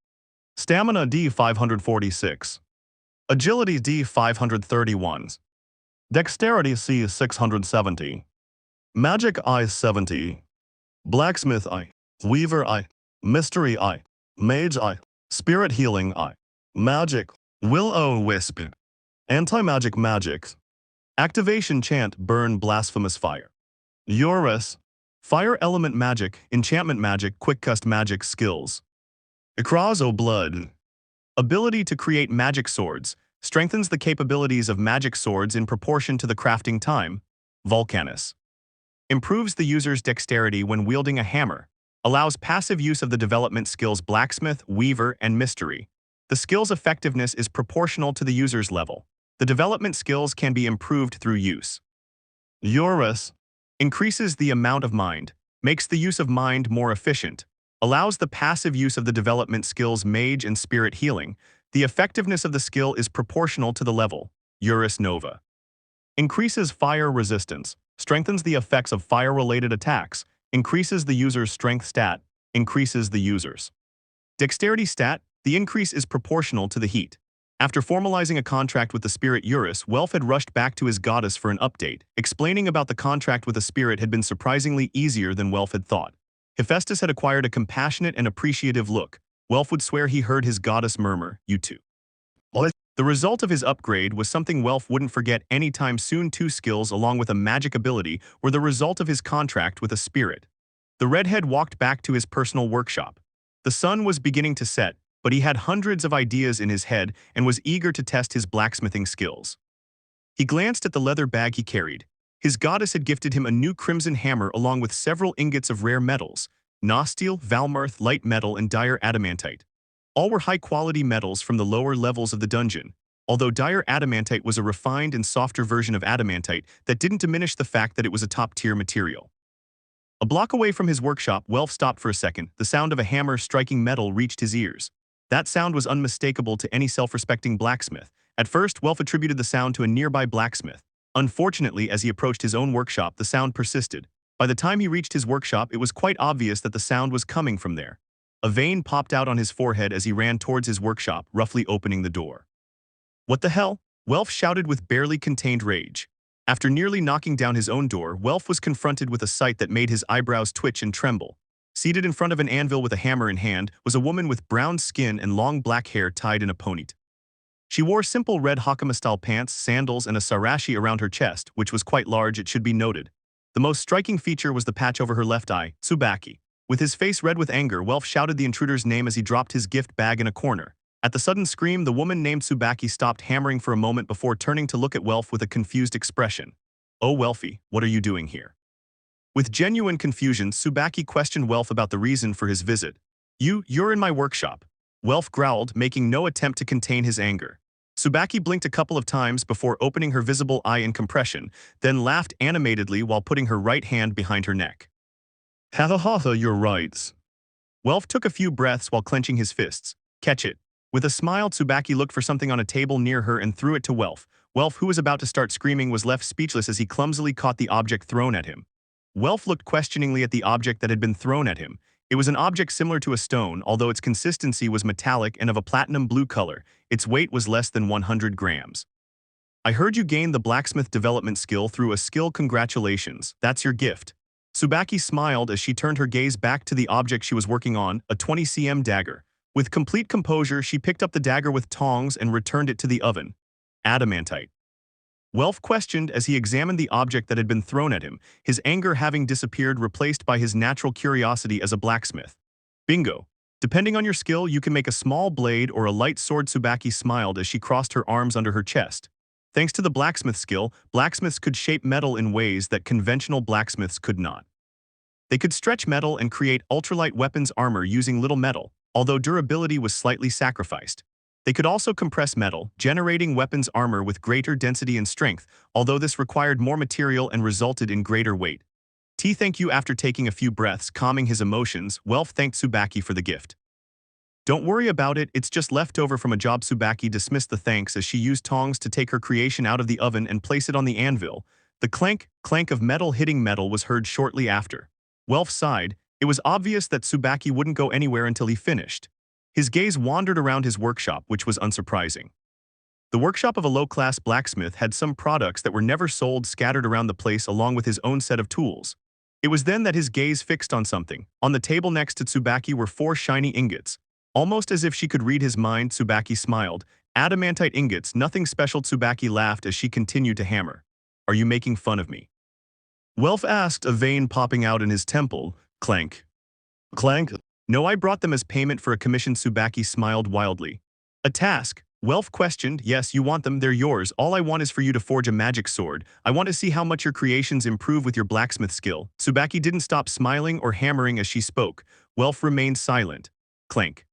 Stamina D 546. Agility D 531. Dexterity C 670. Magic I 70. Blacksmith I. Weaver I. Mystery I. Mage I. Spirit Healing I. Magic. Will-o-wisp. Anti-magic magics. Activation chant burn blasphemous fire. Eurus. Fire element magic, enchantment magic, quickcast magic skills. Ikrazo blood. Ability to create magic swords. Strengthens the capabilities of magic swords in proportion to the crafting time. Volcanus. Improves the user's dexterity when wielding a hammer. Allows passive use of the development skills Blacksmith, Weaver, and Mystery. The skill's effectiveness is proportional to the user's level. The development skills can be improved through use. Eurus. Increases the amount of mind. Makes the use of mind more efficient. Allows the passive use of the development skills Mage and Spirit Healing. The effectiveness of the skill is proportional to the level. Eurus Nova. Increases fire resistance. Strengthens the effects of fire-related attacks. Increases the user's strength stat. Increases the user's dexterity stat. The increase is proportional to the heat. After formalizing a contract with the spirit Eurus, Welf had rushed back to his goddess for an update. Explaining about the contract with the spirit had been surprisingly easier than Welf had thought. Hephaestus had acquired a compassionate and appreciative look. Welf would swear he heard his goddess murmur, "You too." The result of his upgrade was something Welf wouldn't forget anytime soon. 2 skills along with a magic ability were the result of his contract with a spirit. The redhead walked back to his personal workshop. The sun was beginning to set, but he had hundreds of ideas in his head and was eager to test his blacksmithing skills. He glanced at the leather bag he carried. His goddess had gifted him a new crimson hammer along with several ingots of rare metals, Nosteel, Valmarth, light metal, and dire adamantite. All were high-quality metals from the lower levels of the dungeon, although dire adamantite was a refined and softer version of adamantite that didn't diminish the fact that it was a top-tier material. A block away from his workshop, Welf stopped for a second. The sound of a hammer striking metal reached his ears. That sound was unmistakable to any self-respecting blacksmith. At first, Welf attributed the sound to a nearby blacksmith. Unfortunately, as he approached his own workshop, the sound persisted. By the time he reached his workshop, it was quite obvious that the sound was coming from there. A vein popped out on his forehead as he ran towards his workshop, roughly opening the door. "What the hell?" Welf shouted with barely contained rage. After nearly knocking down his own door, Welf was confronted with a sight that made his eyebrows twitch and tremble. Seated in front of an anvil with a hammer in hand was a woman with brown skin and long black hair tied in a ponytail. She wore simple red Hakama-style pants, sandals, and a sarashi around her chest, which was quite large, it should be noted. The most striking feature was the patch over her left eye, Tsubaki. With his face red with anger, Welf shouted the intruder's name as he dropped his gift bag in a corner. At the sudden scream, the woman named Tsubaki stopped hammering for a moment before turning to look at Welf with a confused expression. "Oh, Welfie, what are you doing here?" With genuine confusion, Tsubaki questioned Welf about the reason for his visit. You're in my workshop," Welf growled, making no attempt to contain his anger. Tsubaki blinked a couple of times before opening her visible eye in compression, then laughed animatedly while putting her right hand behind her neck. "Ha, you're right." Welf took a few breaths while clenching his fists. "Catch it." With a smile, Tsubaki looked for something on a table near her and threw it to Welf. Welf, who was about to start screaming, was left speechless as he clumsily caught the object thrown at him. Welf looked questioningly at the object that had been thrown at him. It was an object similar to a stone, although its consistency was metallic and of a platinum blue color. Its weight was less than 100 grams. I heard you gained the blacksmith development skill through a skill. Congratulations, that's your gift. Tsubaki smiled as she turned her gaze back to the object she was working on, a 20 cm dagger. With complete composure, she picked up the dagger with tongs and returned it to the oven. Adamantite. Welf questioned as he examined the object that had been thrown at him, his anger having disappeared, replaced by his natural curiosity as a blacksmith. Bingo. Depending on your skill, you can make a small blade or a light sword. Tsubaki smiled as she crossed her arms under her chest. Thanks to the blacksmith skill, blacksmiths could shape metal in ways that conventional blacksmiths could not. They could stretch metal and create ultralight weapons armor using little metal, although durability was slightly sacrificed. They could also compress metal, generating weapons armor with greater density and strength, although this required more material and resulted in greater weight. Thank you. After taking a few breaths, calming his emotions, Welf thanked Tsubaki for the gift. Don't worry about it, it's just leftover from a job. Tsubaki dismissed the thanks as she used tongs to take her creation out of the oven and place it on the anvil. The clank, clank of metal hitting metal was heard shortly after. Welf sighed. It was obvious that Tsubaki wouldn't go anywhere until he finished. His gaze wandered around his workshop, which was unsurprising. The workshop of a low-class blacksmith had some products that were never sold scattered around the place along with his own set of tools. It was then that his gaze fixed on something. On the table next to Tsubaki were 4 shiny ingots. Almost as if she could read his mind, Tsubaki smiled. Adamantite ingots, nothing special. Tsubaki laughed as she continued to hammer. Are you making fun of me? Welf asked, a vein popping out in his temple. Clank. Clank? No, I brought them as payment for a commission. Tsubaki smiled wildly. A task? Welf questioned. Yes, you want them, they're yours. All I want is for you to forge a magic sword. I want to see how much your creations improve with your blacksmith skill. Tsubaki didn't stop smiling or hammering as she spoke. Welf remained silent. Clank.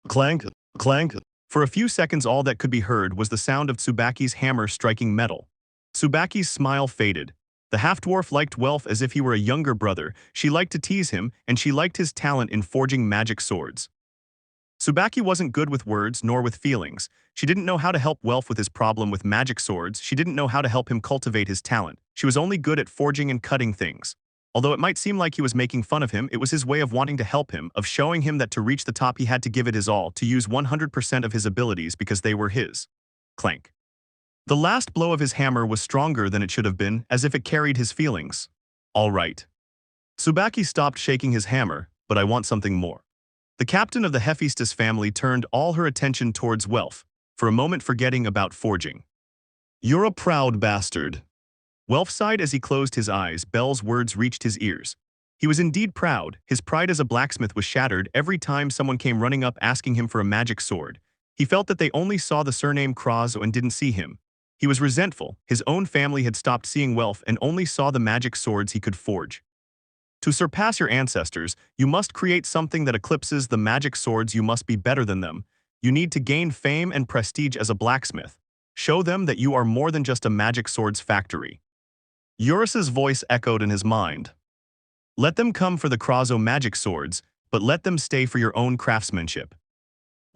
Clank. Clank. For a few seconds all that could be heard was the sound of Tsubaki's hammer striking metal. Tsubaki's smile faded. The half-dwarf liked Welf as if he were a younger brother. She liked to tease him, and she liked his talent in forging magic swords. Tsubaki wasn't good with words nor with feelings. She didn't know how to help Welf with his problem with magic swords. She didn't know how to help him cultivate his talent. She was only good at forging and cutting things. Although it might seem like he was making fun of him, it was his way of wanting to help him, of showing him that to reach the top he had to give it his all, to use 100% of his abilities because they were his. Clank. The last blow of his hammer was stronger than it should have been, as if it carried his feelings. All right. Tsubaki stopped shaking his hammer, but I want something more. The captain of the Hephaestus family turned all her attention towards Welf, for a moment forgetting about forging. You're a proud bastard. Welf sighed as he closed his eyes. Belle's words reached his ears. He was indeed proud. His pride as a blacksmith was shattered every time someone came running up asking him for a magic sword. He felt that they only saw the surname Krazo and didn't see him. He was resentful. His own family had stopped seeing Welf and only saw the magic swords he could forge. To surpass your ancestors, you must create something that eclipses the magic swords. You must be better than them. You need to gain fame and prestige as a blacksmith. Show them that you are more than just a magic swords factory. Eurus's voice echoed in his mind. Let them come for the Krazo magic swords, but let them stay for your own craftsmanship.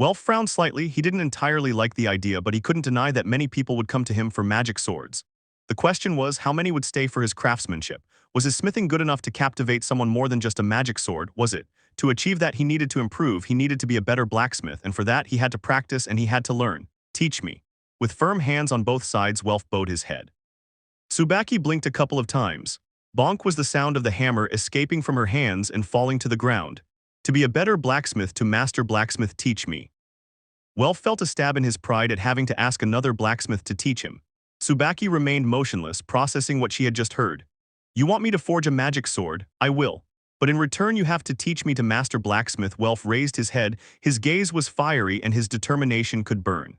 Welf frowned slightly. He didn't entirely like the idea, but he couldn't deny that many people would come to him for magic swords. The question was, how many would stay for his craftsmanship? Was his smithing good enough to captivate someone more than just a magic sword? Was it? To achieve that, he needed to improve. He needed to be a better blacksmith, and for that, he had to practice and he had to learn. Teach me. With firm hands on both sides, Welf bowed his head. Tsubaki blinked a couple of times. Bonk was the sound of the hammer escaping from her hands and falling to the ground. To be a better blacksmith, to master blacksmith, teach me. Welf felt a stab in his pride at having to ask another blacksmith to teach him. Tsubaki remained motionless, processing what she had just heard. You want me to forge a magic sword? I will. But in return you have to teach me to master blacksmith. Welf raised his head. His gaze was fiery and his determination could burn.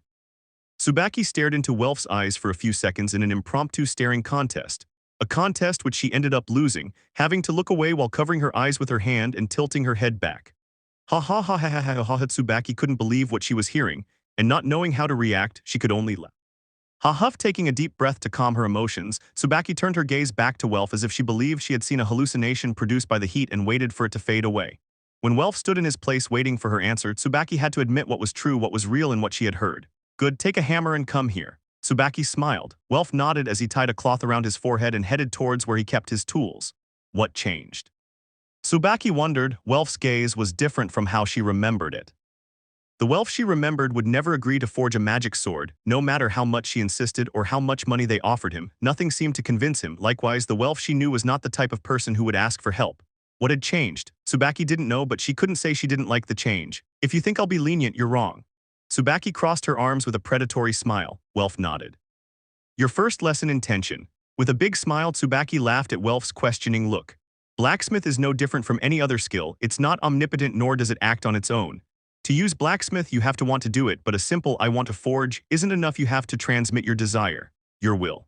Tsubaki stared into Welf's eyes for a few seconds in an impromptu staring contest. A contest which she ended up losing, having to look away while covering her eyes with her hand and tilting her head back. Ha ha ha ha ha ha ha ha. Tsubaki couldn't believe what she was hearing, and not knowing how to react, she could only laugh. Ha huff. Taking a deep breath to calm her emotions, Tsubaki turned her gaze back to Welf as if she believed she had seen a hallucination produced by the heat and waited for it to fade away. When Welf stood in his place waiting for her answer, Tsubaki had to admit what was true, what was real in what she had heard. Good, take a hammer and come here. Tsubaki smiled. Welf nodded as he tied a cloth around his forehead and headed towards where he kept his tools. What changed? Tsubaki wondered. Welf's gaze was different from how she remembered it. The Welf she remembered would never agree to forge a magic sword, no matter how much she insisted or how much money they offered him. Nothing seemed to convince him. Likewise, the Welf she knew was not the type of person who would ask for help. What had changed? Tsubaki didn't know, but she couldn't say she didn't like the change. If you think I'll be lenient, you're wrong. Tsubaki crossed her arms with a predatory smile. Welf nodded. Your first lesson in tension. With a big smile, Tsubaki laughed at Welf's questioning look. Blacksmith is no different from any other skill. It's not omnipotent, nor does it act on its own. To use blacksmith, you have to want to do it, but a simple "I want to forge" isn't enough. You have to transmit your desire, your will.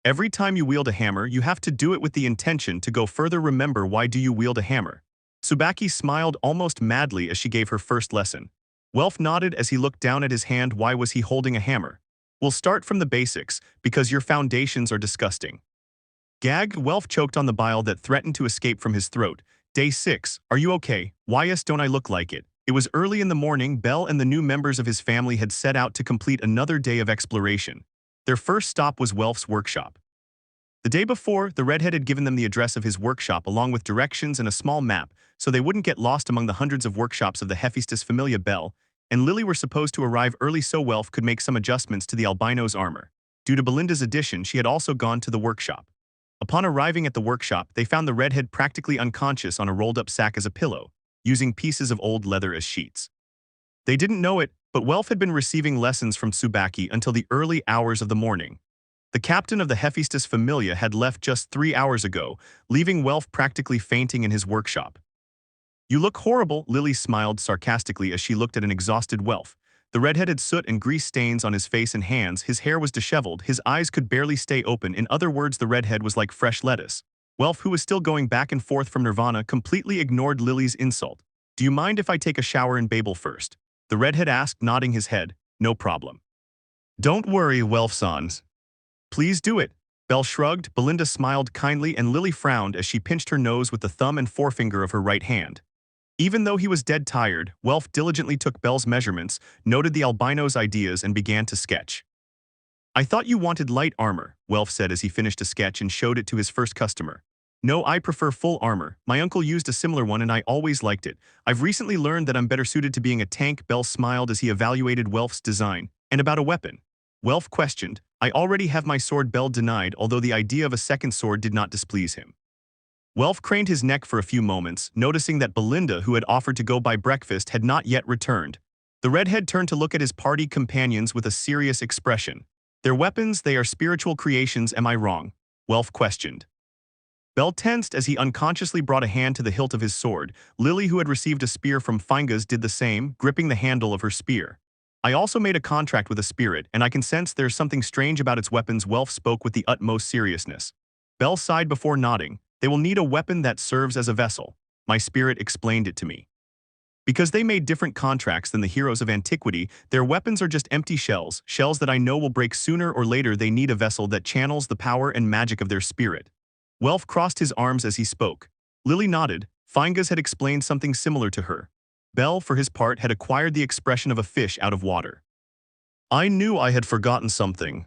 Every time you wield a hammer, you have to do it with the intention to go further. Remember, why do you wield a hammer? Tsubaki smiled almost madly as she gave her first lesson. Welf nodded as he looked down at his hand. Why was he holding a hammer? We'll start from the basics, because your foundations are disgusting. Gag. Welf choked on the bile that threatened to escape from his throat. Day 6. Are you okay? Why, yes, don't I look like it? It was early in the morning. Belle and the new members of his family had set out to complete another day of exploration. Their first stop was Welf's workshop. The day before, the redhead had given them the address of his workshop along with directions and a small map, so they wouldn't get lost among the hundreds of workshops of the Hephaestus Familia. Belle and Lili were supposed to arrive early so Welf could make some adjustments to the albino's armor. Due to Belinda's addition, she had also gone to the workshop. Upon arriving at the workshop, they found the redhead practically unconscious on a rolled-up sack as a pillow, using pieces of old leather as sheets. They didn't know it, but Welf had been receiving lessons from Tsubaki until the early hours of the morning. The captain of the Hephaestus Familia had left just 3 hours ago, leaving Welf practically fainting in his workshop. You look horrible, Lili smiled sarcastically as she looked at an exhausted Welf. The redhead had soot and grease stains on his face and hands. His hair was disheveled. His eyes could barely stay open. In other words, the redhead was like fresh lettuce. Welf, who was still going back and forth from Nirvana, completely ignored Lili's insult. Do you mind if I take a shower in Babel first? The redhead asked, nodding his head. No problem. Don't worry, Welf-sans. Please do it. Belle shrugged, Belinda smiled kindly, and Lili frowned as she pinched her nose with the thumb and forefinger of her right hand. Even though he was dead tired, Welf diligently took Belle's measurements, noted the albino's ideas, and began to sketch. I thought you wanted light armor, Welf said as he finished a sketch and showed it to his first customer. No, I prefer full armor. My uncle used a similar one and I always liked it. I've recently learned that I'm better suited to being a tank. Belle smiled as he evaluated Welf's design. And about a weapon? Welf questioned. I already have my sword, Belle denied, although the idea of a second sword did not displease him. Welf craned his neck for a few moments, noticing that Belinda, who had offered to go buy breakfast, had not yet returned. The redhead turned to look at his party companions with a serious expression. Their weapons, they are spiritual creations, am I wrong? Welf questioned. Belle tensed as he unconsciously brought a hand to the hilt of his sword. Lili, who had received a spear from Fingas, did the same, gripping the handle of her spear. I also made a contract with a spirit, and I can sense there's something strange about its weapons. Welf spoke with the utmost seriousness. Belle sighed before nodding. They will need a weapon that serves as a vessel. My spirit explained it to me. Because they made different contracts than the heroes of antiquity, their weapons are just empty shells, shells that I know will break sooner or later. They need a vessel that channels the power and magic of their spirit. Welf crossed his arms as he spoke. Lili nodded. Fingas had explained something similar to her. Belle, for his part, had acquired the expression of a fish out of water. I knew I had forgotten something.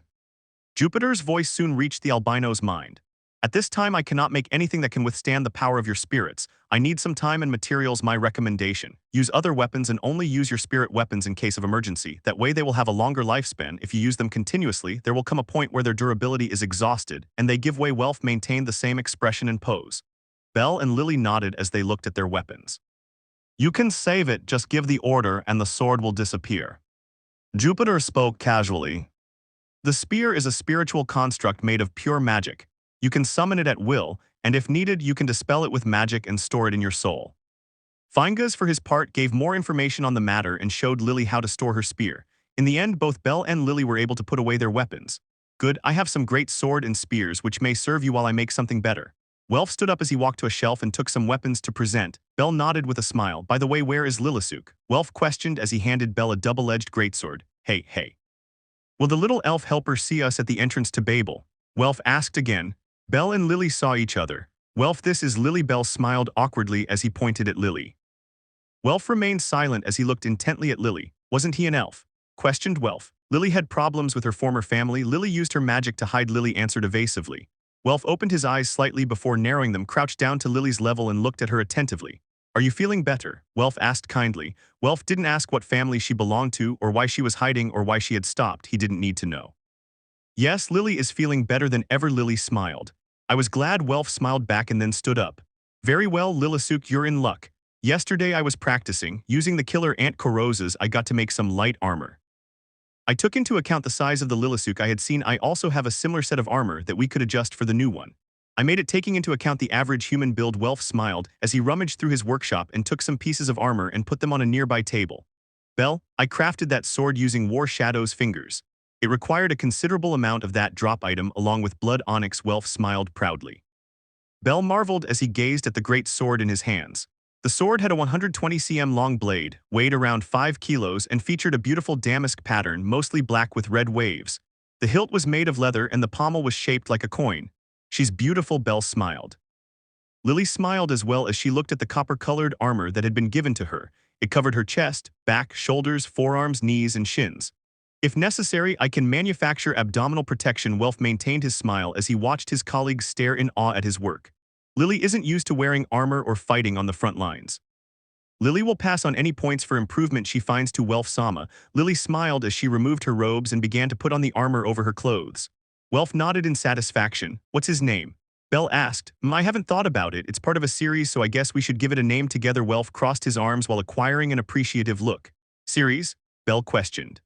Jupiter's voice soon reached the albino's mind. At this time, I cannot make anything that can withstand the power of your spirits. I need some time and materials. My recommendation: use other weapons and only use your spirit weapons in case of emergency. That way they will have a longer lifespan. If you use them continuously, there will come a point where their durability is exhausted, and they give way. Welf maintained the same expression and pose. Belle and Lili nodded as they looked at their weapons. You can save it, just give the order and the sword will disappear. Jupiter spoke casually. The spear is a spiritual construct made of pure magic. You can summon it at will, and if needed, you can dispel it with magic and store it in your soul. Fingas, for his part, gave more information on the matter and showed Lili how to store her spear. In the end, both Belle and Lili were able to put away their weapons. Good, I have some great sword and spears which may serve you while I make something better. Welf stood up as he walked to a shelf and took some weapons to present. Belle nodded with a smile. By the way, where is Lilisuk? Welf questioned as he handed Belle a double-edged greatsword. Hey. Will the little elf helper see us at the entrance to Babel? Welf asked again. Belle and Lili saw each other. Welf, this is Lili. Belle smiled awkwardly as he pointed at Lili. Welf remained silent as he looked intently at Lili. Wasn't he an elf? Questioned Welf. Lili had problems with her former family. Lili used her magic to hide. Lili answered evasively. Welf opened his eyes slightly before narrowing them, crouched down to Lili's level and looked at her attentively. Are you feeling better? Welf asked kindly. Welf didn't ask what family she belonged to or why she was hiding or why she had stopped. He didn't need to know. Yes, Lili is feeling better than ever. Lili smiled. I was glad. Welf smiled back and then stood up. Very well, Lilisuk, you're in luck. Yesterday I was practicing. Using the killer ant corroses, I got to make some light armor. I took into account the size of the Lilisuk I had seen. I also have a similar set of armor that we could adjust for the new one. I made it taking into account the average human build. Welf smiled as he rummaged through his workshop and took some pieces of armor and put them on a nearby table. Belle, I crafted that sword using War Shadow's fingers. It required a considerable amount of that drop item along with blood onyx. Welf smiled proudly. Belle marveled as he gazed at the great sword in his hands. The sword had a 120 cm long blade, weighed around 5 kilos and featured a beautiful damask pattern, mostly black with red waves. The hilt was made of leather and the pommel was shaped like a coin. She's beautiful, Belle smiled. Lili smiled as well as she looked at the copper-colored armor that had been given to her. It covered her chest, back, shoulders, forearms, knees, and shins. If necessary, I can manufacture abdominal protection. Welf maintained his smile as he watched his colleagues stare in awe at his work. Lili isn't used to wearing armor or fighting on the front lines. Lili will pass on any points for improvement she finds to Welf Soma. Lili smiled as she removed her robes and began to put on the armor over her clothes. Welf nodded in satisfaction. What's his name? Belle asked. I haven't thought about it. It's part of a series, so I guess we should give it a name together. Welf crossed his arms while acquiring an appreciative look. Series? Belle questioned.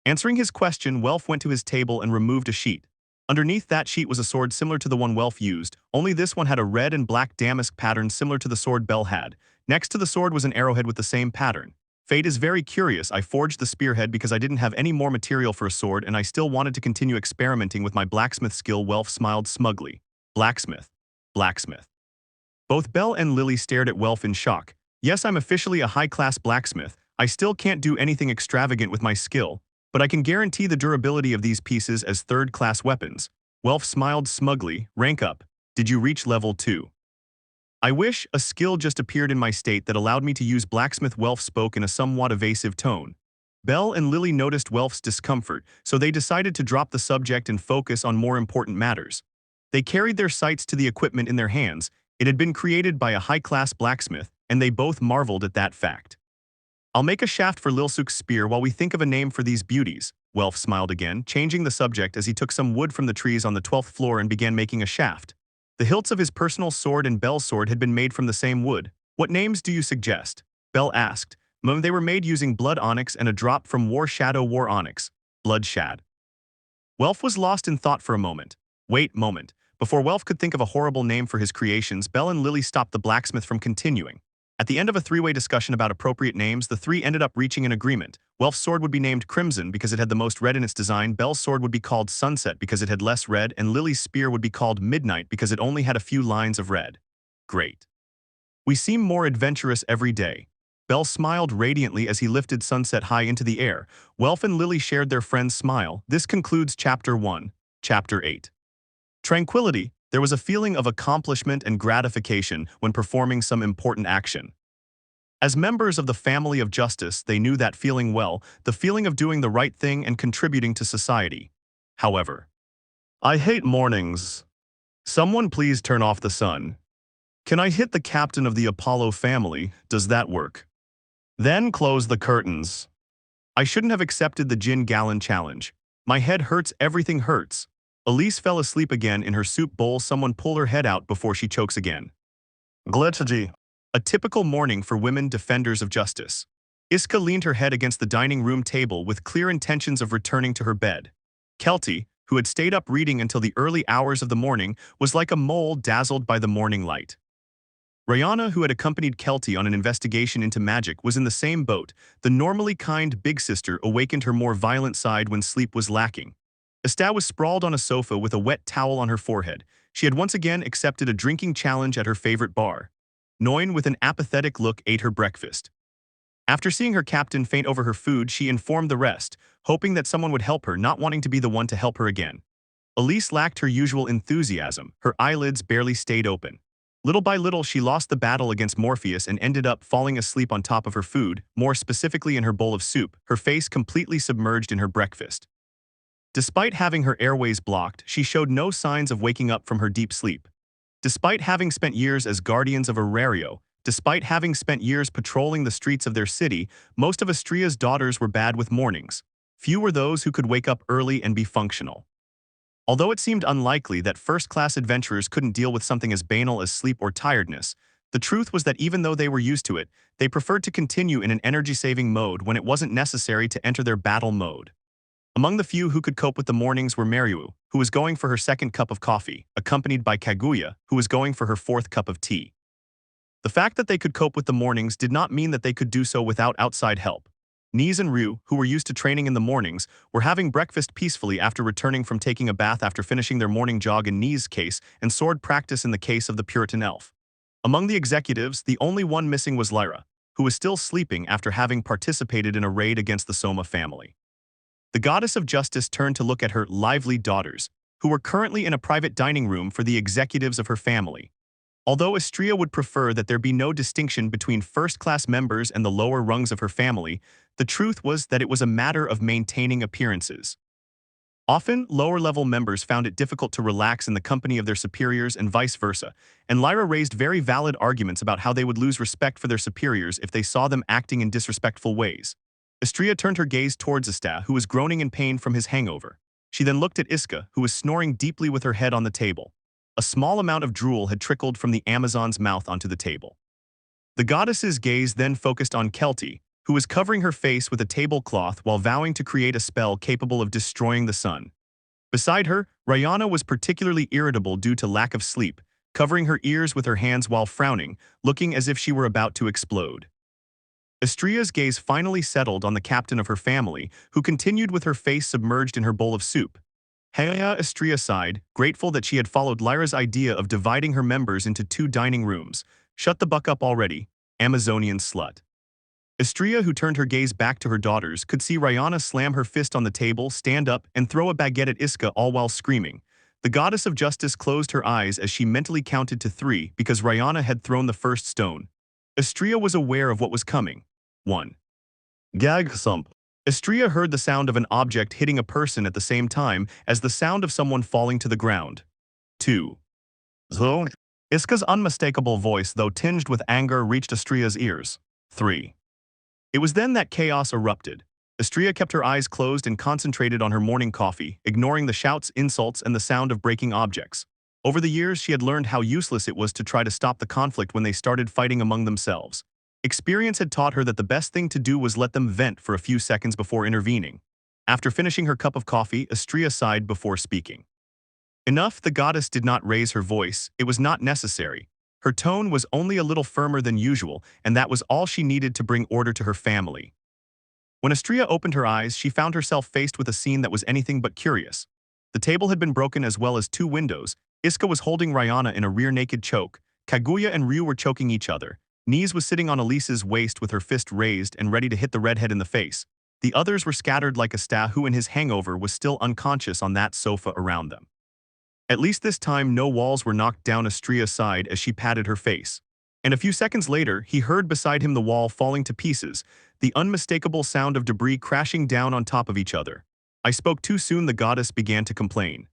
Answering his question, Welf went to his table and removed a sheet. Underneath that sheet was a sword similar to the one Welf used, only this one had a red and black damask pattern similar to the sword Belle had. Next to the sword was an arrowhead with the same pattern. Fate is very curious. I forged the spearhead because I didn't have any more material for a sword and I still wanted to continue experimenting with my blacksmith skill. Welf smiled smugly. Blacksmith. Blacksmith. Both Belle and Lili stared at Welf in shock. Yes, I'm officially a high-class blacksmith. I still can't do anything extravagant with my skill, but I can guarantee the durability of these pieces as third-class weapons. Welf smiled smugly. Rank up. Did you reach level 2? I wish. A skill just appeared in my state that allowed me to use blacksmith. Welf spoke in a somewhat evasive tone. Belle and Lili noticed Welf's discomfort, so they decided to drop the subject and focus on more important matters. They carried their sights to the equipment in their hands. It had been created by a high-class blacksmith, and they both marveled at that fact. I'll make a shaft for Lilsuk's spear while we think of a name for these beauties. Welf smiled again, changing the subject as he took some wood from the trees on the 12th floor and began making a shaft. The hilts of his personal sword and Belle's sword had been made from the same wood. What names do you suggest? Belle asked. They were made using blood onyx and a drop from War Shadow War Onyx. Blood Shad. Welf was lost in thought for a moment. Wait, moment. Before Welf could think of a horrible name for his creations, Belle and Lili stopped the blacksmith from continuing. At the end of a three-way discussion about appropriate names, the three ended up reaching an agreement. Welf's sword would be named Crimson because it had the most red in its design, Belle's sword would be called Sunset because it had less red, and Lili's spear would be called Midnight because it only had a few lines of red. Great. We seem more adventurous every day. Belle smiled radiantly as he lifted Sunset high into the air. Welf and Lili shared their friend's smile. This concludes Chapter 1. Chapter 8. Tranquility. There was a feeling of accomplishment and gratification when performing some important action. As members of the family of justice, they knew that feeling well, the feeling of doing the right thing and contributing to society. However, I hate mornings. Someone please turn off the sun. Can I hit the captain of the Apollo family? Does that work? Then close the curtains. I shouldn't have accepted the gin-gallon challenge. My head hurts, everything hurts. Elise fell asleep again in her soup bowl. Someone pull her head out before she chokes again. Glitchy. A typical morning for women defenders of justice. Iska leaned her head against the dining room table with clear intentions of returning to her bed. Kelty, who had stayed up reading until the early hours of the morning, was like a mole dazzled by the morning light. Rihanna, who had accompanied Kelty on an investigation into magic, was in the same boat. The normally kind big sister awakened her more violent side when sleep was lacking. Aida was sprawled on a sofa with a wet towel on her forehead. She had once again accepted a drinking challenge at her favorite bar. Noin, with an apathetic look, ate her breakfast. After seeing her captain faint over her food, she informed the rest, hoping that someone would help her, not wanting to be the one to help her again. Elise lacked her usual enthusiasm. Her eyelids barely stayed open. Little by little, she lost the battle against Morpheus and ended up falling asleep on top of her food, more specifically in her bowl of soup, her face completely submerged in her breakfast. Despite having her airways blocked, she showed no signs of waking up from her deep sleep. Despite having spent years as guardians of Aurario, Despite having spent years patrolling the streets of their city, most of Astria's daughters were bad with mornings. Few were those who could wake up early and be functional. Although it seemed unlikely that first-class adventurers couldn't deal with something as banal as sleep or tiredness, the truth was that even though they were used to it, they preferred to continue in an energy-saving mode when it wasn't necessary to enter their battle mode. Among the few who could cope with the mornings were Mariu, who was going for her second cup of coffee, accompanied by Kaguya, who was going for her fourth cup of tea. The fact that they could cope with the mornings did not mean that they could do so without outside help. Niz and Ryu, who were used to training in the mornings, were having breakfast peacefully after returning from taking a bath after finishing their morning jog in Niz's case and sword practice in the case of the Puritan elf. Among the executives, the only one missing was Lyra, who was still sleeping after having participated in a raid against the Soma family. The goddess of justice turned to look at her lively daughters, who were currently in a private dining room for the executives of her family. Although Astria would prefer that there be no distinction between first-class members and the lower rungs of her family, the truth was that it was a matter of maintaining appearances. Often, lower-level members found it difficult to relax in the company of their superiors and vice versa, and Lyra raised very valid arguments about how they would lose respect for their superiors if they saw them acting in disrespectful ways. Astria turned her gaze towards Asta, who was groaning in pain from his hangover. She then looked at Iska, who was snoring deeply with her head on the table. A small amount of drool had trickled from the Amazon's mouth onto the table. The goddess's gaze then focused on Kelty, who was covering her face with a tablecloth while vowing to create a spell capable of destroying the sun. Beside her, Rayana was particularly irritable due to lack of sleep, covering her ears with her hands while frowning, looking as if she were about to explode. Astria's gaze finally settled on the captain of her family, who continued with her face submerged in her bowl of soup. Heya Astria sighed, grateful that she had followed Lyra's idea of dividing her members into 2 dining rooms. Shut the buck up already, Amazonian slut. Astria, who turned her gaze back to her daughters, could see Rayana slam her fist on the table, stand up, and throw a baguette at Iska, all while screaming. The goddess of justice closed her eyes as she mentally counted to 3 because Rayana had thrown the first stone. Astria was aware of what was coming. 1. Gag thump. Astria heard the sound of an object hitting a person at the same time as the sound of someone falling to the ground. 2. So? Iska's unmistakable voice, though tinged with anger, reached Astria's ears. 3. It was then that chaos erupted. Astria kept her eyes closed and concentrated on her morning coffee, ignoring the shouts, insults, and the sound of breaking objects. Over the years, she had learned how useless it was to try to stop the conflict when they started fighting among themselves. Experience had taught her that the best thing to do was let them vent for a few seconds before intervening. After finishing her cup of coffee, Astria sighed before speaking. Enough, the goddess did not raise her voice. It was not necessary. Her tone was only a little firmer than usual, and that was all she needed to bring order to her family. When Astria opened her eyes, she found herself faced with a scene that was anything but curious. The table had been broken as well as 2 windows. Iska was holding Rayana in a rear-naked choke. Kaguya and Ryu were choking each other. Niz was sitting on Elise's waist with her fist raised and ready to hit the redhead in the face. The others were scattered like Asta, who in his hangover was still unconscious on that sofa around them. At least this time no walls were knocked down Astria's side as she patted her face. And a few seconds later, he heard beside him the wall falling to pieces, the unmistakable sound of debris crashing down on top of each other. I spoke too soon, the goddess began to complain.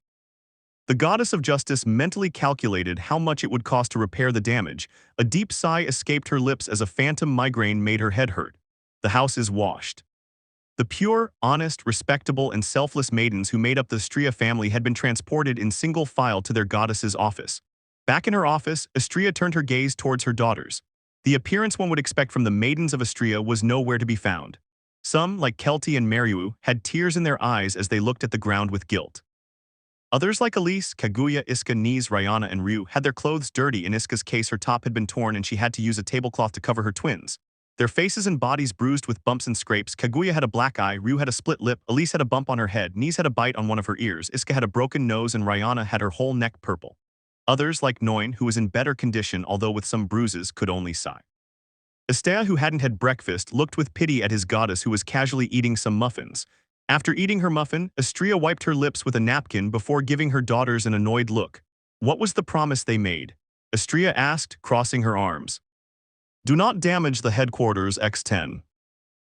The goddess of justice mentally calculated how much it would cost to repair the damage. A deep sigh escaped her lips as a phantom migraine made her head hurt. The house is washed. The pure, honest, respectable, and selfless maidens who made up the Astria family had been transported in single file to their goddess's office. Back in her office, Astria turned her gaze towards her daughters. The appearance one would expect from the maidens of Astria was nowhere to be found. Some, like Kelty and Mariu, had tears in their eyes as they looked at the ground with guilt. Others like Elise, Kaguya, Iska, Niz, Rayana, and Ryu had their clothes dirty. In Iska's case, her top had been torn and she had to use a tablecloth to cover her twins. Their faces and bodies bruised with bumps and scrapes. Kaguya had a black eye, Ryu had a split lip, Elise had a bump on her head, Niz had a bite on one of her ears, Iska had a broken nose, and Rayana had her whole neck purple. Others, like Noin, who was in better condition although with some bruises, could only sigh. Astea, who hadn't had breakfast, looked with pity at his goddess who was casually eating some muffins. After eating her muffin, Astria wiped her lips with a napkin before giving her daughters an annoyed look. What was the promise they made? Astria asked, crossing her arms. Do not damage the headquarters X10.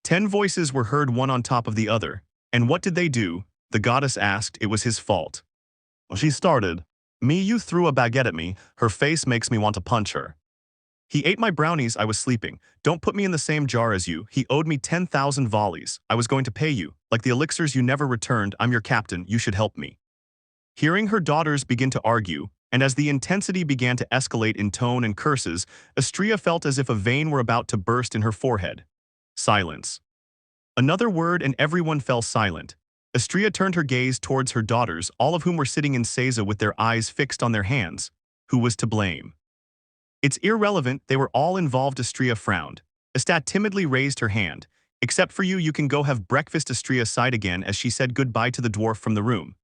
10 voices were heard, one on top of the other. And what did they do? The goddess asked. It was his fault. She started. You threw a baguette at me. Her face makes me want to punch her. He ate my brownies, I was sleeping. Don't put me in the same jar as you. He owed me 10,000 volleys. I was going to pay you. Like the elixirs you never returned, I'm your captain, you should help me. Hearing her daughters begin to argue, and as the intensity began to escalate in tone and curses, Astrea felt as if a vein were about to burst in her forehead. Silence. Another word and everyone fell silent. Astrea turned her gaze towards her daughters, all of whom were sitting in seiza with their eyes fixed on their hands. Who was to blame? It's irrelevant, they were all involved. Astrea frowned. Estat timidly raised her hand. Except for you can go have breakfast. Astrea sighed again as she said goodbye to the dwarf from the room.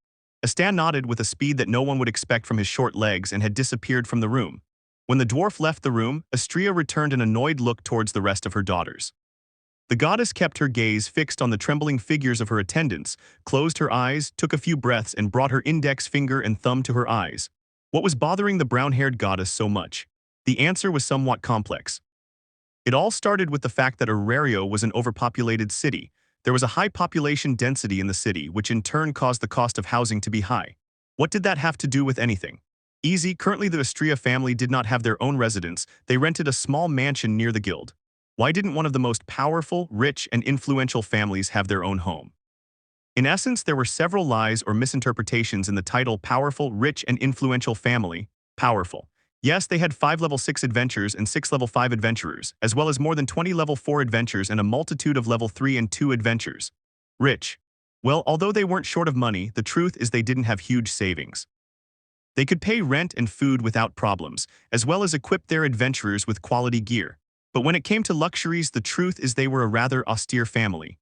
Astan nodded with a speed that no one would expect from his short legs and had disappeared from the room. When the dwarf left the room, Astrea returned an annoyed look towards the rest of her daughters. The goddess kept her gaze fixed on the trembling figures of her attendants, closed her eyes, took a few breaths and brought her index finger and thumb to her eyes. What was bothering the brown-haired goddess so much? The answer was somewhat complex. It all started with the fact that Arario was an overpopulated city. There was a high population density in the city, which in turn caused the cost of housing to be high. What did that have to do with anything? Easy. Currently the Astrea family did not have their own residence, they rented a small mansion near the guild. Why didn't one of the most powerful, rich, and influential families have their own home? In essence, there were several lies or misinterpretations in the title Powerful, Rich, and Influential Family. Powerful. Yes, they had 5 level 6 adventures and 6 level 5 adventurers, as well as more than 20 level 4 adventures and a multitude of level 3 and 2 adventures. Rich. Well, although they weren't short of money, the truth is they didn't have huge savings. They could pay rent and food without problems, as well as equip their adventurers with quality gear. But when it came to luxuries, the truth is they were a rather austere family.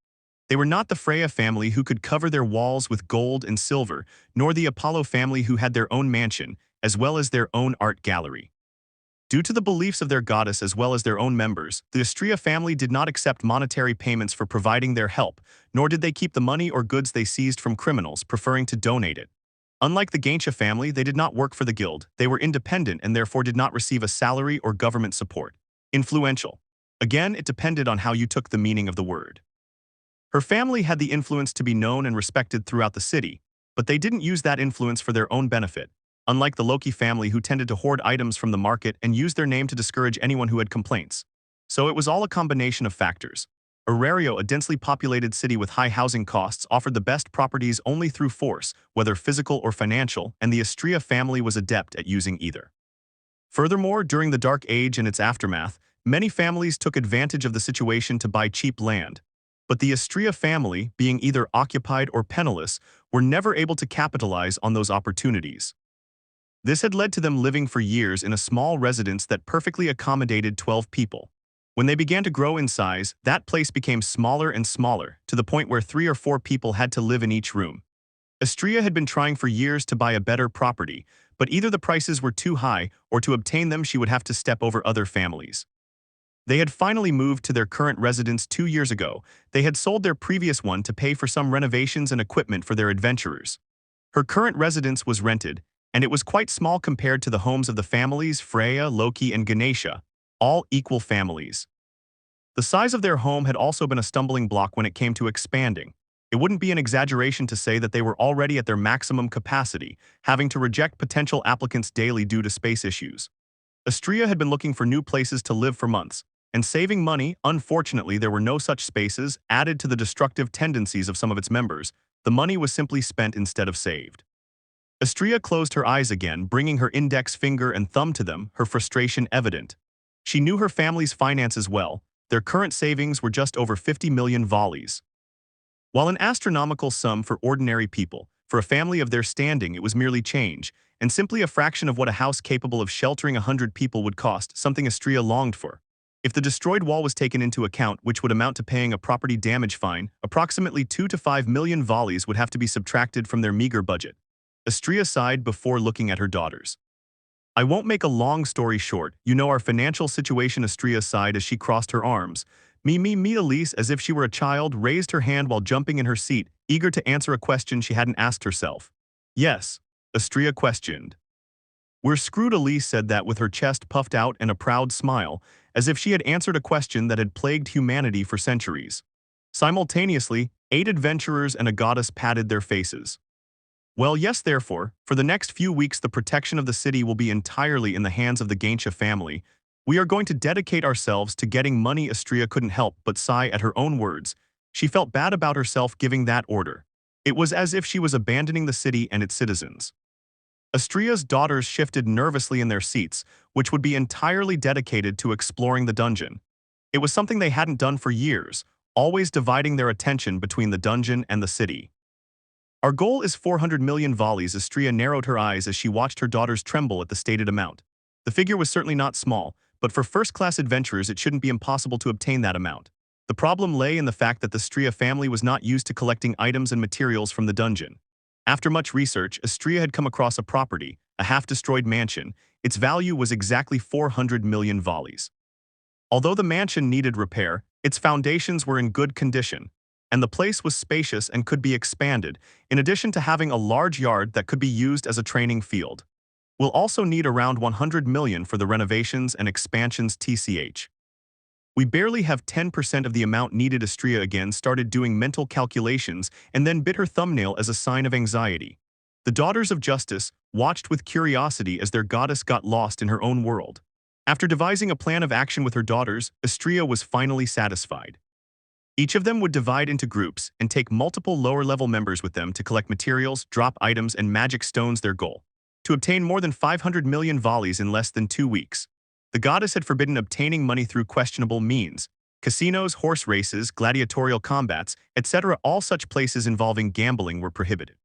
They were not the Freya family who could cover their walls with gold and silver, nor the Apollo family who had their own mansion, as well as their own art gallery. Due to the beliefs of their goddess as well as their own members, the Astrea family did not accept monetary payments for providing their help, nor did they keep the money or goods they seized from criminals, preferring to donate it. Unlike the Gaincha family, they did not work for the guild, they were independent and therefore did not receive a salary or government support. Influential. Again, it depended on how you took the meaning of the word. Her family had the influence to be known and respected throughout the city, but they didn't use that influence for their own benefit. Unlike the Loki family who tended to hoard items from the market and use their name to discourage anyone who had complaints. So it was all a combination of factors. Arario, a densely populated city with high housing costs, offered the best properties only through force, whether physical or financial, and the Astrea family was adept at using either. Furthermore, during the Dark Age and its aftermath, many families took advantage of the situation to buy cheap land. But the Astrea family, being either occupied or penniless, were never able to capitalize on those opportunities. This had led to them living for years in a small residence that perfectly accommodated 12 people. When they began to grow in size, that place became smaller and smaller, to the point where 3 or 4 people had to live in each room. Astrea had been trying for years to buy a better property, but either the prices were too high, or to obtain them she would have to step over other families. They had finally moved to their current residence 2 years ago. They had sold their previous one to pay for some renovations and equipment for their adventurers. Her current residence was rented, and it was quite small compared to the homes of the families Freya, Loki, and Ganesha, all equal families. The size of their home had also been a stumbling block when it came to expanding. It wouldn't be an exaggeration to say that they were already at their maximum capacity, having to reject potential applicants daily due to space issues. Astrea had been looking for new places to live for months, and saving money. Unfortunately, there were no such spaces. Added to the destructive tendencies of some of its members, the money was simply spent instead of saved. Astrea closed her eyes again, bringing her index finger and thumb to them, her frustration evident. She knew her family's finances well. Their current savings were just over 50 million volleys. While an astronomical sum for ordinary people, for a family of their standing it was merely change, and simply a fraction of what a house capable of sheltering 100 people would cost, something Astrea longed for. If the destroyed wall was taken into account, which would amount to paying a property damage fine, approximately 2 to 5 million volleys would have to be subtracted from their meager budget. Astrea sighed before looking at her daughters. I won't make a long story short, you know our financial situation. Astrea sighed as she crossed her arms. Me, Elise, as if she were a child, raised her hand while jumping in her seat, eager to answer a question she hadn't asked herself. Yes, Astrea questioned. We're screwed. Elise said that with her chest puffed out and a proud smile, as if she had answered a question that had plagued humanity for centuries. Simultaneously, 8 adventurers and a goddess patted their faces. Well, yes, therefore, for the next few weeks the protection of the city will be entirely in the hands of the Gaincha family. We are going to dedicate ourselves to getting money. Astria couldn't help but sigh at her own words. She felt bad about herself giving that order. It was as if she was abandoning the city and its citizens. Astria's daughters shifted nervously in their seats, which would be entirely dedicated to exploring the dungeon. It was something they hadn't done for years, always dividing their attention between the dungeon and the city. Our goal is 400 million volleys. Astria narrowed her eyes as she watched her daughters tremble at the stated amount. The figure was certainly not small, but for first-class adventurers it shouldn't be impossible to obtain that amount. The problem lay in the fact that the Astria family was not used to collecting items and materials from the dungeon. After much research, Astria had come across a property, a half-destroyed mansion. Its value was exactly 400 million volleys. Although the mansion needed repair, its foundations were in good condition, and the place was spacious and could be expanded, in addition to having a large yard that could be used as a training field. We'll also need around 100 million for the renovations and expansions. TCH. We barely have 10% of the amount needed. Astria again started doing mental calculations and then bit her thumbnail as a sign of anxiety. The Daughters of Justice watched with curiosity as their goddess got lost in her own world. After devising a plan of action with her daughters, Astria was finally satisfied. Each of them would divide into groups and take multiple lower-level members with them to collect materials, drop items, and magic stones. Their goal: to obtain more than 500 million volleys in less than 2 weeks. The goddess had forbidden obtaining money through questionable means. Casinos, horse races, gladiatorial combats, etc. All such places involving gambling were prohibited.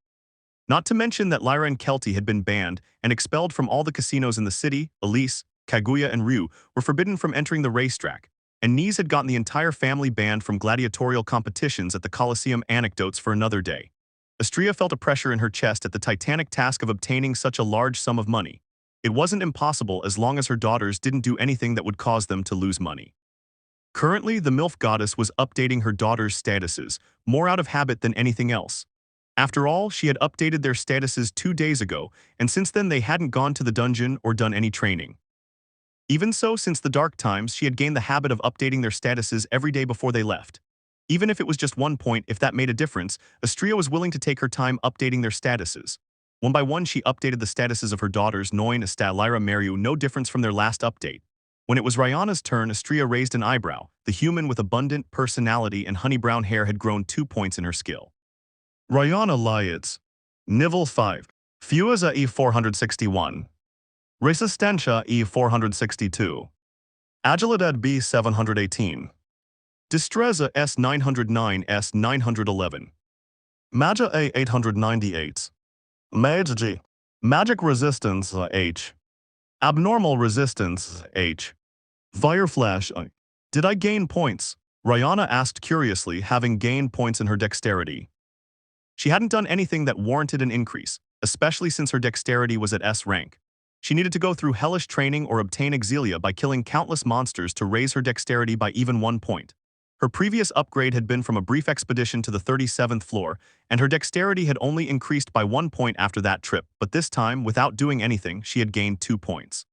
Not to mention that Lyra and Kelty had been banned and expelled from all the casinos in the city. Elise, Kaguya, and Ryu were forbidden from entering the racetrack, and Nise had gotten the entire family banned from gladiatorial competitions at the Colosseum. Anecdotes for another day. Astria felt a pressure in her chest at the titanic task of obtaining such a large sum of money. It wasn't impossible as long as her daughters didn't do anything that would cause them to lose money. Currently, the MILF goddess was updating her daughters' statuses, more out of habit than anything else. After all, she had updated their statuses 2 days ago, and since then they hadn't gone to the dungeon or done any training. Even so, since the dark times, she had gained the habit of updating their statuses every day before they left. Even if it was just 1 point, if that made a difference, Astria was willing to take her time updating their statuses. One by one, she updated the statuses of her daughters Noin, Asta, Lyra, Mariu, no difference from their last update. When it was Ryana's turn, Astria raised an eyebrow. The human with abundant personality and honey-brown hair had grown 2 points in her skill. Ryana Lyitz. Nivel 5. Fueza E461. Resistencia E462. Agilidad B718. Destreza S909 S911. Magia A898. Mage G. Magic Resistance H. Abnormal Resistance H. Fire Flash I. Did I gain points? Ryana asked curiously, having gained points in her dexterity. She hadn't done anything that warranted an increase, especially since her dexterity was at S rank. She needed to go through hellish training or obtain exilia by killing countless monsters to raise her dexterity by even 1 point. Her previous upgrade had been from a brief expedition to the 37th floor, and her dexterity had only increased by 1 point after that trip, but this time, without doing anything, she had gained 2 points.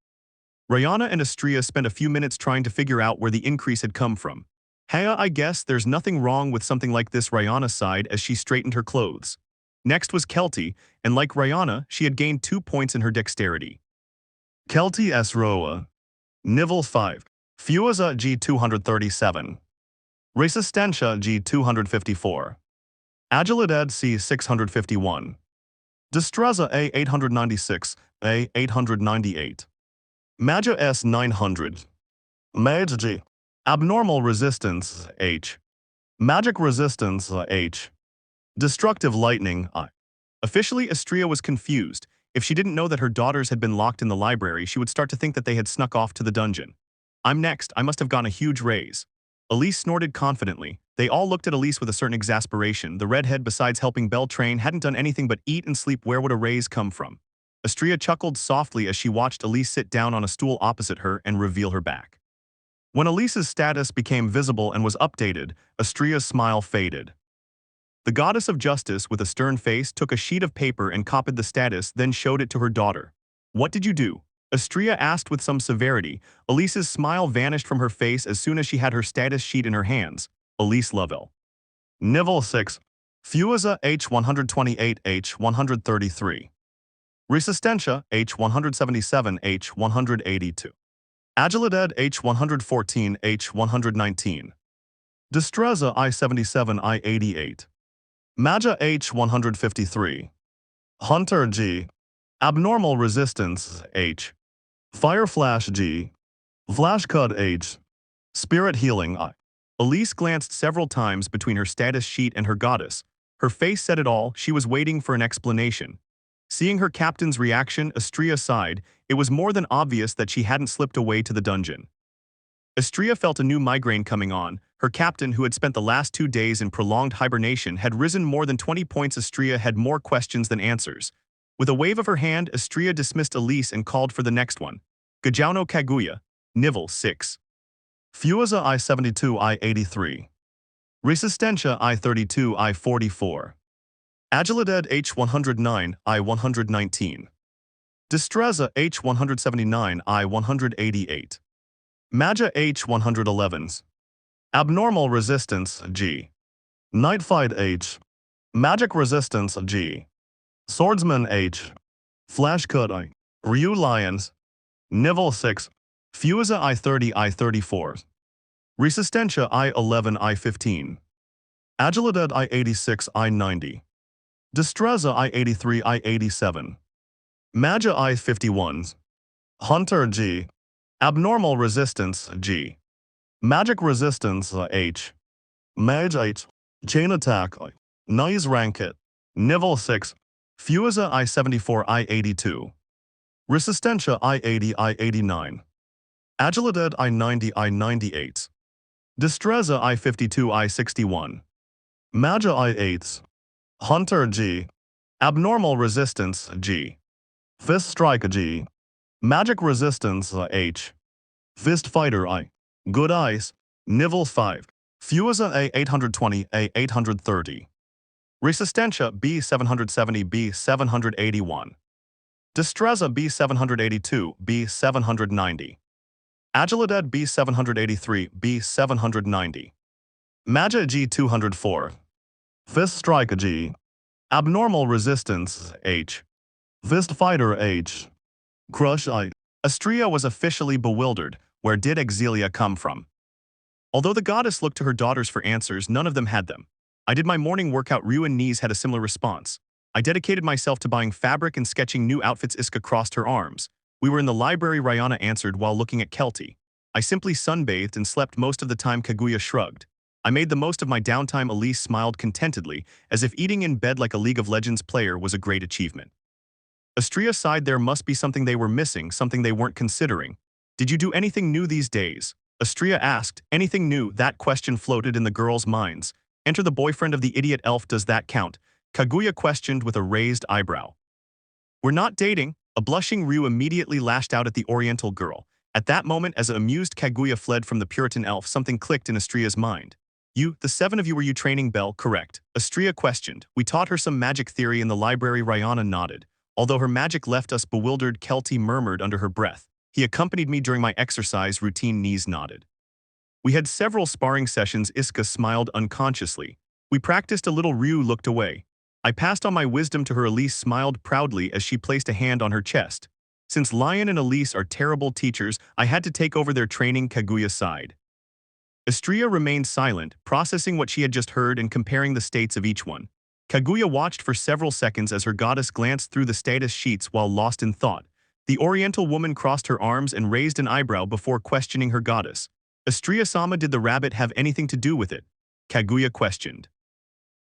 Ryana and Astria spent a few minutes trying to figure out where the increase had come from. Hey, I guess there's nothing wrong with something like this, Ryana sighed as she straightened her clothes. Next was Kelty, and like Ryana, she had gained 2 points in her dexterity. Kelty S. Roa. Nivel 5. Fueza G237. Resistencia G254. Agilidad C651. Destreza A896, A898. Magia S900. Mage G. Abnormal Resistance H. Magic Resistance H. Destructive Lightning I. Officially, Astria was confused. If she didn't know that her daughters had been locked in the library, she would start to think that they had snuck off to the dungeon. I'm next, I must have gotten a huge raise. Elise snorted confidently. They all looked at Elise with a certain exasperation. The redhead, besides helping Belle train, hadn't done anything but eat and sleep. Where would a raise come from? Astria chuckled softly as she watched Elise sit down on a stool opposite her and reveal her back. When Elise's status became visible and was updated, Astria's smile faded. The goddess of justice, with a stern face, took a sheet of paper and copied the status, then showed it to her daughter. What did you do? Astria asked with some severity. Elise's smile vanished from her face as soon as she had her status sheet in her hands. Elise Lovell. Nivel 6. Fueza H128 H133. Resistencia H177 H182. Agilidad H114 H119. Destreza I77 I88. Maja H153. Hunter G. Abnormal Resistance H. Fireflash G. Flashcut H. Spirit Healing I. Elise glanced several times between her status sheet and her goddess. Her face said it all, she was waiting for an explanation. Seeing her captain's reaction, Astrea sighed. It was more than obvious that she hadn't slipped away to the dungeon. Astrea felt a new migraine coming on. Her captain, who had spent the last 2 days in prolonged hibernation, had risen more than 20 points. Astrea had more questions than answers. With a wave of her hand, Astrea dismissed Elise and called for the next one. Gajauno Kaguya, Nivel 6. Fueza I-72 I-83. Resistencia I-32 I-44. Agilidad H-109 I-119. Destreza H-179 I-188. Maja H-111s. Abnormal Resistance G. Nightfight H. Magic Resistance G. Swordsman H. Flashcut I. Ryu Lions. Nivel 6. Fueza I-30 I-34. Resistencia I-11 I-15. Agilidad I-86 I-90. Destreza I-83 I-87. Maja I-51s. Hunter G. Abnormal Resistance G. Magic Resistance H. Mage H. Chain Attack I. Nice Rankit. Nivel 6. Fueza I-74 I-82. Resistencia I-80 I-89. Agilidad I-90 I-98. Destreza I-52 I-61. Maja I-8s. Hunter G. Abnormal Resistance G. Fist Strike G. Magic Resistance H. Fist Fighter I. Good Eyes. Nivel 5. Fueza A-820 A-830. Resistencia B-770 B-781. Destreza B-782 B-790. Agilidad B-783 B-790. Maja G-204. Fist Strike G. Abnormal Resistance H. Fist Fighter H. Crush I. Astrea was officially bewildered. Where did Exilia come from? Although the goddess looked to her daughters for answers, none of them had them. I did my morning workout. Ryu and Nies had a similar response. I dedicated myself to buying fabric and sketching new outfits. Iska crossed her arms. We were in the library, Rihanna answered while looking at Kelty. I simply sunbathed and slept most of the time. Kaguya shrugged. I made the most of my downtime. Elise smiled contentedly, as if eating in bed like a League of Legends player was a great achievement. Astrea sighed. There must be something they were missing, something they weren't considering. Did you do anything new these days? Astrea asked. Anything new? That question floated in the girls' minds. Enter the boyfriend of the idiot elf. Does that count? Kaguya questioned with a raised eyebrow. We're not dating. A blushing Ryu immediately lashed out at the Oriental girl. At that moment, as an amused Kaguya fled from the Puritan elf, something clicked in Astrea's mind. You, the 7 of you, were you training Belle? Correct. Astrea questioned. We taught her some magic theory in the library. Rihanna nodded. Although her magic left us bewildered, Kelty murmured under her breath. He accompanied me during my exercise routine. Nies nodded. We had several sparring sessions. Iska smiled unconsciously. We practiced a little. Ryu looked away. I passed on my wisdom to her. Elise smiled proudly as she placed a hand on her chest. Since Lion and Elise are terrible teachers, I had to take over their training. Kaguya sighed. Astrea remained silent, processing what she had just heard and comparing the states of each one. Kaguya watched for several seconds as her goddess glanced through the status sheets while lost in thought. The Oriental woman crossed her arms and raised an eyebrow before questioning her goddess. Astrea-sama, did the rabbit have anything to do with it? Kaguya questioned.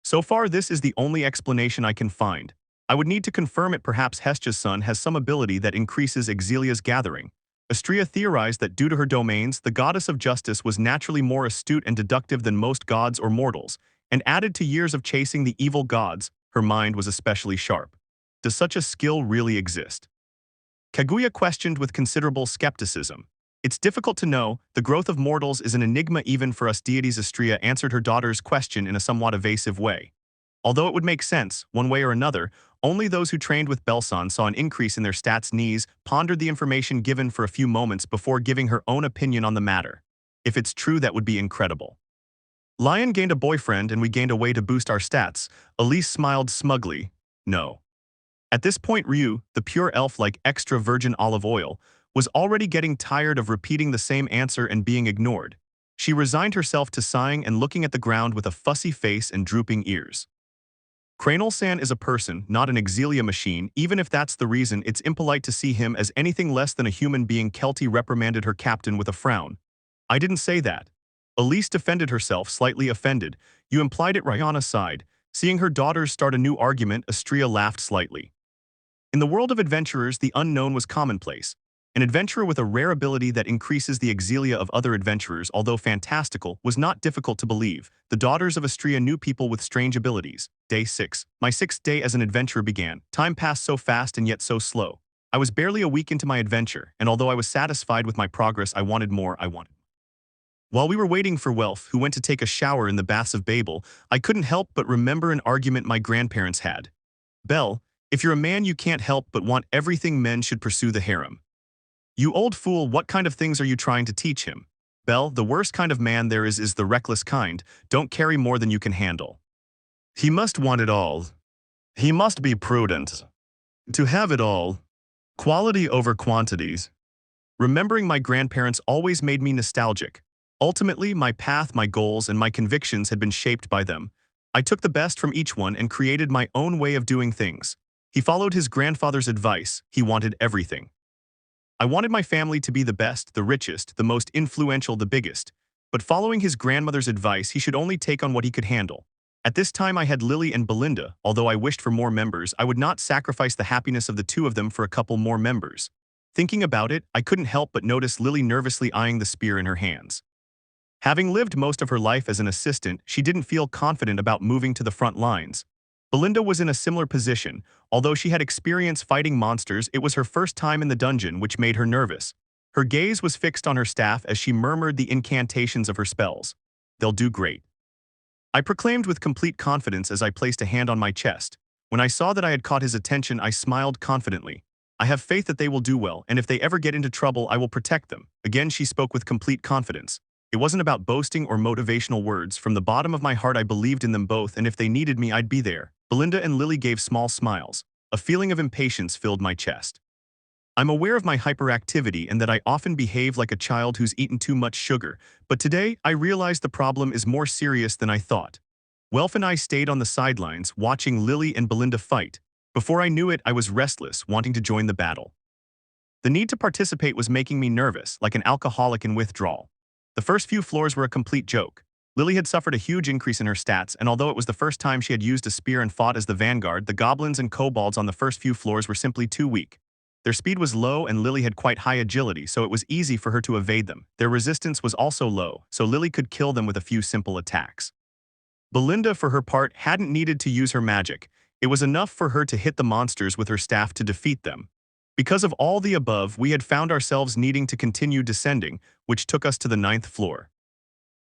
So far, this is the only explanation I can find. I would need to confirm it. Perhaps Hestia's son has some ability that increases Exilia's gathering. Astrea theorized that due to her domains, the goddess of justice was naturally more astute and deductive than most gods or mortals, and added to years of chasing the evil gods, her mind was especially sharp. Does such a skill really exist? Kaguya questioned with considerable skepticism. It's difficult to know. The growth of mortals is an enigma even for us deities. Astrea answered her daughter's question in a somewhat evasive way. Although it would make sense, one way or another, only those who trained with Belson saw an increase in their stats. Nies pondered the information given for a few moments before giving her own opinion on the matter. If it's true, that would be incredible. Lion gained a boyfriend and we gained a way to boost our stats. Elise smiled smugly. No. At this point, Ryu, the pure elf like extra virgin olive oil, was already getting tired of repeating the same answer and being ignored. She resigned herself to sighing and looking at the ground with a fussy face and drooping ears. Cranel-san is a person, not an Exilia machine. Even if that's the reason, it's impolite to see him as anything less than a human being. Kelty reprimanded her captain with a frown. I didn't say that. Elise defended herself, slightly offended. You implied it. Rihanna sighed. Seeing her daughters start a new argument, Astria laughed slightly. In the world of adventurers, the unknown was commonplace. An adventurer with a rare ability that increases the exilia of other adventurers, although fantastical, was not difficult to believe. The daughters of Astria knew people with strange abilities. Day 6. My 6th day as an adventurer began. Time passed so fast and yet so slow. I was barely a week into my adventure, and although I was satisfied with my progress, I wanted more. While we were waiting for Welf, who went to take a shower in the baths of Babel, I couldn't help but remember an argument my grandparents had. Belle, if you're a man, you can't help but want everything. Men should pursue the harem. You old fool, what kind of things are you trying to teach him? Belle, the worst kind of man there is the reckless kind. Don't carry more than you can handle. He must want it all. He must be prudent. To have it all. Quality over quantities. Remembering my grandparents always made me nostalgic. Ultimately, my path, my goals, and my convictions had been shaped by them. I took the best from each one and created my own way of doing things. He followed his grandfather's advice. He wanted everything. I wanted my family to be the best, the richest, the most influential, the biggest. But following his grandmother's advice, he should only take on what he could handle. At this time, I had Lili and Belinda. Although I wished for more members, I would not sacrifice the happiness of the two of them for a couple more members. Thinking about it, I couldn't help but notice Lili nervously eyeing the spear in her hands. Having lived most of her life as an assistant, she didn't feel confident about moving to the front lines. Belinda was in a similar position. Although she had experience fighting monsters, it was her first time in the dungeon, which made her nervous. Her gaze was fixed on her staff as she murmured the incantations of her spells. They'll do great. I proclaimed with complete confidence as I placed a hand on my chest. When I saw that I had caught his attention, I smiled confidently. I have faith that they will do well, and if they ever get into trouble, I will protect them. Again, she spoke with complete confidence. It wasn't about boasting or motivational words. From the bottom of my heart, I believed in them both, and if they needed me, I'd be there. Belinda and Lili gave small smiles. A feeling of impatience filled my chest. I'm aware of my hyperactivity and that I often behave like a child who's eaten too much sugar, but today I realized the problem is more serious than I thought. Welf and I stayed on the sidelines, watching Lili and Belinda fight. Before I knew it, I was restless, wanting to join the battle. The need to participate was making me nervous, like an alcoholic in withdrawal. The first few floors were a complete joke. Lili had suffered a huge increase in her stats, and although it was the first time she had used a spear and fought as the vanguard, the goblins and kobolds on the first few floors were simply too weak. Their speed was low and Lili had quite high agility, so it was easy for her to evade them. Their resistance was also low, so Lili could kill them with a few simple attacks. Belinda, for her part, hadn't needed to use her magic. It was enough for her to hit the monsters with her staff to defeat them. Because of all the above, we had found ourselves needing to continue descending, which took us to the 9th floor.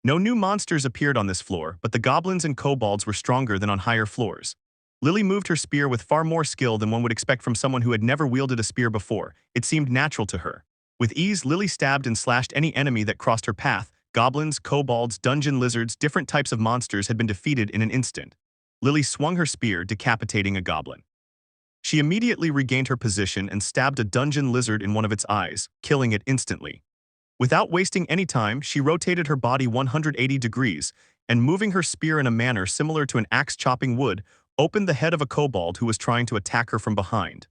No new monsters appeared on this floor, but the goblins and kobolds were stronger than on higher floors. Lili moved her spear with far more skill than one would expect from someone who had never wielded a spear before. It seemed natural to her. With ease, Lili stabbed and slashed any enemy that crossed her path. Goblins, kobolds, dungeon lizards, different types of monsters had been defeated in an instant. Lili swung her spear, decapitating a goblin. She immediately regained her position and stabbed a dungeon lizard in one of its eyes, killing it instantly. Without wasting any time, she rotated her body 180 degrees and, moving her spear in a manner similar to an axe chopping wood, opened the head of a kobold who was trying to attack her from behind.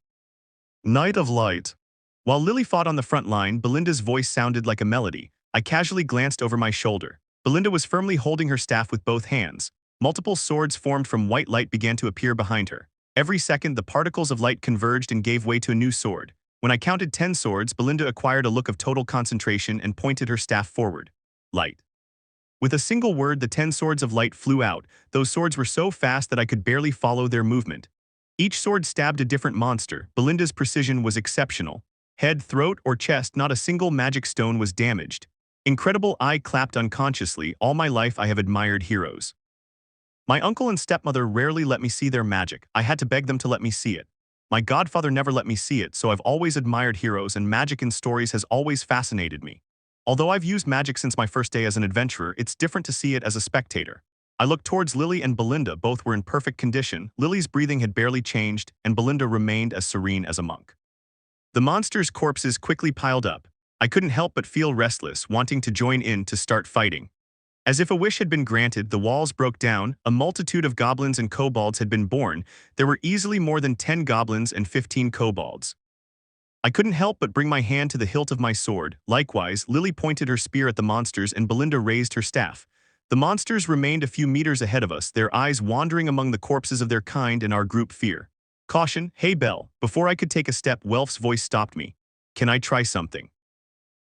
Night of Light. While Lili fought on the front line, Belinda's voice sounded like a melody. I casually glanced over my shoulder. Belinda was firmly holding her staff with both hands. Multiple swords formed from white light began to appear behind her. Every second, the particles of light converged and gave way to a new sword. When I counted 10 swords, Belinda acquired a look of total concentration and pointed her staff forward. Light. With a single word, the 10 swords of light flew out. Those swords were so fast that I could barely follow their movement. Each sword stabbed a different monster. Belinda's precision was exceptional. Head, throat, or chest, not a single magic stone was damaged. Incredible. I clapped unconsciously. All my life I have admired heroes. My uncle and stepmother rarely let me see their magic. I had to beg them to let me see it. My godfather never let me see it, so I've always admired heroes, and magic in stories has always fascinated me. Although I've used magic since my first day as an adventurer, it's different to see it as a spectator. I looked towards Lili and Belinda. Both were in perfect condition. Lili's breathing had barely changed, and Belinda remained as serene as a monk. The monsters' corpses quickly piled up. I couldn't help but feel restless, wanting to join in to start fighting. As if a wish had been granted, the walls broke down, a multitude of goblins and kobolds had been born. There were easily more than 10 goblins and 15 kobolds. I couldn't help but bring my hand to the hilt of my sword. Likewise, Lili pointed her spear at the monsters and Belinda raised her staff. The monsters remained a few meters ahead of us, their eyes wandering among the corpses of their kind and our group fear. Caution, hey Belle. Before I could take a step, Welf's voice stopped me. Can I try something?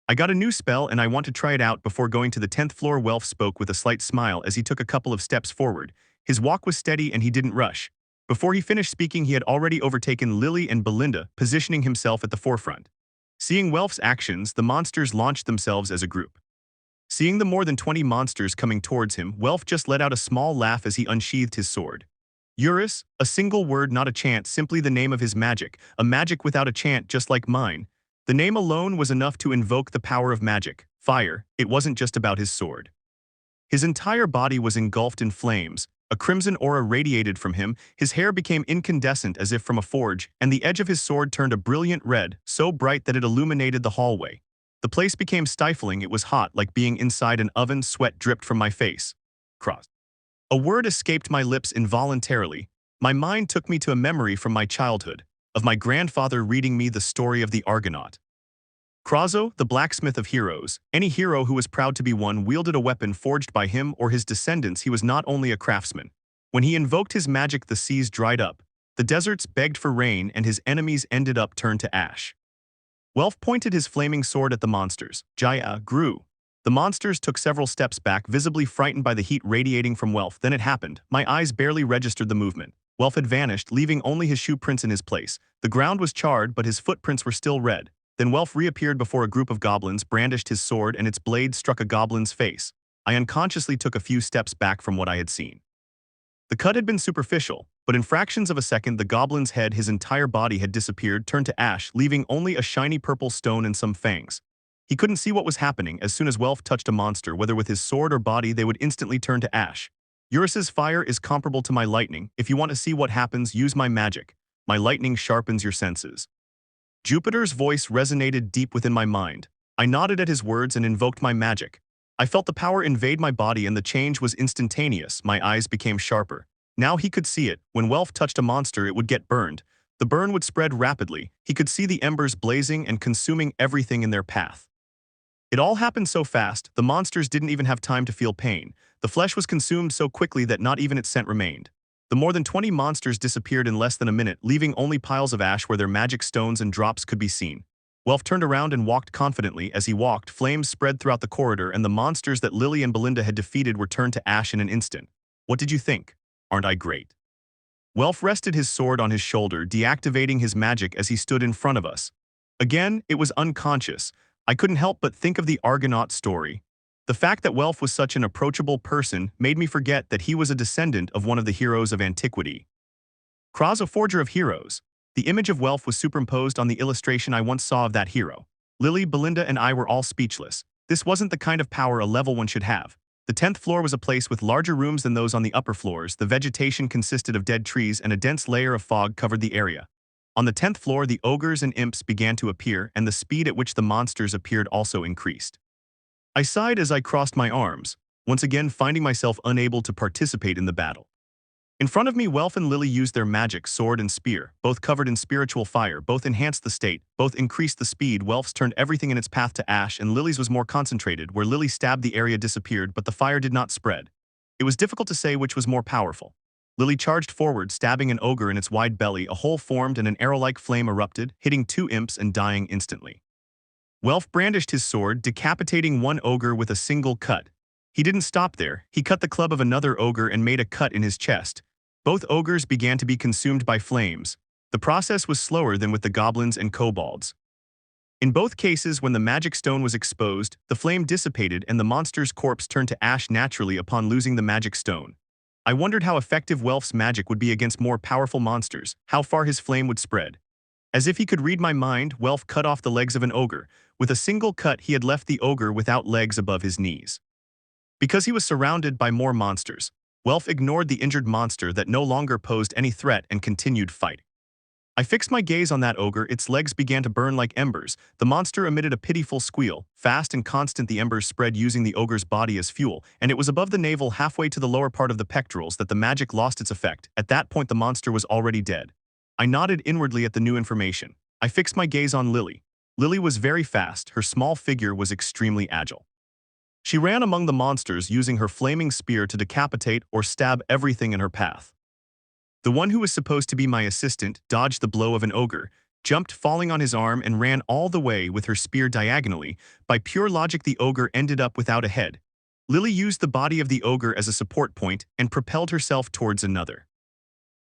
I got a new spell and I want to try it out before going to the 10th floor. Welf spoke with a slight smile as he took a couple of steps forward. His walk was steady and he didn't rush. Before he finished speaking, he had already overtaken Lili and Belinda, positioning himself at the forefront. Seeing Welf's actions, the monsters launched themselves as a group. Seeing the more than 20 monsters coming towards him, Welf just let out a small laugh as he unsheathed his sword. Eurus, a single word, not a chant, simply the name of his magic, a magic without a chant just like mine. The name alone was enough to invoke the power of magic, fire. It wasn't just about his sword. His entire body was engulfed in flames, a crimson aura radiated from him, his hair became incandescent as if from a forge, and the edge of his sword turned a brilliant red, so bright that it illuminated the hallway. The place became stifling, it was hot, like being inside an oven, sweat dripped from my face. Cross. A word escaped my lips involuntarily. My mind took me to a memory from my childhood, of my grandfather reading me the story of the Argonaut. Krazo, the blacksmith of heroes, any hero who was proud to be one wielded a weapon forged by him or his descendants. He was not only a craftsman. When he invoked his magic, the seas dried up, the deserts begged for rain, and his enemies ended up turned to ash. Welf pointed his flaming sword at the monsters. Jaya grew. The monsters took several steps back, visibly frightened by the heat radiating from Welf. Then it happened. My eyes barely registered the movement. Welf had vanished, leaving only his shoe prints in his place. The ground was charred, but his footprints were still red. Then Welf reappeared before a group of goblins, brandished his sword, and its blade struck a goblin's face. I unconsciously took a few steps back from what I had seen. The cut had been superficial, but in fractions of a second the goblin's head, his entire body had disappeared, turned to ash, leaving only a shiny purple stone and some fangs. He couldn't see what was happening. As soon as Welf touched a monster, whether with his sword or body, they would instantly turn to ash. Eurus's fire is comparable to my lightning. If you want to see what happens, use my magic. My lightning sharpens your senses. Jupiter's voice resonated deep within my mind. I nodded at his words and invoked my magic. I felt the power invade my body and the change was instantaneous. My eyes became sharper. Now he could see it. When Welf touched a monster, it would get burned. The burn would spread rapidly. He could see the embers blazing and consuming everything in their path. It all happened so fast, the monsters didn't even have time to feel pain. The flesh was consumed so quickly that not even its scent remained. The more than 20 monsters disappeared in less than a minute, leaving only piles of ash where their magic stones and drops could be seen. Welf turned around and walked confidently. As he walked, flames spread throughout the corridor and the monsters that Lili and Belinda had defeated were turned to ash in an instant. What did you think? Aren't I great? Welf rested his sword on his shoulder, deactivating his magic as he stood in front of us. Again, it was unconscious. I couldn't help but think of the Argonaut story. The fact that Welf was such an approachable person made me forget that he was a descendant of one of the heroes of antiquity. Kraz, a forger of heroes. The image of Welf was superimposed on the illustration I once saw of that hero. Lili, Belinda, and I were all speechless. This wasn't the kind of power a level 1 should have. The 10th floor was a place with larger rooms than those on the upper floors. The vegetation consisted of dead trees and a dense layer of fog covered the area. On the 10th floor, the ogres and imps began to appear, and the speed at which the monsters appeared also increased. I sighed as I crossed my arms, once again finding myself unable to participate in the battle. In front of me, Welf and Lili used their magic, sword and spear, both covered in spiritual fire, both enhanced the state, both increased the speed. Welf's turned everything in its path to ash, and Lili's was more concentrated. Where Lili stabbed, the area disappeared, but the fire did not spread. It was difficult to say which was more powerful. Lili charged forward, stabbing an ogre in its wide belly. A hole formed and an arrow-like flame erupted, hitting 2 imps and dying instantly. Welf brandished his sword, decapitating one ogre with a single cut. He didn't stop there. He cut the club of another ogre and made a cut in his chest. Both ogres began to be consumed by flames. The process was slower than with the goblins and kobolds. In both cases, when the magic stone was exposed, the flame dissipated and the monster's corpse turned to ash naturally upon losing the magic stone. I wondered how effective Welf's magic would be against more powerful monsters, how far his flame would spread. As if he could read my mind, Welf cut off the legs of an ogre. With a single cut, he had left the ogre without legs above his knees. Because he was surrounded by more monsters, Welf ignored the injured monster that no longer posed any threat and continued fighting. I fixed my gaze on that ogre, its legs began to burn like embers. The monster emitted a pitiful squeal. Fast and constant the embers spread using the ogre's body as fuel, and it was above the navel halfway to the lower part of the pectorals that the magic lost its effect. At that point the monster was already dead. I nodded inwardly at the new information. I fixed my gaze on Lili. Lili was very fast, her small figure was extremely agile. She ran among the monsters using her flaming spear to decapitate or stab everything in her path. The one who was supposed to be my assistant dodged the blow of an ogre, jumped falling on his arm and ran all the way with her spear diagonally. By pure logic the ogre ended up without a head. Lili used the body of the ogre as a support point and propelled herself towards another.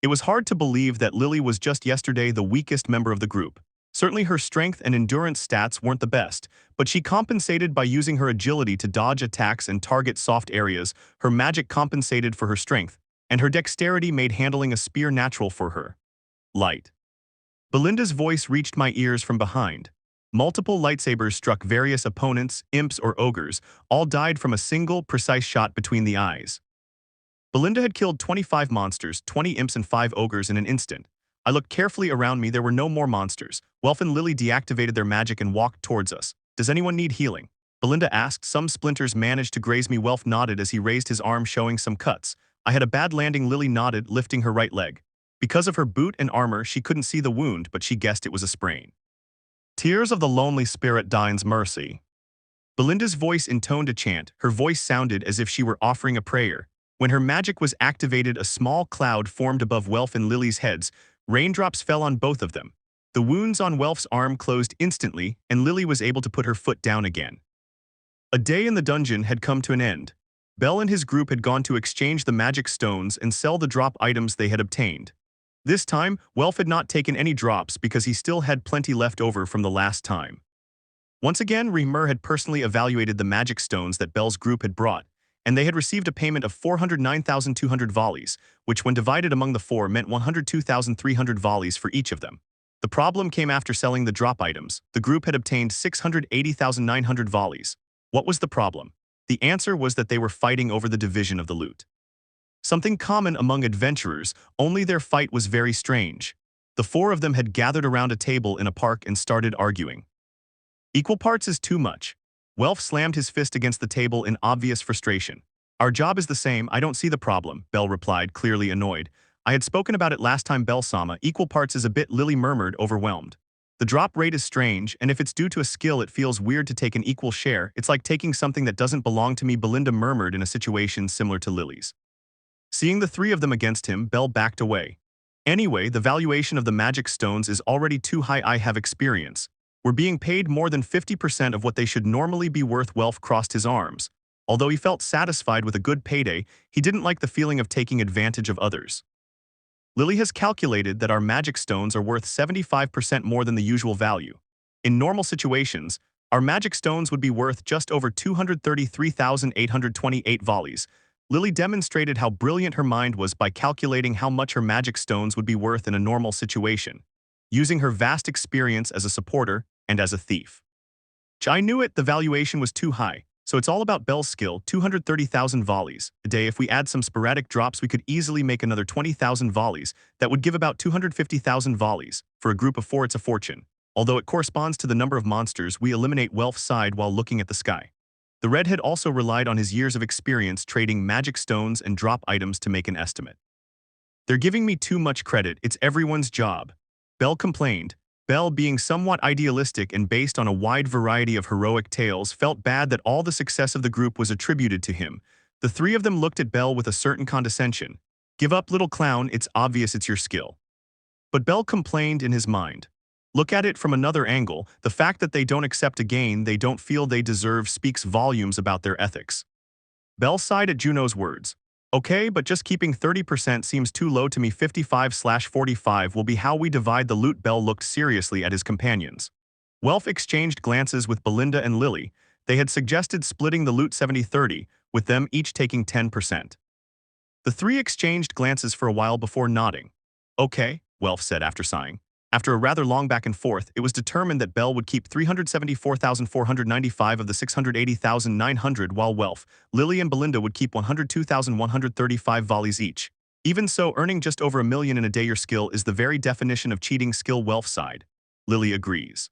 It was hard to believe that Lili was just yesterday the weakest member of the group. Certainly her strength and endurance stats weren't the best, but she compensated by using her agility to dodge attacks and target soft areas. Her magic compensated for her strength, and her dexterity made handling a spear natural for her. Light. Belinda's voice reached my ears from behind. Multiple lightsabers struck various opponents, imps or ogres, all died from a single, precise shot between the eyes. Belinda had killed 25 monsters, 20 imps and 5 ogres in an instant. I looked carefully around me, there were no more monsters. Welf and Lili deactivated their magic and walked towards us. Does anyone need healing? Belinda asked. Some splinters managed to graze me. Welf nodded as he raised his arm showing some cuts. I had a bad landing. Lili nodded, lifting her right leg. Because of her boot and armor, she couldn't see the wound, but she guessed it was a sprain. Tears of the lonely spirit dines mercy. Belinda's voice intoned a chant. Her voice sounded as if she were offering a prayer. When her magic was activated, a small cloud formed above Welf and Lili's heads. Raindrops fell on both of them. The wounds on Welf's arm closed instantly, and Lili was able to put her foot down again. A day in the dungeon had come to an end. Belle and his group had gone to exchange the magic stones and sell the drop items they had obtained. This time, Welf had not taken any drops because he still had plenty left over from the last time. Once again, Remer had personally evaluated the magic stones that Belle's group had brought, and they had received a payment of 409,200 volleys, which when divided among the four meant 102,300 volleys for each of them. The problem came after selling the drop items. The group had obtained 680,900 volleys. What was the problem? The answer was that they were fighting over the division of the loot. Something common among adventurers, only their fight was very strange. The four of them had gathered around a table in a park and started arguing. Equal parts is too much. Welf slammed his fist against the table in obvious frustration. Our job is the same, I don't see the problem, Belle replied, clearly annoyed. I had spoken about it last time. Belle Soma, equal parts is a bit, Lili murmured, overwhelmed. The drop rate is strange, and if it's due to a skill it feels weird to take an equal share. It's like taking something that doesn't belong to me, Belinda murmured in a situation similar to Lili's. Seeing the three of them against him, Belle backed away. Anyway, the valuation of the magic stones is already too high. I have experience. We're being paid more than 50% of what they should normally be worth. Welf crossed his arms. Although he felt satisfied with a good payday, he didn't like the feeling of taking advantage of others. Lili has calculated that our magic stones are worth 75% more than the usual value. In normal situations, our magic stones would be worth just over 233,828 volleys. Lili demonstrated how brilliant her mind was by calculating how much her magic stones would be worth in a normal situation, using her vast experience as a supporter and as a thief. I knew it, the valuation was too high, so it's all about Belle's skill. 230,000 volleys a day. If we add some sporadic drops, we could easily make another 20,000 volleys. That would give about 250,000 volleys. For a group of four, it's a fortune. Although it corresponds to the number of monsters, we eliminate Welf's side while looking at the sky. The redhead also relied on his years of experience trading magic stones and drop items to make an estimate. They're giving me too much credit, it's everyone's job, Belle complained. Belle, being somewhat idealistic and based on a wide variety of heroic tales, felt bad that all the success of the group was attributed to him. The three of them looked at Belle with a certain condescension. Give up, little clown, it's obvious it's your skill. But Belle complained in his mind. Look at it from another angle, the fact that they don't accept a gain they don't feel they deserve speaks volumes about their ethics. Belle sighed at Juno's words. Okay, but just keeping 30% seems too low to me. 55/45 will be how we divide the loot. Belle looked seriously at his companions. Welf exchanged glances with Belinda and Lili. They had suggested splitting the loot 70-30, with them each taking 10%. The three exchanged glances for a while before nodding. Okay, Welf said after sighing. After a rather long back and forth, it was determined that Belle would keep 374,495 of the 680,900 while Welf, Lili and Belinda would keep 102,135 volleys each. Even so, earning just over 1 million in a day your skill is the very definition of cheating skill wealth side. Lili agrees.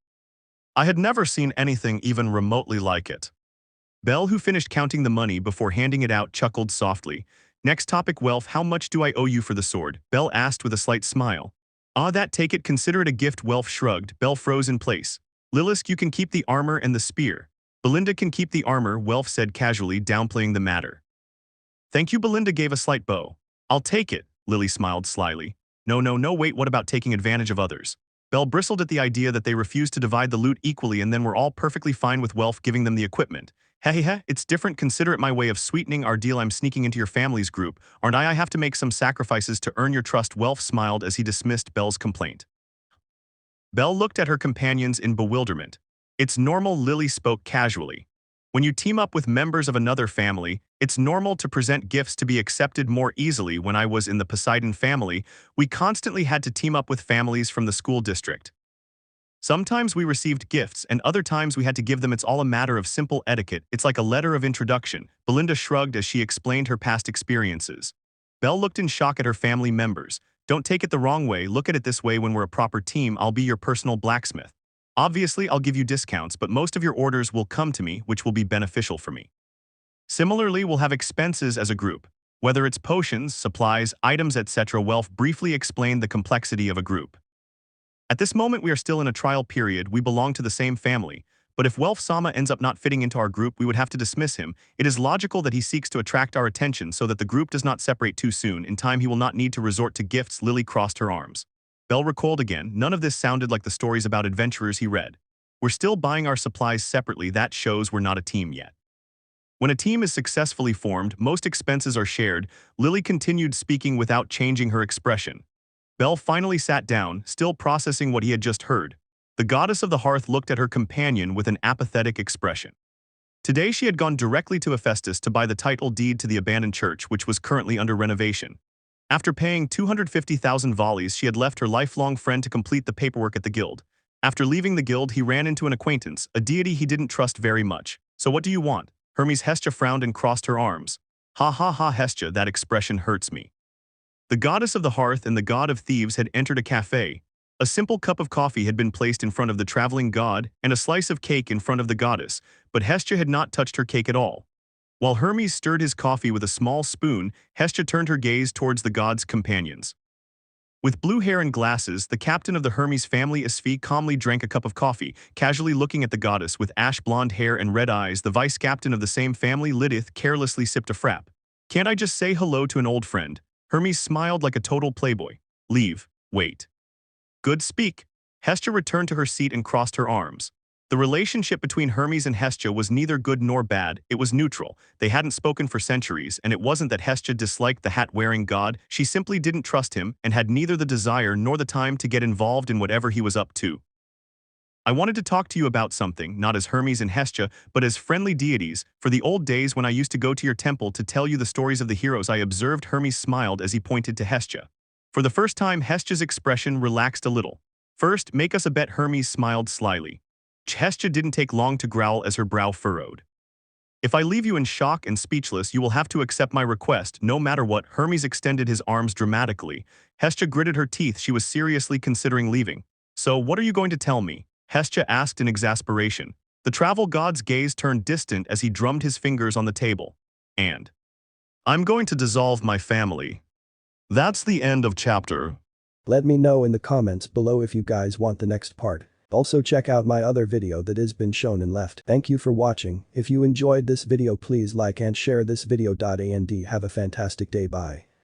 I had never seen anything even remotely like it. Belle, who finished counting the money before handing it out, chuckled softly. Next topic, wealth. How much do I owe you for the sword? Belle asked with a slight smile. Ah, that, take it, consider it a gift. Welf shrugged. Belle froze in place. Lilisk, you can keep the armor and the spear. Belinda can keep the armor, Welf said casually, downplaying the matter. Thank you. Belinda gave a slight bow. I'll take it, Lili smiled slyly. No, wait, what about taking advantage of others? Belle bristled at the idea that they refused to divide the loot equally and then were all perfectly fine with Welf giving them the equipment. Heh, it's different. Consider it my way of sweetening our deal. I'm sneaking into your family's group, aren't I? I have to make some sacrifices to earn your trust. Welf smiled as he dismissed Belle's complaint. Belle looked at her companions in bewilderment. It's normal, Lili spoke casually. When you team up with members of another family, it's normal to present gifts to be accepted more easily. When I was in the Poseidon family, we constantly had to team up with families from the school district. Sometimes we received gifts and other times we had to give them. It's all a matter of simple etiquette. It's like a letter of introduction. Belinda shrugged as she explained her past experiences. Belle looked in shock at her family members. Don't take it the wrong way, look at it this way, when we're a proper team, I'll be your personal blacksmith. Obviously, I'll give you discounts, but most of your orders will come to me, which will be beneficial for me. Similarly, we'll have expenses as a group. Whether it's potions, supplies, items, etc. Welf briefly explained the complexity of a group. At this moment, we are still in a trial period. We belong to the same family. But if Welf Soma ends up not fitting into our group, we would have to dismiss him. It is logical that he seeks to attract our attention so that the group does not separate too soon. In time, he will not need to resort to gifts. Lili crossed her arms. Belle recalled again. None of this sounded like the stories about adventurers he read. We're still buying our supplies separately. That shows we're not a team yet. When a team is successfully formed, most expenses are shared. Lili continued speaking without changing her expression. Belle finally sat down, still processing what he had just heard. The goddess of the hearth looked at her companion with an apathetic expression. Today she had gone directly to Hephaestus to buy the title deed to the abandoned church, which was currently under renovation. After paying 250,000 volleys, she had left her lifelong friend to complete the paperwork at the guild. After leaving the guild, he ran into an acquaintance, a deity he didn't trust very much. So what do you want? Hermes. Hestia frowned and crossed her arms. Ha, Hestia, that expression hurts me. The goddess of the hearth and the god of thieves had entered a cafe. A simple cup of coffee had been placed in front of the traveling god and a slice of cake in front of the goddess, but Hestia had not touched her cake at all. While Hermes stirred his coffee with a small spoon, Hestia turned her gaze towards the god's companions. With blue hair and glasses, the captain of the Hermes family, Isfi, calmly drank a cup of coffee, casually looking at the goddess with ash-blonde hair and red eyes. The vice-captain of the same family, Lidith, carelessly sipped a frap. Can't I just say hello to an old friend? Hermes smiled like a total playboy. Leave. Wait. Good, speak. Hestia returned to her seat and crossed her arms. The relationship between Hermes and Hestia was neither good nor bad, it was neutral. They hadn't spoken for centuries, and it wasn't that Hestia disliked the hat-wearing god, she simply didn't trust him and had neither the desire nor the time to get involved in whatever he was up to. I wanted to talk to you about something, not as Hermes and Hestia, but as friendly deities, for the old days when I used to go to your temple to tell you the stories of the heroes. I observed. Hermes smiled as he pointed to Hestia. For the first time, Hestia's expression relaxed a little. First, make us a bet. Hermes smiled slyly. Hestia didn't take long to growl as her brow furrowed. If I leave you in shock and speechless, you will have to accept my request, no matter what. Hermes extended his arms dramatically. Hestia gritted her teeth. She was seriously considering leaving. So, what are you going to tell me? Hestia asked in exasperation. The travel god's gaze turned distant as he drummed his fingers on the table. I'm going to dissolve my family. That's the end of chapter. Let me know in the comments below if you guys want the next part. Also check out my other video that has been shown and left. Thank you for watching. If you enjoyed this video, please like and share this video. And have a fantastic day. Bye.